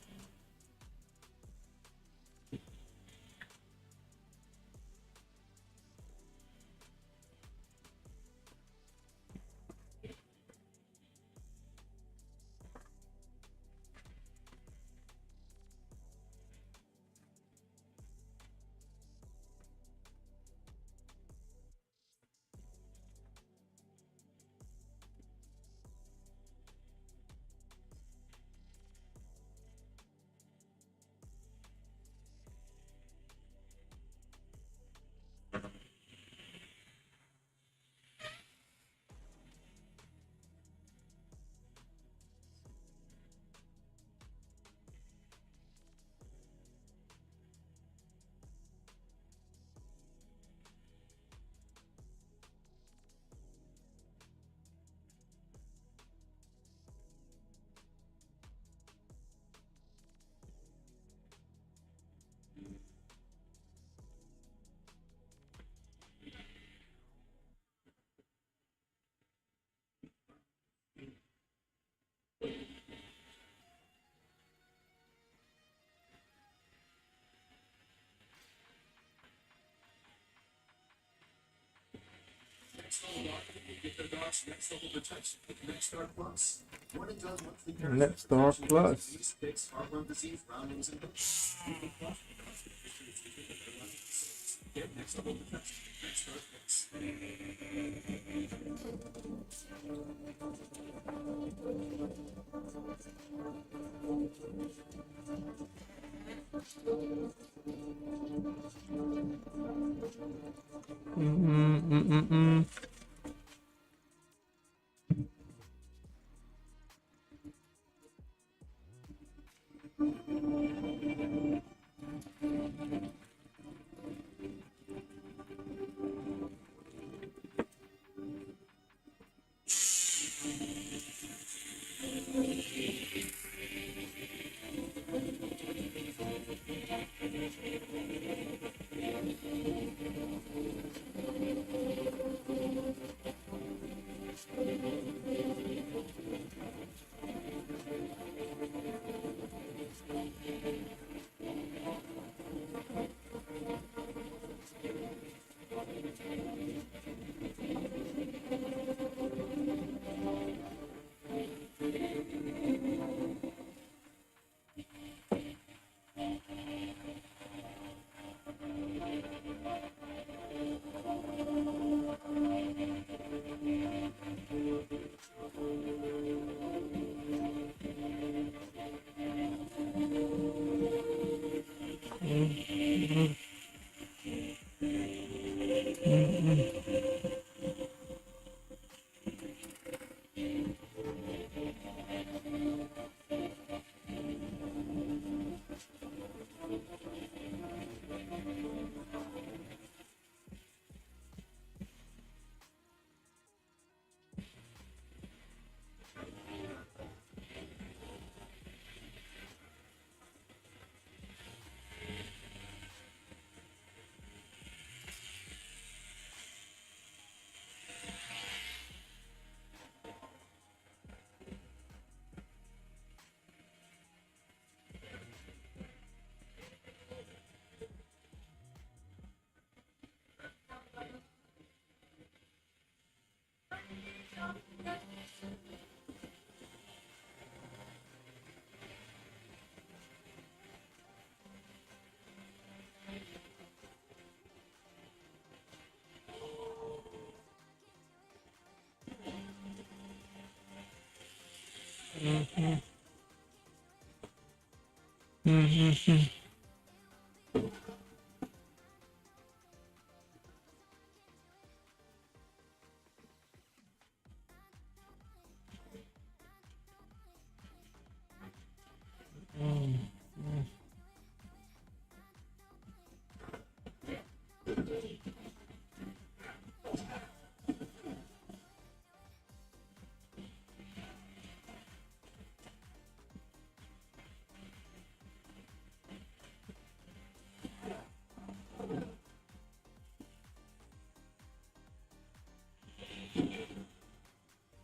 Get the dog's next level protection with Nexstar Plus. One and done monthly Nexstar Plus. disease, ticks, heartworm disease, roundings, and bugs. Get next level protection with Nexstar Plus.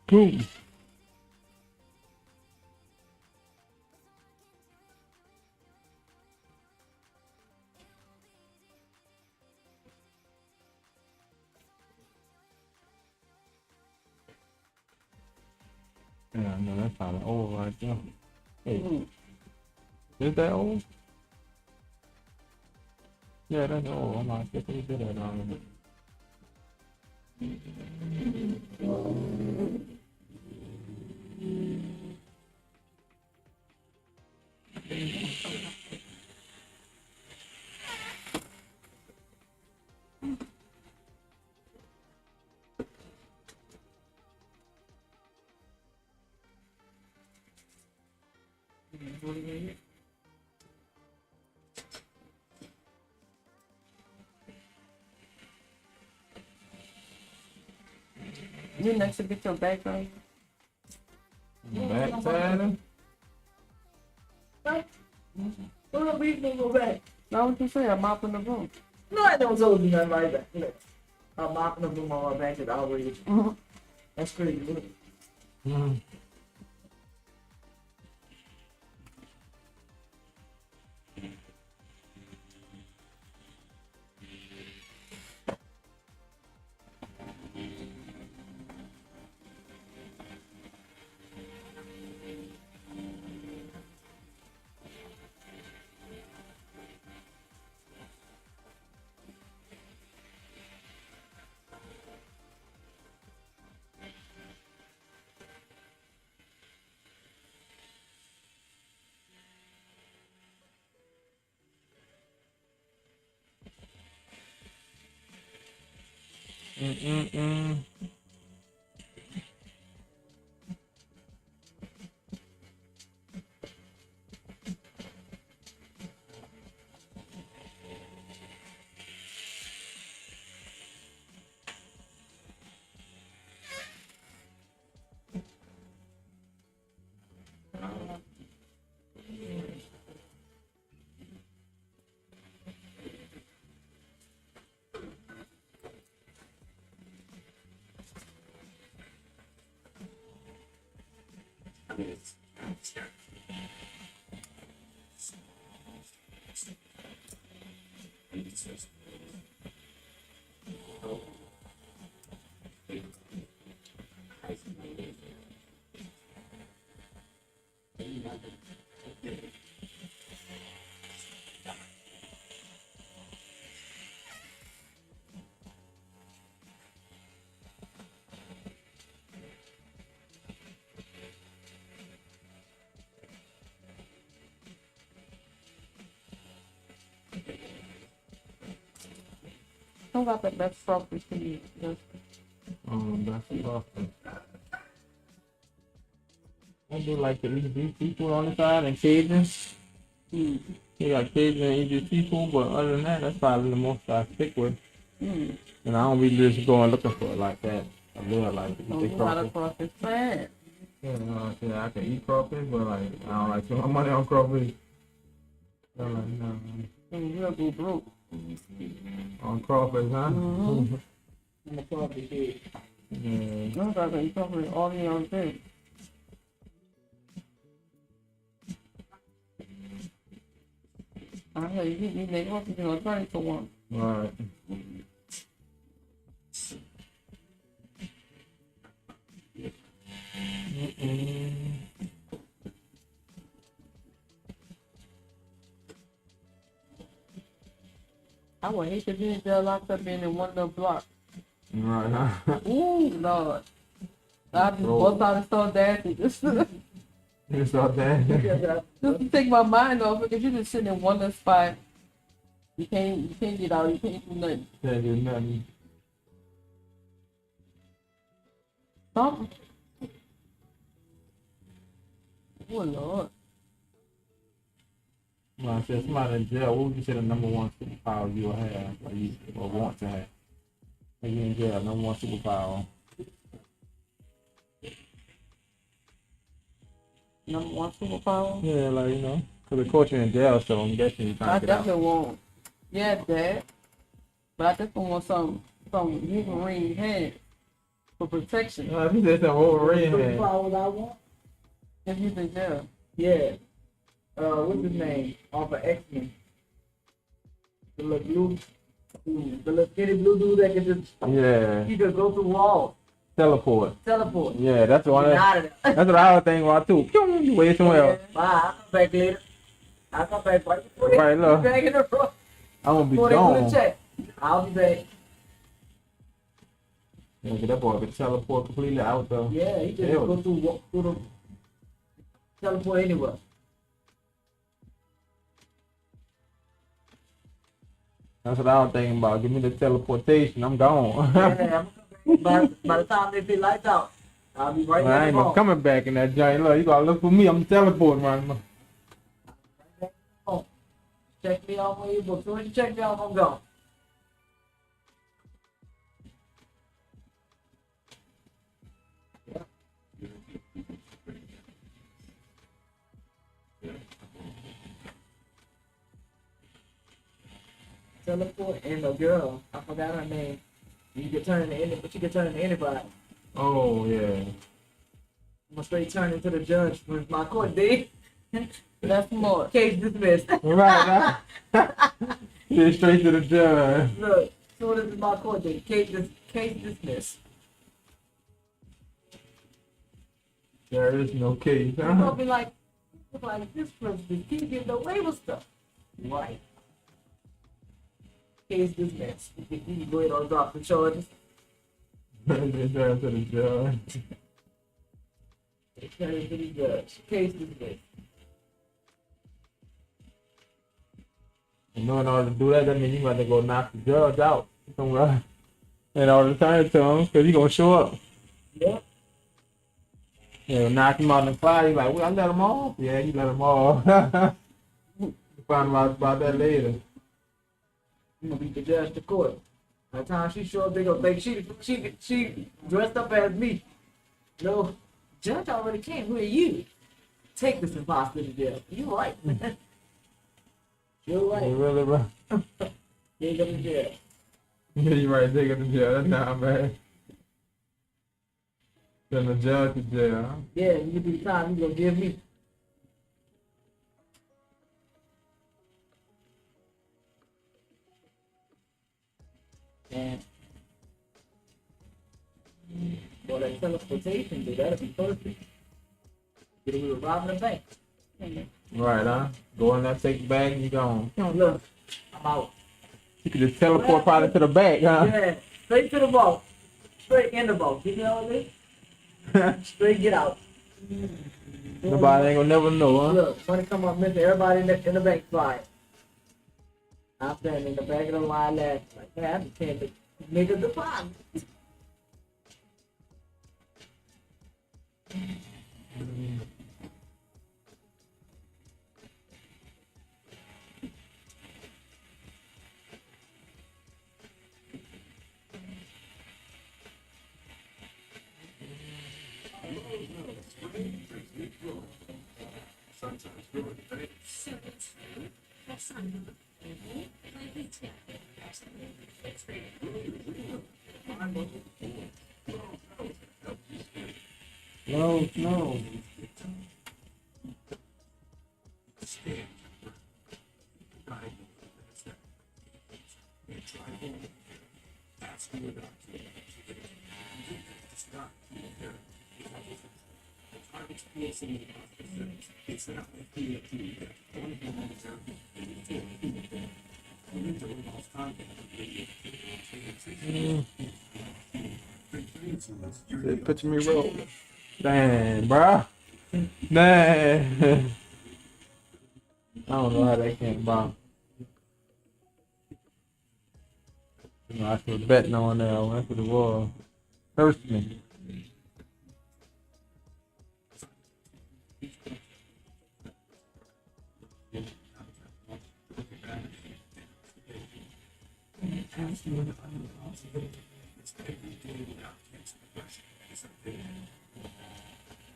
Cool. Yeah, I know that's kind of old right there. Hey, is that old? Yeah, that's old. I'm not sure they did that on it. You next to get your back on. Back pattern? What up, we gonna go back? Now what you say? I'm mopping the room. No, I don't told you nothing like that. Look, I'm mopping the room on my back is outrageous. That's crazy. Look. Who got the best trophy for you? Yes. That's awesome. I do like the EG people on the side and Cajuns. You got Cajun and EG people, but other than that, that's probably the most I stick with. And I don't be just going looking for it like that. I really like to eat the crawfish. Crawfish fat. Yeah, I can eat crawfish, but like I don't like spending my money on crawfish. I'm like, no. Real good broke. On crawfish, huh? I'm a crawfish head. Yeah. I'm about to eat crawfish all the other day. I heard you make crawfish in a drink for one. Right. I would hate to be in jail locked up in one little block. Right. Ooh, Lord. I'd be both out of so nasty. It's all that. Just to take my mind off it, because you're just sitting in one little spot. You can't get out, you can't do nothing. Can't do nothing. Something. Oh Lord. Well, I said somebody in jail, what would you say the number one superpower you will have, or you or want to have? When you in jail, number one superpower. Number one superpower? Yeah, like, you know, because of course you're in jail, so I'm guessing you're I trying to get out. definitely want, yeah, that. But I definitely want some Wolverine head for protection. He said some Wolverine head. Superpowers I want? If he's in jail. Yeah. What's his name? Off of X-Men. The little blue, the little skinny blue dude that can just, Yeah. he could go through walls, Teleport. teleport. Yeah, that's the one. Get out of there. That's what I was thinking about too. Pew, you wait somewhere else. Bye. I'll come back later. I'll come back right before Right, look. back in the front. I'm gonna be Before they do the gone. check. I'll be back. Yeah, 'cause that boy could teleport completely out the. Yeah, he just jail. go through the teleport anywhere. That's what I was thinking about. Give me the teleportation. I'm gone. Yeah, I'm gonna come back. By the time they feel lights out, I'll be right Man, I back ain't no home. coming back in that joint. Look, you gotta look for me. I'm teleporting right now. Check me off on your book. So when you check me off, I'm gone. Teleport and the girl, I forgot her name. You can turn into any, but you can turn into anybody. Oh yeah. I'm gonna straight turn into the judge with my court date. That's more. Case dismissed. Right. Yeah, straight to the judge. Look, so this is my court date. Case dismissed. There is no case. You're gonna be like this person keep getting away with stuff. Right. Case dismissed. You can go ahead and drop the charges. Turn to the judge. Turn it to the judge. Case dismissed. You know, in order to do that, that means you got to go knock the judge out somewhere. In order to turn it to him, because he gonna show up. Yep. Yeah, knock him out in the cloud. He's like, well, I let him off. Yeah, he let him off. Find out about that later. I'm gonna beat the judge to court. By the time she show up, they gonna think she dressed up as me. No, judge already came. Who are you? Take this imposter to jail. You right. You're right. You really right. You go to jail. Yeah, you right. Take him to jail. That's not bad. Send the judge to jail. Huh? Yeah, you get the time you gonna give me. And boy, that teleportation, dude, that'd be perfect. Get away with robbing a bank. Right, huh? Go in there, take the bag, and you gone. Look, I'm out. You could just teleport probably to the back, huh? Yeah, straight to the vault. Straight in the vault. You know what I mean? Straight get out. Nobody ain't gonna never know, huh? Look, money come up missing, everybody in the bank flying. I'm standing in the back of the line laughing like, man, I just can't make a deposit. So it's that's not like it's it's great. No. Picture me roll. Damn, bruh. Nah. I don't know how that came about. You know, I was betting on that. I went for the wall. Cursed me.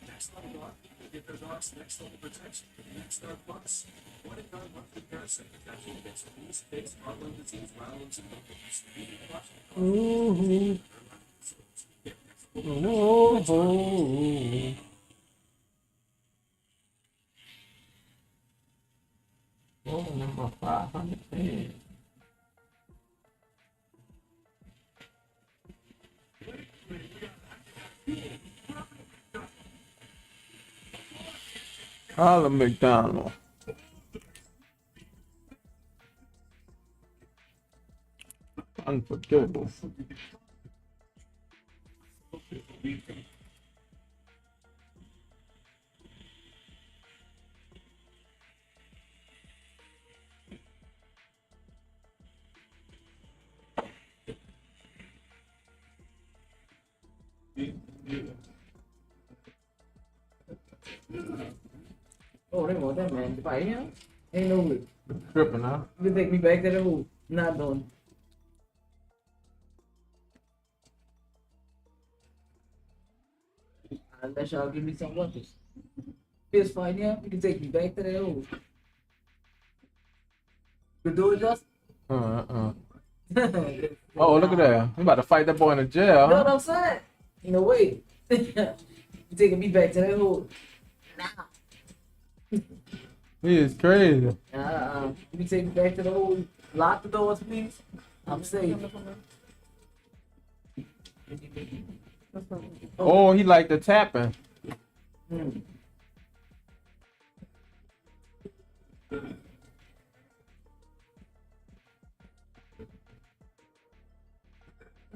Next level up, get their dog's next level protection with Next Dog Plus. One and done monthly parasite protection against fleas, ticks, heartworm disease, violence, and locals. Ooh. Oh, number 510. Holla McDonald. Unforgivable. Oh, they want that man to fight him? Ain't no way. Tripping, huh? You take me back to the hood. Not doing. Unless y'all give me some weapons. Fist fight him, you can take me back to the hood. You do it, Justin? Oh, look at that. You about to fight that boy in the jail, You know huh? what I'm saying? No way. You taking me back to the hood. He is crazy. You take me back to the hood. Lock the doors, please. I'm safe. Oh, he like the tapping. You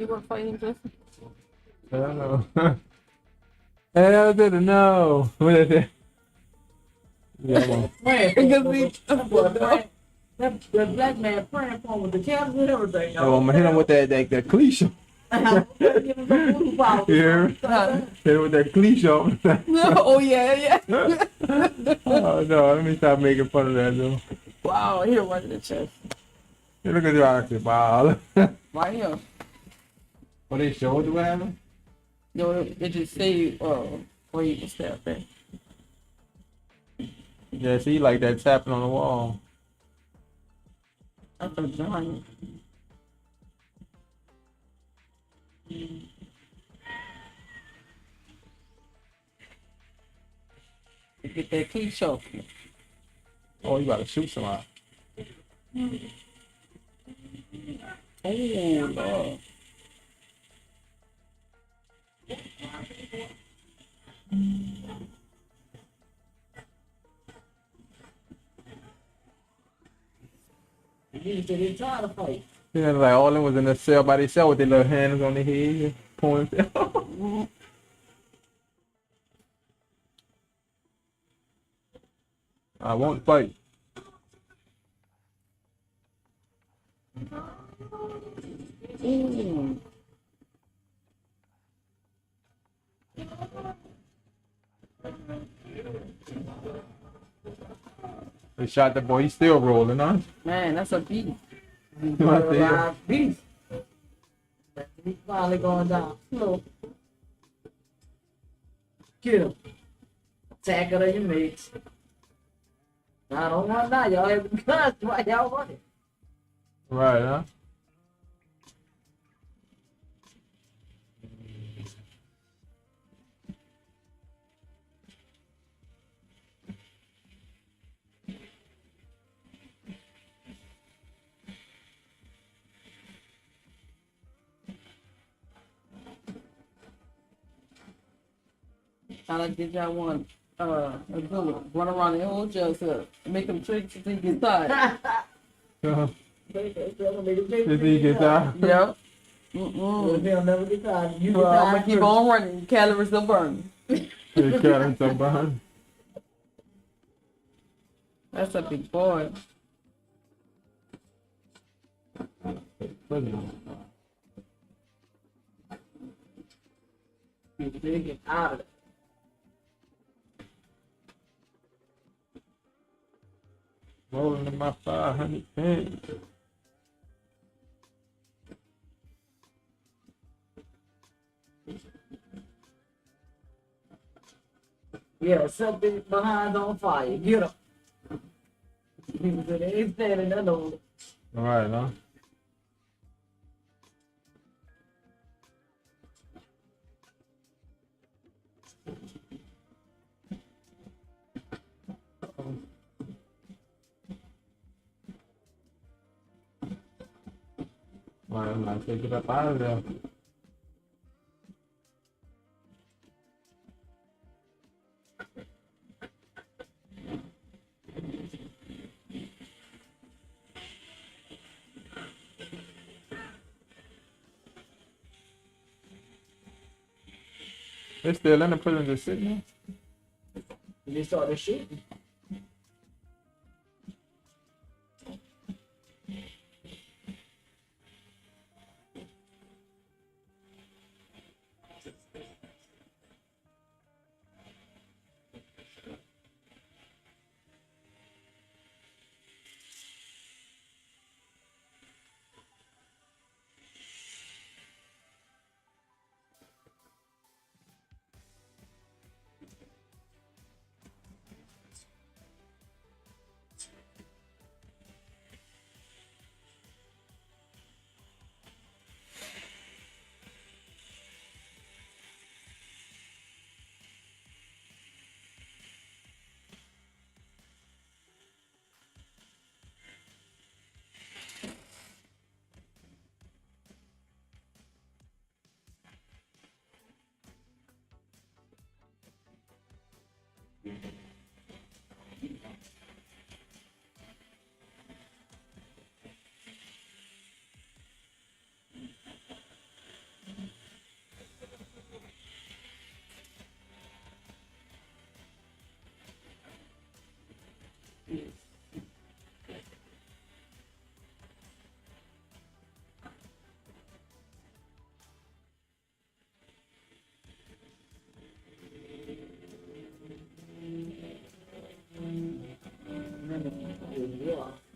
want to fight him, Justin? Hell no. Hell to the no. What is that? Yeah, man. Man, that black man praying for him with the cameras and everything. Oh, I'm gonna hit him with that cliche. Give him some voodoo powers. Yeah. Hit him with that cliche. Oh, yeah. Oh no, let me stop making fun of that though. Wow, here, right in the chest. Hey, look at you out there, wow. Right here. What they showed you what happened? No, it just say, where you can step in. Yeah, see, like that tapping on the wall. That's a giant. Get that key choke. Oh, you gotta shoot somebody. Oh, Lord. He said he tried to fight. Yeah, like all them was in the cell by themselves with their little hands on their head, pointing. I won't fight. Ooh. They shot the boy. He's still rolling, huh? Man, that's a beast. Right there. Live beast. He's finally going down. Slow. Get him. Attack of your mates. I don't want that. Y'all have the guns. Why y'all want it? Right, huh? I like did y'all want a good one. Run around the whole jail cell. Make them tricks until you get tired. Did Did he get that? Yep. They'll never get tired. You get Well, I'm tired gonna keep first. on running. Calories still burning. They cut him so behind. That's a big boy. He's digging out of it. Rolling in my 500 pins. Yeah, something behind on fire. Get him. He was in there, he's standing there. No. All right, huh? All right, I'm gonna take it up out of there. They still in the prison just sitting there? They started shooting.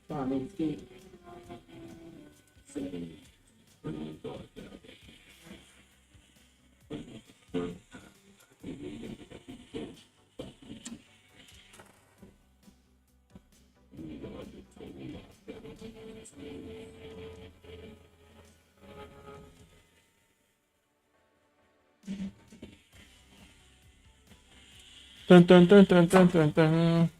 Trying to escape. Dun dun dun dun dun dun dun.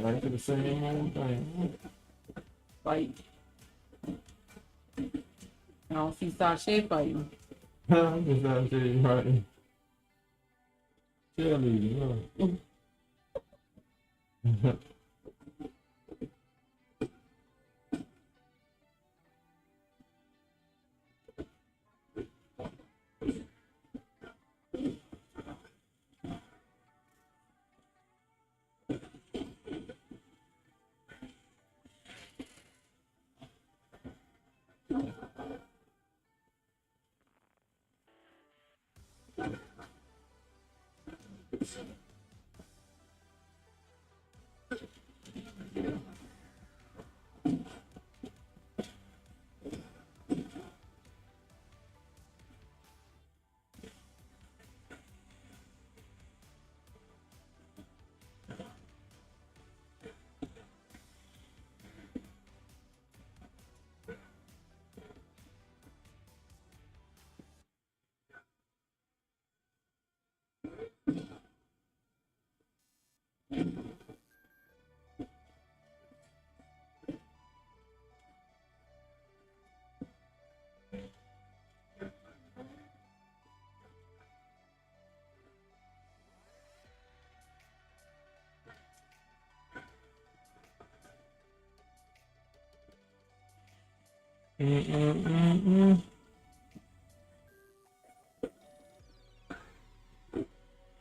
Back to the same old thing. Fight. I don't see Sasha fighting. I'm just not saying right. Cheerleading, huh? Mm-mm-mm-mm.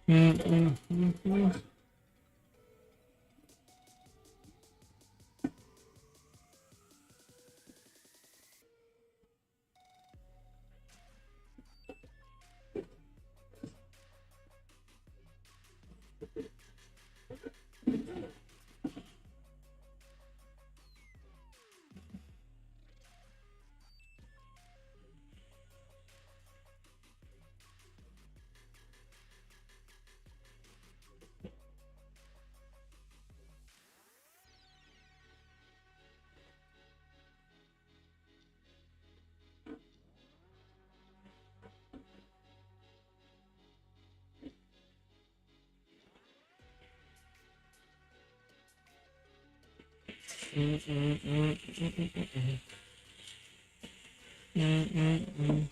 Mm-mm-mm-mm. Mm-mm-mm-mm-mm-mm. Mm-mm-mm.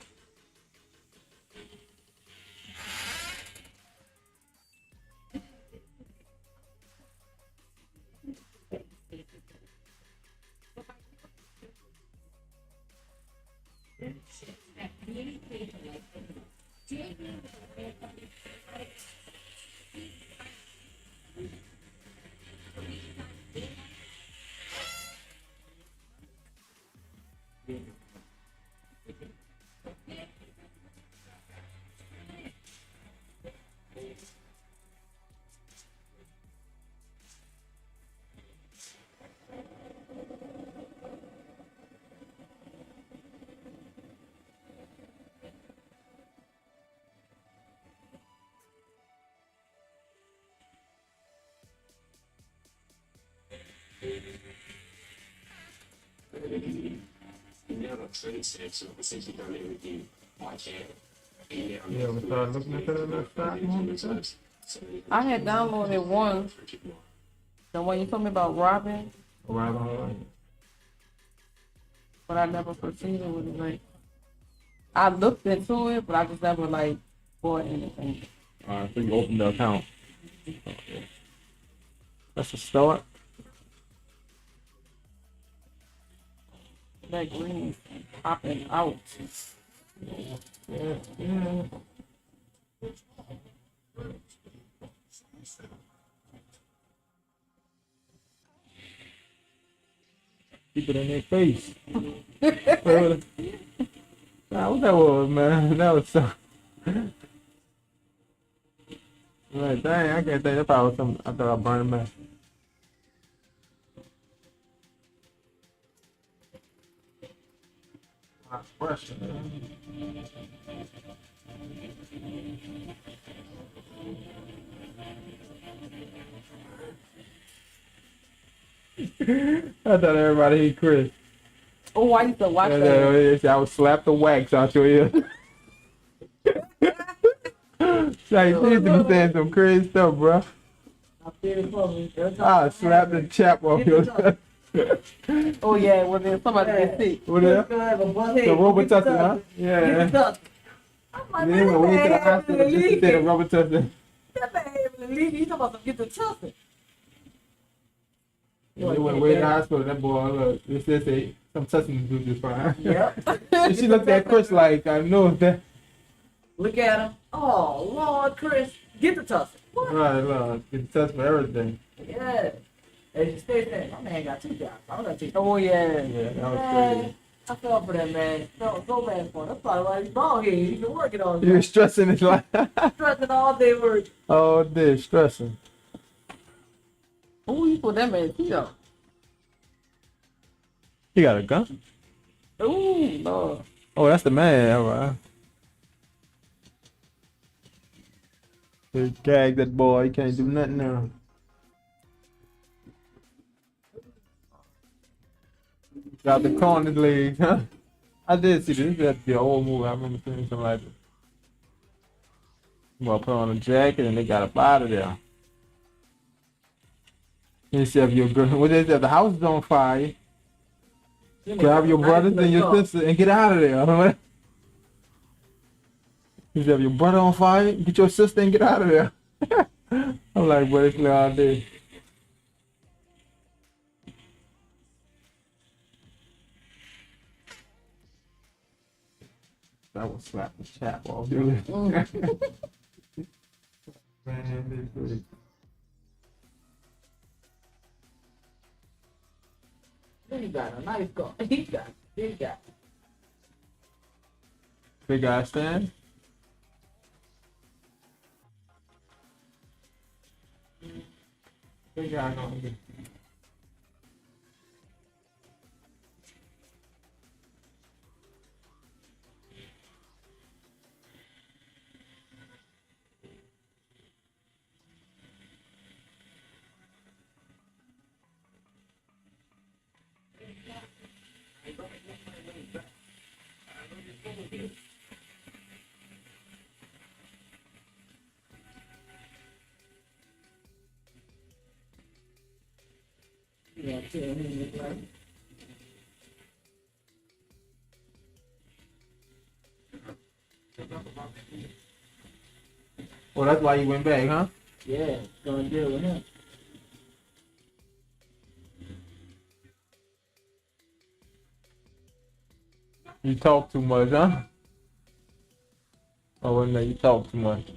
Now the trade said so since you done everything, why can't Yeah, we started looking into the little stock market. I had downloaded one, the one you told me about Robin, Right on. but I never proceeded with it. Like, I looked into it, but I just never like bought anything. Alright, so you opened the account. Okay. That's a start. That green is popping out. Yeah, yeah. Keep it in their face. Nah, what that was, man? That was so. Like, dang, I can't think. That probably was some. I thought I burned them back. Last question. I thought everybody hate Chris. Oh, I used to watch that. I would slap the wax out your ear. Like, she used to be saying some crazy stuff, bro. I slap the chap off your chest. Oh yeah, well then somebody get sick. What is that? The rubber tussin, huh? Yeah. Then when we went to the hospital, just to say the rubber tussin. That man leave. You talking about some get the tussin. When we went way to the hospital, that boy, look, this say some tussin do just fine. Yep. And she looked at Chris like, I know that. Look at him. Oh, Lord, Chris, get the tussin. What? Right, look, it's tussin for everything. Yeah. And she stayed there. My man got 2 jobs. I'm gonna take. Oh yeah. Yeah, that was Man, crazy. I fell for that man. Felt so bad for him. That's probably why he's bald here. He's been working on You're it. stressing his life. Stressing all day work. Oh, this stressing. Who you put that man Tito? He got a gun? Ooh, Lord. Oh, that's the man, all right. They gagged that boy. He can't do nothing now. Got the corner leg, huh? I did see this. This had to be an old movie. I remember seeing something like this. Well, put on a jacket and they got up out of there. You see if your girl, what is that? The house is on fire. Grab your brothers and your sister and get out of there. You have your brother on fire, get your sister and get out of there. I'm like, boy, it's all day. That would slap the chap off, dude. Man, this is He got a nice car. He got. big guy stand. Big guy gonna be. Yeah, tell him like. Well, that's why you went back, huh? Yeah, gonna deal with him. You talk too much, huh? Oh, well, no, you talk too much.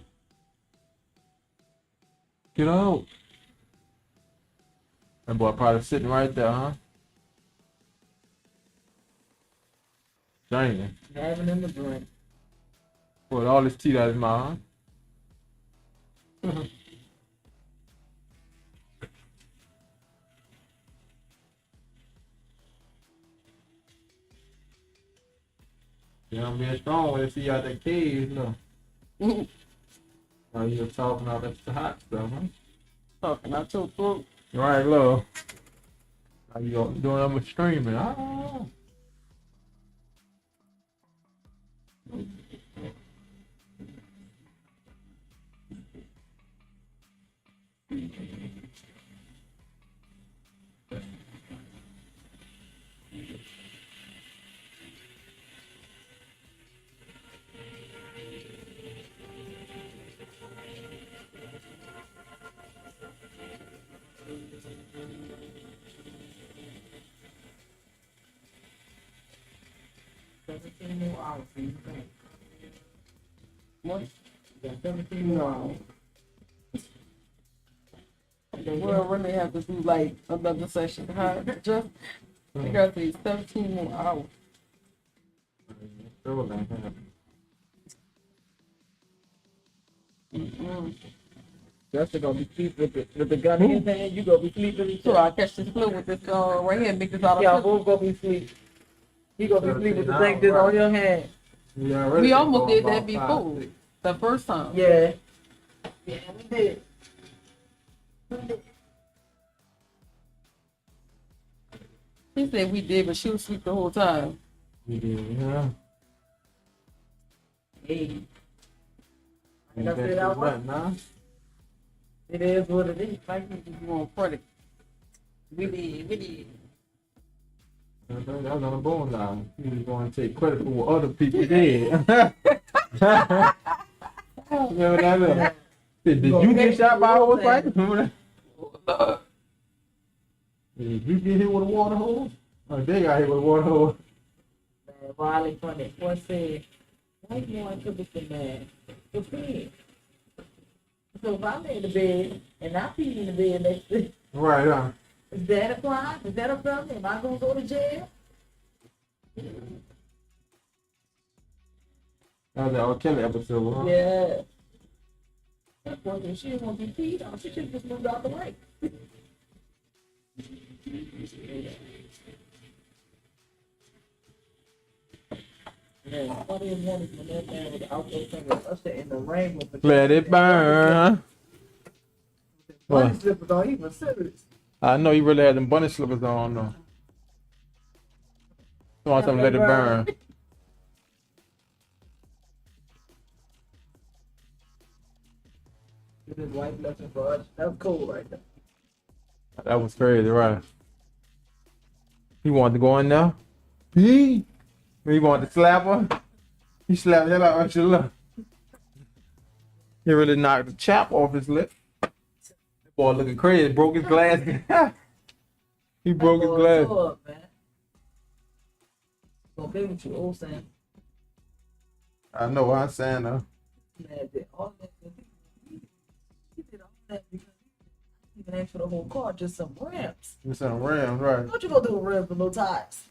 Get out. That boy probably sitting right there, huh? Dang. Having him a drink. With all this tea out of his mouth, huh? Yeah, I'm being strong when they see you out that cave, no. Now you're talking all that hot stuff, huh? Talking out your throat. Right, love. Now you doing that much streaming. Ah. More hours for you. What? You got 17 more hours. We'll really have to do like another session, huh? Just we got these 17 more hours. Justin gonna be sleeping with the gun in his hand. You gonna be sleeping. So I catch this flu with this right here and make this out of Y'all both gonna be sleep. He gonna be sleeping with the thing just on your hand. Yeah, We almost did that before. The first time. Yeah. Yeah, we did. He said we did, but she was asleep the whole time. We did, yeah. Hey. Ain't That's that it, I too want. much, nah? It is what it is. Like you want credit. We did. That was on the bone now. You was going to take credit for what other people did. Remember that? Look? Did you get shot by a horse fight? Remember that? Did you get hit with a water hose? Oh, they got hit with a water hose. Man, Wiley funny. One said, white boy could be the man. The pig. So if I'm in the bed and I pee in the bed next to Right, huh? is that a crime? Is that a felony? Am I gonna go to jail? That was the R. Kelly episode, huh? Yeah. That boy, she didn't want to be peed on. She should have just moved out the way. Man, what do you want when that man was out there singing Usher in the rain with the Let it burn. bunny What? slippers on? He was serious. I know you really had them bunny slippers on, though. You want something to let it burn. His wife left him for us. That was cool right there. That was crazy, right? He wanted to go in there. He wanted to slap her. He slapped the hell out of her lip. He really knocked the chap off his lip. That boy looking crazy. Broke his glass. He broke his glass. Up, man. Gonna be with you, old Sam. I know I'm saying though. Man, did all that. He did all that because he even asked for the whole car, just some rims. It's in a Rams, right? What you gonna do with rims with no tires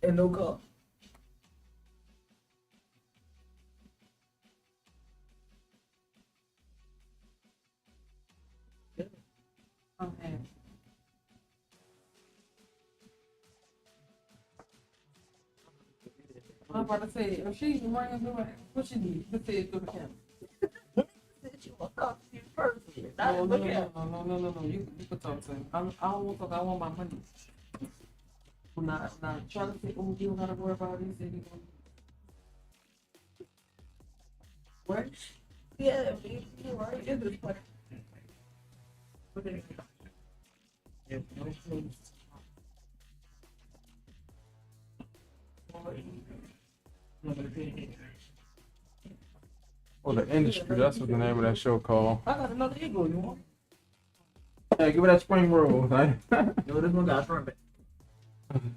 and no car? Okay. I'm about to say, if she's running through it, what she need? Let's say it's through the camera. You want to talk to you personally? No, no, no. You can talk to him. I don't want to talk. I want my money. I'm not trying to say, oh, you don't gotta worry about this. And you gonna... What? Yeah, you're right. It's just funny. Yes, no, please. Oh, the industry. That's what the name of that show called. I got another eagle. You want? Hey, give me that spring roll, man. No, this one got shrimp.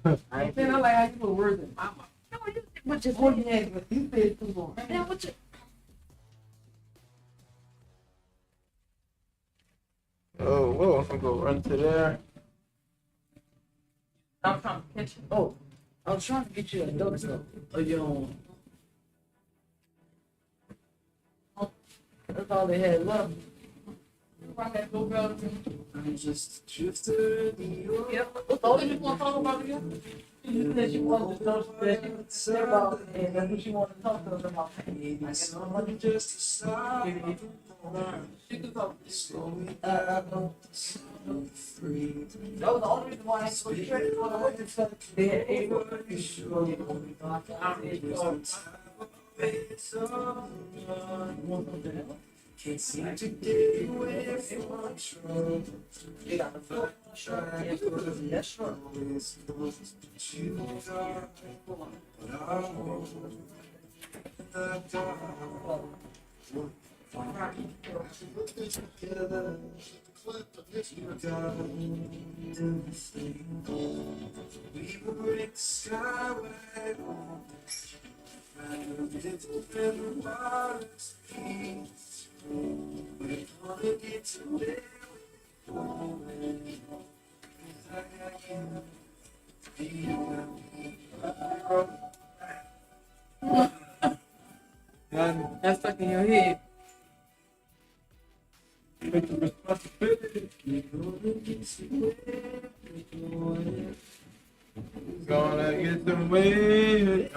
I like how you put words in my mouth. No, you put your words in but you said it too long. Yeah, what you? Oh, whoa, I'm gonna go run to there. I'm trying to catch you. Oh, I was trying to get you a dog stuff of your own. That's all they had left. I'm just drifting. Yep. That's all you want to talk about again? You said you wanted to talk about, and that's what you want to talk to us about. I guess Someone just to stop. she could talk. Slowly free. That was the only reason why I was straight for the work stuff. They had able to show Can't seem to get away from trouble. They got the foot. Trying to put That's true. always those that you got, but I won't. In the dark. Together, you got everything. We will break the sky wide open. Different waters, peace. We're gonna get to where we're going. I got you. That's stuck in your head. Take the responsibility. Gonna get the way.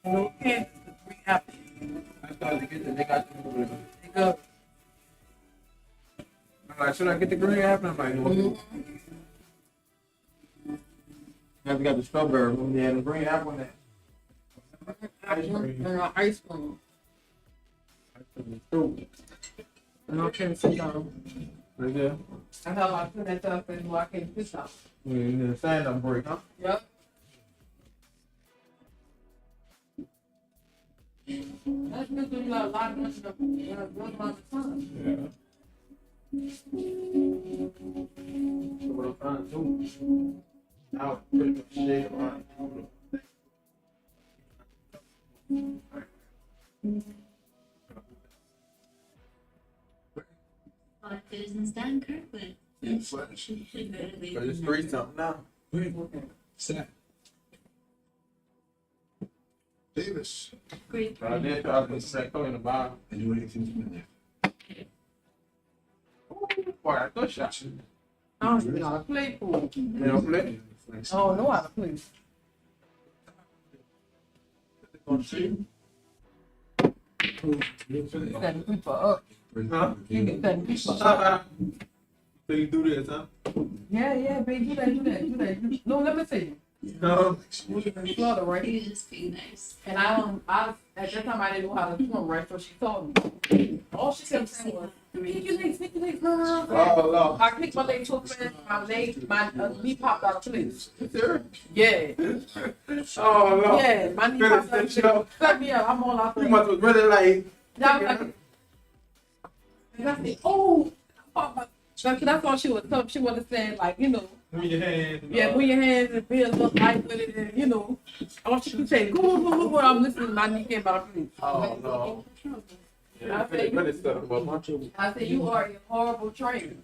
No kids, we happy. I started to get the nigga out the movie. Nigga. I'm like, should I get the green apple? I'm like, no. You got the strawberry one. Yeah, the green apple in that. Ice cream. And I can't sit down. Right there. I have I put that stuff in where I can't sit down. Yeah, you need a stand up break, huh? Yep. That's good to you a lot of money to a good amount of time. Yeah. So what I'm trying to do now, pretty much shade around. Business done, Kirkwood. Yeah, flash. But it's 3 something now. Set. Davis. Great. Right there, try to put some red color in the bottom. I do anything from there. Boy, I good shot. I don't even know how to play pool. You know, play? I don't know how to play. You setting people up. Huh? You setting people up. So you do this, huh? Yeah, baby, do that. No, let me see. No. We live in Florida, right? You just be nice. And I at that time I didn't know how to swim, right? So she taught me. All she kept saying was, "Kick your legs, no." Oh, no. I kicked my leg so fast, my knee popped out of place. Sure? Yeah. Oh, no. Yeah, my knee popped out of place. Let me up, I'm all out there. You must have really like. Yeah, I was like, and I said, oh my. That's all she was telling. She wasn't saying like, you know, Move your hands. Yeah, put your hands and feel a little light with it, and you know. All she can say, go. I'm listening to my kneecap about to Oh no. Yeah, I said, really stuff, but I said, you are a horrible trainer.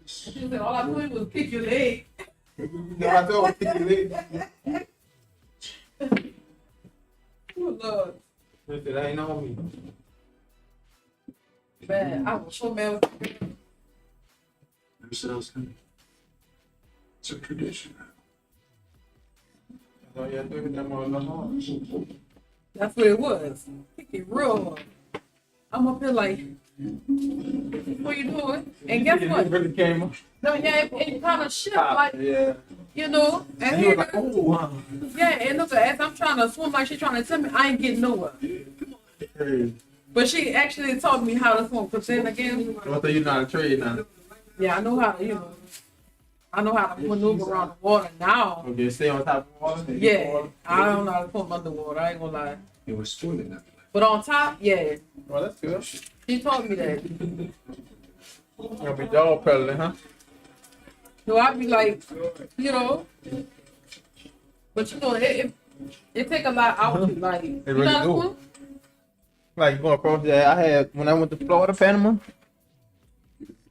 She said, all I did was kick your leg. no, I don't kick your leg. Oh, Lord. Listen, that ain't on me. Man, I was so mad with you. Never said I was coming. It's a tradition. Oh yeah, do it that more. That's what it was. Kick it real hard. I'm up here like, what you doing? And guess what? It really came up. No, yeah, it kind of shift like, Yeah. you know. And He here, was like, oh. yeah, and look, as I'm trying to swim like she's trying to tell me, I ain't getting nowhere. Hey. But she actually taught me how to swim. Cause then again, I thought you not a trade now. yeah, I know how to, you know, I know how to maneuver around the water now. Okay, stay on top of water. Yeah, I don't know how to swim underwater. I ain't gonna lie. It was swimming that. But on top, yeah, Well, that's good. she taught me that. Gonna be dog pedaling, huh? So I be like, you know, but you know, it take a lot out of you. Like, you really know do. what I'm Like going across there, I had when I went to Florida, Panama.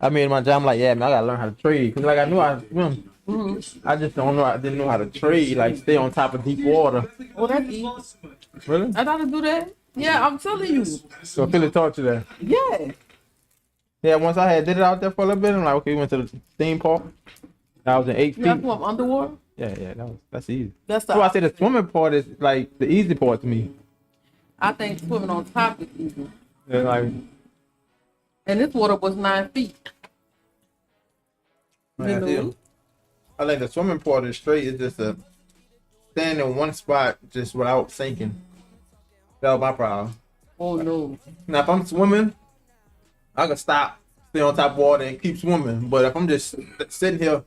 I made my job. I'm like, yeah, man, I gotta learn how to trade. Cause like I knew I swim. I just don't know. I didn't know how to trade. Like stay on top of deep water. Oh, that's easy. Really? I gotta do that. Yeah, I'm telling you. So Philly taught you that. Yeah. Yeah, once I had did it out there for a little bit, I'm like, okay, we went to the theme park. I was in 8 You got feet. to swim underwater? Yeah, that's easy. That's the So I say the swimming part is like the easy part to me. I think swimming on top is easy. Yeah, like And this water was 9 feet. You know? I think the swimming part is straight. It's just a stand in one spot just without sinking. That was my problem. Oh no. Now if I'm swimming, I can stop, stay on top of water and keep swimming. But if I'm just sitting here,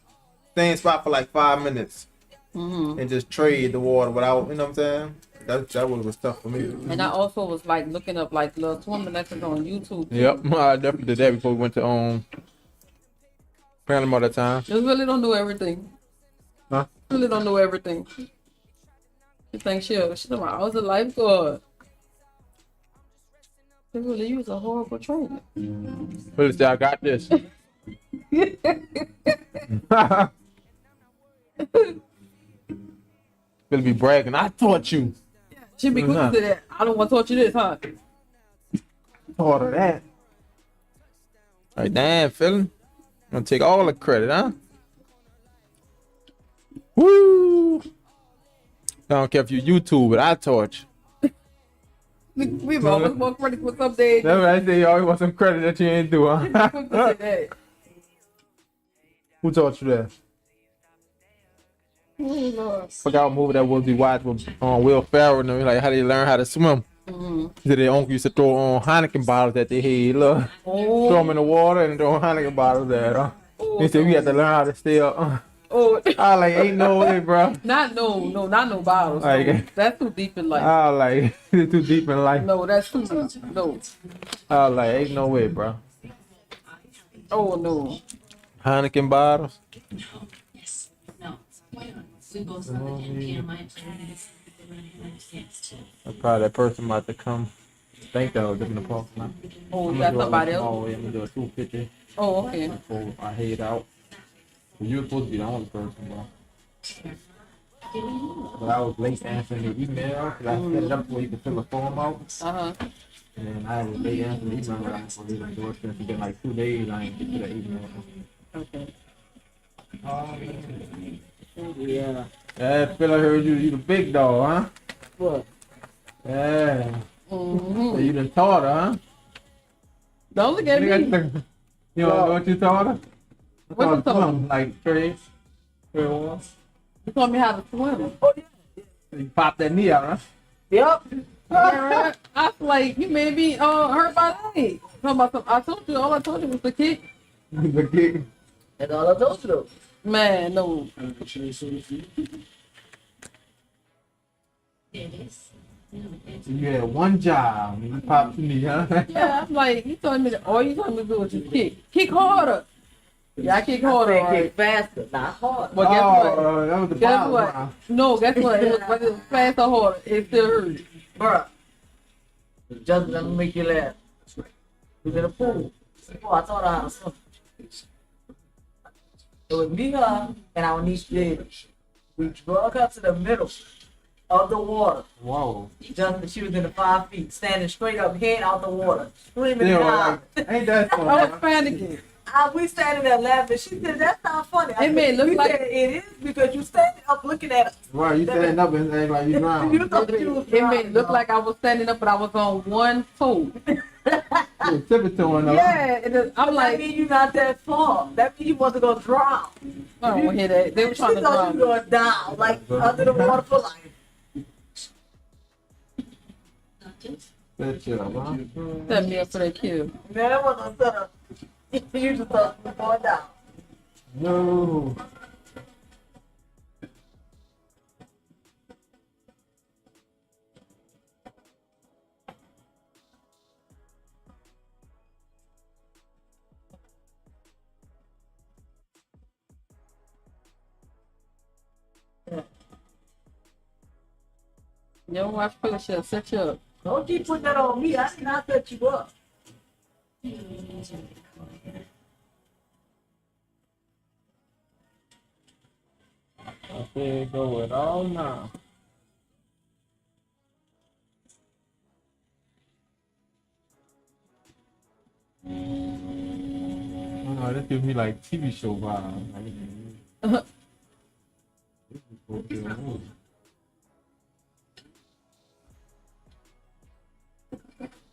stay in spot for like 5 minutes and just trade the water without, you know what I'm saying? That was tough for me. And I also was like looking up like little swimming lessons on YouTube. Yep, I definitely did that before we went to Panama that time. Just really don't know everything. Huh? Really don't know everything. She thinks she's like, I was a lifeguard. They really use a horrible trainer. Philly said, I got this. Philly be bragging, I taught you. She be quick to say that. I don't want to touch you this, huh? Taught her that. Like, damn, Philly. I'm gonna take all the credit, huh? Woo! I don't care if you YouTube it, I taught you. We've always more credit for some days. That's what I say, you always want some credit that you ain't do, She be huh? quick to say that. Who taught you that? Oh, Lord. Forgot what movie that was we watched with Will Ferrell and them, like how they learn how to swim. Mm-hmm. So their uncle used to throw on Heineken bottles that they had, look. Oh. Throw them in the water and throw Heineken bottles there. He said we had to learn how to stay up. Oh. I was like, ain't no way, bro. Not no bottles. Like, No. That's too deep in life. I was like, it's too deep in life. No, that's too deep. No. I was like, ain't no way, bro. Oh no. Heineken bottles. Yes. No. We both saw the NPM. I That's probably that person about to come. I think that was in the park now. Oh, you got somebody else? Oh, yeah, I'm gonna do a 250 Oh, okay. before I head out. You were supposed to be the only person, bro. But I was late answering the email because I set it up where you could fill a form out. Uh-huh. And then I was late answering the email, but I was going to do it since it's been like 2 days. I ain't get to the email. Okay. Yeah. Yeah, I feel like I heard you the big dog, huh? What? Yeah. Mm-hmm. So you done taught her, huh? Don't look at me. You don't know what you taught her? What you taught her? Like trade walls. You taught me how to swim. Oh, yeah. You popped that knee out, huh? Yep. Yeah, I feel like you made me hurt my leg. I told you, all I told you was the kick. The kick. That's all I told you though. Man, no. You had one job and you popped your knee, huh? Yeah, I'm like, you told me all you told me to do was just kick. Kick harder. Yeah, I kick harder. I said Right? kick faster, not hard. But guess what? That was the Guess bottom what? line. No, guess what? It was, but it was fast or harder. It still hurt. Bruh. Just let me make you laugh. We was in the pool. Oh, I taught her how to swim. It was me, her, and our niece baby. We drug her to the middle of the water. Whoa. Just she was in the 5 feet, standing straight up, head out the water, screaming Still, and hollering. like, ain't that I was fun? panicking. We standing there laughing. She said, "That's not funny." I It may said, look "We like- said, it is because you standing up looking at us." Right, you standing up and acting like you drowned. You thought you was It may drowning, look dog. like I was standing up, but I was on one toe. You tiptoeing up. Yeah, I'm That like, mean you not that far. That mean you want to go drown. I don't want to hear that. They were She trying to thought you drown me. going down, like under the water for life. That shit up, huh? Set me up for that kill. Man, that wasn't a setup. You just thought you were going down. No. You don't watch Philip shit, set you up. Don't keep putting that on me. I did not set you up. Okay, go it all now. Oh, this gives me like TV show vibes. This is supposed to be a movie.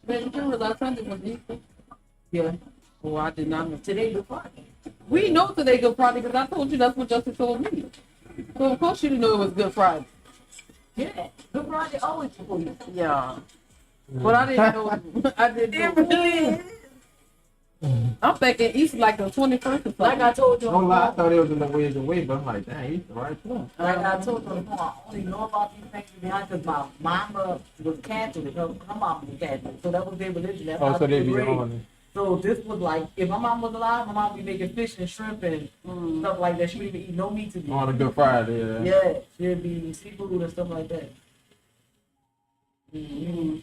Baby, you realize Sunday was Easter? Yeah. Oh, I did not know. Today the Friday. We know today Good Friday because I told you that's what Justin told me. So of course you didn't know it was Good Friday. Yeah. Good Friday always before you. Yeah. But I didn't know. I didn't It know. really is. I'm thinking Easter like the 21st or something. Like I told you on Don't the lie, I phone. thought it was in the ways away, but I'm like, dang, he's the right one. Like I told you on the phone, I only know about these things behind because my mama was Catholic. Her mom was Catholic. So that was their religion. That's Oh, how so they was be raised. on it. So this was like, if my mom was alive, my mom would be making fish and shrimp and stuff like that. She wouldn't even eat no meat to me. On a Good Friday, yeah. Yeah, she'd be seafood and stuff like that. Mm-hmm.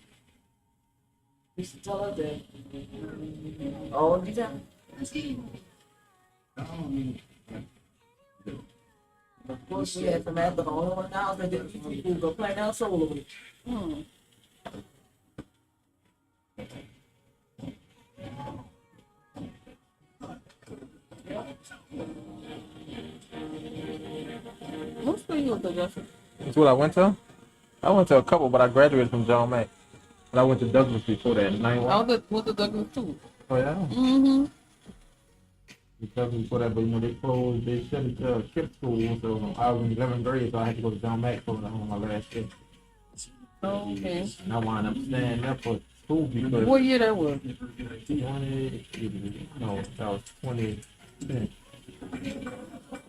Used to tell her that all the time. Of course, we had some after the only one in the house that didn't eat seafood, go play down solo with it. What school you went to, Justin? That's what I went to? I went to a couple, but I graduated from John Mack. But I went to Douglas before that, 91. I went to Douglas too. Oh, yeah? Mm-hmm. Douglas before that, but you know, they closed, they shut it, skip school, so I was in 11th grade, so I had to go to John Mack for my last year. Okay. And I wound up staying there for school because... What year that was? 20, no, that was 2010.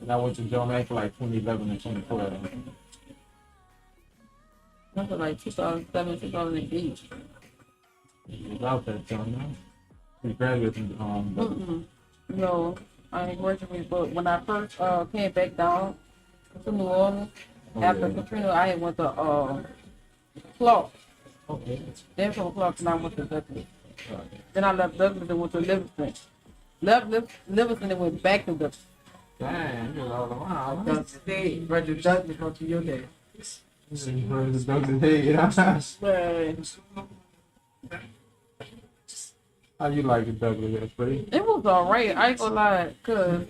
And I went to John Mack for like 2011 and 2012. That was like 2007, 2008. It was out that time, no? We graduated from, Mm-mm. No, I ain't graduated, but when I first came back down to New Orleans, after Katrina, I had went to Clark. Okay. Then from Clark, and I went to Douglas. Then I left Douglas and went to Livingston. Left Livingston and went back to Douglas. Dang, you was all around. Douglas Day, Roger Douglas went to your day. How you like it, Douglas? That's pretty. It was alright. I ain't gonna lie, cause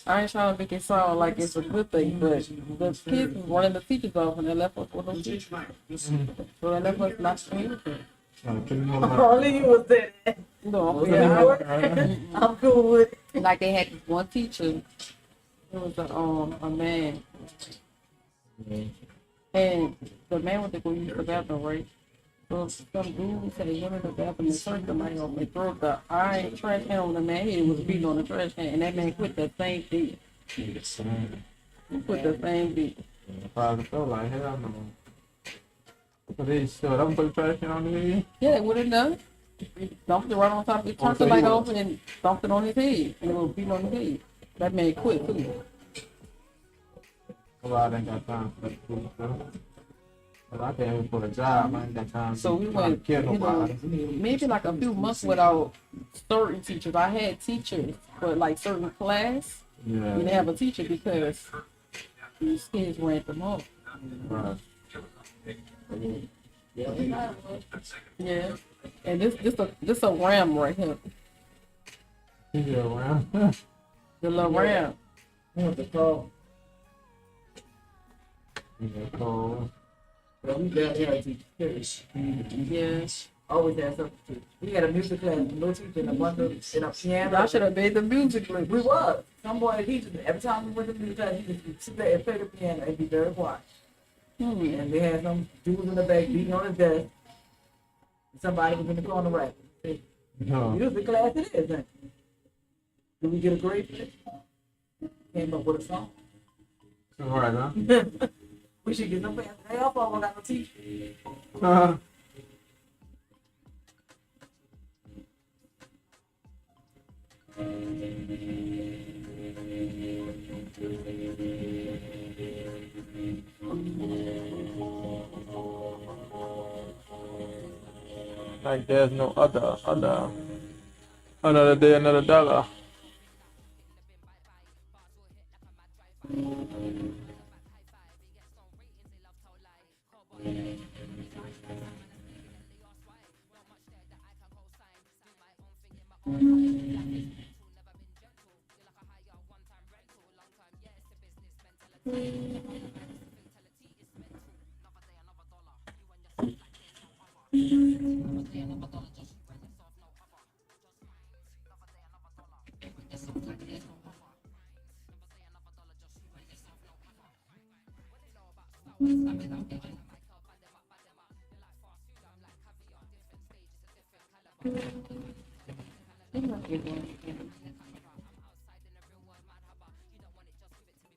I ain't trying to make it sound like it's a good thing, but the kids was running the teachers off and they left us with those teachers. So they left us not to anything. Only you was there. No, I'm cool with it. Like they had this one teacher. It was a man. And the man went to go use the bathroom, right? So some dude said he went in the bathroom and turned the light off and threw the iron trash can on the man. He was beating on the trash can, and that man quit that same day. He quit the same day. Probably felt like hell no. So they showed up and put the trash can on the video? Yeah, what it done? Dumped it right on top. He turned the light off and dumped it on his head. And it was beating on his head. That man quit too. Well, I ain't got time for that food stuff. Well, I came here for a job. I ain't got time So we to went, kill you know, nobody. maybe like a few months without certain teachers. I had teachers, but like certain class, Yeah. we didn't have a teacher because these kids ran them off. Right. Yeah, and this a ram right here. He's around. The little ram. What's it called? Yeah, cool. Well, we down here at teach period. Yes. Always had something to teach. We had a music class, no teacher, and a bunch of and a piano. I should have made the music. We was. Some boy teacher. Every time we went to music class, he would sit there and play the piano and be very quiet. And they had some dudes in the back beating on his desk. And somebody was in the corner rapping. No. Music class it is, ain't it? Did we get a grade for it? Came up with a song. All right, huh? We should get some fans. Hey, our phone got no teacher. Like there's no another day, another dollar.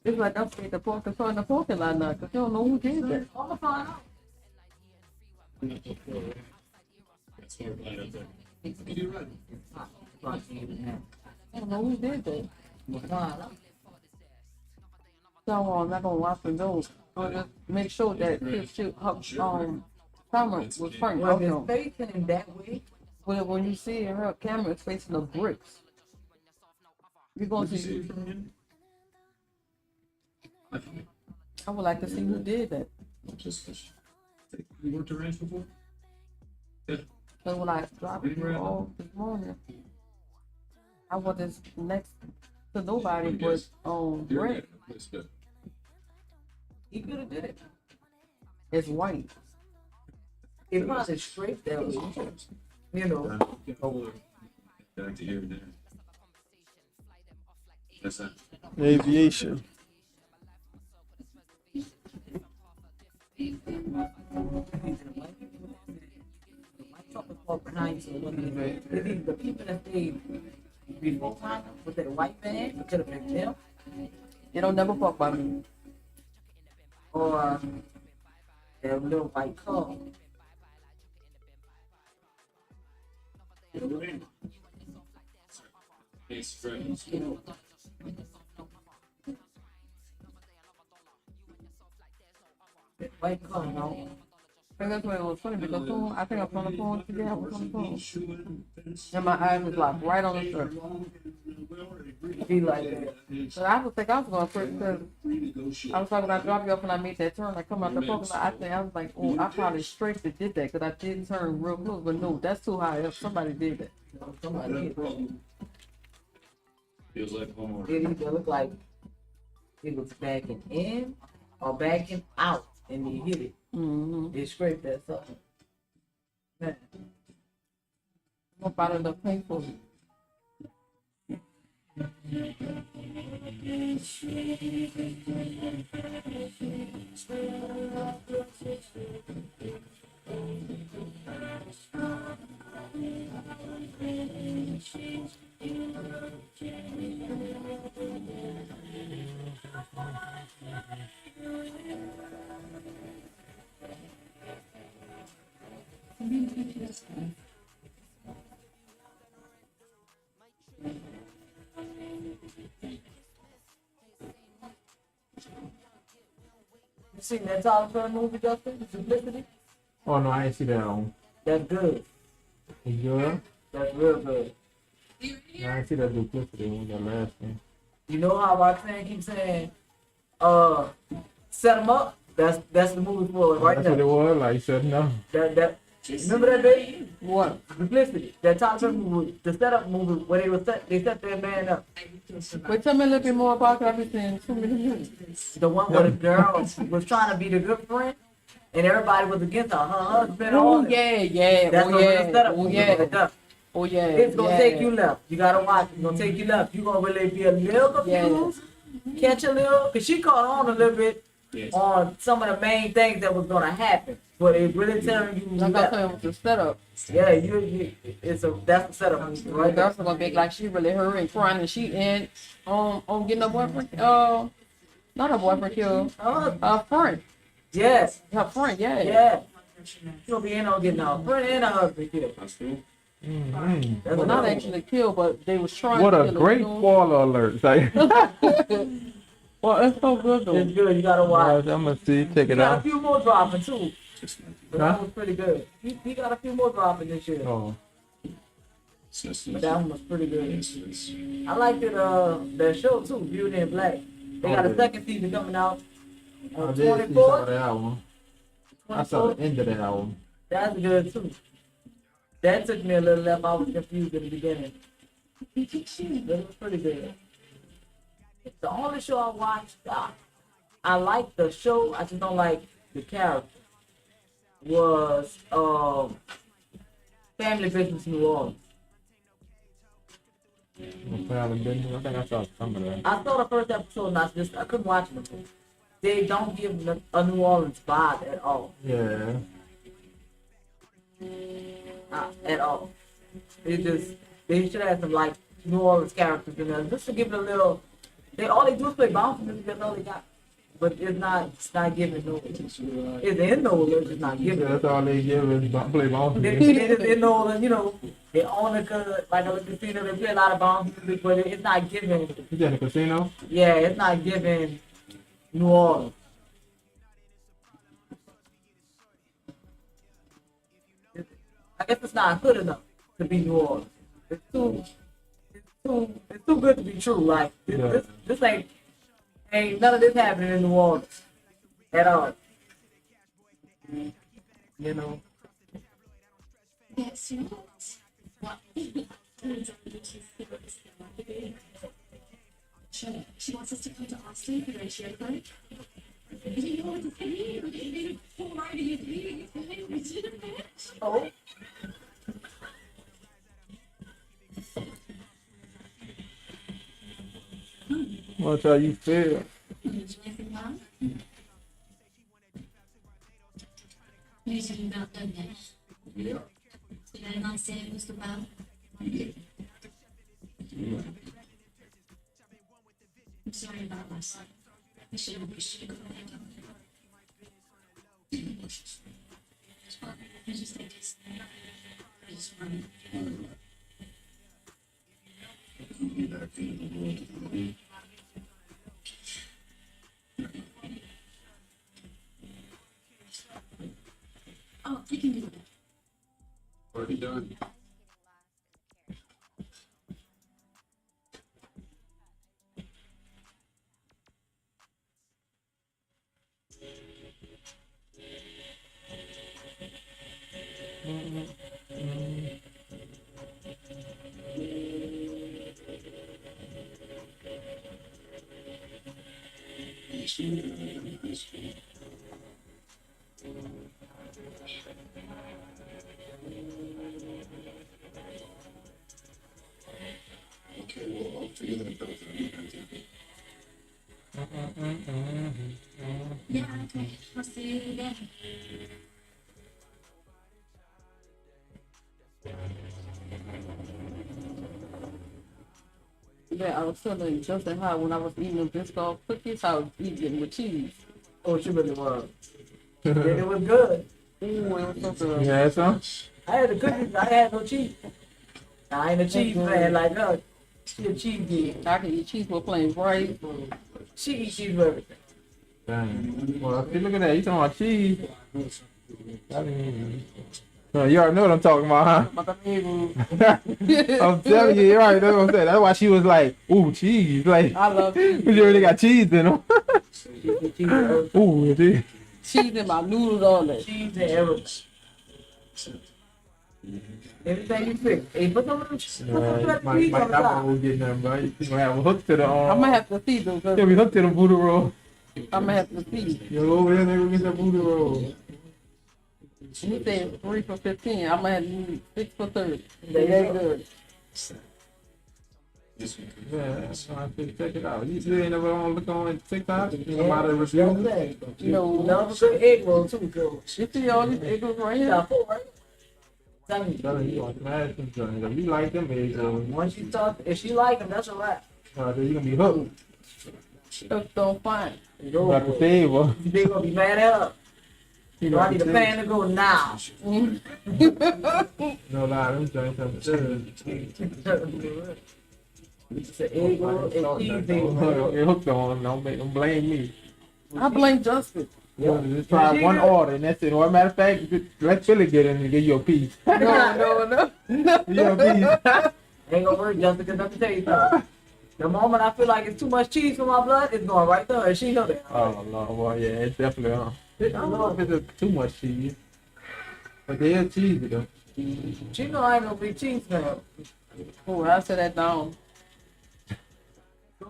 It's like I'm scared to park the car in the parking lot now because you don't know who did that. I'm gonna find out. That's more light up there. You're right. I don't know who did that. We'll find out. So I'm not gonna watch the news. Or just make sure that his camera was framed. Well, Okay. if it's facing that way, Well, when you see her camera is facing the bricks, you're gonna see. I would like to see who did that. You worked a ranch before? So when I dropped it off this morning, I wasn't next to nobody but Greg. he could have did it. It's white. It wasn't straight that way. You know. Back to here and there. That's it. Aviation. The people that stayed before time with that white van, it could have been them. They don't never fuck by me. Or that little white car. It's friends. That white car, no. And that's why it was funny because soon, I think I was on the phone today. I was on the phone. And my eyes was locked right on the shirt. Be like that. So I would think I was going to because I was talking about drop you off when I made that turn. I come out the parking lot. I was like, oh, I probably straight did that because I did turn real close. But no, that's too high up. Somebody did that. Somebody did that. Feels like homework. It either looked like it was backing in or backing out and he hit it. Mm-hmm. It scraped that something. Man. I'm about enough pay for it. seen that Tyler Perry movie, Justin? Simplicity? Oh no, I ain't see that one. That's good. It's good. That's real good. Yeah, I ain't see that duplicity one, that last one. You know how Roxanne keeps saying, set them up? That's the movie for it right That's there. what it was. Like you said, no. That remember that day? What? Simplicity. That Tyler Perry movie, the setup movie where they set that man up. Wait, tell me a little bit more about everything. Too many minutes. The one where the girl was trying to be the good friend, and everybody was against her. Her husband. Oh all yeah, yeah. That's Oh what the yeah. setup Oh movie yeah. right there. Oh yeah. It's gonna yeah. take you left. You gotta watch. It's gonna take you left. You gonna really be a little confused, catch a little, cause she caught on a little bit on some of the main things that was gonna happen, but it really telling you Like I left. said, with the setup. Yeah, that's the setup movie, Right, right? that's gonna be like she really hurt and crying and she and getting her boyfriend. Not her boyfriend killed. Her friend. Yes. Her friend. Yeah. Yeah. She gonna be in on getting her friend and her husband killed. That's cool. Well, not actually killed, but they was trying What to a kill her, great you know? spoiler alert. Like, Well, it's so good though. It's good. You gotta watch. I'm gonna see. Check He it got a out. few more dropping too. But Huh? that was pretty good. He got a few more dropping this year. Oh. But that one was pretty good. I liked it. That show too, Beauty in Black. They got a second season coming out I on did see some of 24th. that album. I saw the end of that album. That's good too. That took me a little left. I was confused in the beginning. But it was pretty good. The only show I watched, I like the show. I just don't like the character. Was Family Business New Orleans. Family Business. I think I saw some of that. I saw the first episode and I couldn't watch it. They don't give a New Orleans vibe at all. Yeah. At all. They should have some like New Orleans characters in there just to give it a little. All they do is play bounce music. That's all they got. But it's not giving no. It's in New Orleans. It's not giving. That's all they give is play bounce They music. just in New Orleans, you know. They own like a casino. They play a lot of bounce music, but it's not giving. You in the casino? Yeah, it's not giving New Orleans. I guess it's not good enough to be New Orleans. It's too good to be true. Like this ain't none of this happening in New Orleans at all. You know. Yes, you know what? She wants us to come to Austin for a share clinic. You know what to say? Why do you think it's Oh. What's how you feel? Usually about done that. Yeah. Did I not say it was about? I'm sorry about myself. I should have wished you could have I just want Oh, you can do that. Already done. Okay, well, I'll figure that out. Yeah, okay. I'll see you then. Yeah, I was telling Justin how when I was eating the Biscoff cookies, I was eating with cheese. Oh, she really was. Yeah, it was good. Ooh, it was so good. You had some? I had the cookies. I had no cheese. I ain't a cheese fan like her. She a cheese geek. I can eat cheese with plain rice. She eat cheese with everything. Dang. Well, see, look at that. You talking about cheese? No, you already know what I'm talking about, huh? I'm telling you, you already know what I'm saying. That's why she was like, ooh, cheese. Like, I love cheese. you already got cheese in them. Ooh, dude. Cheese in my noodles, all that. Cheese and everything. Everything you pick. Hey, put some of them cheese on Might the not top. want to get nothing, bro. You gonna have a hook to the I'm gonna have to see them. You'll be hooked to the voodoo roll. I'm gonna have to see. Yo, go over there and go get that voodoo roll. He said 3 for 15. I'm gonna have to use 6 for 30. There They you go. good. Yeah, so I should check it out. You ain't never on look on TikTok? About the reviews? No. Another good egg roll too, girl. You see all these eggs right here? Got 4, right? Telling you, want to smash them joints. If you like them eggs, Once you talk, if she like them, that's a wrap. then you gonna be hooked. Hooked on fine. Go Got the favor. They gonna be mad at her. So I need a fan to go now. No lie, them joints are good. It's an egg roll and cheese egg roll. Get hooked on them. Don't blame me. I blame Justin. Just try one order and that's it. Or matter of fact, let Philly get in and give you a piece. No. You a piece. Ain't gonna work, Justin, because let me tell you something. The moment I feel like it's too much cheese for my blood, it's going right there. And she know that. Oh, Lord. Well, yeah, it's definitely, I don't know if it's too much cheese. But they are cheesy, though. She know I ain't no big cheese fan. Oh, I said that down.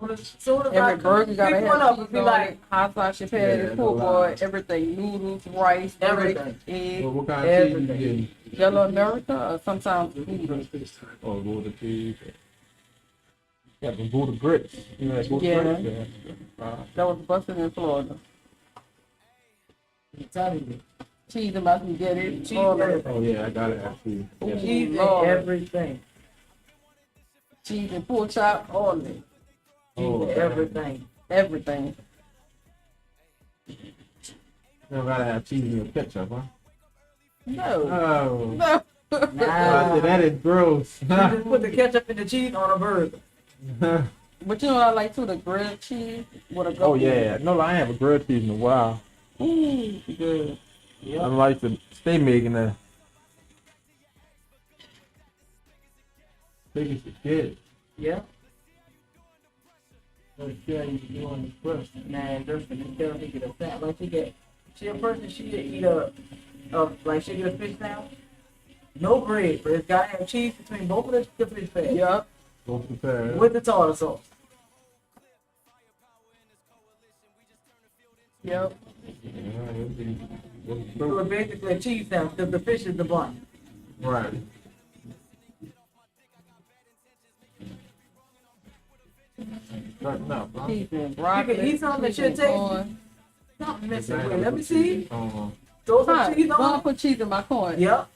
Soon as I Every burger gotta pick one have up and cheese be on like, it. Hot sauce, patty, pulled pork, everything. Noodles, rice, Everything. eggs, What kind of cheese you everything. getting? Yellow America, or sometimes noodles. Oh, Buddha cheese. Got the Buddha grits. You know that Buddha Yeah. grits? Yeah. That was busted in Florida. I'm telling you. Cheese and about to get it. Cheese all and that. everything. Oh, yeah, I got it. Actually. Yeah. Cheese and Lord. everything. Cheese and pork chop, all of it. Cheese Oh, and everything. Everything. You don't gotta have cheese in your ketchup, huh? No. Oh. No. I said, that is gross. You just put the ketchup and the cheese on a burger. But you know what I like too? The grilled cheese with a goat. Oh, yeah. No, I ain't have a grilled cheese in a while. Ooh, good. I like to stay making that. Think it's good. Yeah. Yeah, you doing the first. Man, there's the tell me get a fat like she a person she eat like she get a fish sandwich. No bread, but it's gotta have cheese between both of the fish pads. Yup. Both the pair. With the tartar sauce. Yep. So it's basically a cheese sandwich because the fish is the bun. Right. Starting up, huh? Cheese and You broccoli. can eat something that cheese should and taste corn. something missing with it. Let me see. Uh-huh. Throw Huh, some cheese gonna on it. put cheese in my corn. Yep.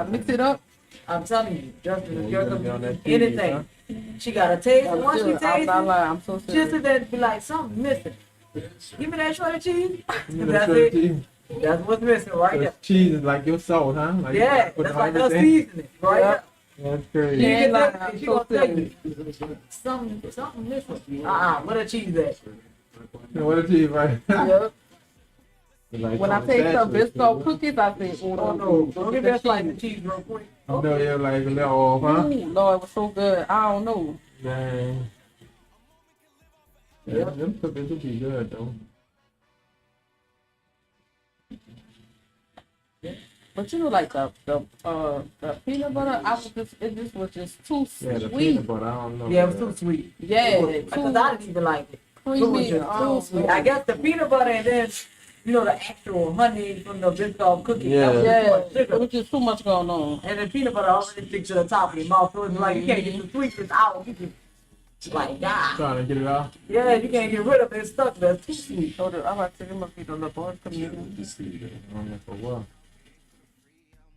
Mix it up. I'm telling you, Justin, if you you're gonna be on gonna that eat cheese, anything, she gotta taste it. I'm Once she serious. I'm tastes not it, lying. I'm so just serious. to then be like, something missing. Give me that shredded cheese. You know, That's shredded it. cheese. That's what's missing right there. Cheese is like your salt, huh? Like you Yeah, gotta put that's on like her everything. seasoning right Yep. there. That's crazy. You Yeah, get like, that, I'm she so gonna tell you something missing. Where the cheese at? You know, what a cheese, right? Yep. Like When I something taste some saturated, Biscoff you cookies, I say, Oh oh no, don't give me a slice of cheese real quick. know, you're like a little off, huh? Ooh, Lord, it was so good. I don't know. Dang. Yeah, them cookies will be good, though. But you know, like the peanut butter, it just was just too Yeah, the sweet. peanut butter, I don't know. Yeah, it was too sweet. Yeah, Because I didn't even like it. It was creamy. just Oh, too sweet. I guess the peanut butter and then, the actual honey from the Biscoff cookie. Yeah. That was too yeah, much it sugar. was just too much going on. And the peanut butter already sticks to the top of your mouth, so it's like you can't get the sweetness out. You can, like, God. Trying to get it off. Yeah, you can't get rid of it. It's stuck there. It's too sweet. So I like to them must be the little boys coming in. I don't know for what.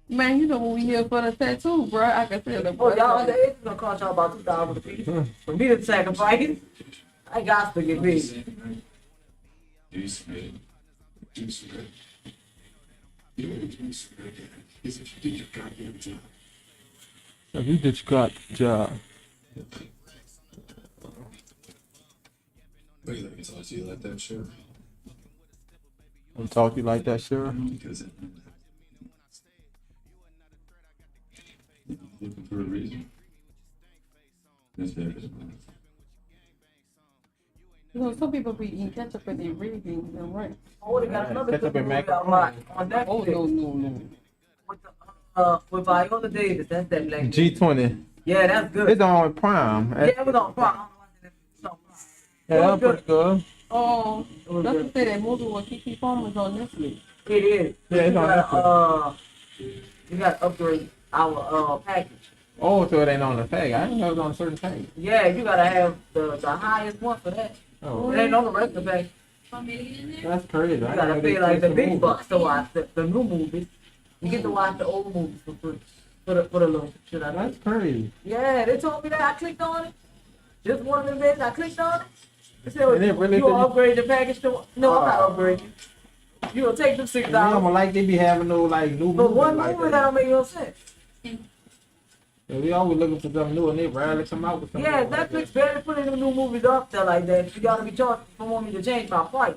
Man, you know when we here for the tattoo, bro, I can feel the Oh, boys. y'all underage? It's gonna cost y'all about $2 a piece. For me to sacrifice, I got to get big. Do spit. Do spit. You know what do spit is if you did your goddamn job. If you did your job. Wait, let me talk to you like that, sure. Don't talk to you like that, sure. Because looking for a reason. That's fair. You know, some people be eating ketchup and they really be eating right. Oh, they got another Ketchup good and movie out macaroni. on Netflix. Oh, no. With Viola Davis, that's that black. G20. Yeah, that's good. It's on Prime. Yeah, it was on Prime. Yeah, that's pretty good. Oh, that's to say that movie with Keke Palmer is on Netflix. It is. Yeah, it's on Netflix. You got to upgrade our package. Oh, so it ain't on the tag. I didn't know it was on a certain tag. Yeah, you gotta have the highest one for that. Oh. It ain't on the regular package. That's crazy. You gotta pay like the big bucks to watch the new movies. You get to watch the old movies for free. For the little shit I That's crazy. Yeah, they told me that. I clicked on it. Just one of them days I clicked on it. They said, And it really you will did- upgrade the package to... No, I'm not upgrading. You will take them $6. Yeah, like they be having no like new But movies one like movie that that. don't make no sense. Yeah, we always looking for something new and they rarely come out with something. Yeah, like that. Netflix barely putting the new movies up there like that. You gotta be charged for want me to change my price.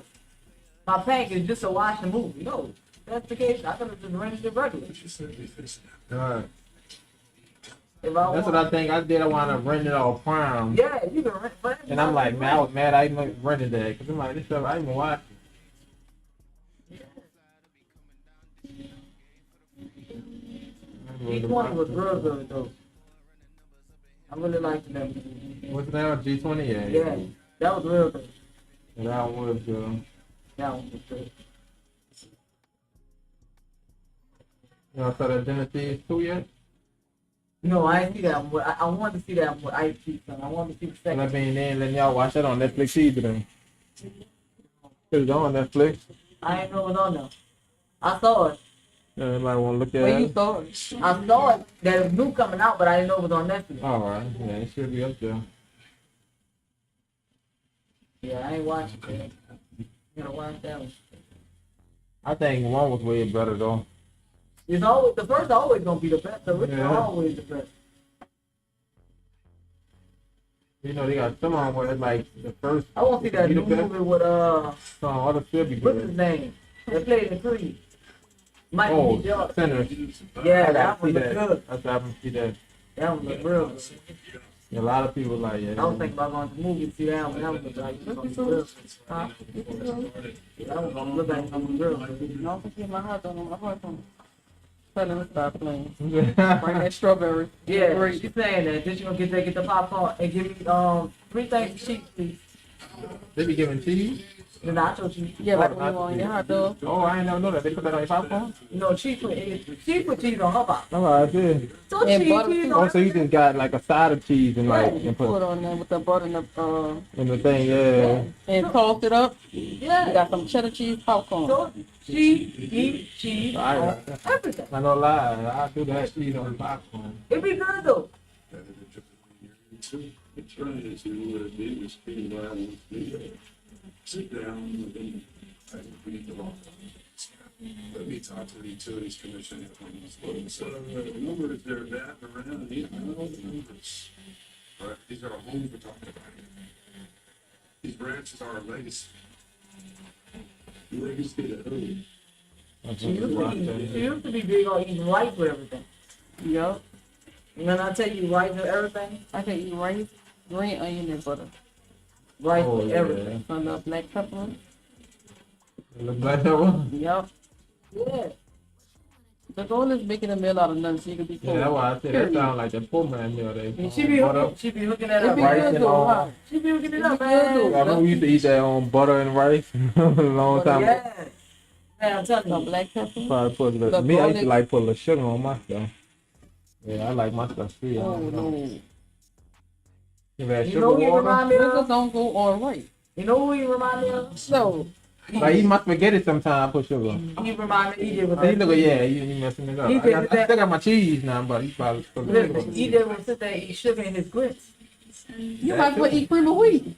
My package just to watch the movie. No, that's the case. I could have just rented it regular. Alright. If I That's what I think I did. I want to rent it off Prime. Yeah, you can rent. But And I'm like, man, I was mad I even rented that because I'm like, this stuff I even watch. G20 was real good though. I really liked that movie. What's that? G20? Yeah. Yeah, that was real good. Yeah, that one was That one was good. You know, so the Genesis 2 yet? No, I didn't see that one. I wanted to see that one with Ice Cube. I wanted to see the And I second. mean, they ain't letting y'all watch that on Netflix either then. Put it on Netflix. I didn't know it was on there. I saw it. Everybody want to look at Where you it? saw it? I saw it. That it was new coming out, but I didn't know it was on Netflix. Alright, yeah, it should be up there. Yeah, I ain't watching that. You gotta watch that one. I think one was way better though. It's always the first always gonna be the best. The original Yeah. always the best. You know, they got some on where it's like the first. I want to see that be the new best. movie with Some other still be what's his good. name? They played in Creed. Michael Oh, B. Jordan. Sinners. Yeah, I that gotta one see look that. good. I haven't see that. That one look real good. Yeah, a lot of people like yeah. I was thinking about going to the movie to see that one. That one look like it's gonna be real. Huh? That one gonna look like it's gonna be real. Don't forget my hot dog on my heart. Tell them to stop playing. Bring that strawberry. Yeah, Great. she's saying that. Then she gonna get the popcorn and give me 3 things of cheese, please. They be giving cheese. The nacho cheese. Yeah, like when you want your hot dog. Oh, I ain't never know that. They put that on your popcorn? No, she put cheese on her box. Oh, I did. So And cheese butter on Oh, so you just got like a side of cheese and like You and put put on there with the butter and the in the thing, yeah. and toast it up. You Yeah. got some cheddar cheese popcorn. So she eat cheese I on everything. I don't lie. I do that cheese on the popcorn. It be good though. It's right, it's what it is, it's being violent. Sit down and then I read the law. Let me talk to the utilities commission. So the numbers, they're that around, you know, the numbers. But these are homes we're talking about. These branches are a legacy. Legacy to who? She used to be big on eating rice with everything. Yup. And when I tell you rice with everything, I can eat rice, green onion, and butter. rice Oh, with yeah. everything. Some black pepper. The black pepper? Yup. Yeah. The goal is making a meal out of nothing so you can be full. Yeah, that's why I said that sound like the poor man meal. They And she be hooking that It up. be rice good and though, all. huh? She be hooking it It up, be good though. man. I remember we used to eat that on butter and rice a long time ago. Yeah. Man, I'm telling Some you. black pepper. Probably put a little, The me, I used to garlic. like put a little sugar on my stuff. Yeah, I like my stuff sweet. Oh no. You had You sugar know who you water? remind me Sugar of? don't go on right. You know who you remind me of? No. Like, eat my spaghetti sometimes, I put sugar. He remind me, he did with He that. look, yeah, you messing it up. He I, did got, that. I still got my cheese now, but he probably put sugar on Listen, it. he did with sit there and eat sugar in his grits. You might as well eat cream of wheat.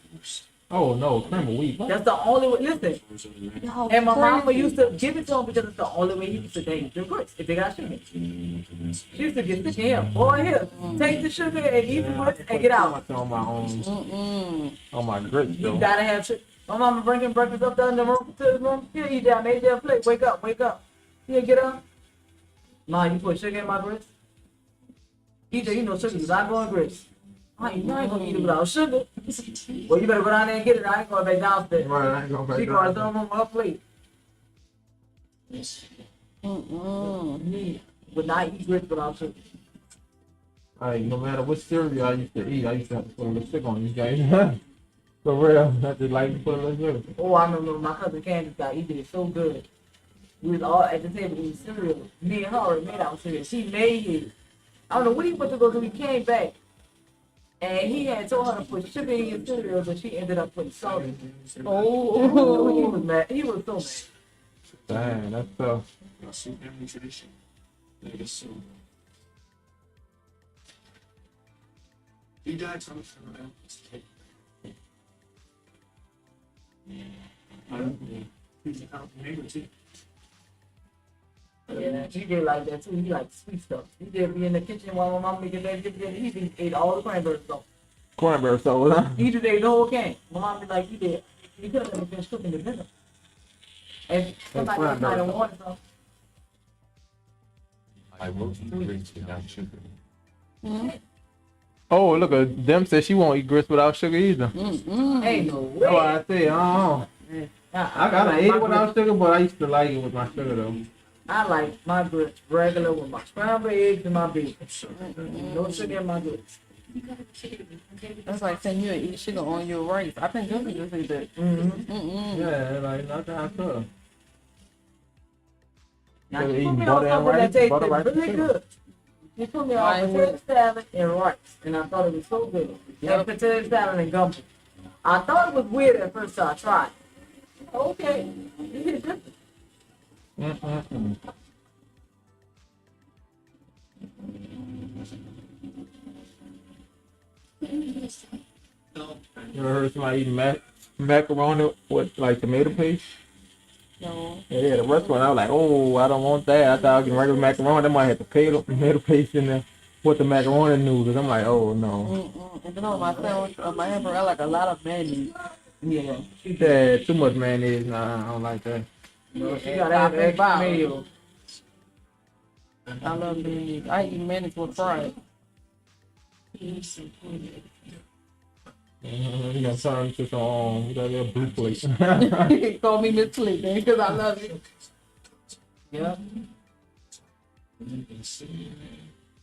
Oh, no, cream of wheat. What? That's the only way. Listen, Y'all and my mama crazy. used to give it to him because it's the only way he could sit there and eat the grits if they got sugar. She used to get sick of him. Boy, here, take the sugar and eat the grits and get out. On my own, Mm-mm. on my grits, You though. gotta have sugar. My mama bringing breakfast up there in the room to the room. He'll eat that, made that plate. Wake up, wake up. He'll get up. Ma, you put sugar in my grits? He said, you know sugar is not going grits. I ain't gonna eat it without sugar. Well, you better go down there and get it. I ain't going back downstairs. Right, I ain't going back She downstairs. going to throw her plate. Mm-mm. Would not eat grits without sugar. Like, no matter what cereal I used to eat, I used to have to put a little sugar on these guys. For real, I just like to put a little sugar. Oh, I remember my cousin Candace got he did it so good. We was all at the table eating cereal. Me and her already made our cereal. She made it. I don't know what he went to go do. He came back. And he had told her to put sugar in his cereal, but she ended up putting salt in it. Oh, he was mad. He was so mad. Dang, that's tough. That's a family tradition. That is so. He died from I don't know. He's out neighbor too. Yeah, he did like that too. He liked sweet stuff. He did be in the kitchen while my mom making that. He just ate all the cranberry sauce. Cranberry sauce, huh? He just ate the whole can. My mom be like, he did. He could have been cooking the dinner. And somebody else might have wanted some. I will eat grits without sugar. Oh, look, them said she won't eat grits without sugar either. Ain't no way. That's why I say, I gotta eat it without sugar, but I used to like it with my sugar though. I like my grits regular with my scrambled eggs and my bacon. No sugar in my grits. That's like saying you eat sugar on your rice. I think Justin just eat that. Yeah, like not that tough. Now Better you eat put me butter on and something that rice, tasted butter, rice, and really sugar. good. You put me on potato salad and rice, and I thought it was so good. And potato salad and gumbo. I thought it was weird at first, so I tried. Okay, you hit this. You ever heard somebody eating macaroni with like tomato paste? No. Yeah, the restaurant, I was like, oh, I don't want that. I thought I was getting regular macaroni. They might have tomato paste in there with the macaroni noodles. I'm like, oh, no. And then on my sandwich, my hamburger, I like a lot of mayonnaise. Yeah. Yeah, too much mayonnaise. Nah, I don't like that. No, she gotta have extra mayo. I love mayonnaise. I eat mayonnaise with fries. You know, turn to some that little blue plate. Call me Miss Flea, man, because I love it. Yeah.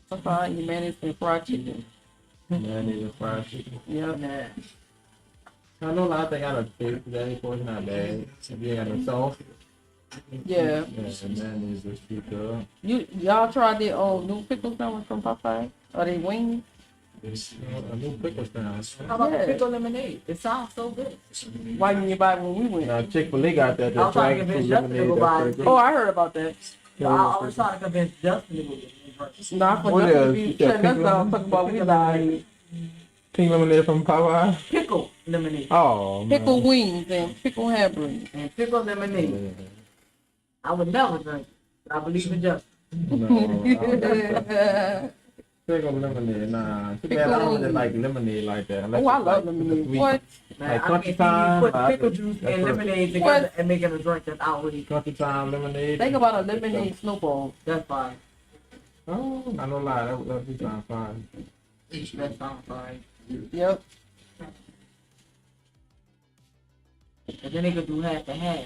Sometimes I eat mayonnaise and fried chicken. Mayonnaise and fried chicken. Yeah. I know a lot of things I done tasted that before. It's not bad. Yeah, the sauce. Yeah. Yeah, the mayonnaise is pretty good. Y'all tried the new pickle sandwich from Popeye? Are they wings? A new pickle sandwich. How about the pickle lemonade? It sounds so good. Why didn't you buy it when we went? Now Chick-fil-A got that. I was trying to convince Justin to go buy it. Oh, I heard about that. I was trying to convince Justin to go get it. No, I What forgot to else? be You shutting got us down talking about we like Pink lemonade from Popeye. Pickle lemonade. Oh, man. pickle wings and pickle hamburgers. And pickle lemonade. I would never drink it, but I believe in Justin. No, pickle lemonade, nah. Too bad I don't really like lemonade like that. Oh, I love lemonade. What? Man, Like I Country can't see Time. you put pickle juice and lemonade together and making a drink that's outrageous. Country Time lemonade. Think about a lemonade snowball. That's fine. Oh, I don't lie. That would sound fine. That sounds fine. Yep. And then they could do half and half.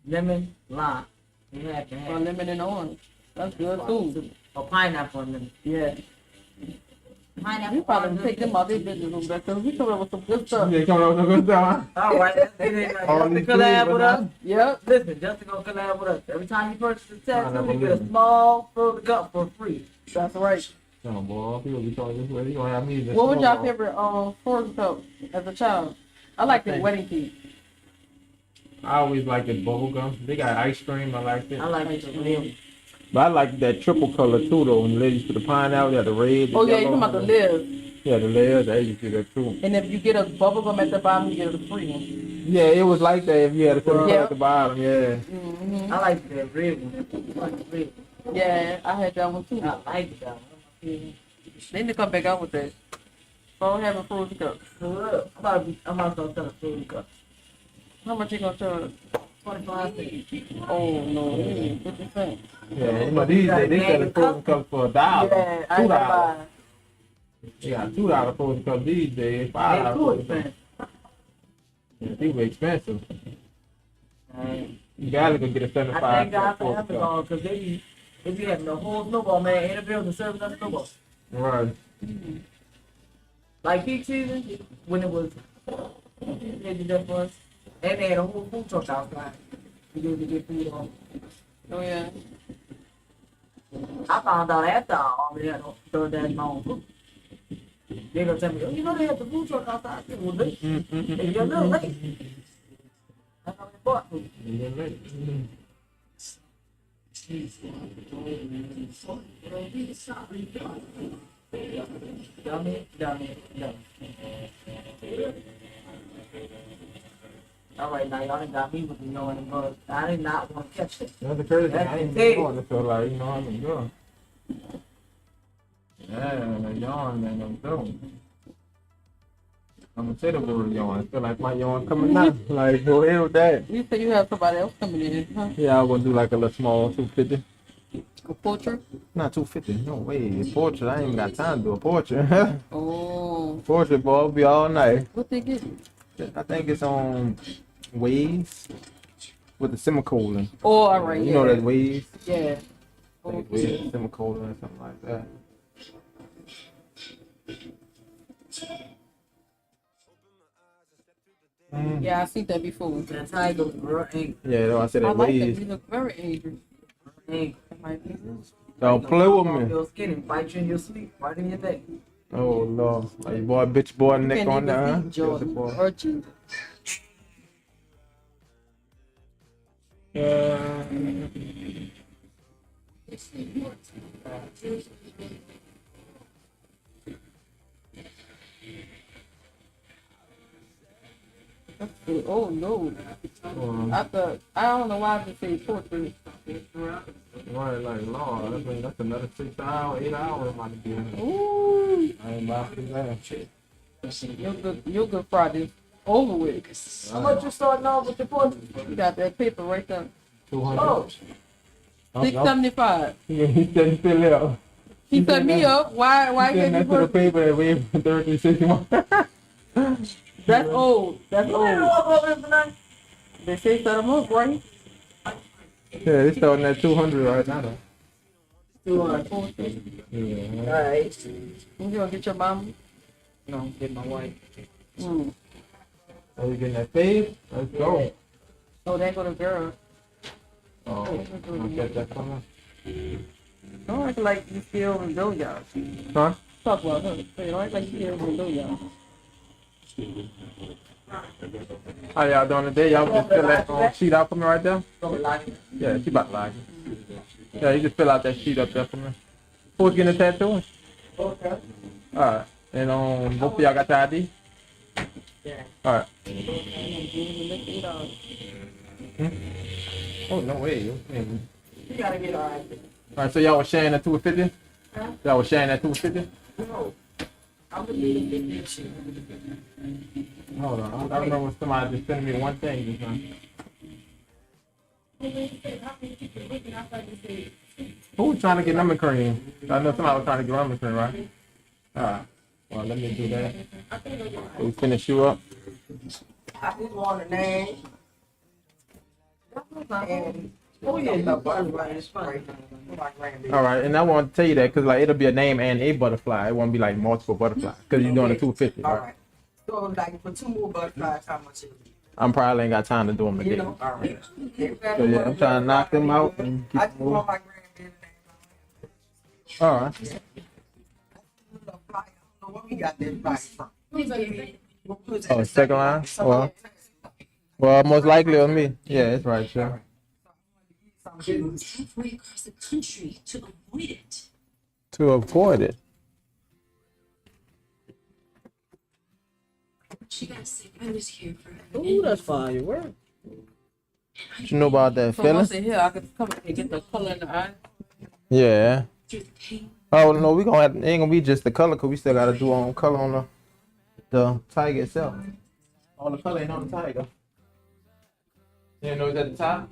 Lemon, lime, and half and half. Or lemon and orange. That's good too. Or pineapple and lemon. Yeah. Pineapple. We probably take them out their business room because we come up with some good stuff. Yeah, coming up with some good stuff. All right, Justin collab with us. Yep. Listen, Justin gonna collab with us. Every time you purchase a tattoo, you get a small frozen cup for free. That's right. Oh, boy, people be talking this way. You gonna have me. What was your favorite frozen cup as a child? I like the wedding cake. I always liked the bubble gum. They got ice cream. I liked it. I like it too. But I like that triple color too, though. When the ladies put the pineapple, they had the red. Oh, yeah, you yellow. talking about the layers. Yeah, the layers. I used to do that too. And if you get a bubble gum at the bottom, you get a free one. Yeah, it was like that if you had a triple color Yeah. at the bottom. Yeah. I like the red one. I like the red one. Yeah, I had that one too. I like that one. They need to come back out with that. So I don't have a frozen cup. For real. I'm about to start selling frozen cups. How much you gonna charge? 25 cents. Oh no, 50 cents. Yeah, you know these days they selling frozen cups for $1, Yeah, I ain't gonna $2. lie. They got $2 frozen cups these days, They $5 too frozen cups. expensive. Yeah, they were expensive. You gotta go get a I 75 thank God cup for frozen cup. Amazon because they be having the whole snowball, man, in the building serving us snowball. Right. Like peak season, when it was, they did that for us, and they had a whole food truck outside. We did to get food on. Oh yeah. I found out after I already had DoorDash my own food. They gonna tell me, oh, you know they had the food truck outside. I said, well, they get a little late. That's how they bought food. Dummy. All right, now y'all done got me with the knowing, but I did not want to catch it. That's the crazy thing. I That's ain't the been thing. doing it, so like, you know, I've been doing. Yeah, the yawn, man, I'm doing. I'm gonna say the word yawn. I feel like my yawn coming out. Like, go ahead with that. You said you have somebody else coming in, huh? Yeah, I was gonna do like a little small 250. A portrait? Not 250. No way. A portrait. I ain't even got time to do a portrait. Oh. Portrait, boy, I'll be all night. What they get? I think it's on Waves with the semicolon. Oh, all right. You know yeah. that Waves? Yeah. Like Waves, semicolon or something like that. Yeah, I seen that before. That's how I go, bro. Ain't Yeah, that's why I said I that like that. Waves. You look very angry. ain't. Don't play with me. Your skin and bite you in your sleep, right in your neck. Oh Lord, like your boy, bitch, boy, neck Can't on even there, huh? eat Jordan Yes, boy. or Jesus. Oh no! I don't know why they say portrait. Right, like Lord, I mean that's another 6 hours, 8 hours it might be. Ooh, I ain't about to do that. your good Friday over with. How much you starting off with your portrait? You got that paper right there. 200. Oh, $6.75. He said fill up. He set me up. Why He can't said you next to the work? paper that weighed 3061. That's old. That's you ain't old. walk over here for nothing. They say set them up, right? Yeah, they starting at 200 right now. Though. 200. Yeah. Alright. You gonna get your mom? No, get my wife. Mm. Are you getting that fade? Let's go. Oh, there go the girl. Oh, okay, that's coming. Don't act like you still in do y'all. Huh? Talk about her. Say, don't act like you still in do y'all. How y'all doing today? Y'all just fill that sheet out for me right there? Yeah, she about to like it. Yeah, you just fill out that sheet up there for me. Who's getting a tattoo? Okay. Alright. And both of y'all got the ID? Yeah. Alright. Oh, no way. You gotta get alright. Alright, so y'all was sharing that 250? Huh? Y'all was sharing that 250? No. I'm gonna do the 50 shit. Hold on. I remember somebody just sending me one thing just now. Who was trying to get lemon cream? I know somebody was trying to get lemon cream, right? Alright. Well, let me do that. We finish you up. I just want a name. And oh yeah, no butterfly is fine. Alright, and I want to tell you that because like it'll be a name and a butterfly. It won't be like multiple butterflies because you're doing a 250. Right? Alright. So like for 2 more butterflies, how much is it? I'm probably ain't got time to do them You today. know, alright. So yeah, I'm trying to knock them out and keep I just moving. want my grandbaby name. Alright. I don't know where we got that fly from. Oh, second line? Well, most likely on me. Yeah, it's right, sure. Halfway across the country to avoid it. To avoid it. She got sick. I was here for her. Ooh, that's fine. You work. What you know about that So feeling? once they here, I can come and get the color in the eye. Yeah. Through the pain. Oh no, we gonna have, it ain't gonna be just the color because we still gotta do our own color on the tiger itself. All the color ain't on the tiger. You know, it's at the top.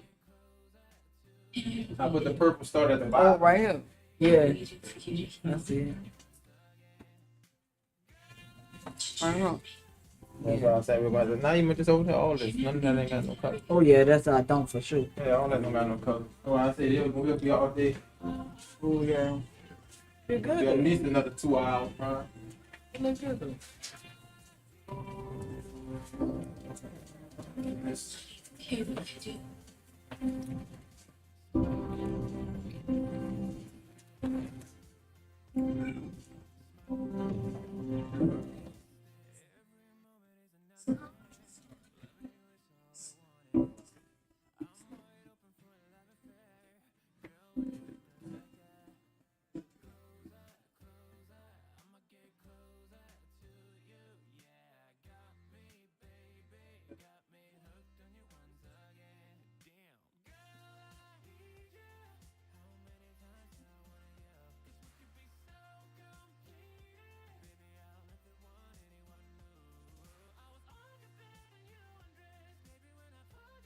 I put the purple start at the Oh, bottom. right here. Yeah. I see it. Right here. That's why I said we're about to. Now you just over there, all this. None of that ain't got no color. Oh yeah, that's I don't for sure. Yeah, all that don't got no color. So I said we'll be all day. Oh yeah. You're Be good. at least another 2 hours, bro. It looks good though. Here, what if you do?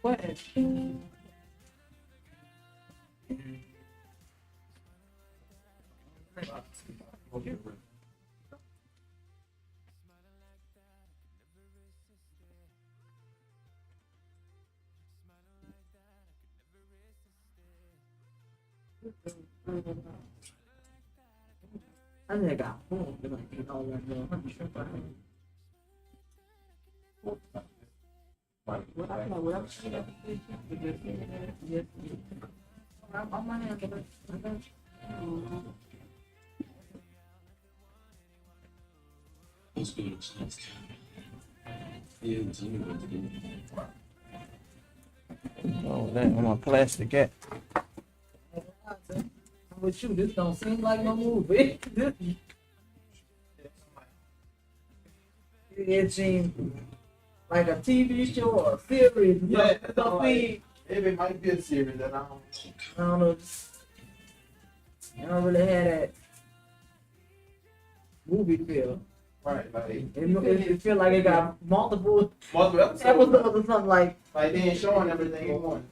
What? I think I got home and I ate all that little honey shrimp I had. What I know, what I'm saying, yes, I'm gonna handle it. I got you. Let's go to the next Yeah, tell me what to do. Oh, that on my plastic at. With you, this don't seem like no movie. It seems like a TV show or a series. Yeah, Something. Maybe it might be a series that I don't know. I don't really have that movie feel. Right, like it feel like it got multiple episodes or something like. Like they ain't showing everything in one.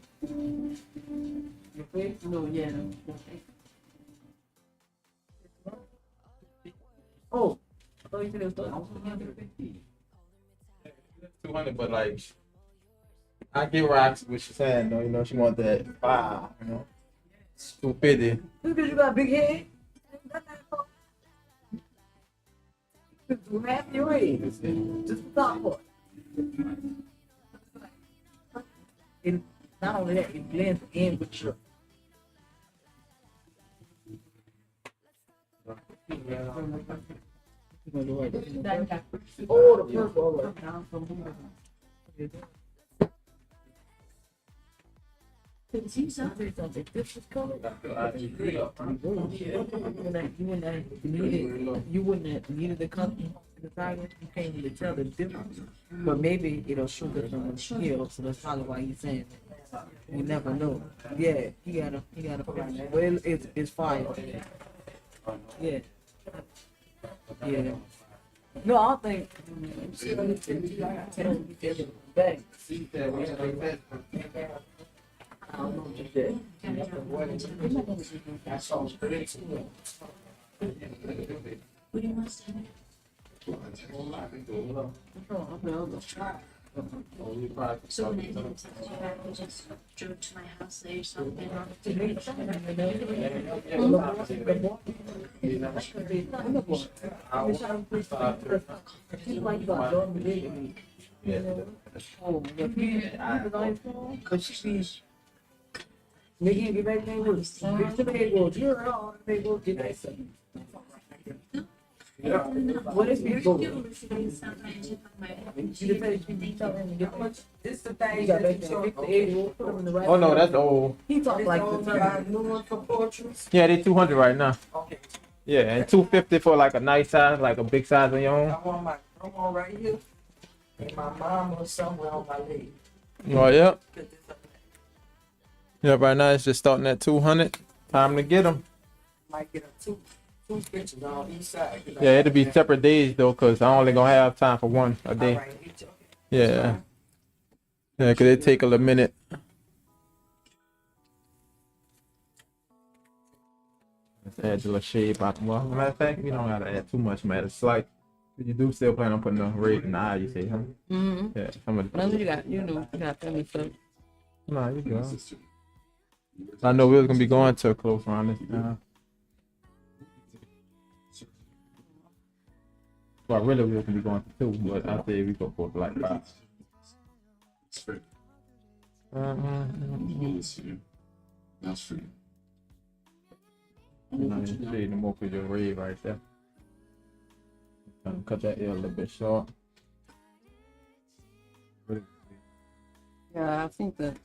You think? No, yeah. Oh, I thought you said it was 200, but like, I get where Roxy what she's saying though. You know, she want that 5. You know, 250. Just because you got a big head. Just do half your head. Just the top part. And not only that, it blends in with your. Oh, the purple. Since you saw something, this is color. You wouldn't have needed the color in the title. You can't really tell the difference. But maybe it'll show different skill, so that's probably why he's saying that. You never know. Yeah, he got a picture. Well, it's fire. Yeah. Yeah. No, I don't think. Back. I don't know just that. That sounds pretty cool. What do you want to say? So when I just drove to my house there or something. Cause she making it back there with you're all they will get that something. What if you go? This the thing. Oh no, that's old. He talking like the new one for portraits. Yeah, they 200 right now. Okay. Yeah, and 250 for like a nice size, like a big size of your own. I want my grandma right here, and my mom was somewhere on my leg. Oh yeah. Yeah, right now it's just starting at 200. Time to get them. Might get a two pictures on each side. Yeah, it'll be separate days though, cause I only gonna have time for one a day. Yeah. Yeah, cause it take a little minute. Add a little shade pop. Well, matter of fact, we don't gotta add too much, man. It's like you do still plan on putting the red in the eye, you say, huh? Mm-hmm. Yeah, some of But you got, you got family stuff. Nah, you go. I know we was gonna be going to a close round this time. Well, really, we was gonna be going to 2, but I say we go for like 5. It's fair. Mm-hmm. That's fair. You know, you see the more for your red right there. Cut that ear a little bit short. Yeah, I think that.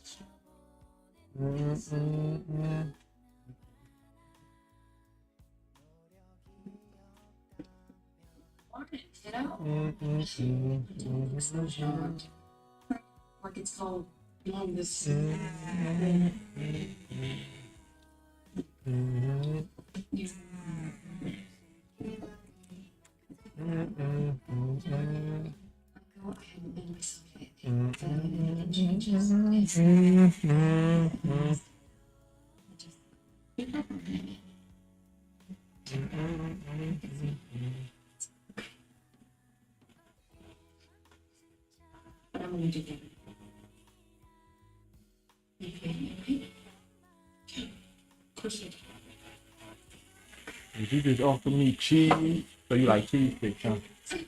So sharp. Like it's all along this. Go ahead and make myself happy. So that anything changes. Just keep up with me. But I'm gonna do that. Okay. Push it. Did you just offer me cheese? So you like cheese sticks, huh?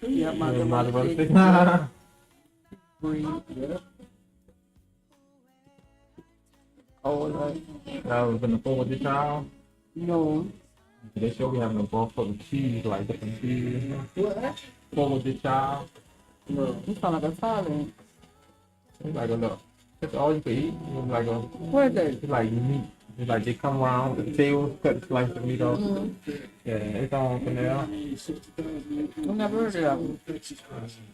Yeah, mozzarella stick. Breathe. Yeah. Oh, like. That was in the form of the child? No. They should be having a bowl full of cheese, like different cheese. What? Form of the child. No. You sound like a silent. It's like a little. It's all you can eat. It's like a. What is that? It's like meat. It's like they come around with the tail, cut the slice of meat off. Yeah, it's on for now. I never heard of that one.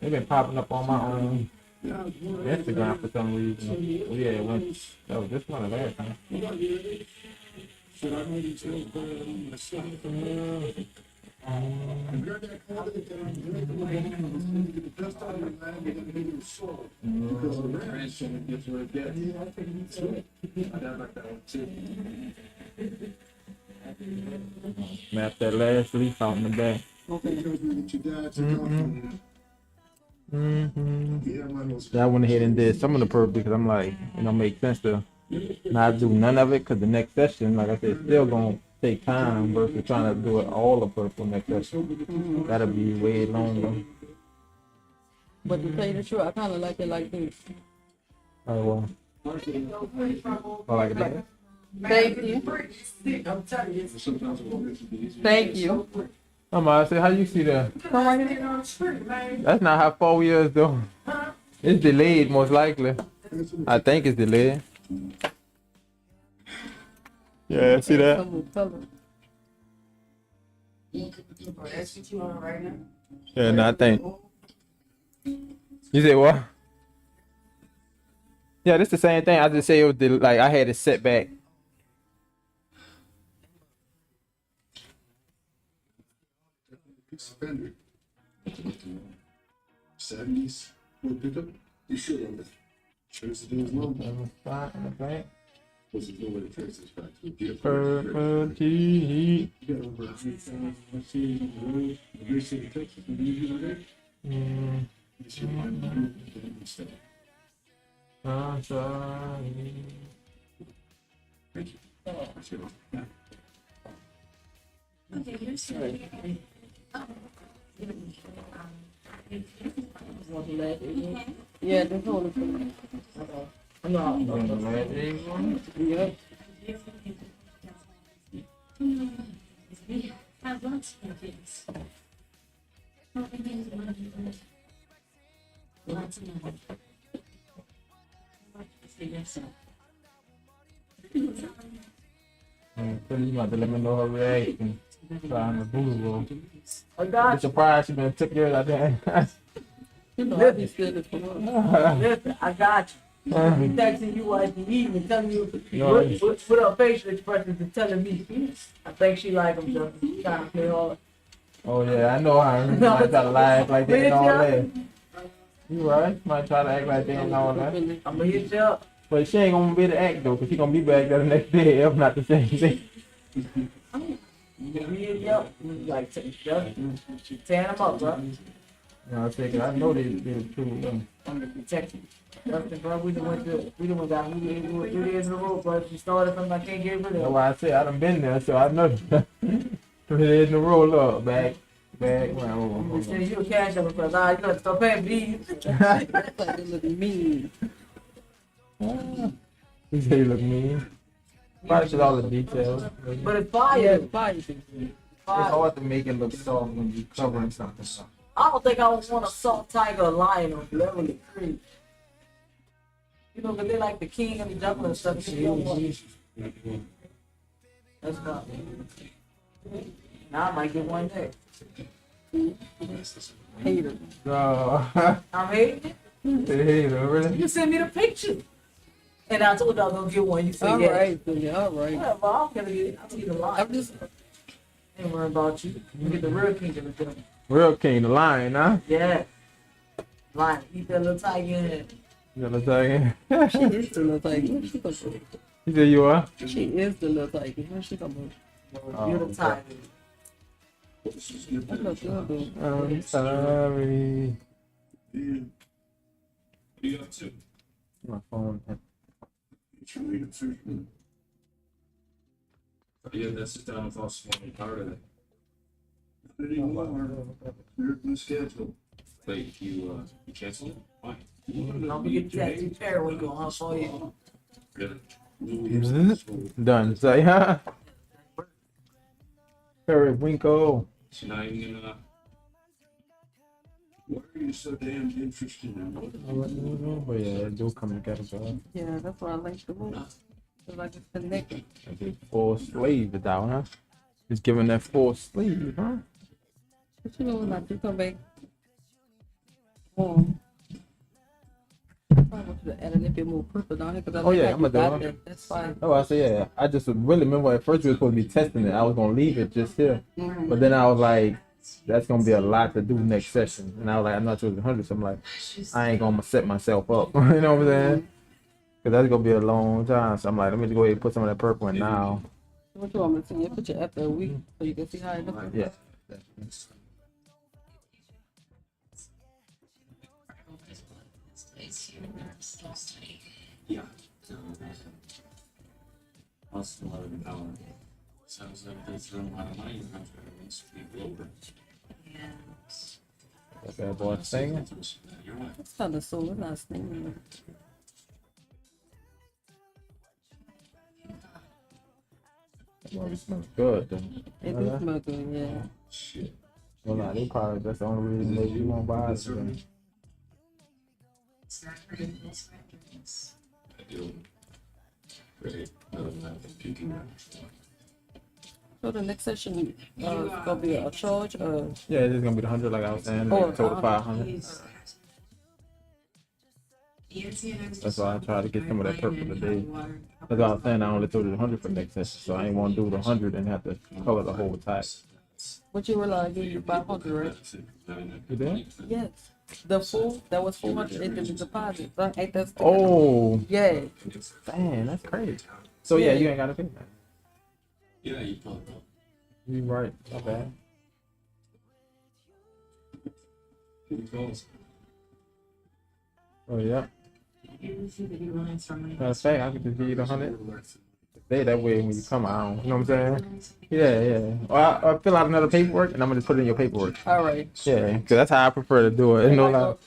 They've been popping up on my own Instagram for some reason. Oh, yeah, it went. That was this one or last time. Should I maybe tell my son? I got that call that I'm the best out of the land and then soul. Because the ranch and it gets right there. Yeah, I think it's right. I like that one too. Map that last leaf out in the back. Yeah, I went ahead and did some of the purple because I'm like, make sense to not do none of it because the next session, like I said, still gonna take time versus trying to do it all the purple next session. That'll be way longer. But to tell you the truth, I kind of like it like this. Oh, well. I like it better. Thank you. I'm telling you. Thank you. I said, how you see that? Come right here. That's not how 4 years though. It's delayed, most likely. I think it's delayed. Yeah, see that? Yeah, no, I think. You say what? Yeah, this the same thing. I just say it was like I had a setback. Suspended. 70s. What pickup? You should have it. Trace it in his number. What's it doing with the traces back? Purple tea. You got over a few times. I see you in the road. You're in Texas. When you do that, you should have a mistake. Thank you. Appreciate it. Okay, here's sorry. Yeah, this one is yeah. Have lots of kids. Lots of money. For yourself. So you got to let me know her reaction. Trying to boo. I got you. Surprised she been took care of that. Listen, I got you. I'm texting you while you eating and telling you what her facial expressions and telling me. I think she like him, so she's trying to play hard. Oh yeah, I know her. You might try to laugh like they and all that. You right? Might try to act like they and all that. I'm gonna hit you up. But she ain't gonna be able to act though, cause she gonna be back there the next day if not the same day. Yep. Like, just tearing them up, bro. You know, I said, 'cause I know they too. I'm gonna protect you. Justin, bro, we done got 3 days in a row, bro. You started something I can't get rid That's of. why I said I done been there, so I know. 3 days in a row, look, back. I'm gonna send you a cash up because you gotta stop paying me. Like they look mean. He said he look mean. Probably should all the details. But it's fire. It's hard to make it look soft when you covering something. I don't think I would want a salt tiger or lion on level 3. You know, because they like the king and the jungle and stuff. You don't want- That's not. Now I might get one there. Hater. I'm hating it. Hater, really? You send me the picture. And I told you I was gonna get one. You said All yes. right, then, all right. Whatever, I'm gonna get it. I'll get a lion. I'm just. Ain't worrying about you. You get the real king of the jungle. Real king, the lion, huh? Yeah. Lion, eat that little tiger in it. You know what I'm saying? She is the little tiger. Where she come from? You said you are? She is the little tiger. Where she come from? You're the tiger. That looks good, dude. I'm sorry. You got 2. My phone. Yeah, that's just down with us one part of it. Not anymore. Cleared my schedule. Wait, you cancel it? Why? Don't forget to tattoo pair when you go on for you. Really? Done. Say, huh? Periwinkle. She's not even gonna. Why are you so damn interested in what? But yeah, it do come together, bro. Yeah, that's why I like the movie. It's like it's connected. Full sleeve down, huh? Just giving that full sleeve, huh? But you know when I do come back, I want you to add a little bit more purple down here because I Oh like yeah, how I'm you gonna got do that. it. That's fine. Oh, I say yeah. I just really remember at first we were supposed to be testing it. I was gonna leave it just here, Mhm. but then I was like, that's gonna be a lot to do next session, and I was like, I'm not choosing 100, so I'm like, I ain't gonna set myself up. You know what I'm saying? Cause that's gonna be a long time. So I'm like, let me just go ahead and put some of that purple in now. What you want me to see? You put your after a week so you can see how it looks. Yeah. Yeah. Also, sounds like they throw a lot of money around for these people. That bad boy singing. It's kind of soul. It's not stinging. Well, it smells good though. It do smell good, yeah. Shit. Well, nah, they probably that's the only reason that you won't buy it. Then. I do. Great. No, not puking. So the next session gonna be a charge or Yeah, it's gonna be the 100 like I was saying. Oh, Like, total 500. That's why I try to get some of that purple today. That's why I was saying I only told you the 100 for next session, so I ain't want to do the 100 and have to color the whole type. what you realize give you 500, right? You did? Yes. The full that was 400 into the deposit. Ain't that stupid? Oh. Yeah. Dang, that's crazy. So yeah, you ain't gotta pay that. Yeah, you probably You right. Not bad. Oh yeah. Matter of fact, I could just give you the 100. Say that way when you come out, you know what I'm saying? Yeah, yeah. Or I fill out another paperwork and I'm gonna just put it in your paperwork. All right. Yeah, because that's how I prefer to do it.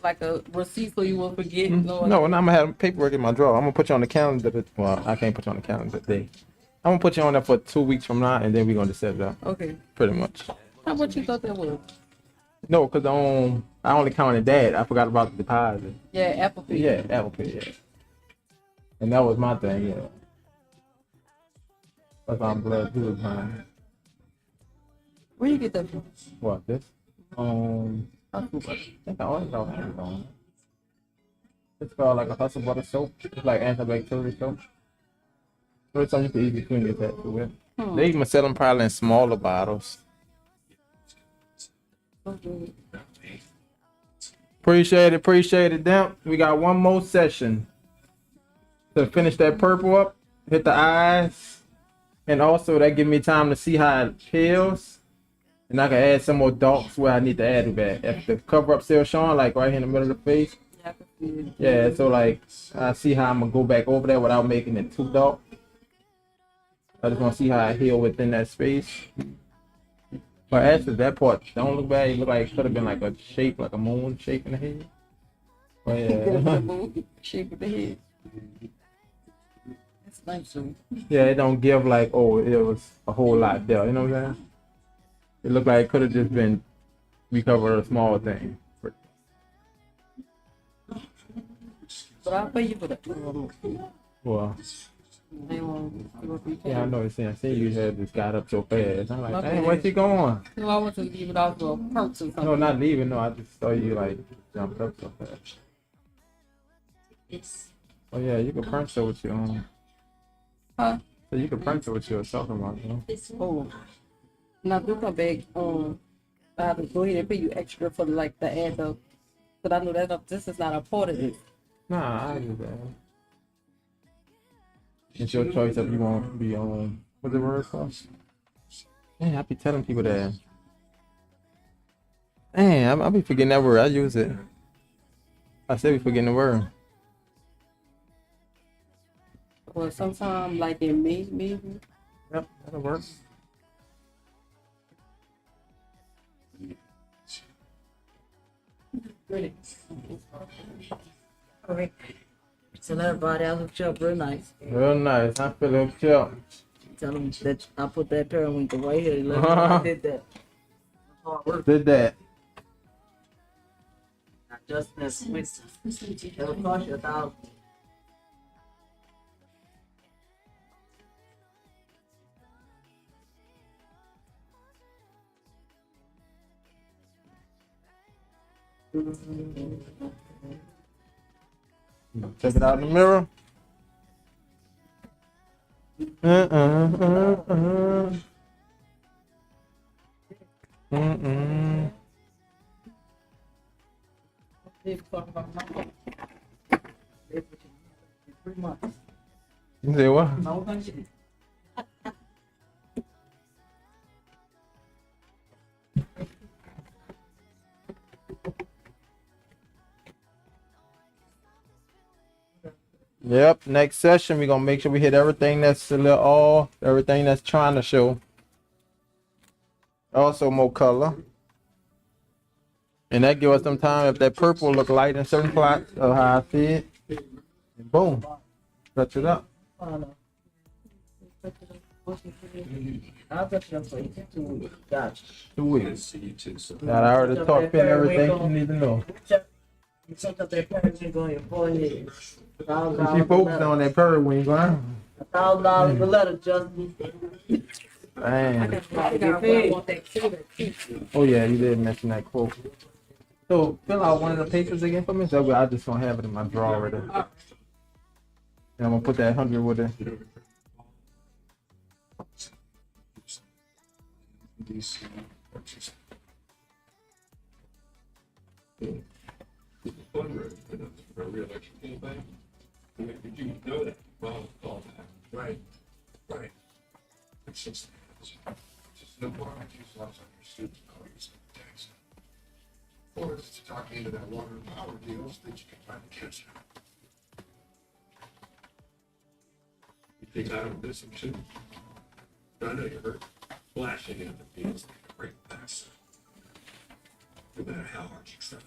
Like a receipt so you won't forget. No, No, and I'm gonna have paperwork in my drawer. I'm gonna put you on the calendar. Well, I can't put you on the calendar today. I'm gonna put you on there for 2 weeks from now, and then we're gonna just set it up. Okay. Pretty much. How much you thought that was? No, because I only counted that. I forgot about the deposit. Yeah, Apple Pay. Yeah, Apple Pay. Yeah. And that was my thing. Yeah. That's why I'm glad to do it, man. Where you get that from? What this? I think I always know Amazon. It's called like a hustle butter soap. It's like antibacterial soap. So it's something you can easily clean your tattoo with. They even sell them probably in smaller bottles. Okay. Appreciate it, Damn. We got one more session to finish that purple up. Hit the eyes. And also that give me time to see how it feels. And I can add some more dots where I need to add it back. If the cover up still showing, like right here in the middle of the face. Yeah, I can see it. Yeah, so like I see how I'm gonna go back over there without making it too dark. I just wanna see how I heal within that space. But actually that part don't look bad. It look like it could have been like a shape, like a moon shape in the head. But yeah. Shape of the head. That's nice too. Yeah, it don't give like, oh, it was a whole lot there. You know what I'm saying? It looked like it could have just been we covered a small thing. But I'll pay you for that. Well, yeah, I know it's saying. I seen you had this got up so fast. I'm like, hey, where's she going? No, I want to leave it off for a perk or something. No, not leaving. No, I just saw you like jumped up so fast. It's Oh yeah, you can punch it with your own. Huh? So you can punch it with your talking about, you know? Oh. Now do come back. I have to go ahead and pay you extra for like the ad up. But I know that this is not a part of it. Nah, I do that. It's your choice if you want to be on. What's the word called? Man, I be telling people that. Man, I be forgetting that word. I use it. I say we forgetting the word. Or sometime like in May, maybe. Yep, that'll work. Ready. All right. Tell everybody I looked you up real nice. Real nice. I feel hooked up. Tell them that I put that periwinkle right here. Let them know I did that. Hard work. Did that. Not just that switch. It'll cost you $1,000. Check it out in the mirror. You say what? Yep, next session we're gonna make sure we hit everything that's a little all, everything that's trying to show. Also more color. And that give us some time if that purple look light in certain spots of how I see it. And boom. Touch it up. I'll touch it up for you. 2 weeks. Gotcha. 2 weeks. Got I already talked in everything you need to know. You took up that periwinkle on your forehead. If you focus on that periwinkle, huh? $1,000 a letter, Justin. Dang. Get paid. Oh yeah, you did mention that quote. So fill out one of the papers again for me. So I just gonna have it in my drawer right there. And I'm gonna put that 100 with it. For a re-election campaign. Did you know that? Well, all that. Right. Right. It's just no point. I use lots of your students colleagues tax. Or it's to talk into that water and power deals that you can find the cancer. You think I don't miss them too? I know you heard flashing in the fields like a great pass. No matter how hard you try.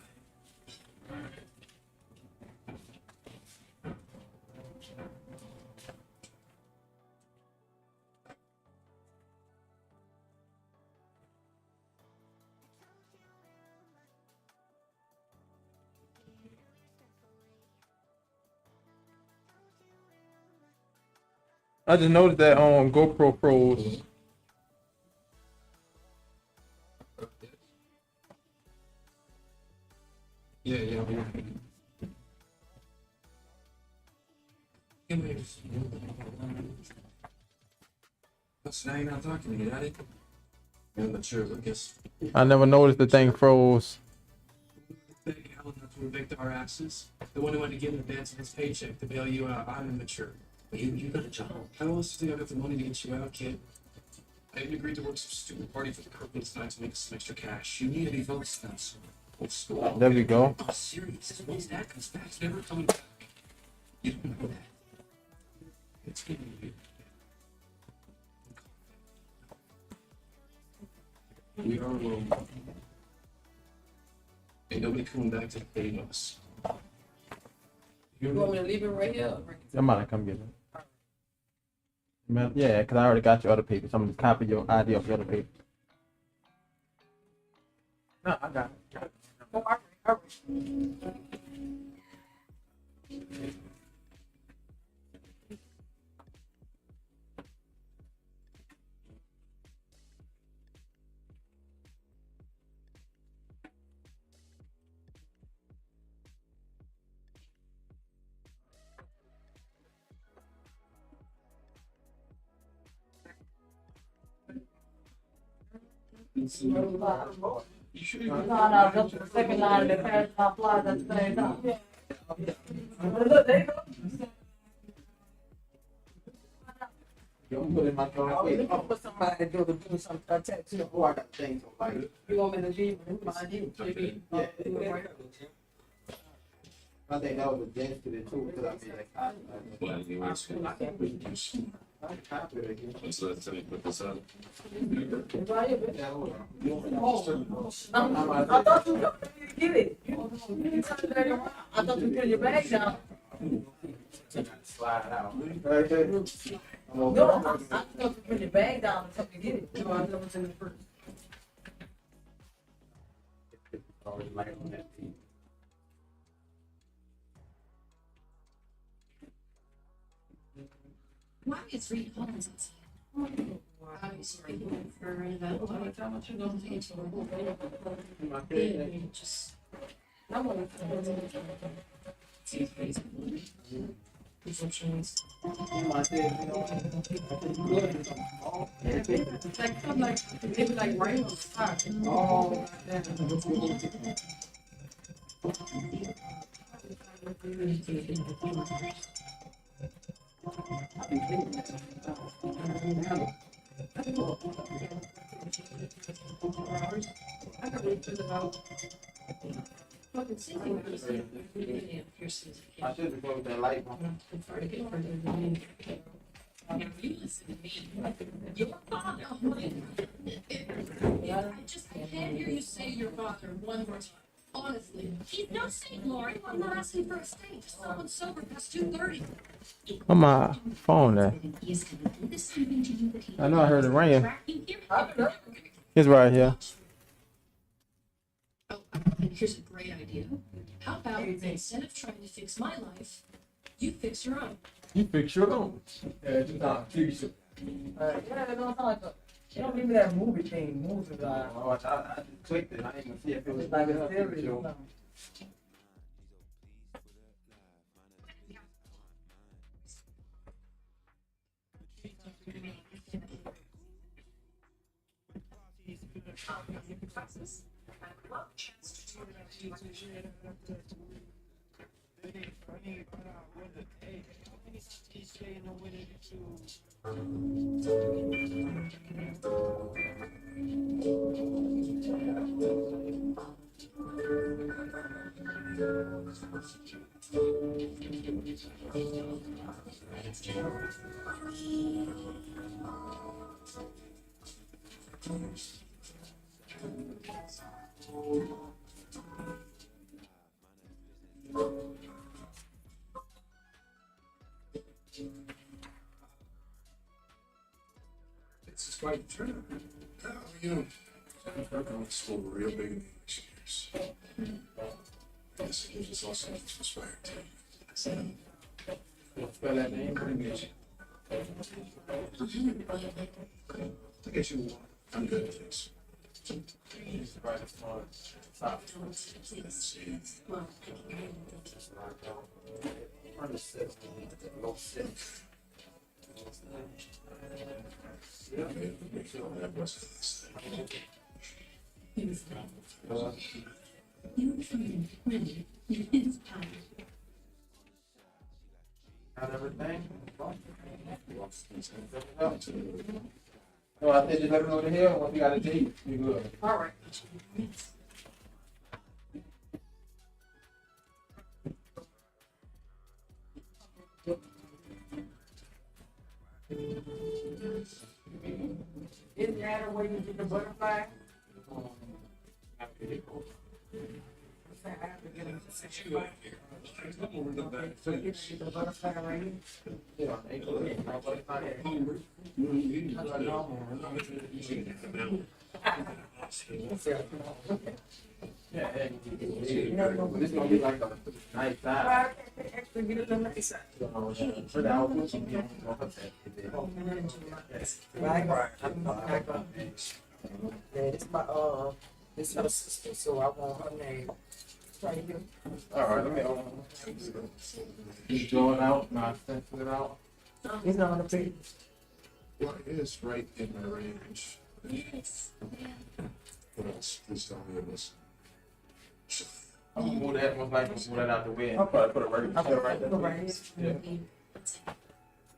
I just noticed that on GoPro Pros. Yeah. What's now you're not talking to me, Daddy? Yeah, I'm not sure, Lucas. I never noticed the thing froze. Big Alan to evict our asses. The one who had to give an advance of his paycheck to bail you out. I'm immature. You got a job. How else do you got the money to get you out, kid? I even agreed to work some stupid party for the Kirklands tonight to make some extra cash. You need any votes, Spence. What's school? There we go. I'm serious. Once Dad comes back, he's never coming back. You don't know that. It's gonna be. We are alone. Ain't nobody coming back to save us. You want me to leave it right here? I'm gonna come get it. Man, yeah, because I already got your other papers. I'm gonna copy your ID off your other paper. No, I got it. Oh, all right. You should have That's the second line that passed my flies at the same time. Look, there you go. Don't put in my phone. Oh, you gonna put somebody to do some tattoo. Oh, I got things on like. You want me to leave it? Find you, maybe. Yeah. Do it right. I think that was a dance to the too, because I made that Well, anyways, I can't read this. I copy it again. so let's put this out. It's right here, bitch. Yeah, hold on. Oh, I thought you were going to get it. You turned it back around. I thought you put your bag down. Slide out. Right there. No, I thought you put your bag down and come to get it. No, I never seen it first. Always light on that piece. Why is Reed Hollins outside? Obviously, for an event, how much you don't think it's just. Seems crazy. Presumptions. Maybe like right on the spot. Oh, I got really put it out. Fucking singing. I should have closed that light. You listen to me. Your father. I can't hear you say your father one more time. Honestly. He's no saint, Lori. I'm not asking for a saint. Just someone sober past 2:30. On my phone there. I know I heard it ringing. It's right here. Oh, and here's a great idea. How about instead of trying to fix my life, you fix your own? You fix your own. Yeah, just not fix it. yeah, it don't sound like a. It don't give me that movie thing. Movies like. Oh, I just clicked it. I didn't even see if it was It's like a up. series or something. This is quite the turn. You know, I've heard going to school real big in the English years. I guess it gives us all something to aspire to. Spell that name for English. I guess you want. I'm good at this. Right, stop. Let's see. Yeah, make sure that was this thing. You find women in his power. Got everything? So I said, just let me know the hell once you got a date. You good. All right. Isn't that a way you get the butterfly? I have to get a situation. So you get the butterfly right here? Yeah. This gonna be like a nice size. Actually, get it on the nice side. Right. Yeah, this my this her sister, so I want her name. Right here. All right, let me just draw it out, not stencil it out. It's not on the page. Well, it is right in my range. Yes. What else? Please tell me this. I'm gonna move that, most likely move that out the way. I'll probably put it right there. Yeah.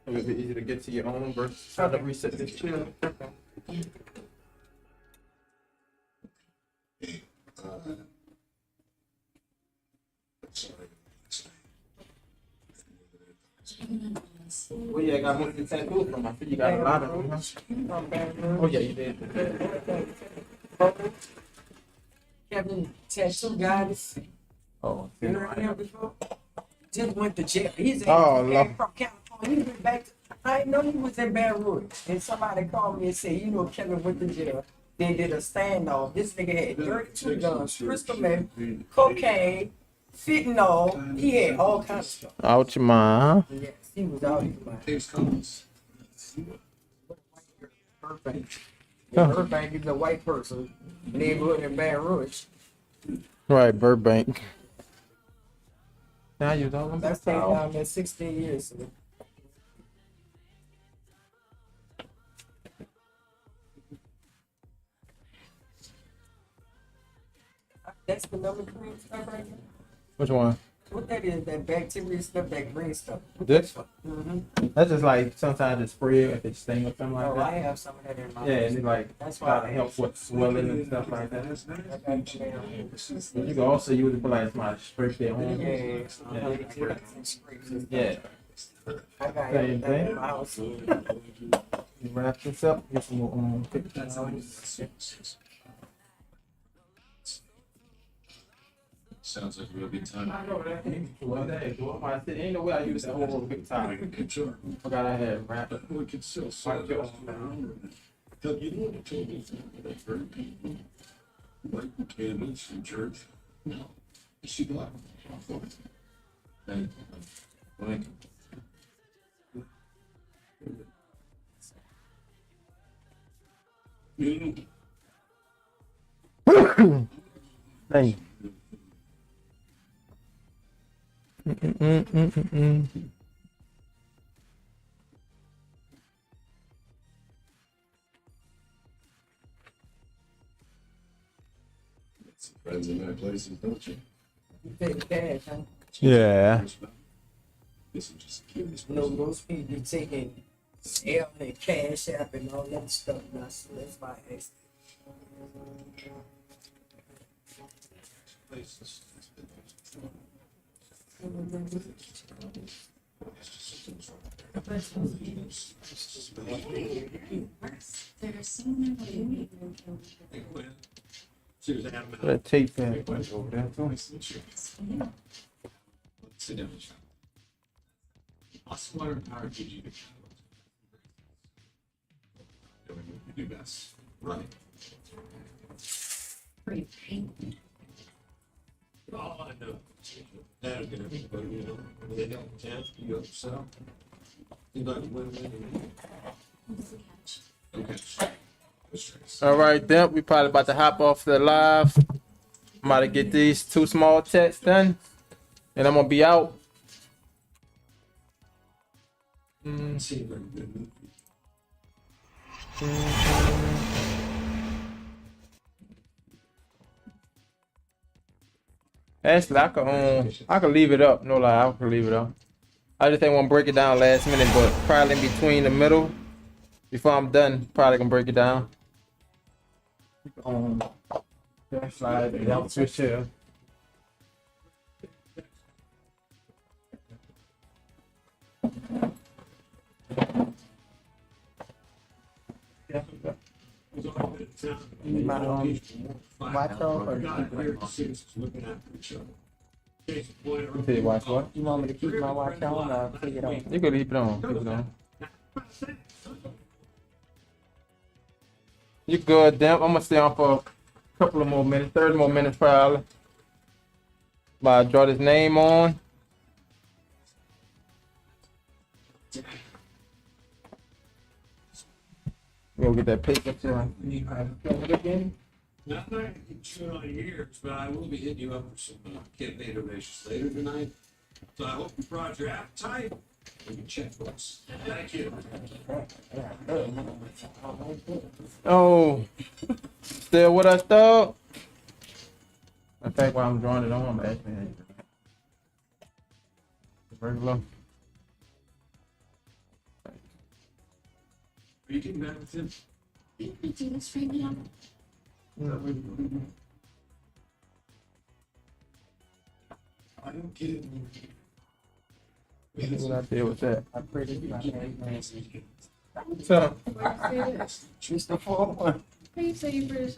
It would be easy to get to your own versus trying to reset this chair. Well, yeah, I got one of the tattoos from. I think you got a lot of them. Huh? Oh, yeah, you did. Kevin tattoo guys. Oh, You heard him before? Just went to jail. He's in, Oh, he Lord. came from California. He went back to, I didn't know he was in Baton Rouge. And somebody called me and said, you know, Kevin went to jail. They did a standoff. This nigga had 32 guns, crystal meth, cocaine, fentanyl. He had all kinds of stuff. Out your mind, huh? Yes, he was out here. James Collins. Burbank. Yeah, Burbank is a white person. Neighborhood in Baton Rouge. Right, Burbank. Now you don't. I stayed down there 16 years ago. That's the number green stuff right there. Which one? What that is, that bacteria stuff, that green stuff. This? Mm-hmm. That's just like sometimes it's spray if it's sting or something like Oh, that. I have some of that in my Yeah, and it's like That's try why to help with swelling and stuff like that. I You can also use it for like my spray at home. Yeah. I got Same everything thing. in my house. You wrap this up, get some more pictures. Sounds like a real good time. I know that thing. One day, I said, ain't no way I use that whole big time. Forgot I had wrapped it. We could still sell it around. Doug, you know what I told you that very people like candles from church? No. She got and like Thank you. Mm-mm-mm-mm-mm. friends in that places, don't you? You pay cash, huh? Yeah. This is just curious. You know, most people be taking L and Cash App and all that stuff now, so that's why I asked. There's so many. That tape that over there too. Sit down. I swear, how did you do best? Right. Pretty painful. Oh, I know. That'll get everybody, you know, when they got the chance to go south. You got to win. Okay. All right, then we probably about to hop off the live. I'm about to get these 2 small tests done, and I'm gonna be out. Actually, I could leave it up. No lie, I could leave it up. I just ain't want to break it down last minute, but probably in between the middle, before I'm done, probably gonna break it down. That slide, yeah, switch here. Watch over. Okay, watch what? You want me to keep my watch on or take it off? You can leave it on. Keep it on. You good, Demp? I'm gonna stay on for a couple of more minutes, 30 more minutes probably. But I draw his name on. We'll get that paper too. Not that I can chew on your ears, but I will be hitting you up for some campaign donations later tonight. So I hope you brought your appetite and your checkbooks. Thank you. Oh, still with us though? In fact, while I'm drawing it on, I'm asking. Regular. Are you getting back with him? Didn't we do this right now? I don't get it. What I did with that? I printed my name. So, Choose the full one. How you say you British?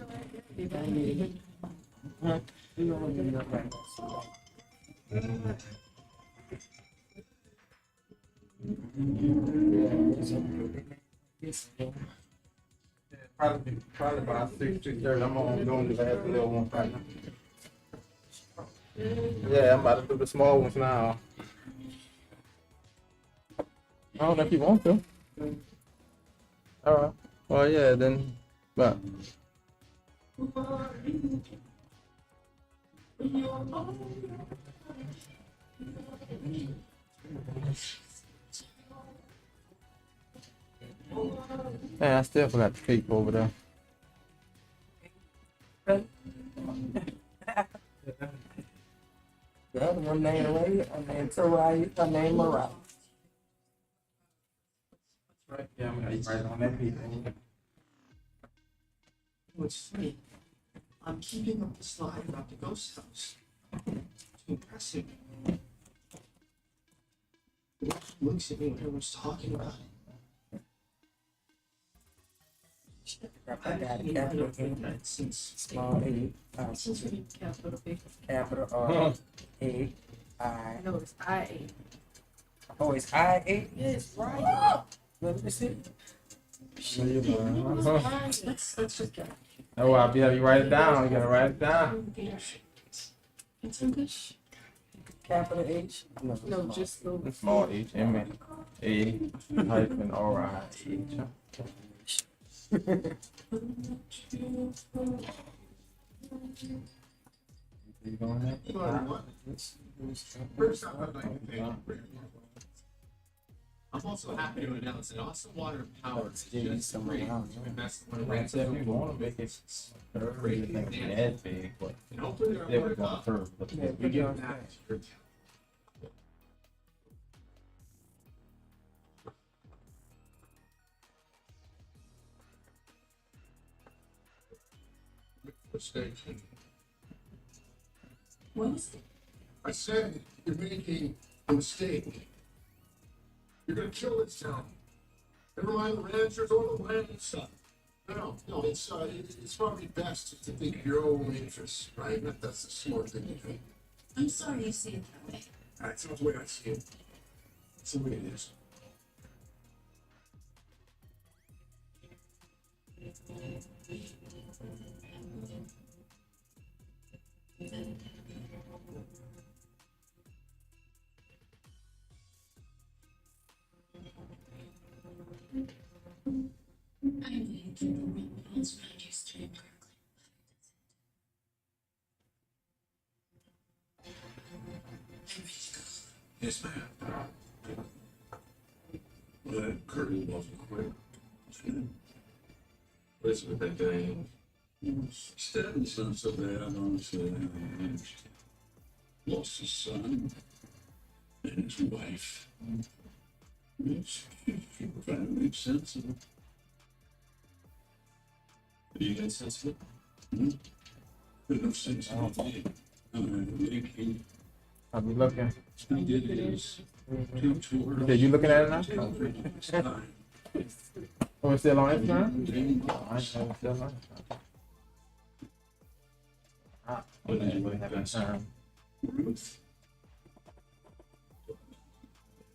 probably about 6:30. I'm on doing the last little one right now. Yeah, I'm about to do the small ones now. I don't know if you want to. All right. Well, yeah, then. But. Man, I still forgot the cake over there. The other one named Ray, I named Sarai, I named Mariah. Right, yeah, I'm gonna write on that piece. What's funny? I'm keeping up the slide about the ghost house. It's impressive. Looks at me when everyone's talking about it. I got a capital A, small a, capital R, A, I. No, it's I. Oh, it's I, A? Yes, right. Let me see. Let's just get Oh, I'll be having you write it down. You gotta write it down. It's English. Capital H? No, just the Small H, M, A, hyphen, R, I, H. You going there? I'm also happy to announce that Awesome Water Power is just somewhere great else. to invest in If rents. you want to make it great, make it as big, but And hopefully they're yeah, more we're to going come. through. But Yeah, We give back to your town. Mistake. What is it? I said you're making a mistake. You're gonna kill this town. Never mind the ranchers or the land and stuff. No, it's probably best to think of your own interests, right? That's the smart thing to do. I'm sorry you see it that way. That's not the way I see it. It's the way it is. I know you keep the ring bells around your stream, Kirkland. Yes, ma'am. Well, that curtain wasn't quick. Listen, that thing. Stanton's not so bad, honestly. Lost his son. and his wife. She kind of makes sense of it. You got sense of it? Good enough sense of it. I'll be looking. He did his two tours. Okay, you looking at it now? Oh, it's still on Instagram? Oh, I know it's still on Instagram. What did you really have time. Ruth.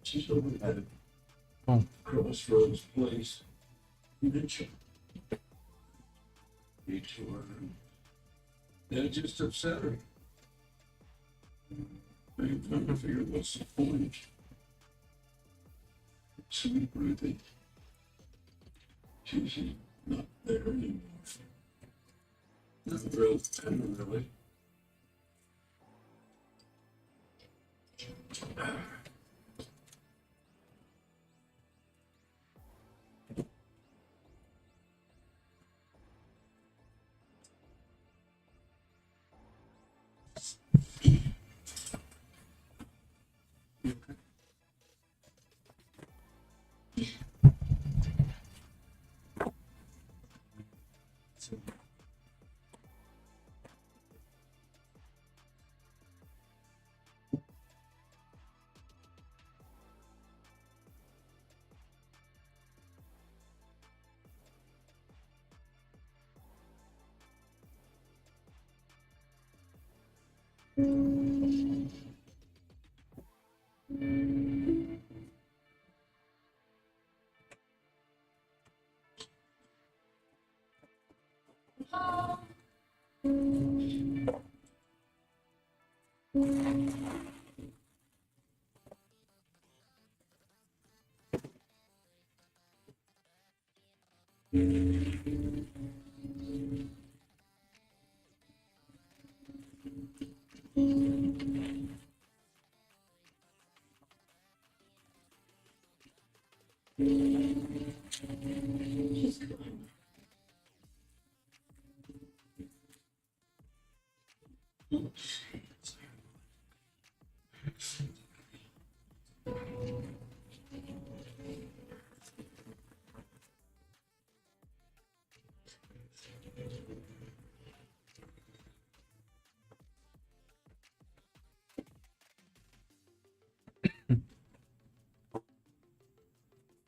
She's over at Crossroads Place. Mitchell. He told her. That just upset her. I'm trying to figure what's the point. Sweet Ruthie. She's not there anymore. Not real tender, really.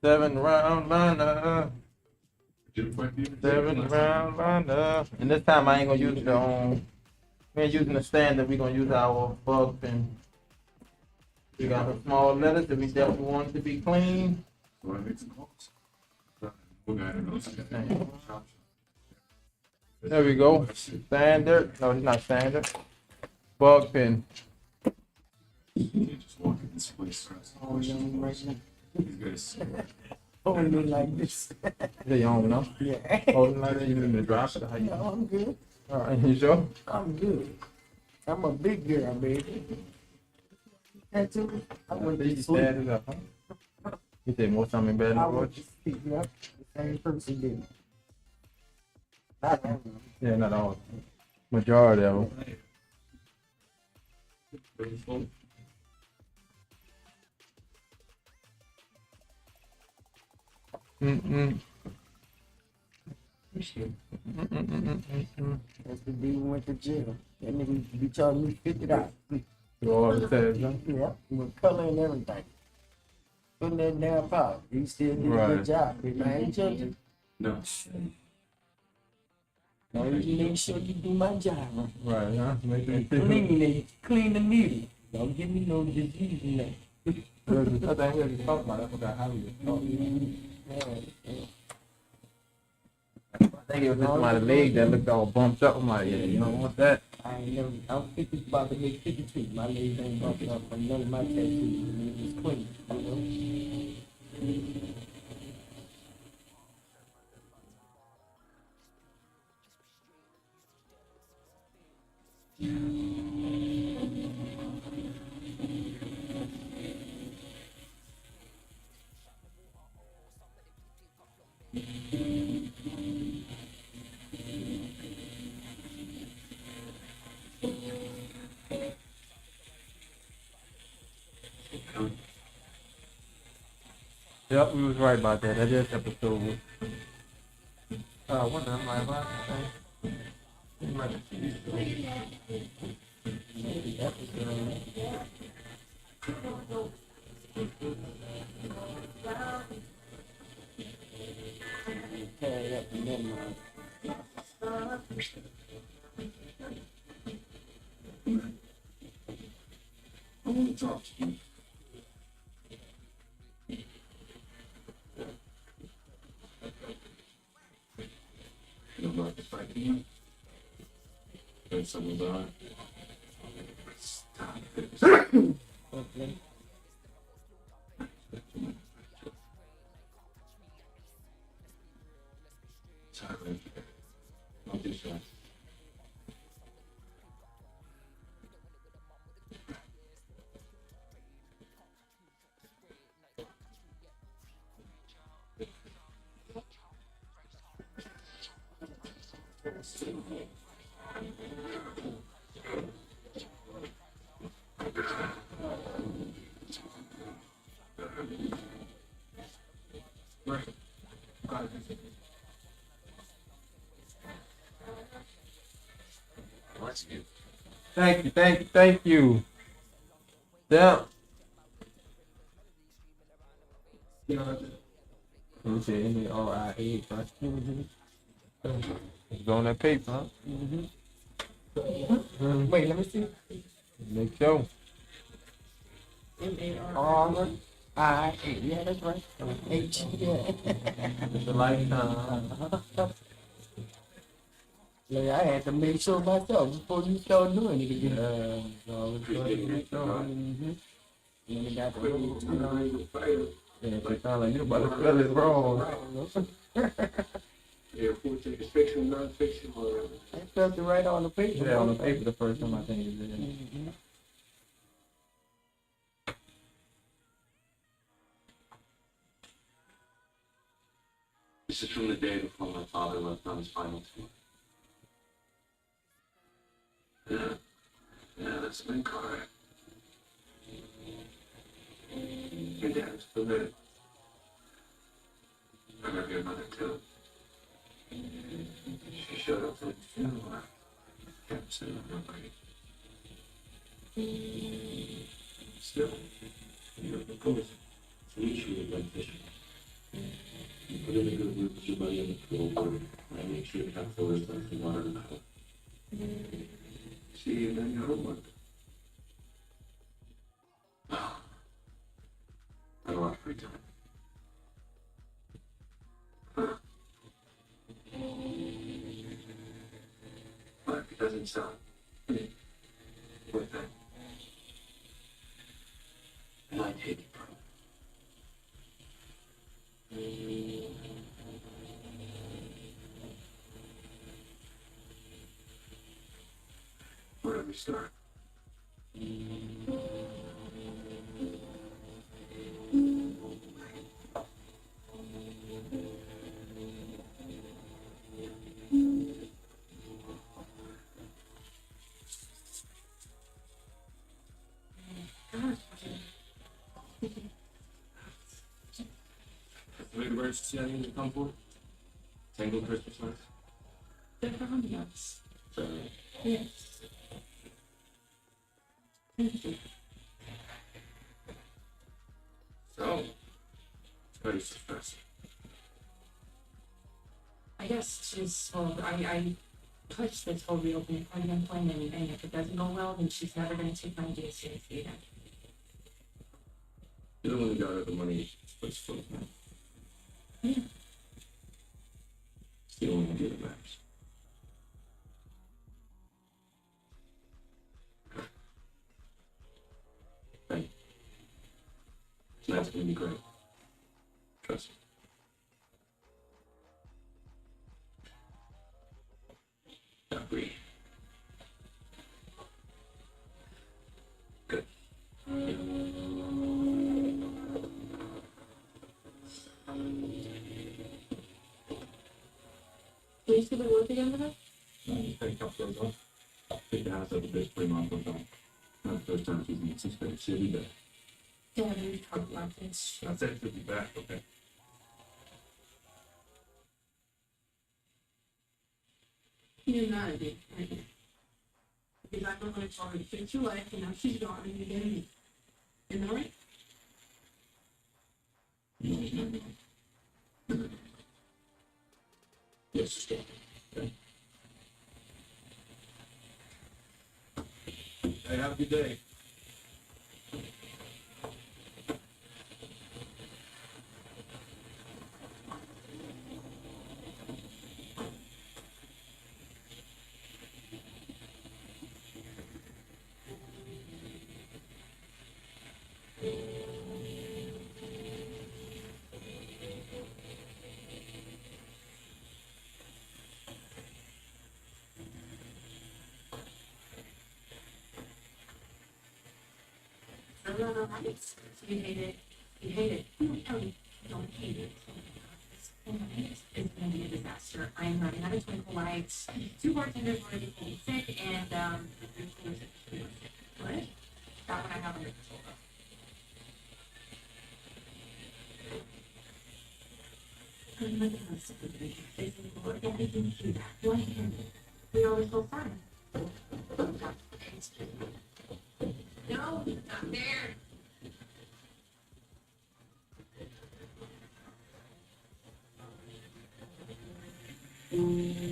Seven round lineup. 7 round lineup. And this time I ain't gonna use we ain't using the standard, we gonna use our bug pen. We got the small letters that we definitely want it to be clean. There we go. Standard. No, it's not standard. Bug pen. Just walk in this place. Oh, young right now. You guys. Holding me like this. Is you on now? Yeah. Holding like that, you need to drop it. How you? No, I'm good. All right, you sure? I'm good. I'm a big girl, baby. And too, I went You to sleep. stand it up, huh? You said more time in bed than I watch? went to sleep. Yep. The same person did. Not all of them. Yeah, not all. Majority of them. Mm-mm. That's the day we went to jail. That nigga be charging me $50. You all the time, huh? Yeah, with color and everything. Putting that damn powder. He still did a Right. good job. I ain't judging. No. No, you make sure you do my job. Right, huh? Make them Clean the needle. Don't give me no disease in there. I think we just talked about it. I forgot how we was talking. I think it was just my leg that looked all bumped up. I'm like, yeah, you don't want that. I ain't never, I'm 50, about to make 52. My legs ain't bumped up from none of my tattoos. It was clean, you know? Yep, we was right about that. That is episode. What am I about? I want to talk to you. You know about the fighting? There's some about it. Stop this. Okay. Sorry. Don't be shy. Bless you. Thank you, thank you, thank you. Yeah. Let me see, N-E-R-I-A, right? It's on that paper, huh? Wait, let me see. Make sure. R-I-A. Yeah, that's right. H. Yeah. It's a lifetime. Yeah, I had to make sure myself before you start doing it again. So it's good to make sure. And you got the Yeah, it sound like you about to spell it wrong. Yeah, full take a fiction, non-fiction, or I spelled it right on the paper. Yeah, on the paper the first time I think you did it. this is from the day before my father left on his final tour. Yeah, that's my car. Your dad's still there. I love your mother too. She showed up at the funeral. Kept saying I'm great. Still, you're proposing. To meet you with like fishing. You put in a good word with your buddy on the pool board. I make sure you have the list of the water and cook. See you done your homework. I don't have free time. But it doesn't sound worth that. And I take it from where do we start? Three words I need to come for? Tangle Christmas lights? They're from us. So, Yes. Thank you. so, very suppressive. I guess she's, well, I pushed this whole reopening plan, and if it doesn't go well, then she's never gonna take my idea seriously again. You don't want to got the money, but it's full of money. Yeah. Still want to do the maps. Hey. Tonight's gonna be great. Trust me. Agree. Good. Do you see the word again with her? Take a couple of those off. Pick the house up a bit, 3 months on time. Not the first time she's in 6 days. She'll be there. Yeah, we talked about this. I said it could be back, okay. You're not a big fan. Because I'm not going to try to fix your life, and now she's gone, and you're getting me. Isn't that right? Yes, stop. Okay. Hey, have a good day. No, right. You hate it. You hate it. Don't hate it. It's going to be a disaster. I'm running out of twinkle lights. 2 bartenders want to be getting sick, and what? That one I have under control of. I'm not going to say anything. Lord, I didn't hear that. Do I hear it? We always go fine. No, not there. You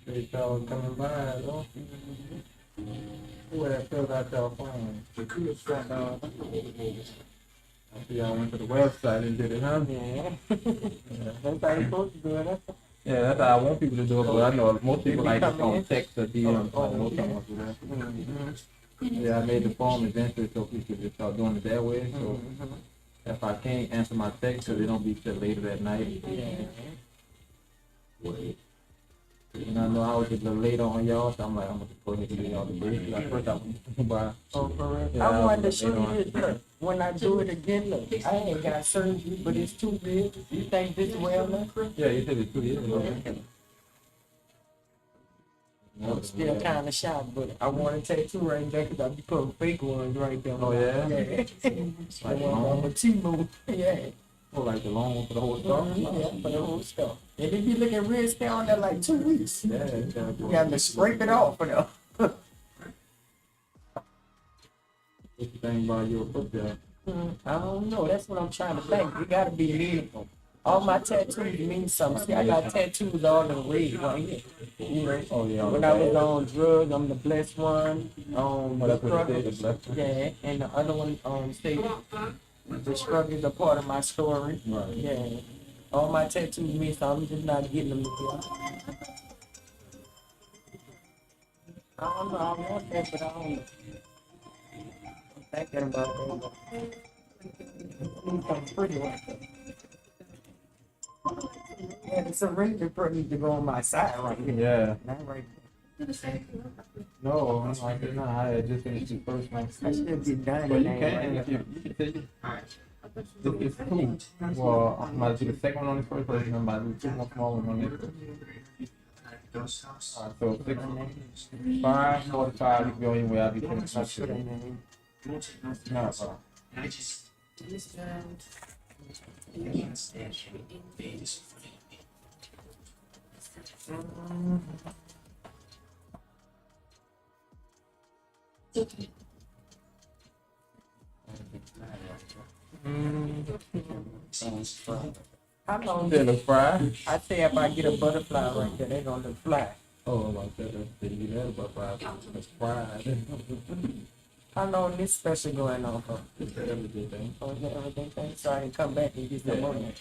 say y'all coming by, though? Who had filled out your phone? The could have found out. I see y'all went to the website and did it, huh? Yeah. That's how you're supposed to do it, huh? Yeah, that's how I want people to do it, but I know most people like to on text or DM. Most people do that. Yeah, I made the form eventually so people just start doing it that way. So if I can't answer my text, so they don't be till later that night. Wait. And I know I was just a little late on y'all, so I'm like, I'm gonna go ahead and give y'all the break. Like first I went by. Oh, for real? Yeah, I wanted to was show late you on. this, look, when I do it again, look, I ain't got surgery, but it's too big. You think this well enough? Yeah, you said it's 2 years ago. I'm still kind of shocked, but I want a tattoo right there because I be putting fake ones right there. Oh, yeah? Yeah. Like The one on the T-Move. Yeah. Oh, like the long one for the whole stuff? Yeah, for the whole stuff. And if you look at red, stay on there like 2 weeks. Yeah, it's gotta You got to scrape it off for them. What you think about your foot there? I don't know. That's what I'm trying to think. It got to be meaningful. All my tattoos mean something. See, I got tattoos all in red right here. You know? Oh, yeah. When I was on drugs, I'm the blessed one. Oh, that's what it is, the blessed one. Yeah, and the other one, say, the struggle is a part of my story. Right. Yeah. All my tattoos mean something. I'm just not getting them together. I don't know. I want that, but I don't know. I'm thinking about that. Need something pretty like that. Yeah, the syringe needs to go on my side right here. Yeah. Not right there. No, I'm like, no, I had just finished the first one. I should be done. But you now, can, right? if you can take it. It's two. Well, I'm about to do the second one on the first person, I'm about to do 2 more small ones on this. Alright, so 6, 5, 45, you can go anywhere, I'll be finished. Not sure. No, bro. I just can't stand you in this. How long They look fried? I say if I get a butterfly right there, they're gonna look fly. Oh, like that, you had about 5, it's fried. How long this special going on for? It's the everyday thing. Oh, is that everything thing? So I can come back and get some money.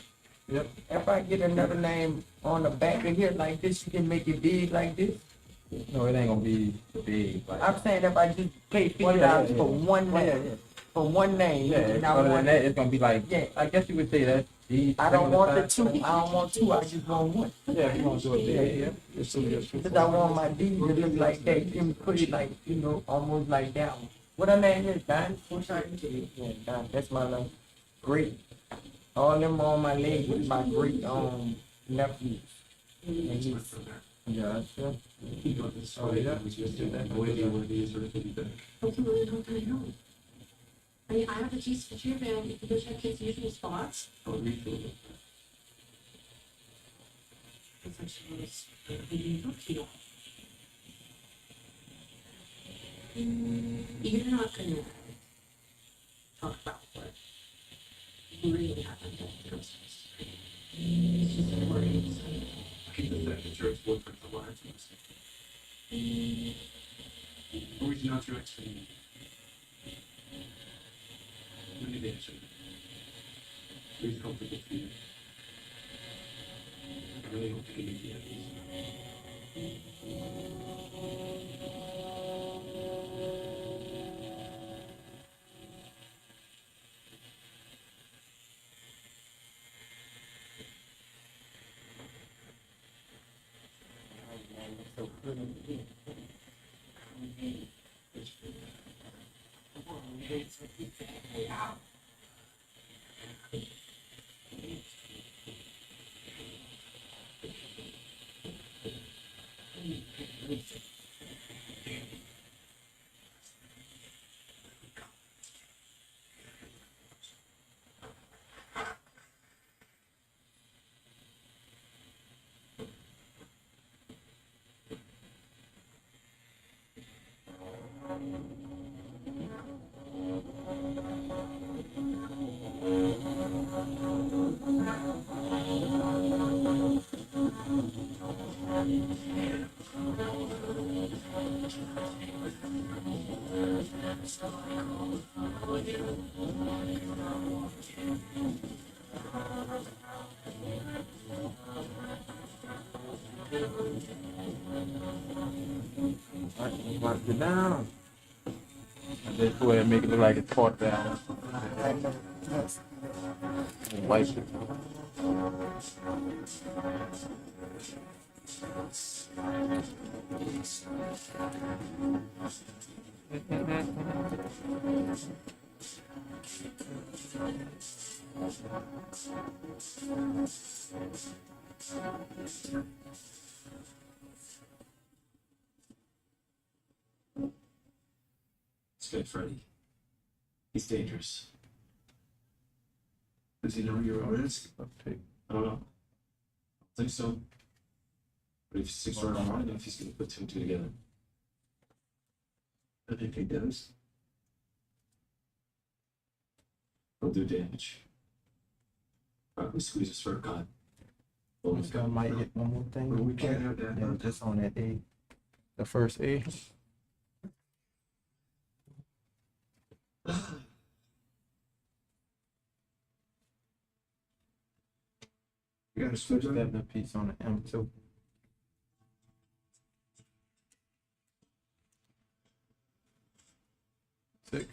Yep. If I get another name on the back of here like this, you can make it big like this. No, it ain't gonna be big. Like I'm saying if I just pay $50 for one name, for one name, yeah, and I other than want that, it's gonna be like, yeah. I guess you would say that. I don't want the 2. I don't want 2. I just want 1. Yeah, if you want to do it big, yeah. Just do your Because I want my D to look like that. You can put it like, you know, almost like that one. What her name is? Don? Yeah, Don. That's my name. Great. All them on my leg is my great nephews. Gotcha. He got this way, that was just in that way, where he is really back. Ultimately, how can I help? I mean, I have the keys to your van. You can go check his usual spots. I'll read through it. Essentially, leading up to you. You're not gonna talk about what really happened at the Christmas. It's just worries. Keep the fact that you're exploiting the lives of us. We're reaching out to your ex-family. We need the answer. Please comfortable for you. I really hope you can meet the evidence. Alright, lock it down. And then go ahead and make it look like it's part down. And wipe it. This guy, Freddy. He's dangerous. Does he know you're a risk? Okay. I don't know. I think so. But if he sticks around long enough, he's gonna put two and two together. I think he does. He'll do damage. Probably squeeze his throat, God. Well, This guy might hit one more thing. Well, we can't have that. Yeah, just on that A. The first A. You gotta Switch switch that piece on the M too. Six.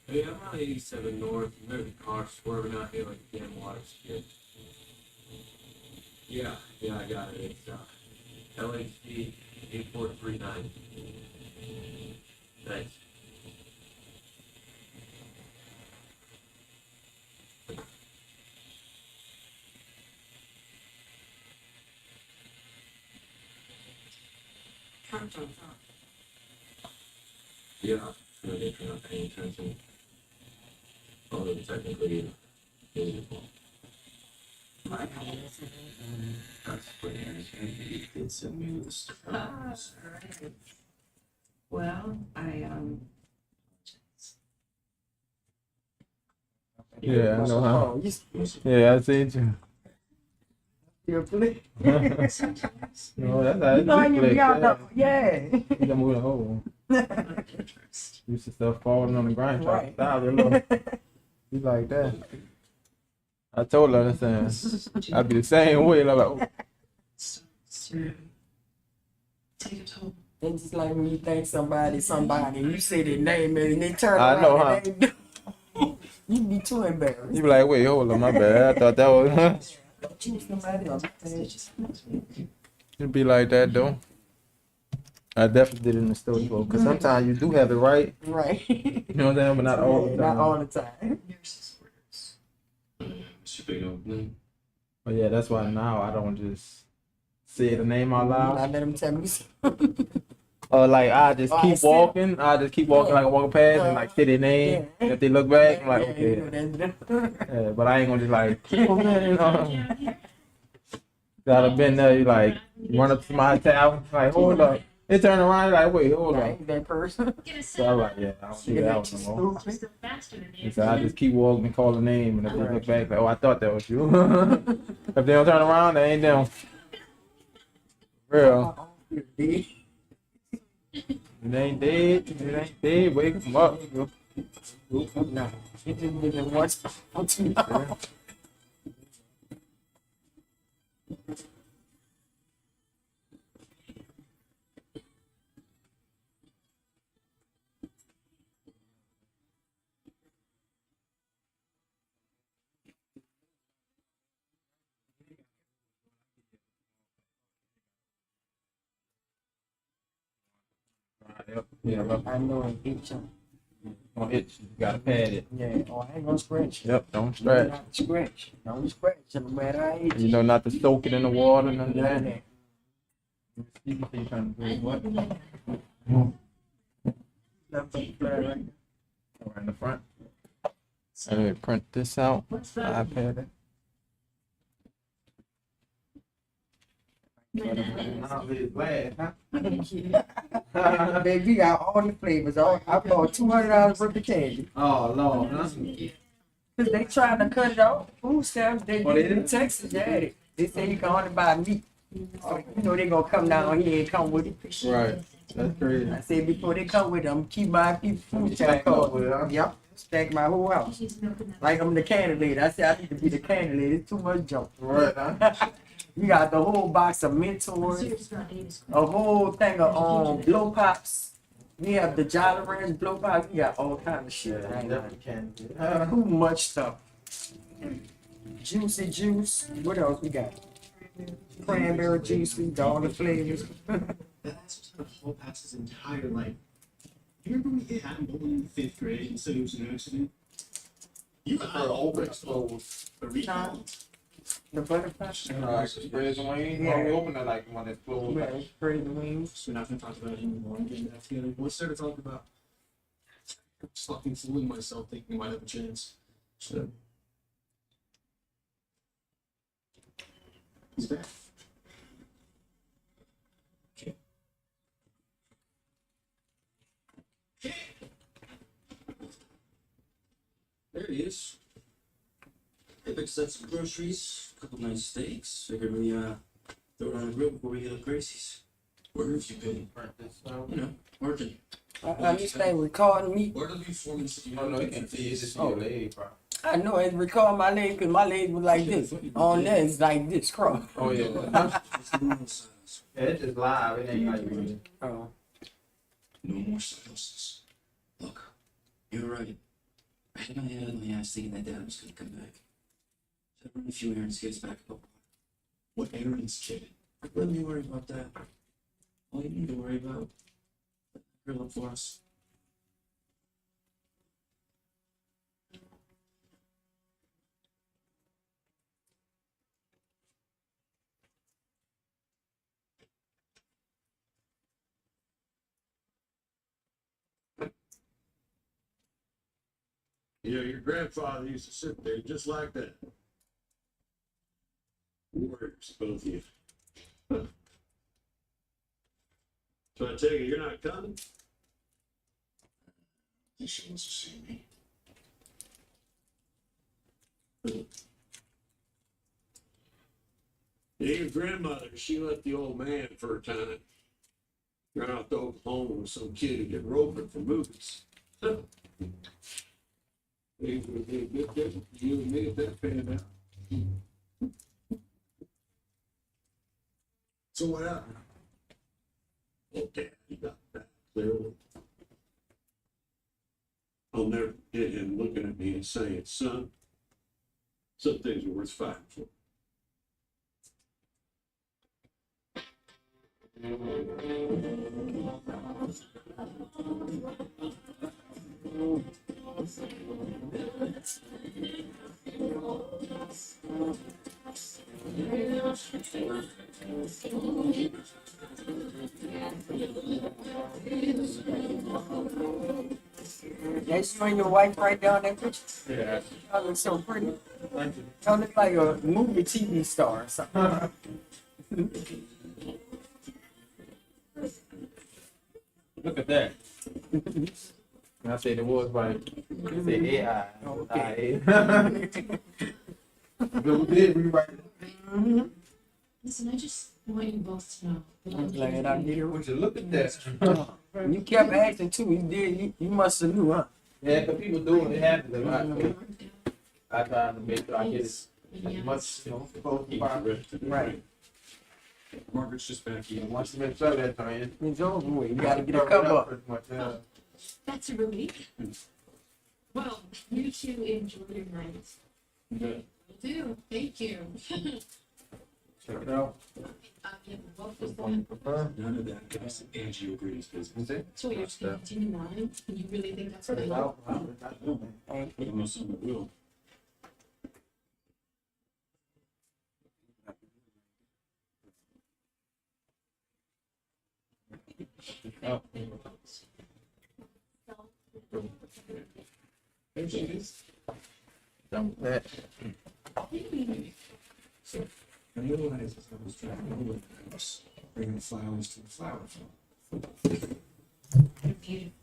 Hey, I'm on 87 North, and there's a car swerving out here like a damn water skid. Yeah, I got it. It's LHD 8439. Thanks. Yeah, I know if you're not paying attention. Although technically, musical. That's pretty interesting. It's a muse. Alright. Well, Yeah, I know how. Yeah, I seen you. You're play. No, that's how You know, it's you played. got the, yeah. You can move the whole one. Used to stuff falling on the ground. Try to Right. stop it. Look. Be like that. I told her, listen, I'd be the same way. Like, oh, Take it home. It's just like when you think somebody, and you say their name and they turn I around know, and they do. You be too embarrassed. you be like, wait, hold on, my bad. I thought that was. Choose somebody else. It'd be like that though. I definitely did it in the store too, because sometimes you do have it right. Right. You know what I'm saying, but not all the time. Not all the time. It's your big opening. But yeah, that's why now I don't just say the name out loud. I let them tell me something. Or like I just Oh, I keep see. walking. I just keep walking like I walk past and like say their name. Yeah. If they look back, I'm like, Yeah, okay. you know, that's- Yeah, but I ain't gonna just like, oh man, you know. Gotta been there, you like run up to my tower, like hold up. They turn around, like wait, hold I up. ain't that person. So I'm like, yeah, I don't do that one no more. Still faster than And so I just keep walking and call the name, and if they look back, like, oh, I thought that was you. If they don't turn around, they ain't them. Real. It ain't dead. It ain't dead. Wake them up. No, it just didn't once. Yeah, look, I know it each time. don't itch. You gotta pad it. Yeah, oh, I ain't gonna scratch. Yep, don't stretch. Not scratch. Don't scratch. No matter how it You know not to soak it in the water and none of None of that. You can see you trying to do what? Right in the front. Let me print this out. iPad it. Baby, you got all the flavors. I bought $200 worth of candy. Oh Lord, huh? Cause they trying to cut it off. Food stamps, they Oh, did they in did? Texas, yeah. They say you can only buy meat. So, you know they gonna come down here and come with it. Right. That's crazy. I said before they come with them, keep buying people food Stack stamp up with it, huh? cards. Yep, stack my whole house. Like I'm the candidate. I said I need to be the candidate. It's too much junk. Right, huh? You got the whole box of Mentors, a whole thing of blow pops. We have the Jolly Ranch blow pops. We got all kind of shit. I ain't Definitely can. too much stuff. Juicy juice. What else we got? Cranberry juice. We got all the flavors. That's what Whole Pat's his entire life. You remember when he had him in 5th grade and said it was an accident? You got all exposed. A recall. The butterfly. Spreads and wings. Yeah. We open it like one that's closed. Yeah, spread the wings. So we're not gonna talk about it anymore. I'm getting that together. Let's start talking about. I'm just fucking fooling myself thinking I might have a chance. So. He's back. Okay. There he is. Hey, fixed up some groceries, a couple nice steaks. Figured we throw it on the grill before we hit up Gracie's. Where have you been? You know, working. You stay recording me. Where do you form this? Oh no, you can't see. It's just your leg, bro. I know it's recording my leg because my leg was like this. On there it's like this, cross. Oh yeah. It's the normal size. Yeah, it's just live. It ain't like you. Oh. No more silences. Look, you're right. I had my head on my ass thinking that dad was gonna come back. So I run a few errands, gets back up. What errands, kid? Let me worry about that. All you need to worry about. Grill up for us. You know, your grandfather used to sit there just like that. Warriors, both of you. So I take it you're not coming? I think she wants to see me. Yeah, your grandmother, she left the old man for a time. Ran out to Oklahoma with some kid who get roping for movies. You and me at that pan out. So what happened? Okay, he got back clearly. I'll never forget him looking at me and saying, son, some things are worth fighting for. That's you and your wife right down that picture? Yeah. Y'all look so pretty. Thank you. Y'all look like a movie TV star or something. Look at that. And I said it was like, I said AI. Okay. But we did rewrite it. Listen, I just want you both to know that I'm glad I did it. Would you look at that? You kept asking too. You did. You must have knew, huh? Yeah, because people do it. It happens a lot. I try to make sure I get it as much, close to progress. Right. Margaret's just back in. Once you make sure that time, It's over with. You gotta get a cover up. pretty much, yeah. that's a relief. Well, you two enjoy your night. Good. Will do. Thank you. Check it out. Yeah, what was that? None of that goes to Angie O'Grady's business. So you're just gonna continue on? And you really think that's Check it good? out. Thank you. I know someone will. Oh. There she is. Done with that. So, I realized as I was driving over the house, bringing flowers to the flower farm. Beautiful.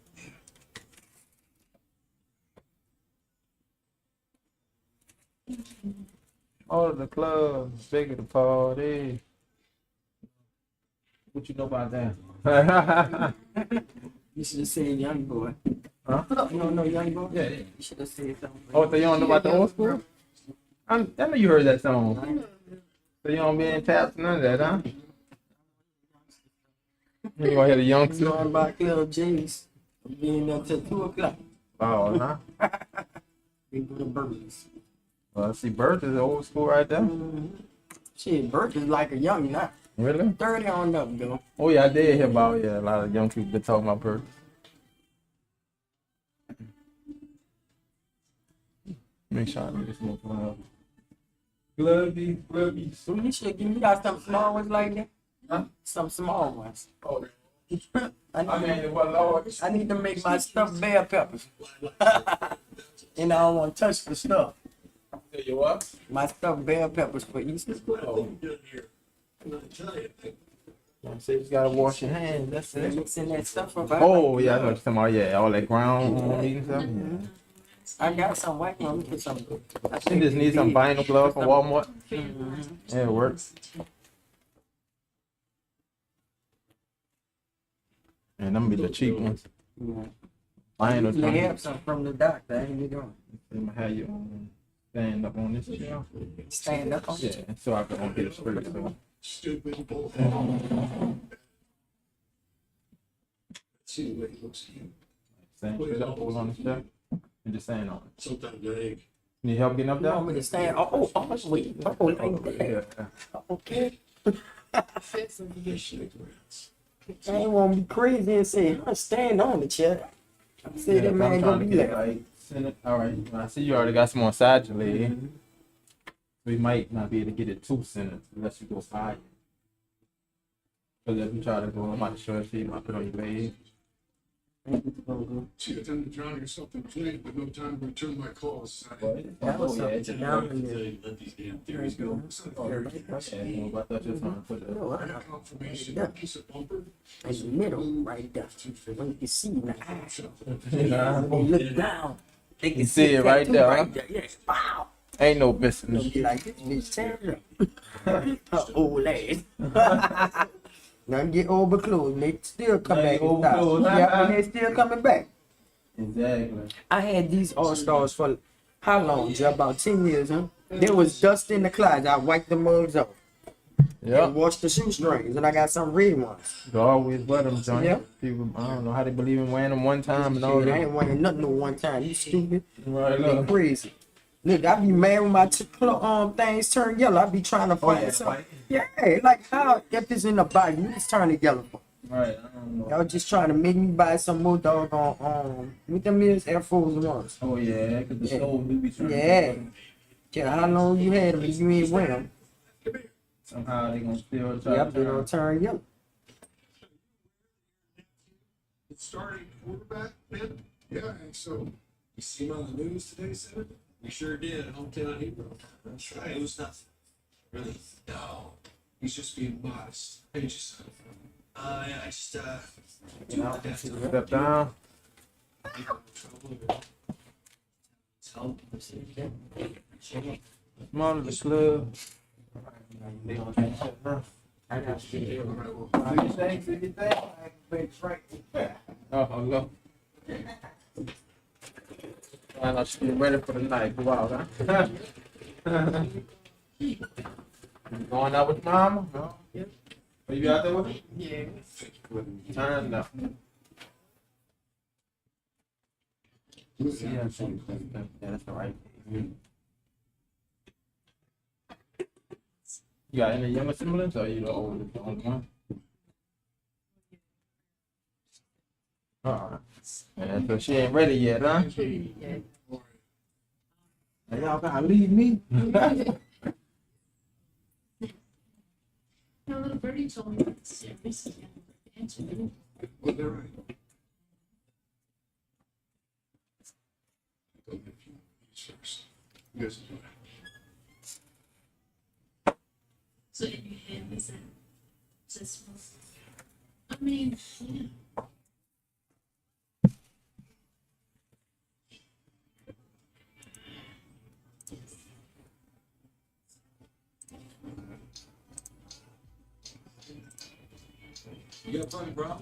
All of the clubs, bigger the party. What you know about that? You should have said young boy. Huh? You don't know young boy? Yeah. You should have said something. Oh, so you don't know about the old school? I know you heard that song. So you don't be in taps, none of that, huh? You gonna hear the youngsters? Going by Club J's. Being there till 2 o'clock. Oh, huh? They go to Burgers. Well, see, Birth is old school right there. Shit, Burke is like a young now. Really? 30 on up, though. Oh, yeah, I did hear about a lot of young people been talking about Birth. Make sure I do this more club. Glubby. So you should give me out some small ones like that. Huh? Some small ones. Oh, I need, it was large. I need to make my stuffed bell peppers. And I don't want to touch the stuff. Tell you what? My stuffed bell peppers for Easter. Oh. So you just gotta wash your hands. That's it. Mixing that stuff up. Oh, yeah, I know what you're talking about. Yeah, all that ground meat and stuff. Yeah. I got some white ones. Put some. I think just need some vinyl gloves from Walmart. Yeah, it works. And them be the cheap ones. Yeah. Vinyl. They have some from the doctor. I ain't be doing. I'm gonna have you stand up on this chair. Stand up on. Yeah, so I can get it straight. So. Stupid bull. See the way he looks at you. Stand straight up, hold on the chair, and just stand on it. Sometimes I think. Need help getting up You there? want me to stand? Oh, wait. Oh, like that. Yeah. Okay. Shake rats. I ain't want to be crazy and say, "I stand on the chair." I said, Yeah, that I'm man trying gonna to be get like, like center. All right, I see you already got some on side your leg. We might not be able to get it too centered unless you go side. Because if you try to go, I'm not sure if you might put on your leg. See, I tend to drown yourself in play, but no time to return my calls. that was something down in there. Let these damn theories go. It's not fair. I thought you were trying to put it. No, I got confirmation. A piece of bumper. in the middle, right there. When you can see in the eye. Nah. When you look down, they can You see it right tattoo there, Right huh? there. Yeah. Wow. Ain't no business. Don't be like this bitch tearing up. Old ass. Now get overclosed, and they still come They back. and overclosed. stop. Yeah, and they still coming back. Exactly. I had these All Stars for how long? Joe? About 10 years, huh? There was dust in the closet. I wiped the mugs off. Yeah. And washed the shoestrings, and I got some red ones. You always wear them, Johnny. Yeah. People, I don't know how they believe in wearing them one time and all Shit, I that. ain't wearing nothing no one time. You stupid. Right, You look. crazy. Look, I be mad when my things turn yellow. I be trying to find something. Yeah, like how if it's in the body, you just turn it yellow for. Right, I don't know. Y'all just trying to make me buy some more doggone what them is Air Force Ones. Oh yeah, because the soul do be trying Yeah. to Yeah, how long you had them and you ain't wear them? somehow they gonna still try Yep, to they gonna turn yellow. Starting quarterback, man? Yeah, and so you see him on the news today, Senator? We sure did, hometown hero. That's right. It was nothing. Really? No, he's just being modest. Ain't you, son? Yeah, I just, You know, step down. Come on to the club. They gonna change that now. I got to get it. Do you think? Do you think? Oh, hello. I should be ready for the night. Go out, huh? You going out with mama? No. Yeah. Are you out there with me? Yeah. Turn up. Yeah, that's all right. You got any younger siblings or are you the oldest? The only one? Alright. Yeah, so she ain't ready yet, huh? Yeah. Now y'all gotta leave me. No, little birdie told me that this is the answer. Well, they're right. Don't have you first. You guys do it. So in your head, is that just, I mean, yeah. you got plenty, bro.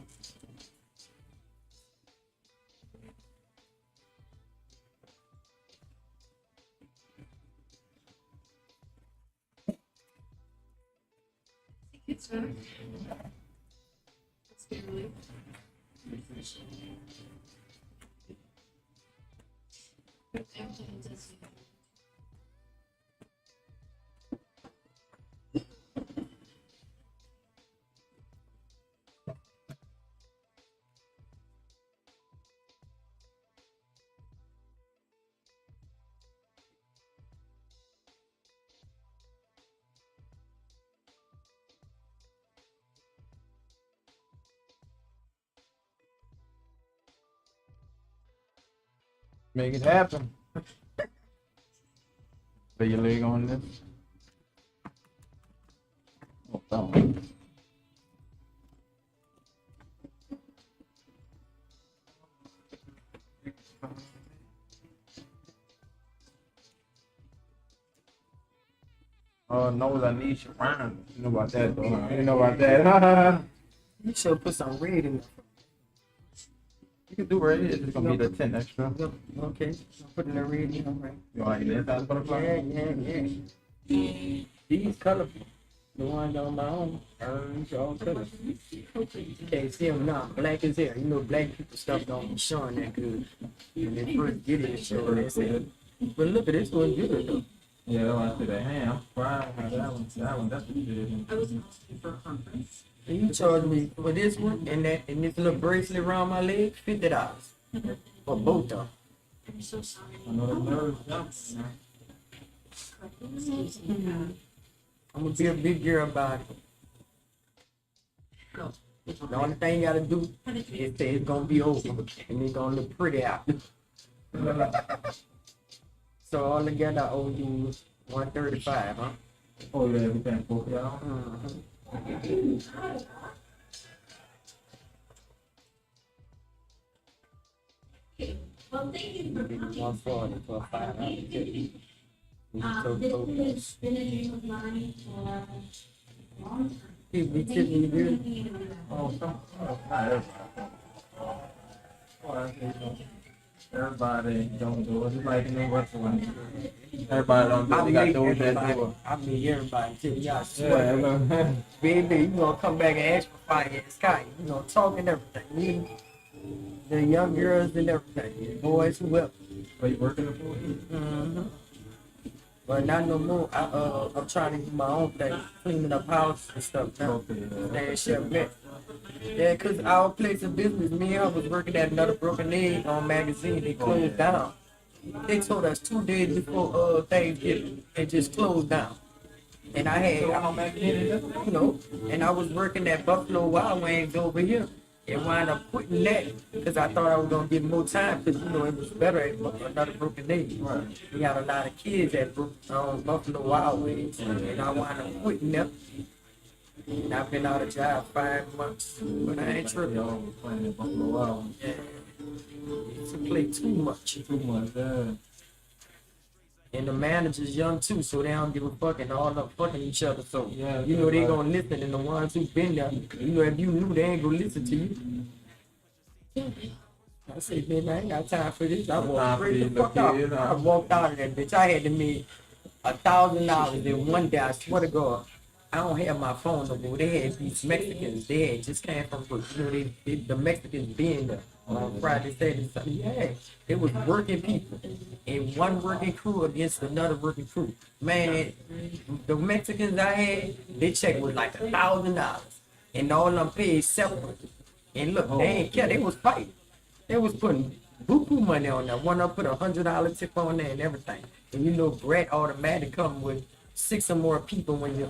It's better. It's barely. Everything does. Make it happen. Lay your leg on this. Oh, oh. Oh, knows I need Sharon. You know about that, though. You know about that. You should put some red in there. You can do red. It's just gonna be the 10 extra. Okay, I'm putting the red in, right? You like the inside butterfly? Yeah. These colorful. The ones on my own, orange, all colors. You can't see them now. Black is here. You know, black people stuff don't be showing that good. When they first get it, show they say, but look at this one good though. Yeah, that's why I said that. Hey, I'm surprised how that one, that's what you did. I was asking for a conference. And you charge me for this one and that and this little bracelet around my leg, $50 for both of them. I'm so sorry. I know the nerves jump. I'm gonna be a big girl about it. Go. The only thing you gotta do is say it's gonna be over and it's gonna look pretty out. So all together I owe you $135, huh? Oh yeah, everything for y'all. Well, thank you for coming. 140 for $5. This has been a dream of mine for a long time. People be tipping you good. Oh, some, not everybody. Well, you know, everybody don't do it. It's like in the restaurant. Everybody don't do it. They got those that do it. I mean, everybody tell you, I swear. Yeah, baby, you gonna come back and ask for fire sky. You know, talking everything. The young girls and everything. Boys, whoever. Are you working the food? Mm-hmm. But not no more. I'm trying to do my own thing, cleaning up house and stuff now. Staying chef next. Yeah, cause our place of business, me and I was working at another Broken Egg on magazine. They closed down. They told us 2 days before Thanksgiving and just closed down. And I had, you know, and I was working at Buffalo Wild Wings over here. And wound up quitting that because I thought I was gonna get more time because you know it was better at another Broken Egg. Right. We had a lot of kids at Buffalo Wild Wings, and I wound up quitting them. And I've been out of job 5 months, but I ain't tripping. Yeah, to play too much. And the manager's young too, so they don't give a fuck and all up fucking each other. So yeah, you know they gonna listen, and the ones who been there, you know if you knew they ain't gonna listen to you. I said, man, I ain't got time for this. I walked straight the fuck out. I walked out of that bitch. I had to make $1,000 in one day. I swear to God. I don't have my phone no more. They had these Mexicans. They had just came from, you know, the Mexicans being there on Friday, Saturday, Sunday. Yeah, it was working people. And one working crew against another working crew. Man, the Mexicans I had, they check was like $1,000. And all of them paid separate. And look, they ain't care. They was fighting. They was putting buku money on there. One of them put $100 tip on there and everything. And you know, Brett automatic come with 6 or more people when you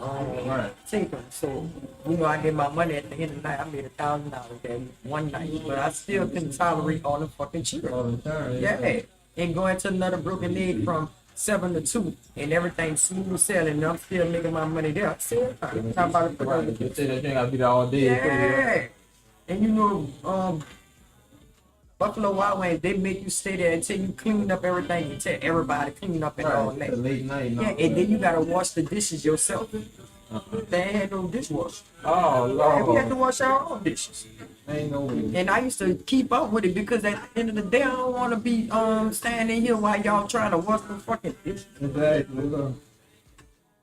take them. So, you know, I get my money at the end of the night. I made $1,000 that one night, but I still couldn't tolerate all the fucking children. Yeah, and going to another Broken Egg from 7 to 2, and everything smooth sailing, and I'm still making my money there. Still, talking about it. You say that thing, I'll be there all day. Yeah, and you know, Buffalo Wild Wings, they make you stay there until you clean up everything. You tell everybody clean up and all that. Late night, yeah, and then you gotta wash the dishes yourself. They ain't had no dishwasher. Oh, Lord. We had to wash our own dishes. Ain't no way. And I used to keep up with it because at the end of the day, I don't want to be standing here while y'all trying to wash the fucking dishes. Exactly.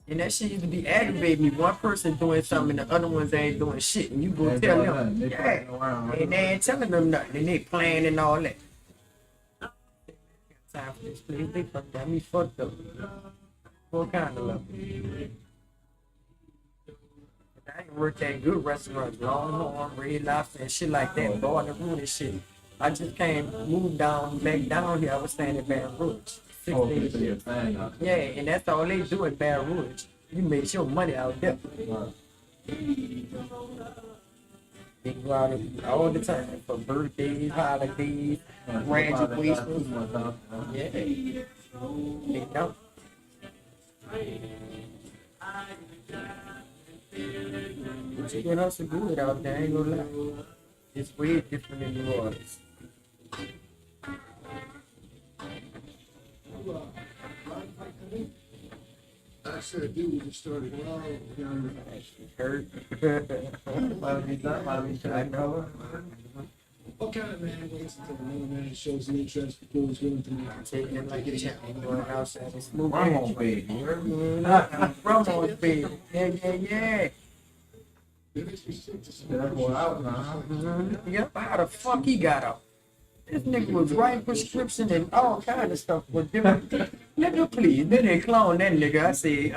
And that shit used to be aggravating me. One person doing something and the other ones ain't doing shit. And you go tell them, yeah. And they ain't telling them nothing. And they playing and all that. Time for this place. They got me fucked up. What kind of love? I ain't worked at good restaurants, Longhorn, Red Lobster, and shit like that. Boy, the room and shit. I just came, moved back down here. I was staying in Baton Rouge. Yeah, and that's all they do in Baton Rouge. You make your money out there. They go out all the time for birthdays, holidays, graduations. Yeah, they don't. But you can also do it out there, I ain't gonna lie. It's way different in New Orleans. I said, dude, we started well. Hurt. I know. What kind of man listens to the man shows an interest before he's going to me? Taking it like a champion, going outside and smooth. Ramos, baby. Ramos, baby. Yeah. That boy out now. Yep, how the fuck he got out? This nigga was writing prescription and all kind of stuff with different. Nigga, please. Then they clone that nigga. I said,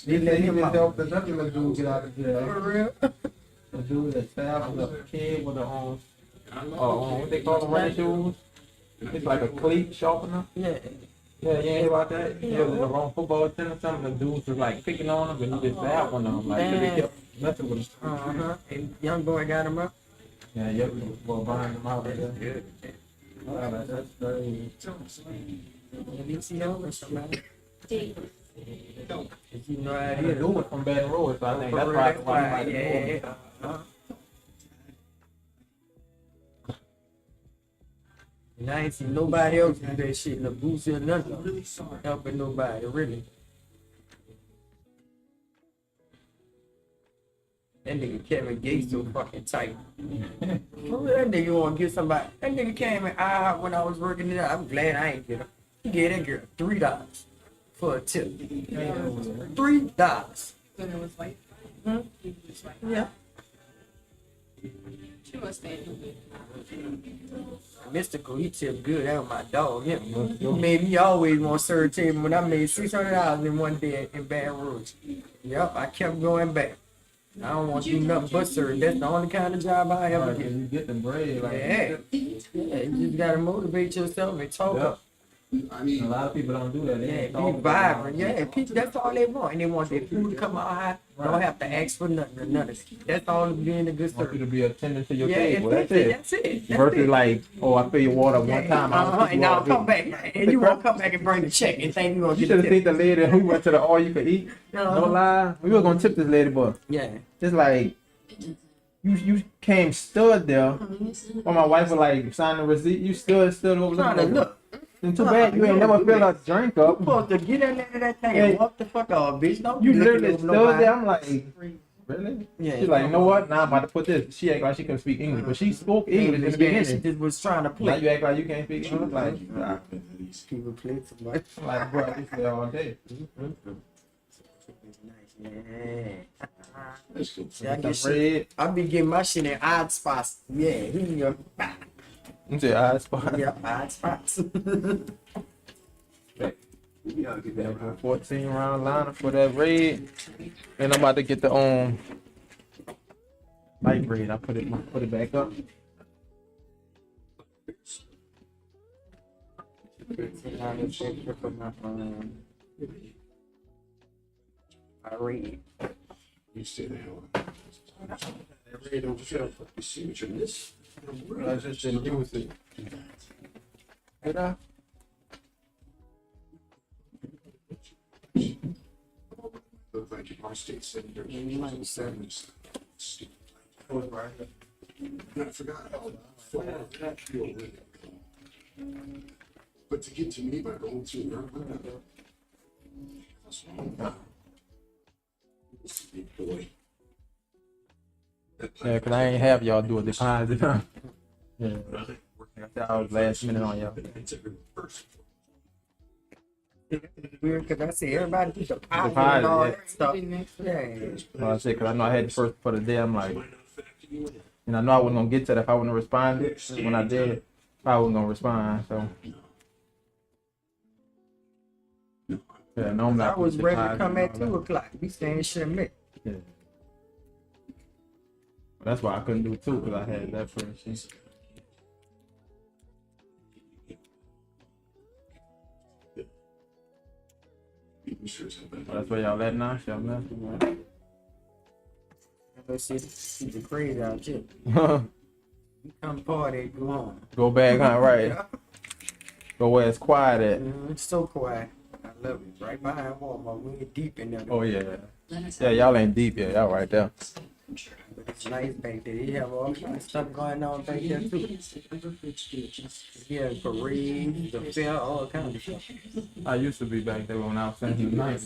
They let him out. The other dude get out of jail. For real? The dude that stabbed a kid with a what they call them, running shoes? It's like a cleat sharpener. Yeah. Yeah, you ain't about that? Yeah, it was a wrong football team or something. The dudes was like picking on him, and he just stabbed one of them. Like, they kept messing with him. And young boy got him up? Yeah, young boy behind him out. That's good. Wow, that's very. ABCO or somebody? You know how it is. Do it from Baton Rouge, so I think that's why. Yeah. And I ain't seen nobody else do that shit in the booth or nothing. Helping nobody, really. That nigga Kevin Gates so fucking tight. Who that nigga want to get somebody? That nigga came in IHOP when I was working there. I'm glad I ain't get him. He gave that girl $3 for a tip. $3. When it was white. Yeah. She was staying. Mystical, he tipped good. That was my dog. Yeah, he made me always want to serve table when I made $600 in one day in Baton Rouge. Yep, I kept going back. I don't want to do nothing but serve. That's the only kind of job I ever get. You get the bread, like Yeah, you just gotta motivate yourself and talk Yep. up. I mean, a lot of people don't do that. They Yeah, ain't be talking vibrant. about it. Yeah, people, that's all they want. And they want their food to come out high. Don't have to ask for nothing or nothing. That's all being a good Want you service. to be attending to your Yeah, table. that's That's it. That's it. That's Versus it. like, oh, I fill your water one time. And now come back. And you won't come back and bring the check and think you gonna You get should a have seen tip. the lady who went to the all you could eat. No lie. We were gonna tip this lady, but Yeah. it's like you came stood there. When my wife was like signing the receipt, you stood over Trying to looking. look. And too bad you ain't never fill a drink up. You supposed to get in there that thing Yeah. and walk the fuck off, bitch. Don't You be looking literally over stood nobody. there. I'm like, really? Yeah. She's like, you know what? Now I'm about to put this. She act like she couldn't speak English, but she spoke English in the She beginning. just was trying to Now play. you act like you can't speak English. Like, nah. People play too much. Like, bro, I just there all day. Yeah. Let's go. Yeah, I Some get shit. red. I be getting my shit in odd spots. Yeah, here You say eyes spot. yeah, odd spots. We gotta get that right. 14 round liner for that red. And I'm about to get the light red. I put it back up. I read. You stay the hell out. Ray, don't feel. You see what you miss? I just didn't use it. Did I? Look like our state senator. You might say. Stupid. I forgot how far that field went. But to get to me by going through her, that's wrong. This is a big boy. Yeah, cause I ain't have y'all do a deposit. Yeah. I was last minute on y'all. Weird, cause I see everybody do the pie and Deposit, all yeah. that stuff. Yeah. Well, I said, cause I know I had the first for the day. I'm like, and I know I wasn't gonna get to that if I wouldn't have responded. When I did, I wasn't gonna respond. So yeah, normally I was put ready to deposit come and at all 2 o'clock. We staying shit a minute. that. Yeah. That's why I couldn't do it too, cause I had that first. Sheet. Well, that's where y'all at now. Y'all left. Let's see the crazy out here. You come party, go on. Go back, huh? Right. Go where it's quiet at. It's so quiet. I love it. Right behind Walmart. We're deep in there. Oh yeah. Yeah, y'all ain't deep yet. Y'all right there. But it's nice back there. They have all kinds of stuff going on back there too. Yeah, parades, the fair, all kinds of stuff. I used to be back there when I was in the night.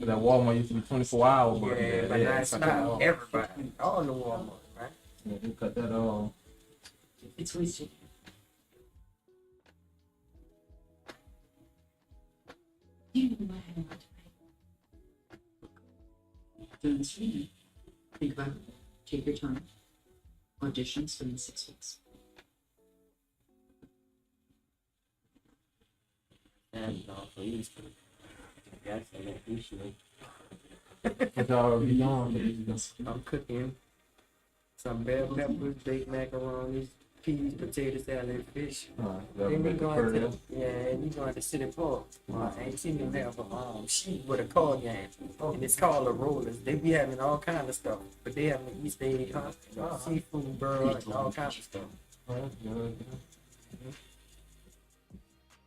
But that Walmart used to be 24 hours. But Yeah, but now it's not everybody. All the Walmart, right? Yeah, they cut that off. It's wasted. You know I had a lot to write. Doing this reading. Think about it. Take your time. Auditions within 6 weeks. And for you, that's an issue. What y'all be doing? I'm cooking some bell peppers, baked macaroni, peas, potato salad, fish. Then we going to we going to City Park. I ain't seen them have a sheet with a card game, and it's called the Rollers. They be having all kind of stuff, but they have an East End seafood, bird, and all kinds of stuff.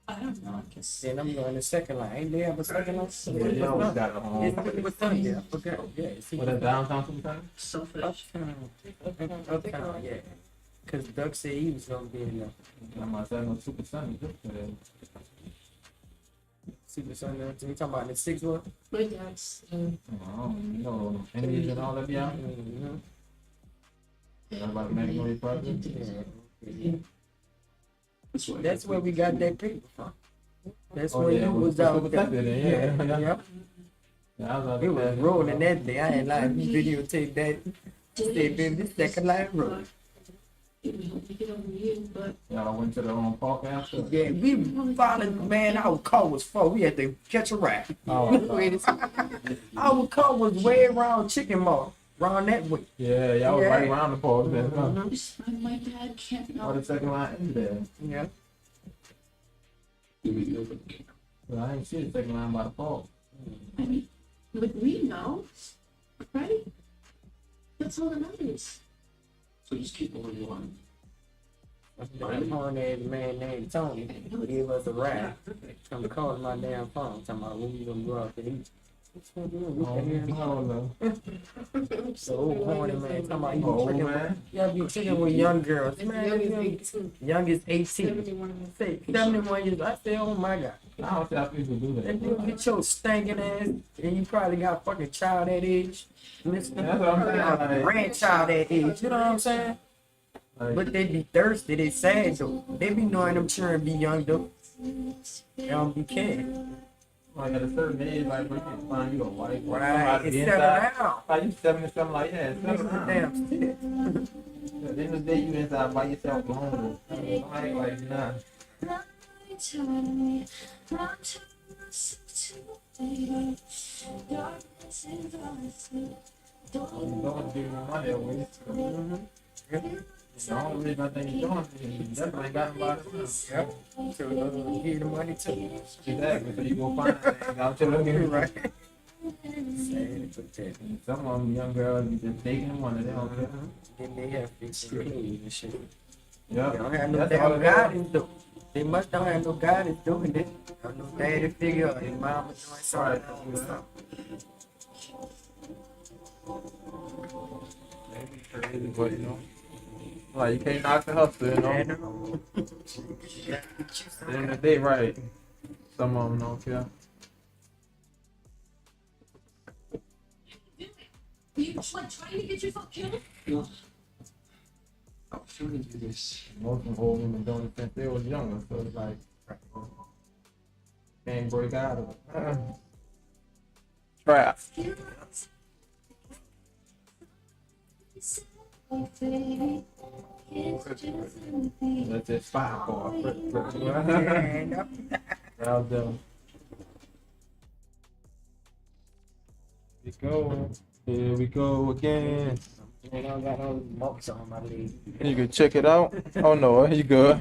I don't know, I guess. Then I'm going to second line. Ain't they have a second line? Yeah, they always got a home. What's on? Yeah, I forgot. Yeah, What that downtown sometimes? Selfish. Uptown, yeah. Cause Doug said he was gonna be in there. I'm not saying no Super Sunday. See the sun there. You talking about the 6 one? But that's No, Indians and all that, yeah. About the Magnolia Project. That's where we got that paper from. That's Oh, when yeah, you was that's out what there. protected it, yeah. Yeah. Yeah, I was out It was there. rolling that day. I ain't lying. We videotape that. Stay in this second line road. it would help me get over you, but Y'all went to the park after? Yeah, we followed, man, our car was full. We had to catch a ride. Our car was way around Chicken Mall, around that way. Yeah, y'all was right around the park then, huh? my dad can't Oh, the second line in there. Yeah. Well, I ain't see the second line by the park. I mean, but we know, right? That's all that matters. So just keep on your line. That horn-ass man named Tony gave us a ride. I'm calling my damn phone, talking about when we gonna go out to eat. I don't know. So old horny man, talking about you Old tricking man? with, y'all be tricking with young girls. Man, youngest 18. 71 years. I said, oh my God. I don't see how people do that. And you get your stinking ass, and you probably got fucking child that age. Listen, That's what I'm saying, like- grandchild that age. You know what I'm saying? But they be thirsty. They sad though. They be knowing them children be young though. They don't be caring. Like at a certain age, like when you find you a wife, Right, somebody it's inside, settled down. like you 70 something like that. Settle down. Damn shit. At the end of the day, you inside by yourself alone. I ain't like nah. Don't give me money away. The only reason I think you're doing it is you definitely ain't got nobody else. Yep. So give you the money too. Exactly. So you go find things out your little Right. Some of them young girls be just taking money. They don't care. Then they have fixed clean and shit. Yeah. They don't have no That's all damn it is. guidance though. They must don't have no guidance doing it. Or no daddy figure or their mama doing something. Or something. Crazy, but you know, like you can't knock the hustle, you know. At the end of the day, right? Some of them don't care. You like trying to get yourself killed? No. I'm trying to do this. Most of them old women doing it since they was younger, so it's like can't break out of it. Trap. That's just fire for Well done. Here we go again. And I got all these bumps on my leg. You can check it out. Oh no, you good.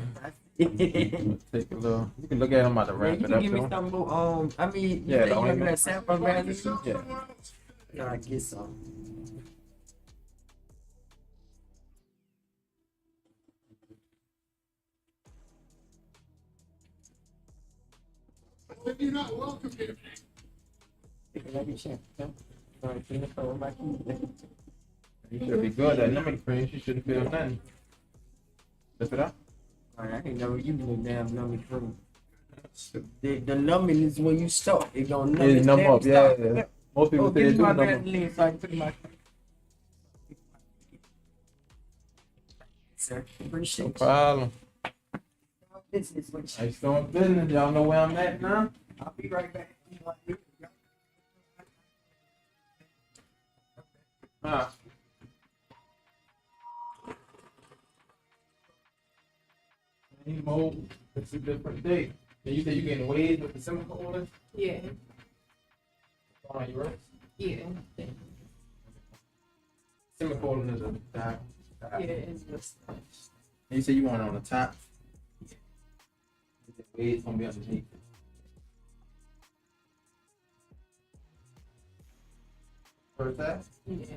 Take a little. You can look at them about to Man, wrap you it can up. give me too. some more, I mean, Yeah, you the think only you're gonna man- sample value? Yeah. Gotta get some. Then you're not welcome here. You should be good at numbing cream. You shouldn't feel nothing. Lift it up. I ain't never used no damn numbing cream. The numbing is when you start. It gonna numb It it numb down, up, yeah, stop. yeah. Most people say give they me do my numb up. Vaseline so I can put in my. Sir, appreciate No you. problem. Business with I you. still in business. Y'all know where I'm at now. I'll be right back. Any mold, it's a different day. And you said you getting waves with the semicolon Yeah, on your wrist? yeah, Semicolon is a dot. yeah, it's just, And you said you want it on the top. The waves gonna be underneath. First that? yeah.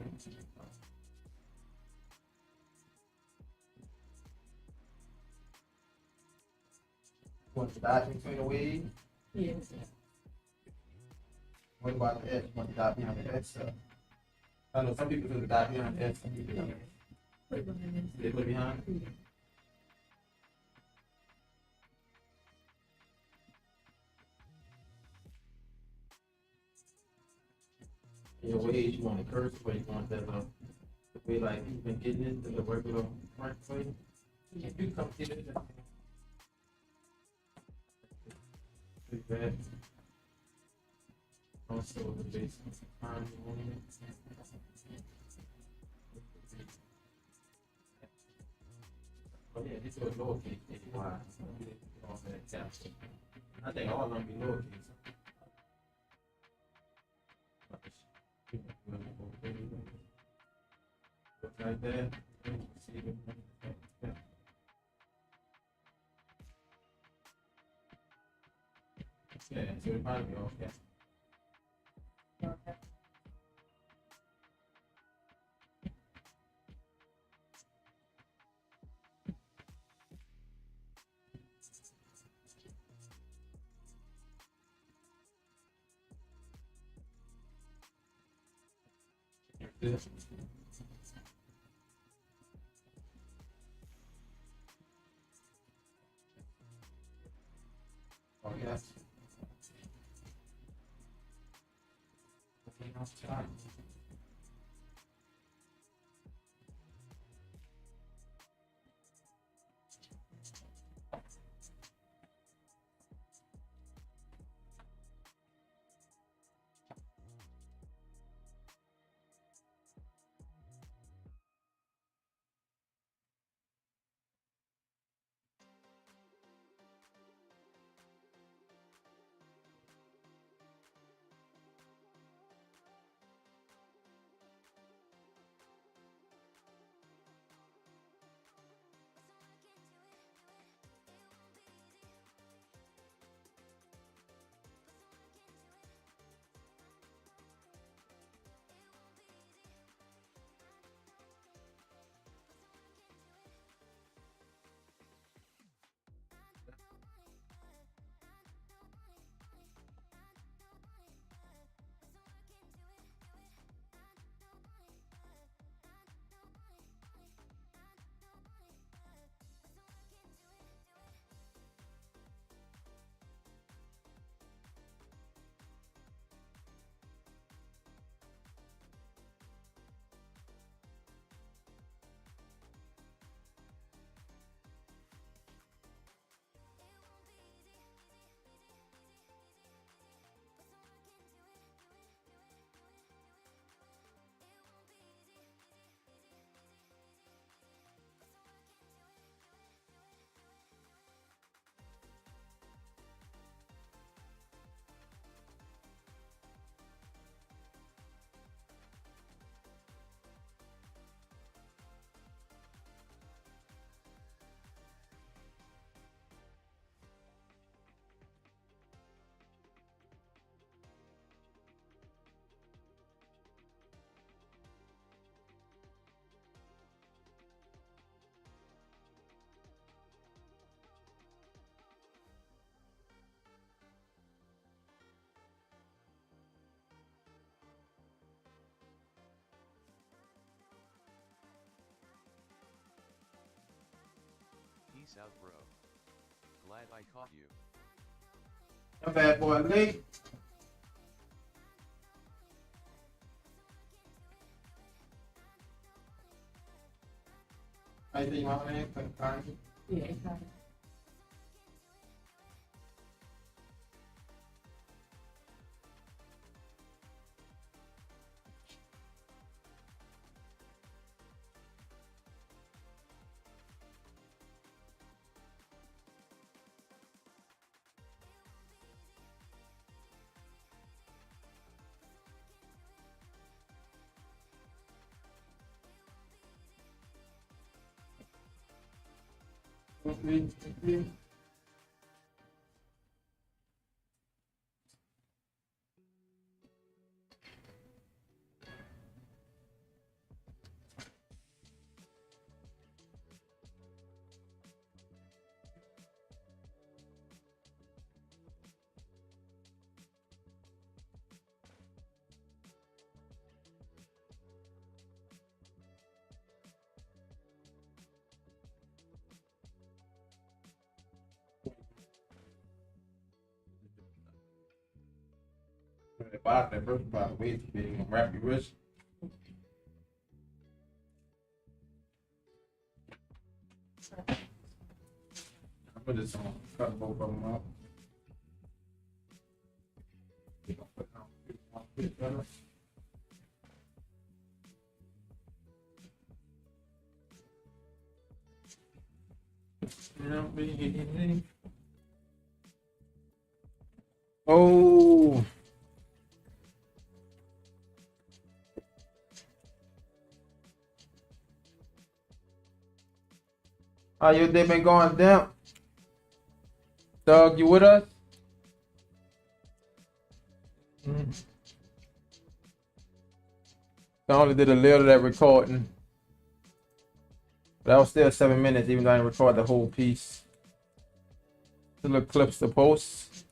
Want the dot between the waves? Yes. What about the edge? Want the dot behind the edge? So, I know some people do the dot behind the edge. Some people don't. They put it behind? your ways, you want to curse, or you want that the way like you've been getting it to the regular right way. You do come get it. Pretty bad. Also the basement time on it. Oh yeah, this was lowercase why off that caption. I think all of them be lowercase. Like that. Yeah, so it might be okay. This. Oh, yes. Okay, now time. Peace out, bro. Glad I caught you. That bad boy Lee. I think my name can Yeah, exactly. About that first about way to be wrap your wrist. I'm gonna just cut both of them out. Oh. How your day been going, Damp? Doug, you with us? I only did a little of that recording. But that was still 7 minutes, even though I didn't record the whole piece. The little clips to post.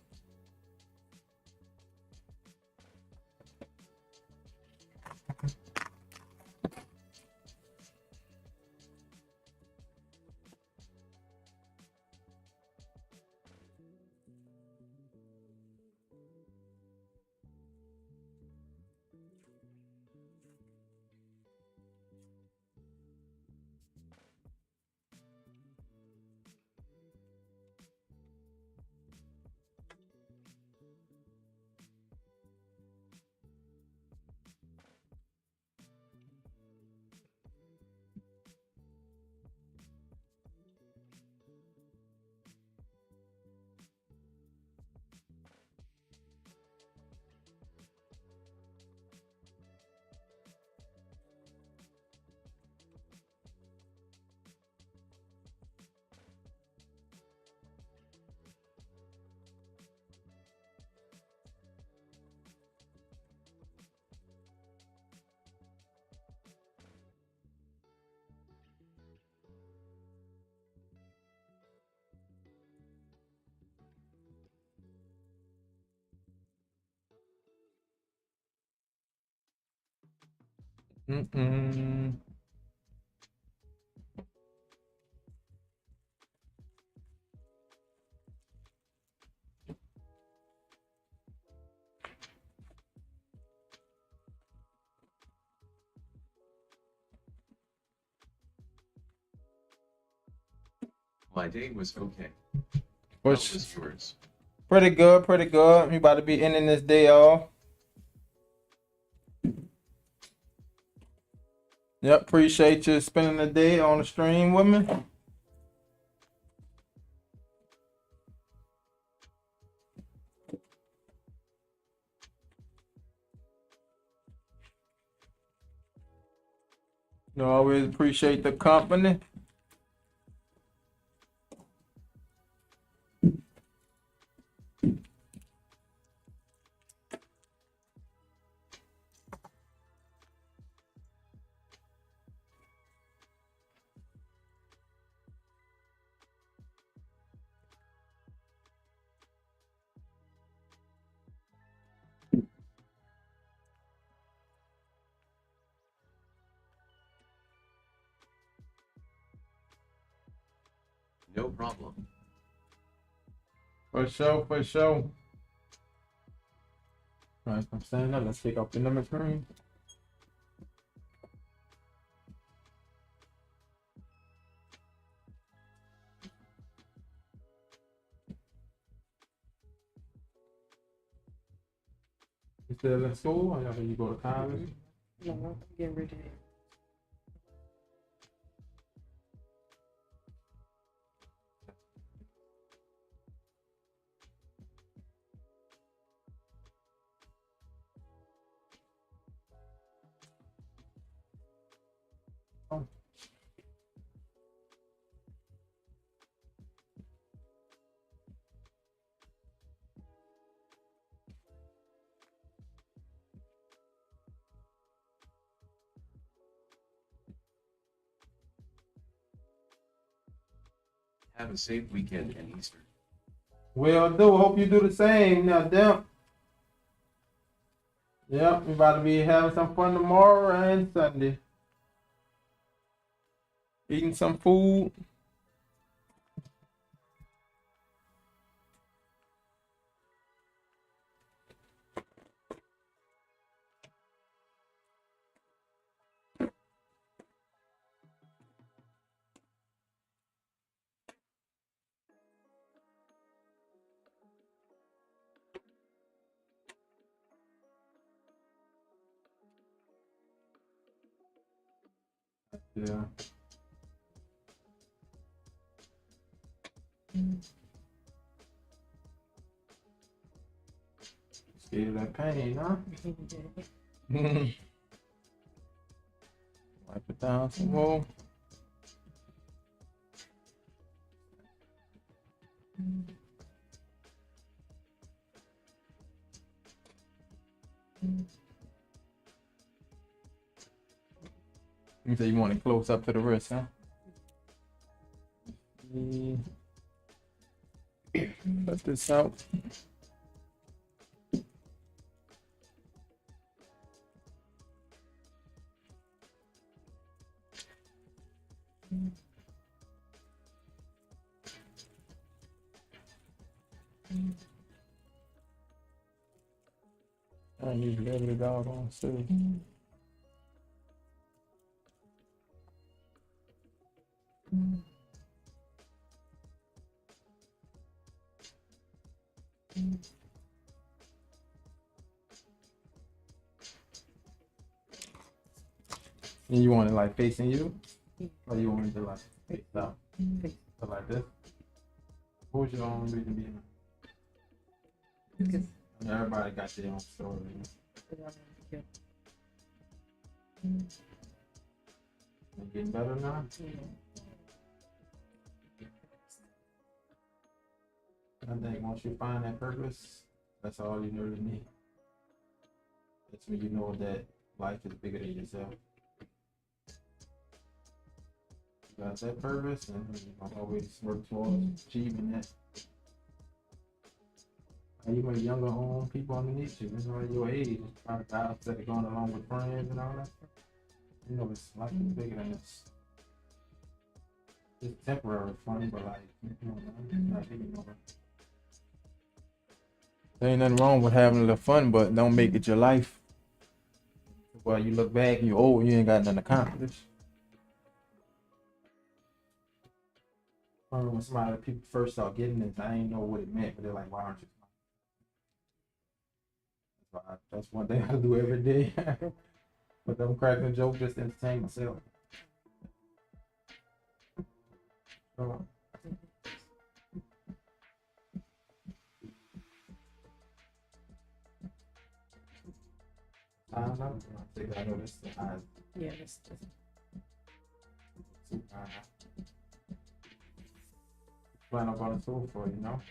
My day was okay. What's How was yours? pretty good, pretty good. We about to be ending this day off. Yep, appreciate you spending the day on the stream with me. You always appreciate the company. No problem. For sure, for sure. All right, I'm standing up. Let's take off the number screen. You still in school or you go to college? No, I'm getting ready. Have a safe weekend and Easter. Will do. Hope you do the same now, Demp. Yep, we about to be having some fun tomorrow and Sunday. Eating some food. Yeah. Scared of that pain, huh? Wipe it down some more. You say you want it close up to the wrist, huh? Let this out. I need to let it out on too. And you want it like facing you? Or you want it to like face out? So like this? What would your own reason be? Everybody got their own story. It getting better now? I think once you find that purpose, that's all you really need. That's when you know that life is bigger than yourself. You got that purpose, and you always work towards achieving that. And even younger home people underneath you, that's all your age, try to die instead of going along with friends and all that. You know, it's life is bigger than this. It's temporary fun, but like, you know, not anymore. There ain't nothing wrong with having a little fun, but don't make it your life. Well, you look back and you're old, you ain't got nothing accomplished. I remember when some people first start getting this, I ain't know what it meant, but they're like, why aren't you smiling? That's one thing I do every day. But I'm cracking a joke just to entertain myself. I think I know this. Yeah, this. Plan on going to school for, you know?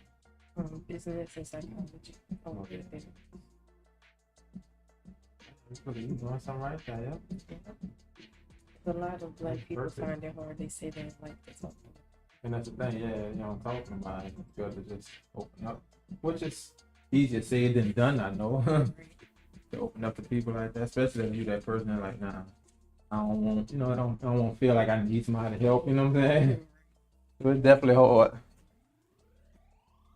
Business and psychology. Oh, yeah. You doing something right there, yeah? A lot of black people find it hard. They say they like to talk. And that's the thing, yeah, you know, I'm talking about it. You got to just open up, which is easier said than done, I know. To open up to people like that, especially if you that person that like, nah, I don't want, you know, I don't want to feel like I need somebody to help, you know what I'm saying? So it's definitely hard.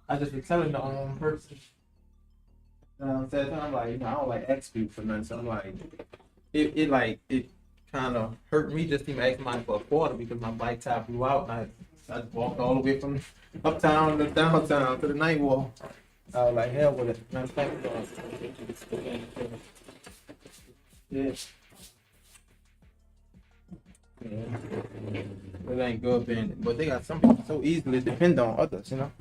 I just been telling the person, said I'm like, you know, I don't like ask people for nothing, so I'm like, it kind of hurt me just even asking mine for a quarter because my bike tire blew out and I walked all the way from uptown to downtown to the night walk. I was like, hell with it. Yeah. It ain't good being, but they got some people so easily depend on others, you know.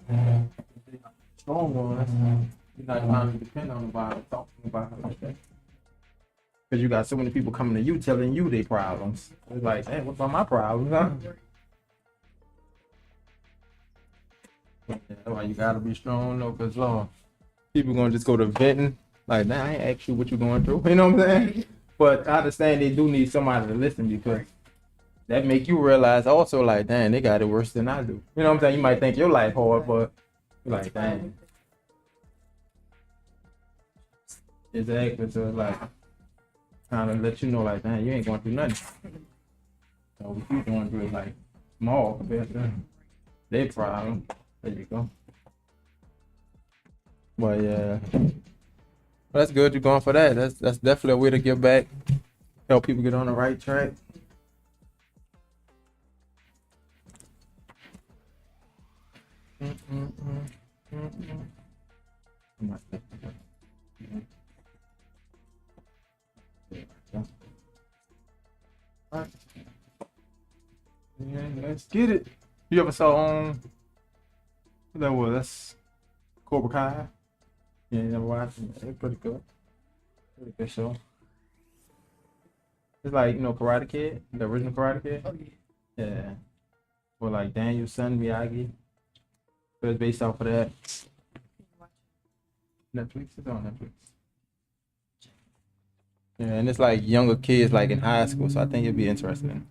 Strong ones, you're not trying to depend on nobody, talking about it like that. Because you got so many people coming to you telling you their problems. It's like, hey, what about my problems, huh? Yeah, that's why you gotta be strong, though, because people gonna just go to venting. Like, nah, I ain't ask you what you going through. You know what I'm saying? But I understand they do need somebody to listen because that make you realize also, like, dang, they got it worse than I do. You know what I'm saying? You might think your life hard, but you're like, dang. Exactly. So, like, kind of let you know, like, dang, you ain't going through nothing. So, what you going through is, like, small compared to their problem. There you go. But, yeah. Well, that's good you're going for that. That's definitely a way to give back, help people get on the right track. Man, let's get it. You ever saw what that was? That's Cobra Kai. Yeah, you never watched it. It's pretty good. Pretty good show. It's like, Karate Kid, the original Karate Kid. Oh, yeah. Yeah. Or like Daniel Son Miyagi. So it's based off of that. Netflix, it's on Netflix. Yeah, and it's like younger kids like in high school, so I think it'd be interesting.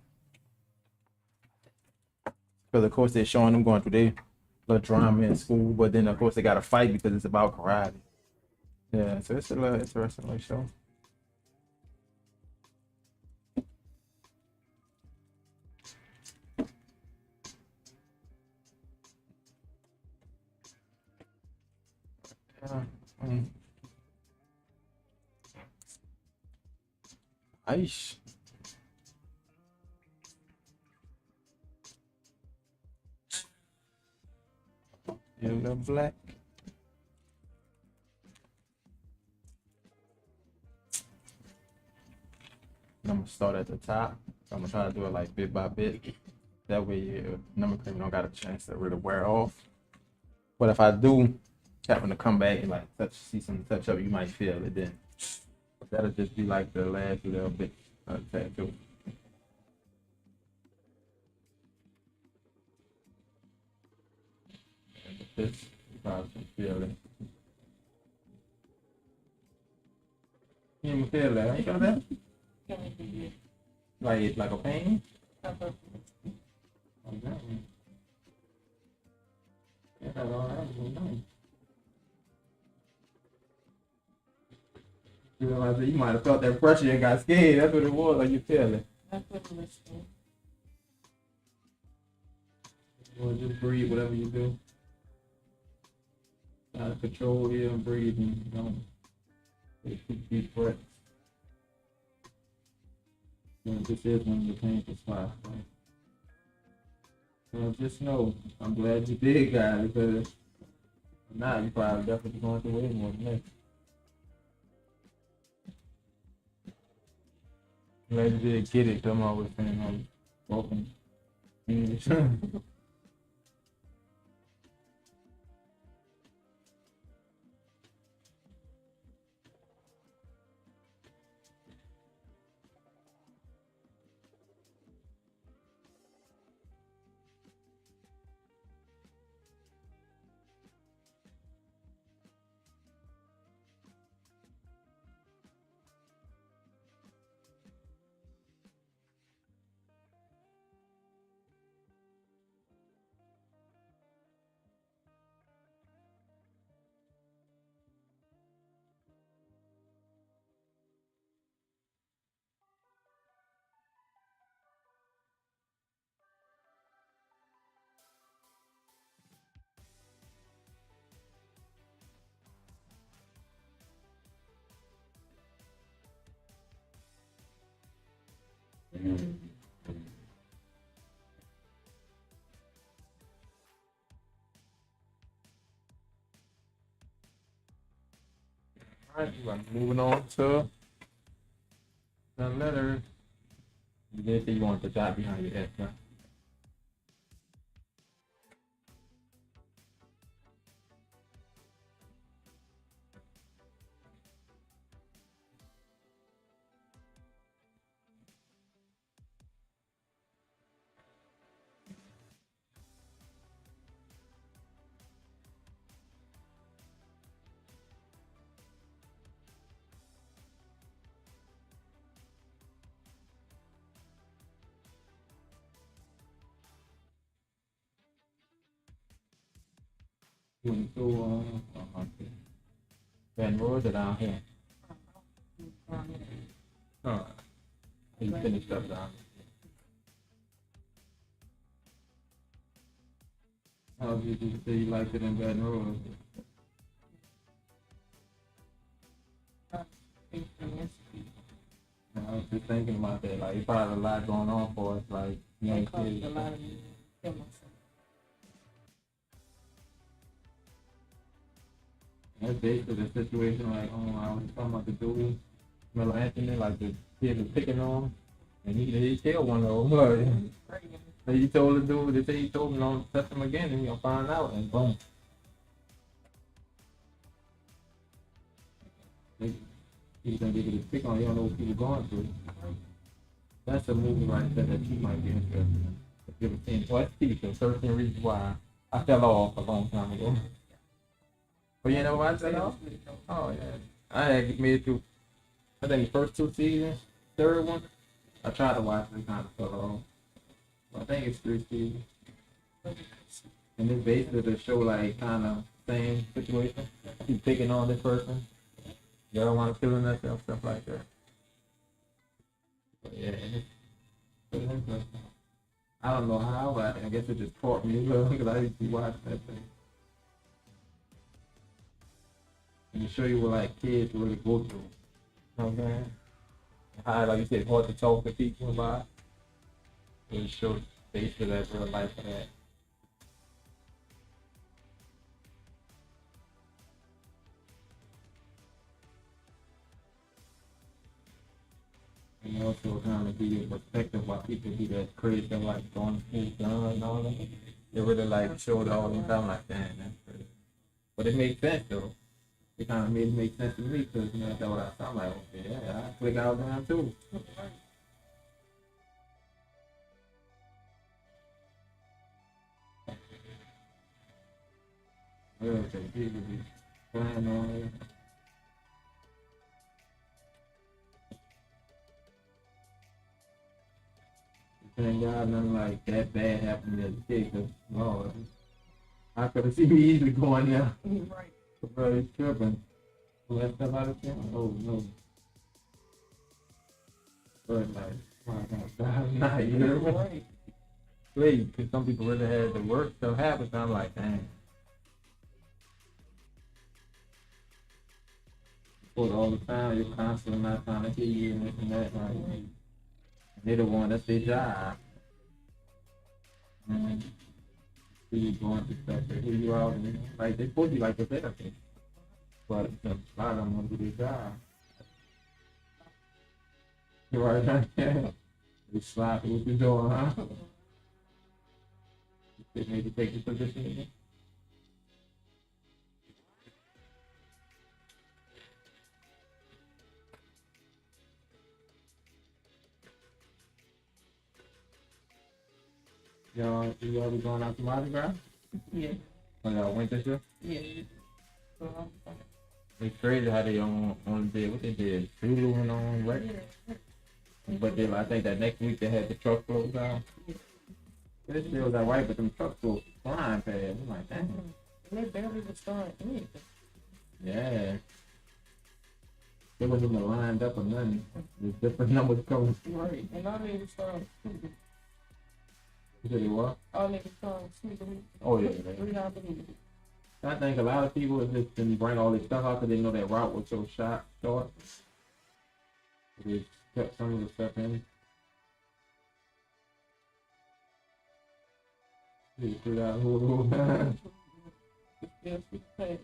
Because of course they're showing them going through their little drama in school, but then of course they gotta fight because it's about karate. Yeah, so it's a little interesting little show. Yeah. Aish. Yellow black. I'm gonna start at the top. So I'm gonna try to do it like bit by bit. That way your number cream don't got a chance to really wear off. But if I do happen to come back and like see some touch up, you might feel it then. That'll just be like the last little bit of tattoo. This you probably can feel it. You even feel that? You feel that? Like a pain? Okay. Yeah, that's all right. You might have felt that pressure and got scared. That's what it was. Like you feel it. That's what it was. Well, just breathe, whatever you do. Try to control here and breathe, and take deep breaths. This is one of the painful spots. Right? So just know, I'm glad you did, guys, because if not, you probably definitely going through way more than that. Glad you did get it. I'm always saying how you spoken English. Alright, we're moving on to the letter. You did say you want the dot behind your S, huh? To Van Road down here. Oh, you finished up down here. How did you say you liked it in Baton Rouge? I was just thinking about that. Like, it's probably a lot going on for us. Like, young kids. That's basically the situation. Like, I was talking about the dude, Melo Anthony. Like, the kid was picking on him, and he killed one of them. Like you told the dude, they say he told him don't touch him again, and you'll find out, and boom. He's gonna give it a pick on. You don't know what people going through. That's a movie right there that you might be interested in. If you ever seen West Teacher, 13 Reasons Why. I fell off a long time ago. But you know what I fell off? Oh yeah. I had made it through, I think the first 2 seasons, third one. I tried to watch it and kind of fell off. But I think it's 3 seasons. And it's basically the show like kind of same situation. He's picking on this person. You don't want to kill themselves, stuff like that. But yeah, it's interesting. I don't know how, but I guess it just caught me because I used to watch that thing. And to show you what like kids really go through. You know what I'm saying? How, like you said, hard to talk to people about. It shows basically that real life of that. And also kind of give you a perspective why people do that crazy stuff like going to school, and all that. They really like showed all the time like that. That's crazy. But it makes sense though. It kind of made it make sense to me because you know that's what I sound like. Okay, yeah, I click out down too. Okay, people be flying on there. Thank God nothing like that bad happened as a kid, cause Lord, I could have seen me easily going there. Right. Bro, he's tripping. Let them out of town? Oh no. But like, my God, not you. Right. Please, cause some people really had the worst stuff happen, so I'm like, dang. For all the time, you're constantly not trying to hear you and this and that, like. They're the one, that's their job. Mm-hmm. You going through stuff, they hear you out, and like, they're supposed to be like a therapist. But a lot of them want to do their job. You're right, yeah. They slap what you doing, huh? They maybe take the position again. Y'all be going out to Mardi Gras? Yeah. Oh, y'all went this year? Yeah. It's crazy how they only did what they did. Zulu went on, right? Yeah. But then I think that next week they had the truck closed down. Yeah. It still was alright, but them trucks were flying past. I'm like, dang. And they barely was starting anything. Yeah. They wasn't even lined up or nothing. There's different numbers coming. Right. And all they was starting stupid. You said they what? All they was starting stupid. Oh yeah. I think a lot of people just didn't bring all this stuff out because they know that route was so short. They kept some of the stuff in. They figure out who. Yes, we paid.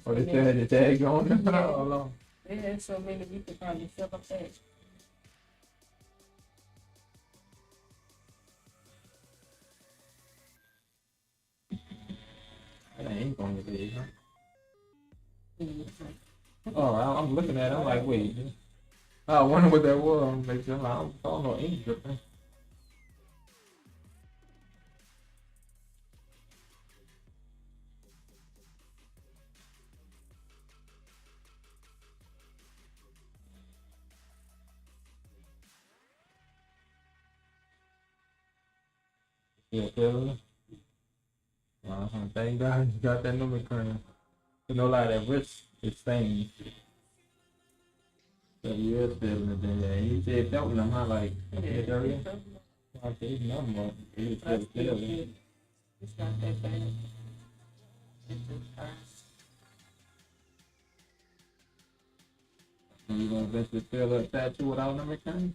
Oh, they still had the tag on? Yeah. How long? They had so many we could probably sell a tag. That ain't gonna be, huh? Oh, I'm looking at it. I'm like, wait. I wonder what that was. I don't know ink dripping. Yeah, Taylor. Thank God you got that number current. You know, like that wrist is stained. So you're feeling it then, yeah. He said that one, huh? Like, yeah, area. Okay, it's number. It's still feeling. It's not that bad. It's just You gonna eventually fill that tattoo without number current?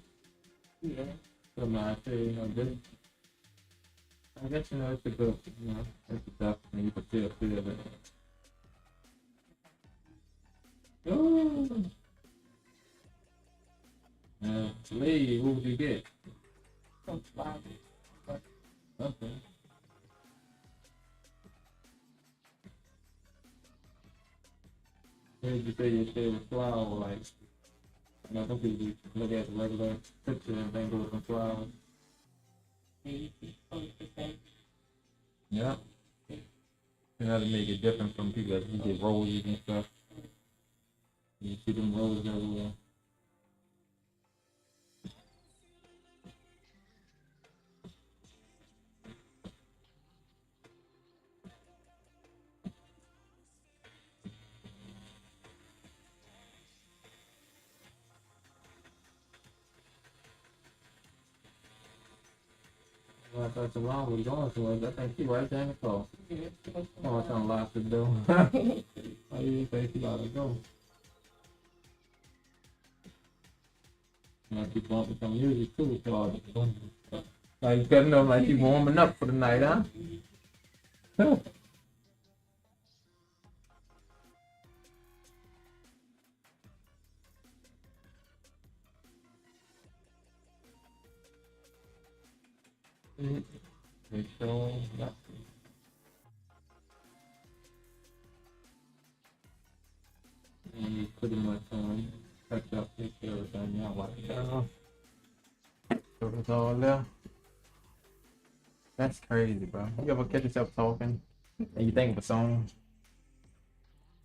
Yeah. So I say, you know, good. I guess, you know, it's a good, you know, it's a stuff, and you can still feel it. Oh. Lee, who would you get? some flowers. But Okay. Where did you say your favorite flower? Like, you know, some people look at the regular picture and think it was some flowers. Yeah. You know, to make it different from people that you get roses and stuff. You see them roses everywhere. Well, I thought Salon was going somewhere. I think she right there in the car. Oh, I kind of locked the door. Oh, you think she about to go? Like she bumping some music too, Claudia. Like you cutting up like she warming up for the night, huh? They show that. And you pretty much touch up picture everything you like that. So it's all there. That's crazy, bro. You ever catch yourself talking and you think of a song?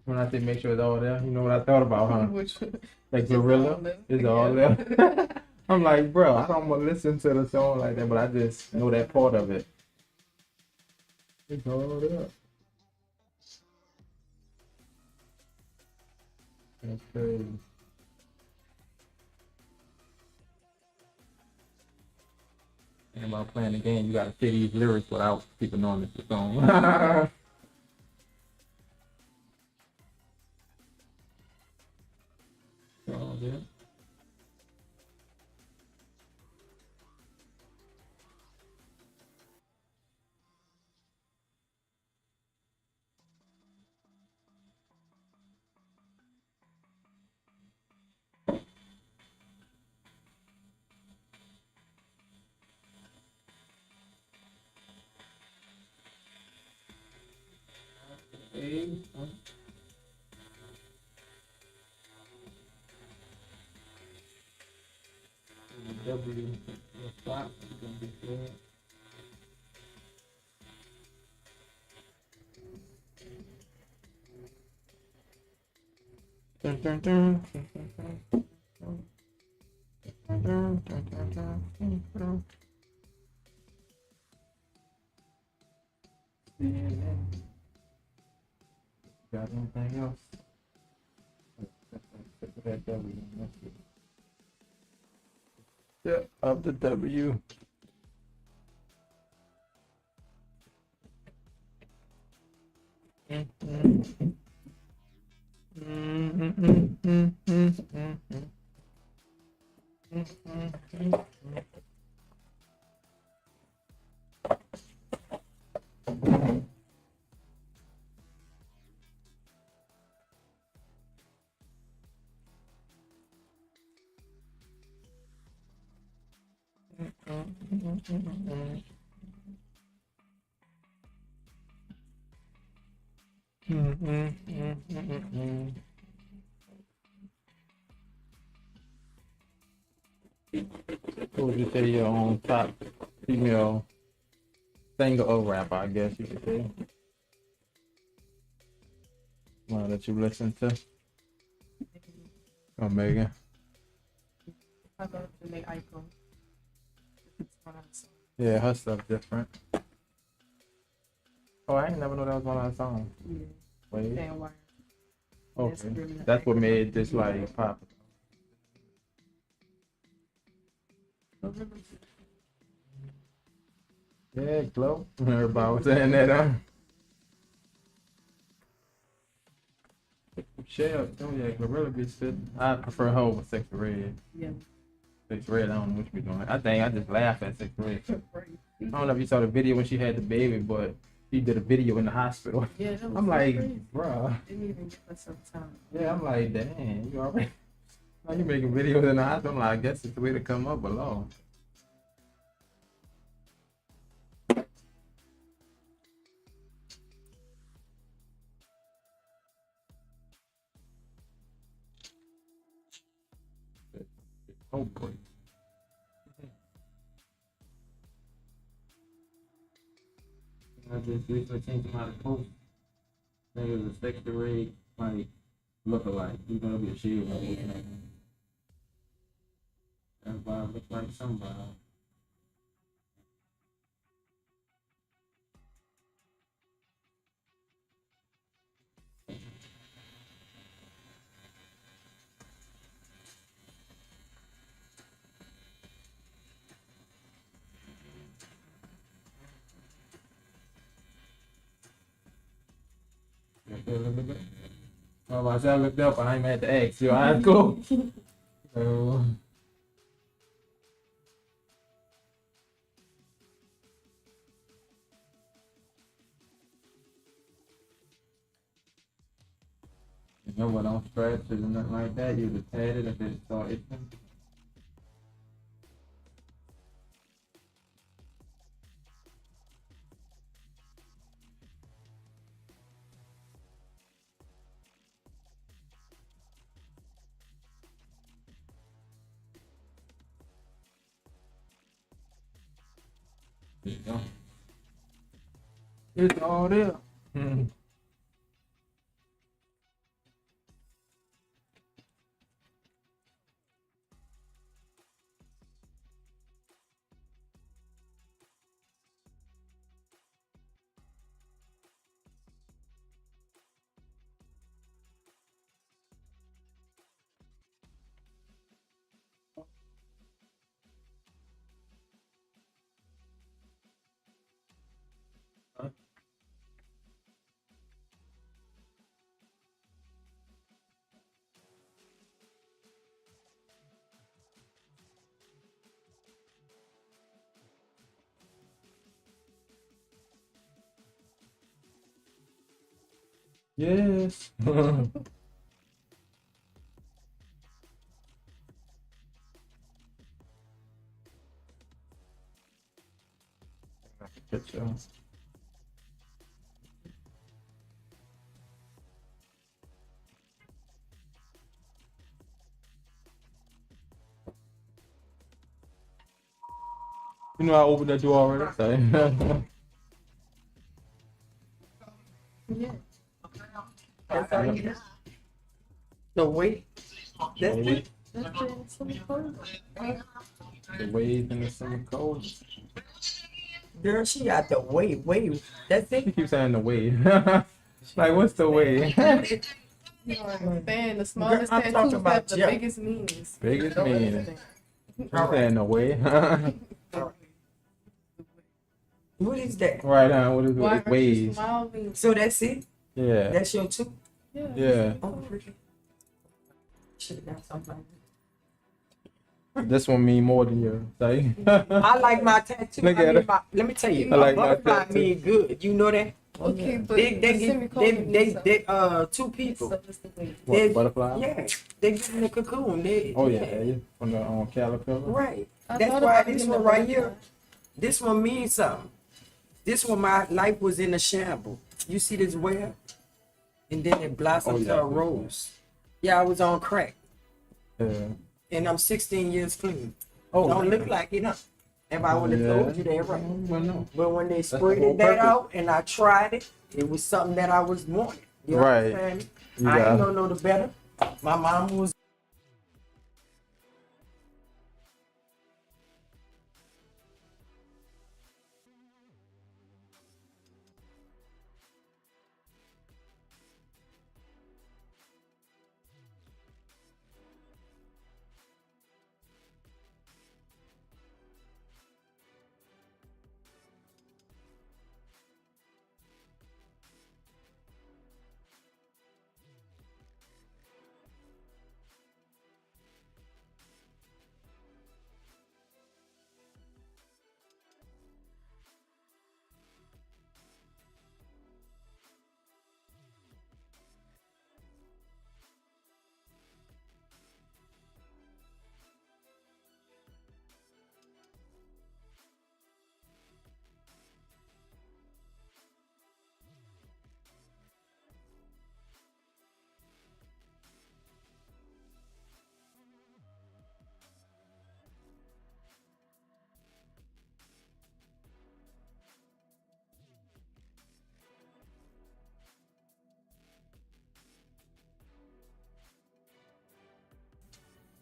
When I say make sure it's all there, you know what I thought about, huh? Which, Like Gorilla, it's all there. I'm like, bro, I don't want to listen to the song like that, but I just know that part of it. It's all there. That's crazy. And about playing the game, you gotta say these lyrics without people knowing it's the song. Oh, yeah. Hey, W, the spot is gonna be good. Dun, dun, dun, dun, dun, dun. Dun, dun, dun, dun, dun, dun. Got anything else? That W. Yeah, of the W. What would you say your own top female singer or rapper, I guess you could say? One that you listen to? Oh, Megan. I love to make icon. Yeah, her stuff different. Oh, I ain't never know that was one of her songs. Yeah. Wait. Damn wire. Okay. Really That's what made this like pop. Yeah, Glow. Everybody was saying that, huh? Michelle, oh yeah, Glorilla be spit. I prefer her over Sexy Red. Yeah. Sexy Red, I don't know what you be doing. I think I just laugh at Sexy Red. I don't know if you saw the video when she had the baby, but she did a video in the hospital. Yeah, that was I'm so like, crazy. bruh. Didn't even give us some time. Yeah, I'm like, dang, you already. Now you making videos in the hospital. I'm like, I guess it's the way to come up below. Oh boy. I just recently changed my post. Niggas expect the rate like look alike. You're gonna be a shield. Everybody look like somebody. Oh, I said I looked up and I had to ask you. Alright, cool. So, you know what? Don't stretch or nothing like that. You just pat it if it start itching. There you go. It's all there. Yes. Picture. You know I opened that door already. So. Yeah. That's all you got. The weight. That's The it. That's it. Some clothes. The wave in the summer cold. Girl, she got the weight. That's You it. keep saying the wave. Like, what's the wave? You don't understand. The smallest I'm talking tattoos about have the Jeff. biggest meanings. Biggest Don't meaning. understand. You saying the wave? What is that? Right now, what is Why it? aren't you Waves. smiling? So that's it? Yeah. That's your two? Yeah. Yeah. Oh, freaking. Should have got something. This one mean more than yours. Like, I like my tattoo. Look at it. Let me tell you, I a like my butterfly tattoo. mean good. You know that? Okay, but They the semicolon means something. two people. So it's the way. what, They- butterfly? Yeah, they get in the cocoon. They, Oh, yeah. From the caterpillar. Right. I That's thought why about this getting one a right butterfly. here, this one means something. This one, my life was in a shamble. You see this web? And then it blossomed Oh, yeah. to a rose. Yeah, I was on crack. Yeah. And I'm 16 years clean. Oh, Don't yeah. look like it, huh? If I would have Yeah. told you that, right? Well, no. But when they the sprayed whole that purpose. out and I tried it, it was something that I was wanting. You Right. understand? You I got ain't it. no know the better. My mom was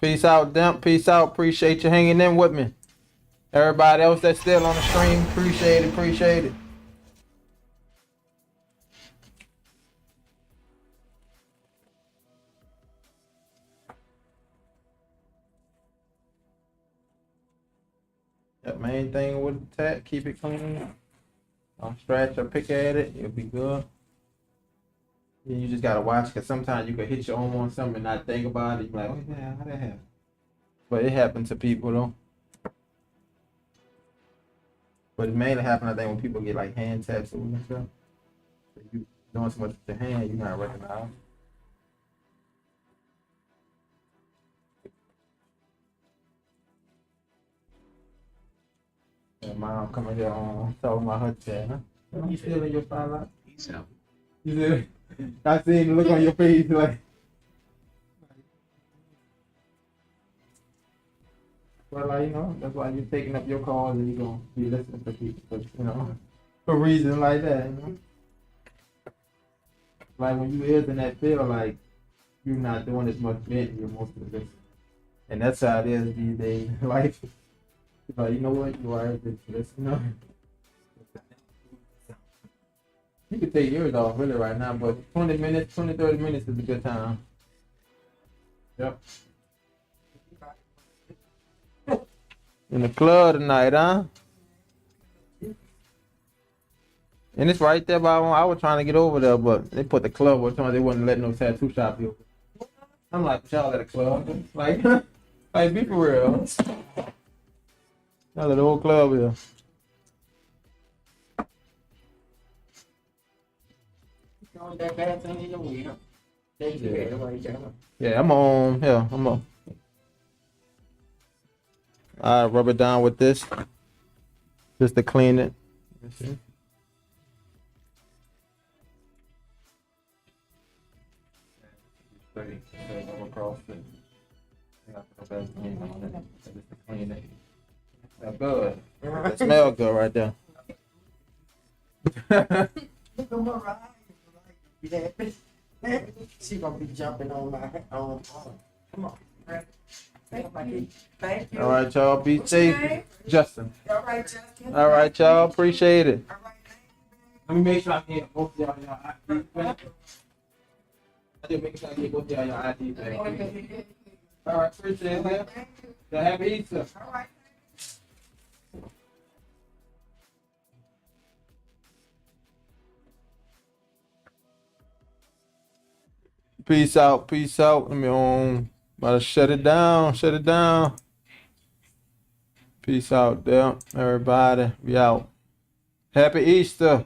Peace out, Demp. Peace out. Appreciate you hanging in with me. Everybody else that's still on the stream, appreciate it. Appreciate it. That main thing with the tech, keep it clean. Don't scratch or pick at it, it'll be good. Then you just gotta watch, cause sometimes you can hit your arm on something and not think about it. You're like, oh yeah, how that happen? But it happens to people though. But it mainly happens, I think, when people get like hand tattoos and stuff. If you doing so much with your hand, you're not recognizing. Yeah, mom coming here on talking about her chat, huh? You still in your spotlight? Peace out. You see? I seen the look on your face like. Well, like, you know, that's why you're taking up your calls and you're gonna be listening to people, you know, for reasons like that, you know. Like when you is in that field, like you're not doing as much venting, you're mostly listening. And that's how it is these days. Like, you know what, you are just listening. You could take yours off really right now, but 20 minutes, 30 minutes is a good time. Yep. In the club tonight, huh? And it's right there by I was trying to get over there, but they put the club where they wouldn't let no tattoo shop be open. I'm like, y'all at a club. Like, like be for real. Y'all at the whole club here. Yeah, I'm on. Yeah, I'm on. I rub it down with this just to clean it. Good. It smells good right there. She gonna be jumping on my arm. Come on. Thank you. All right, y'all. Be safe. Justin. All right, Justin. All right, y'all. Appreciate it. Let me make sure I get both of y'all your ID back. I just make sure I get both of y'all your ID back. All right, appreciate it. Happy Easter. All right. Peace out. Peace out. Let me about to shut it down. Shut it down. Peace out there, everybody. We out. Happy Easter.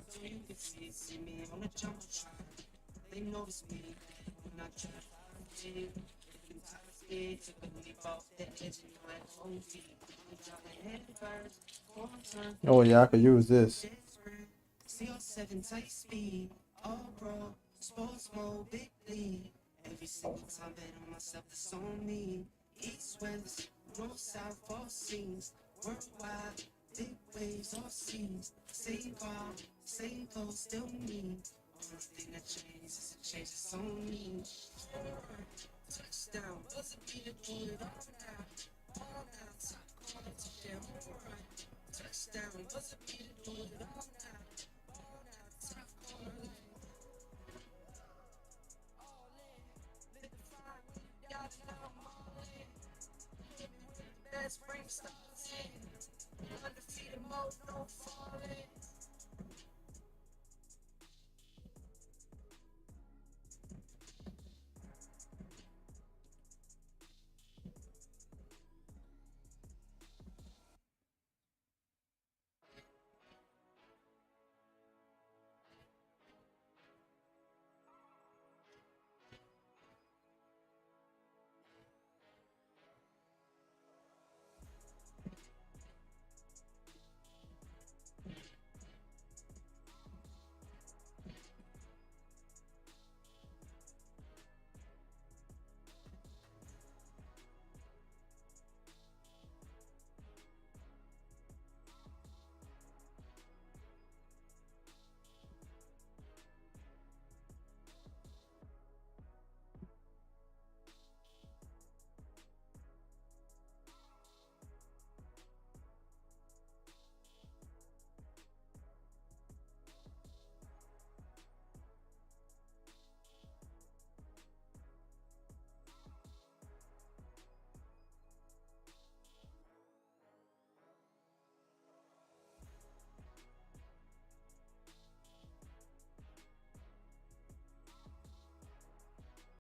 So you can see me on the jump shot. They notice me when I try to find it. Different type of speed, took a leap off the edge of my own feet. I'm dropping head first. Oh yeah, I could use this. CO7 tight speed, all bro, sports mode, big league. Every single time bet on myself, that's on me. East, west, north, south, all scenes. Worldwide, big waves, all seas. Same bar, same clothes, still me. Only thing that changes is a change that's on me. Touchdown, doesn't mean to do it all now. All now, top corner, touchdown, alright. Touchdown, doesn't mean to do it all now.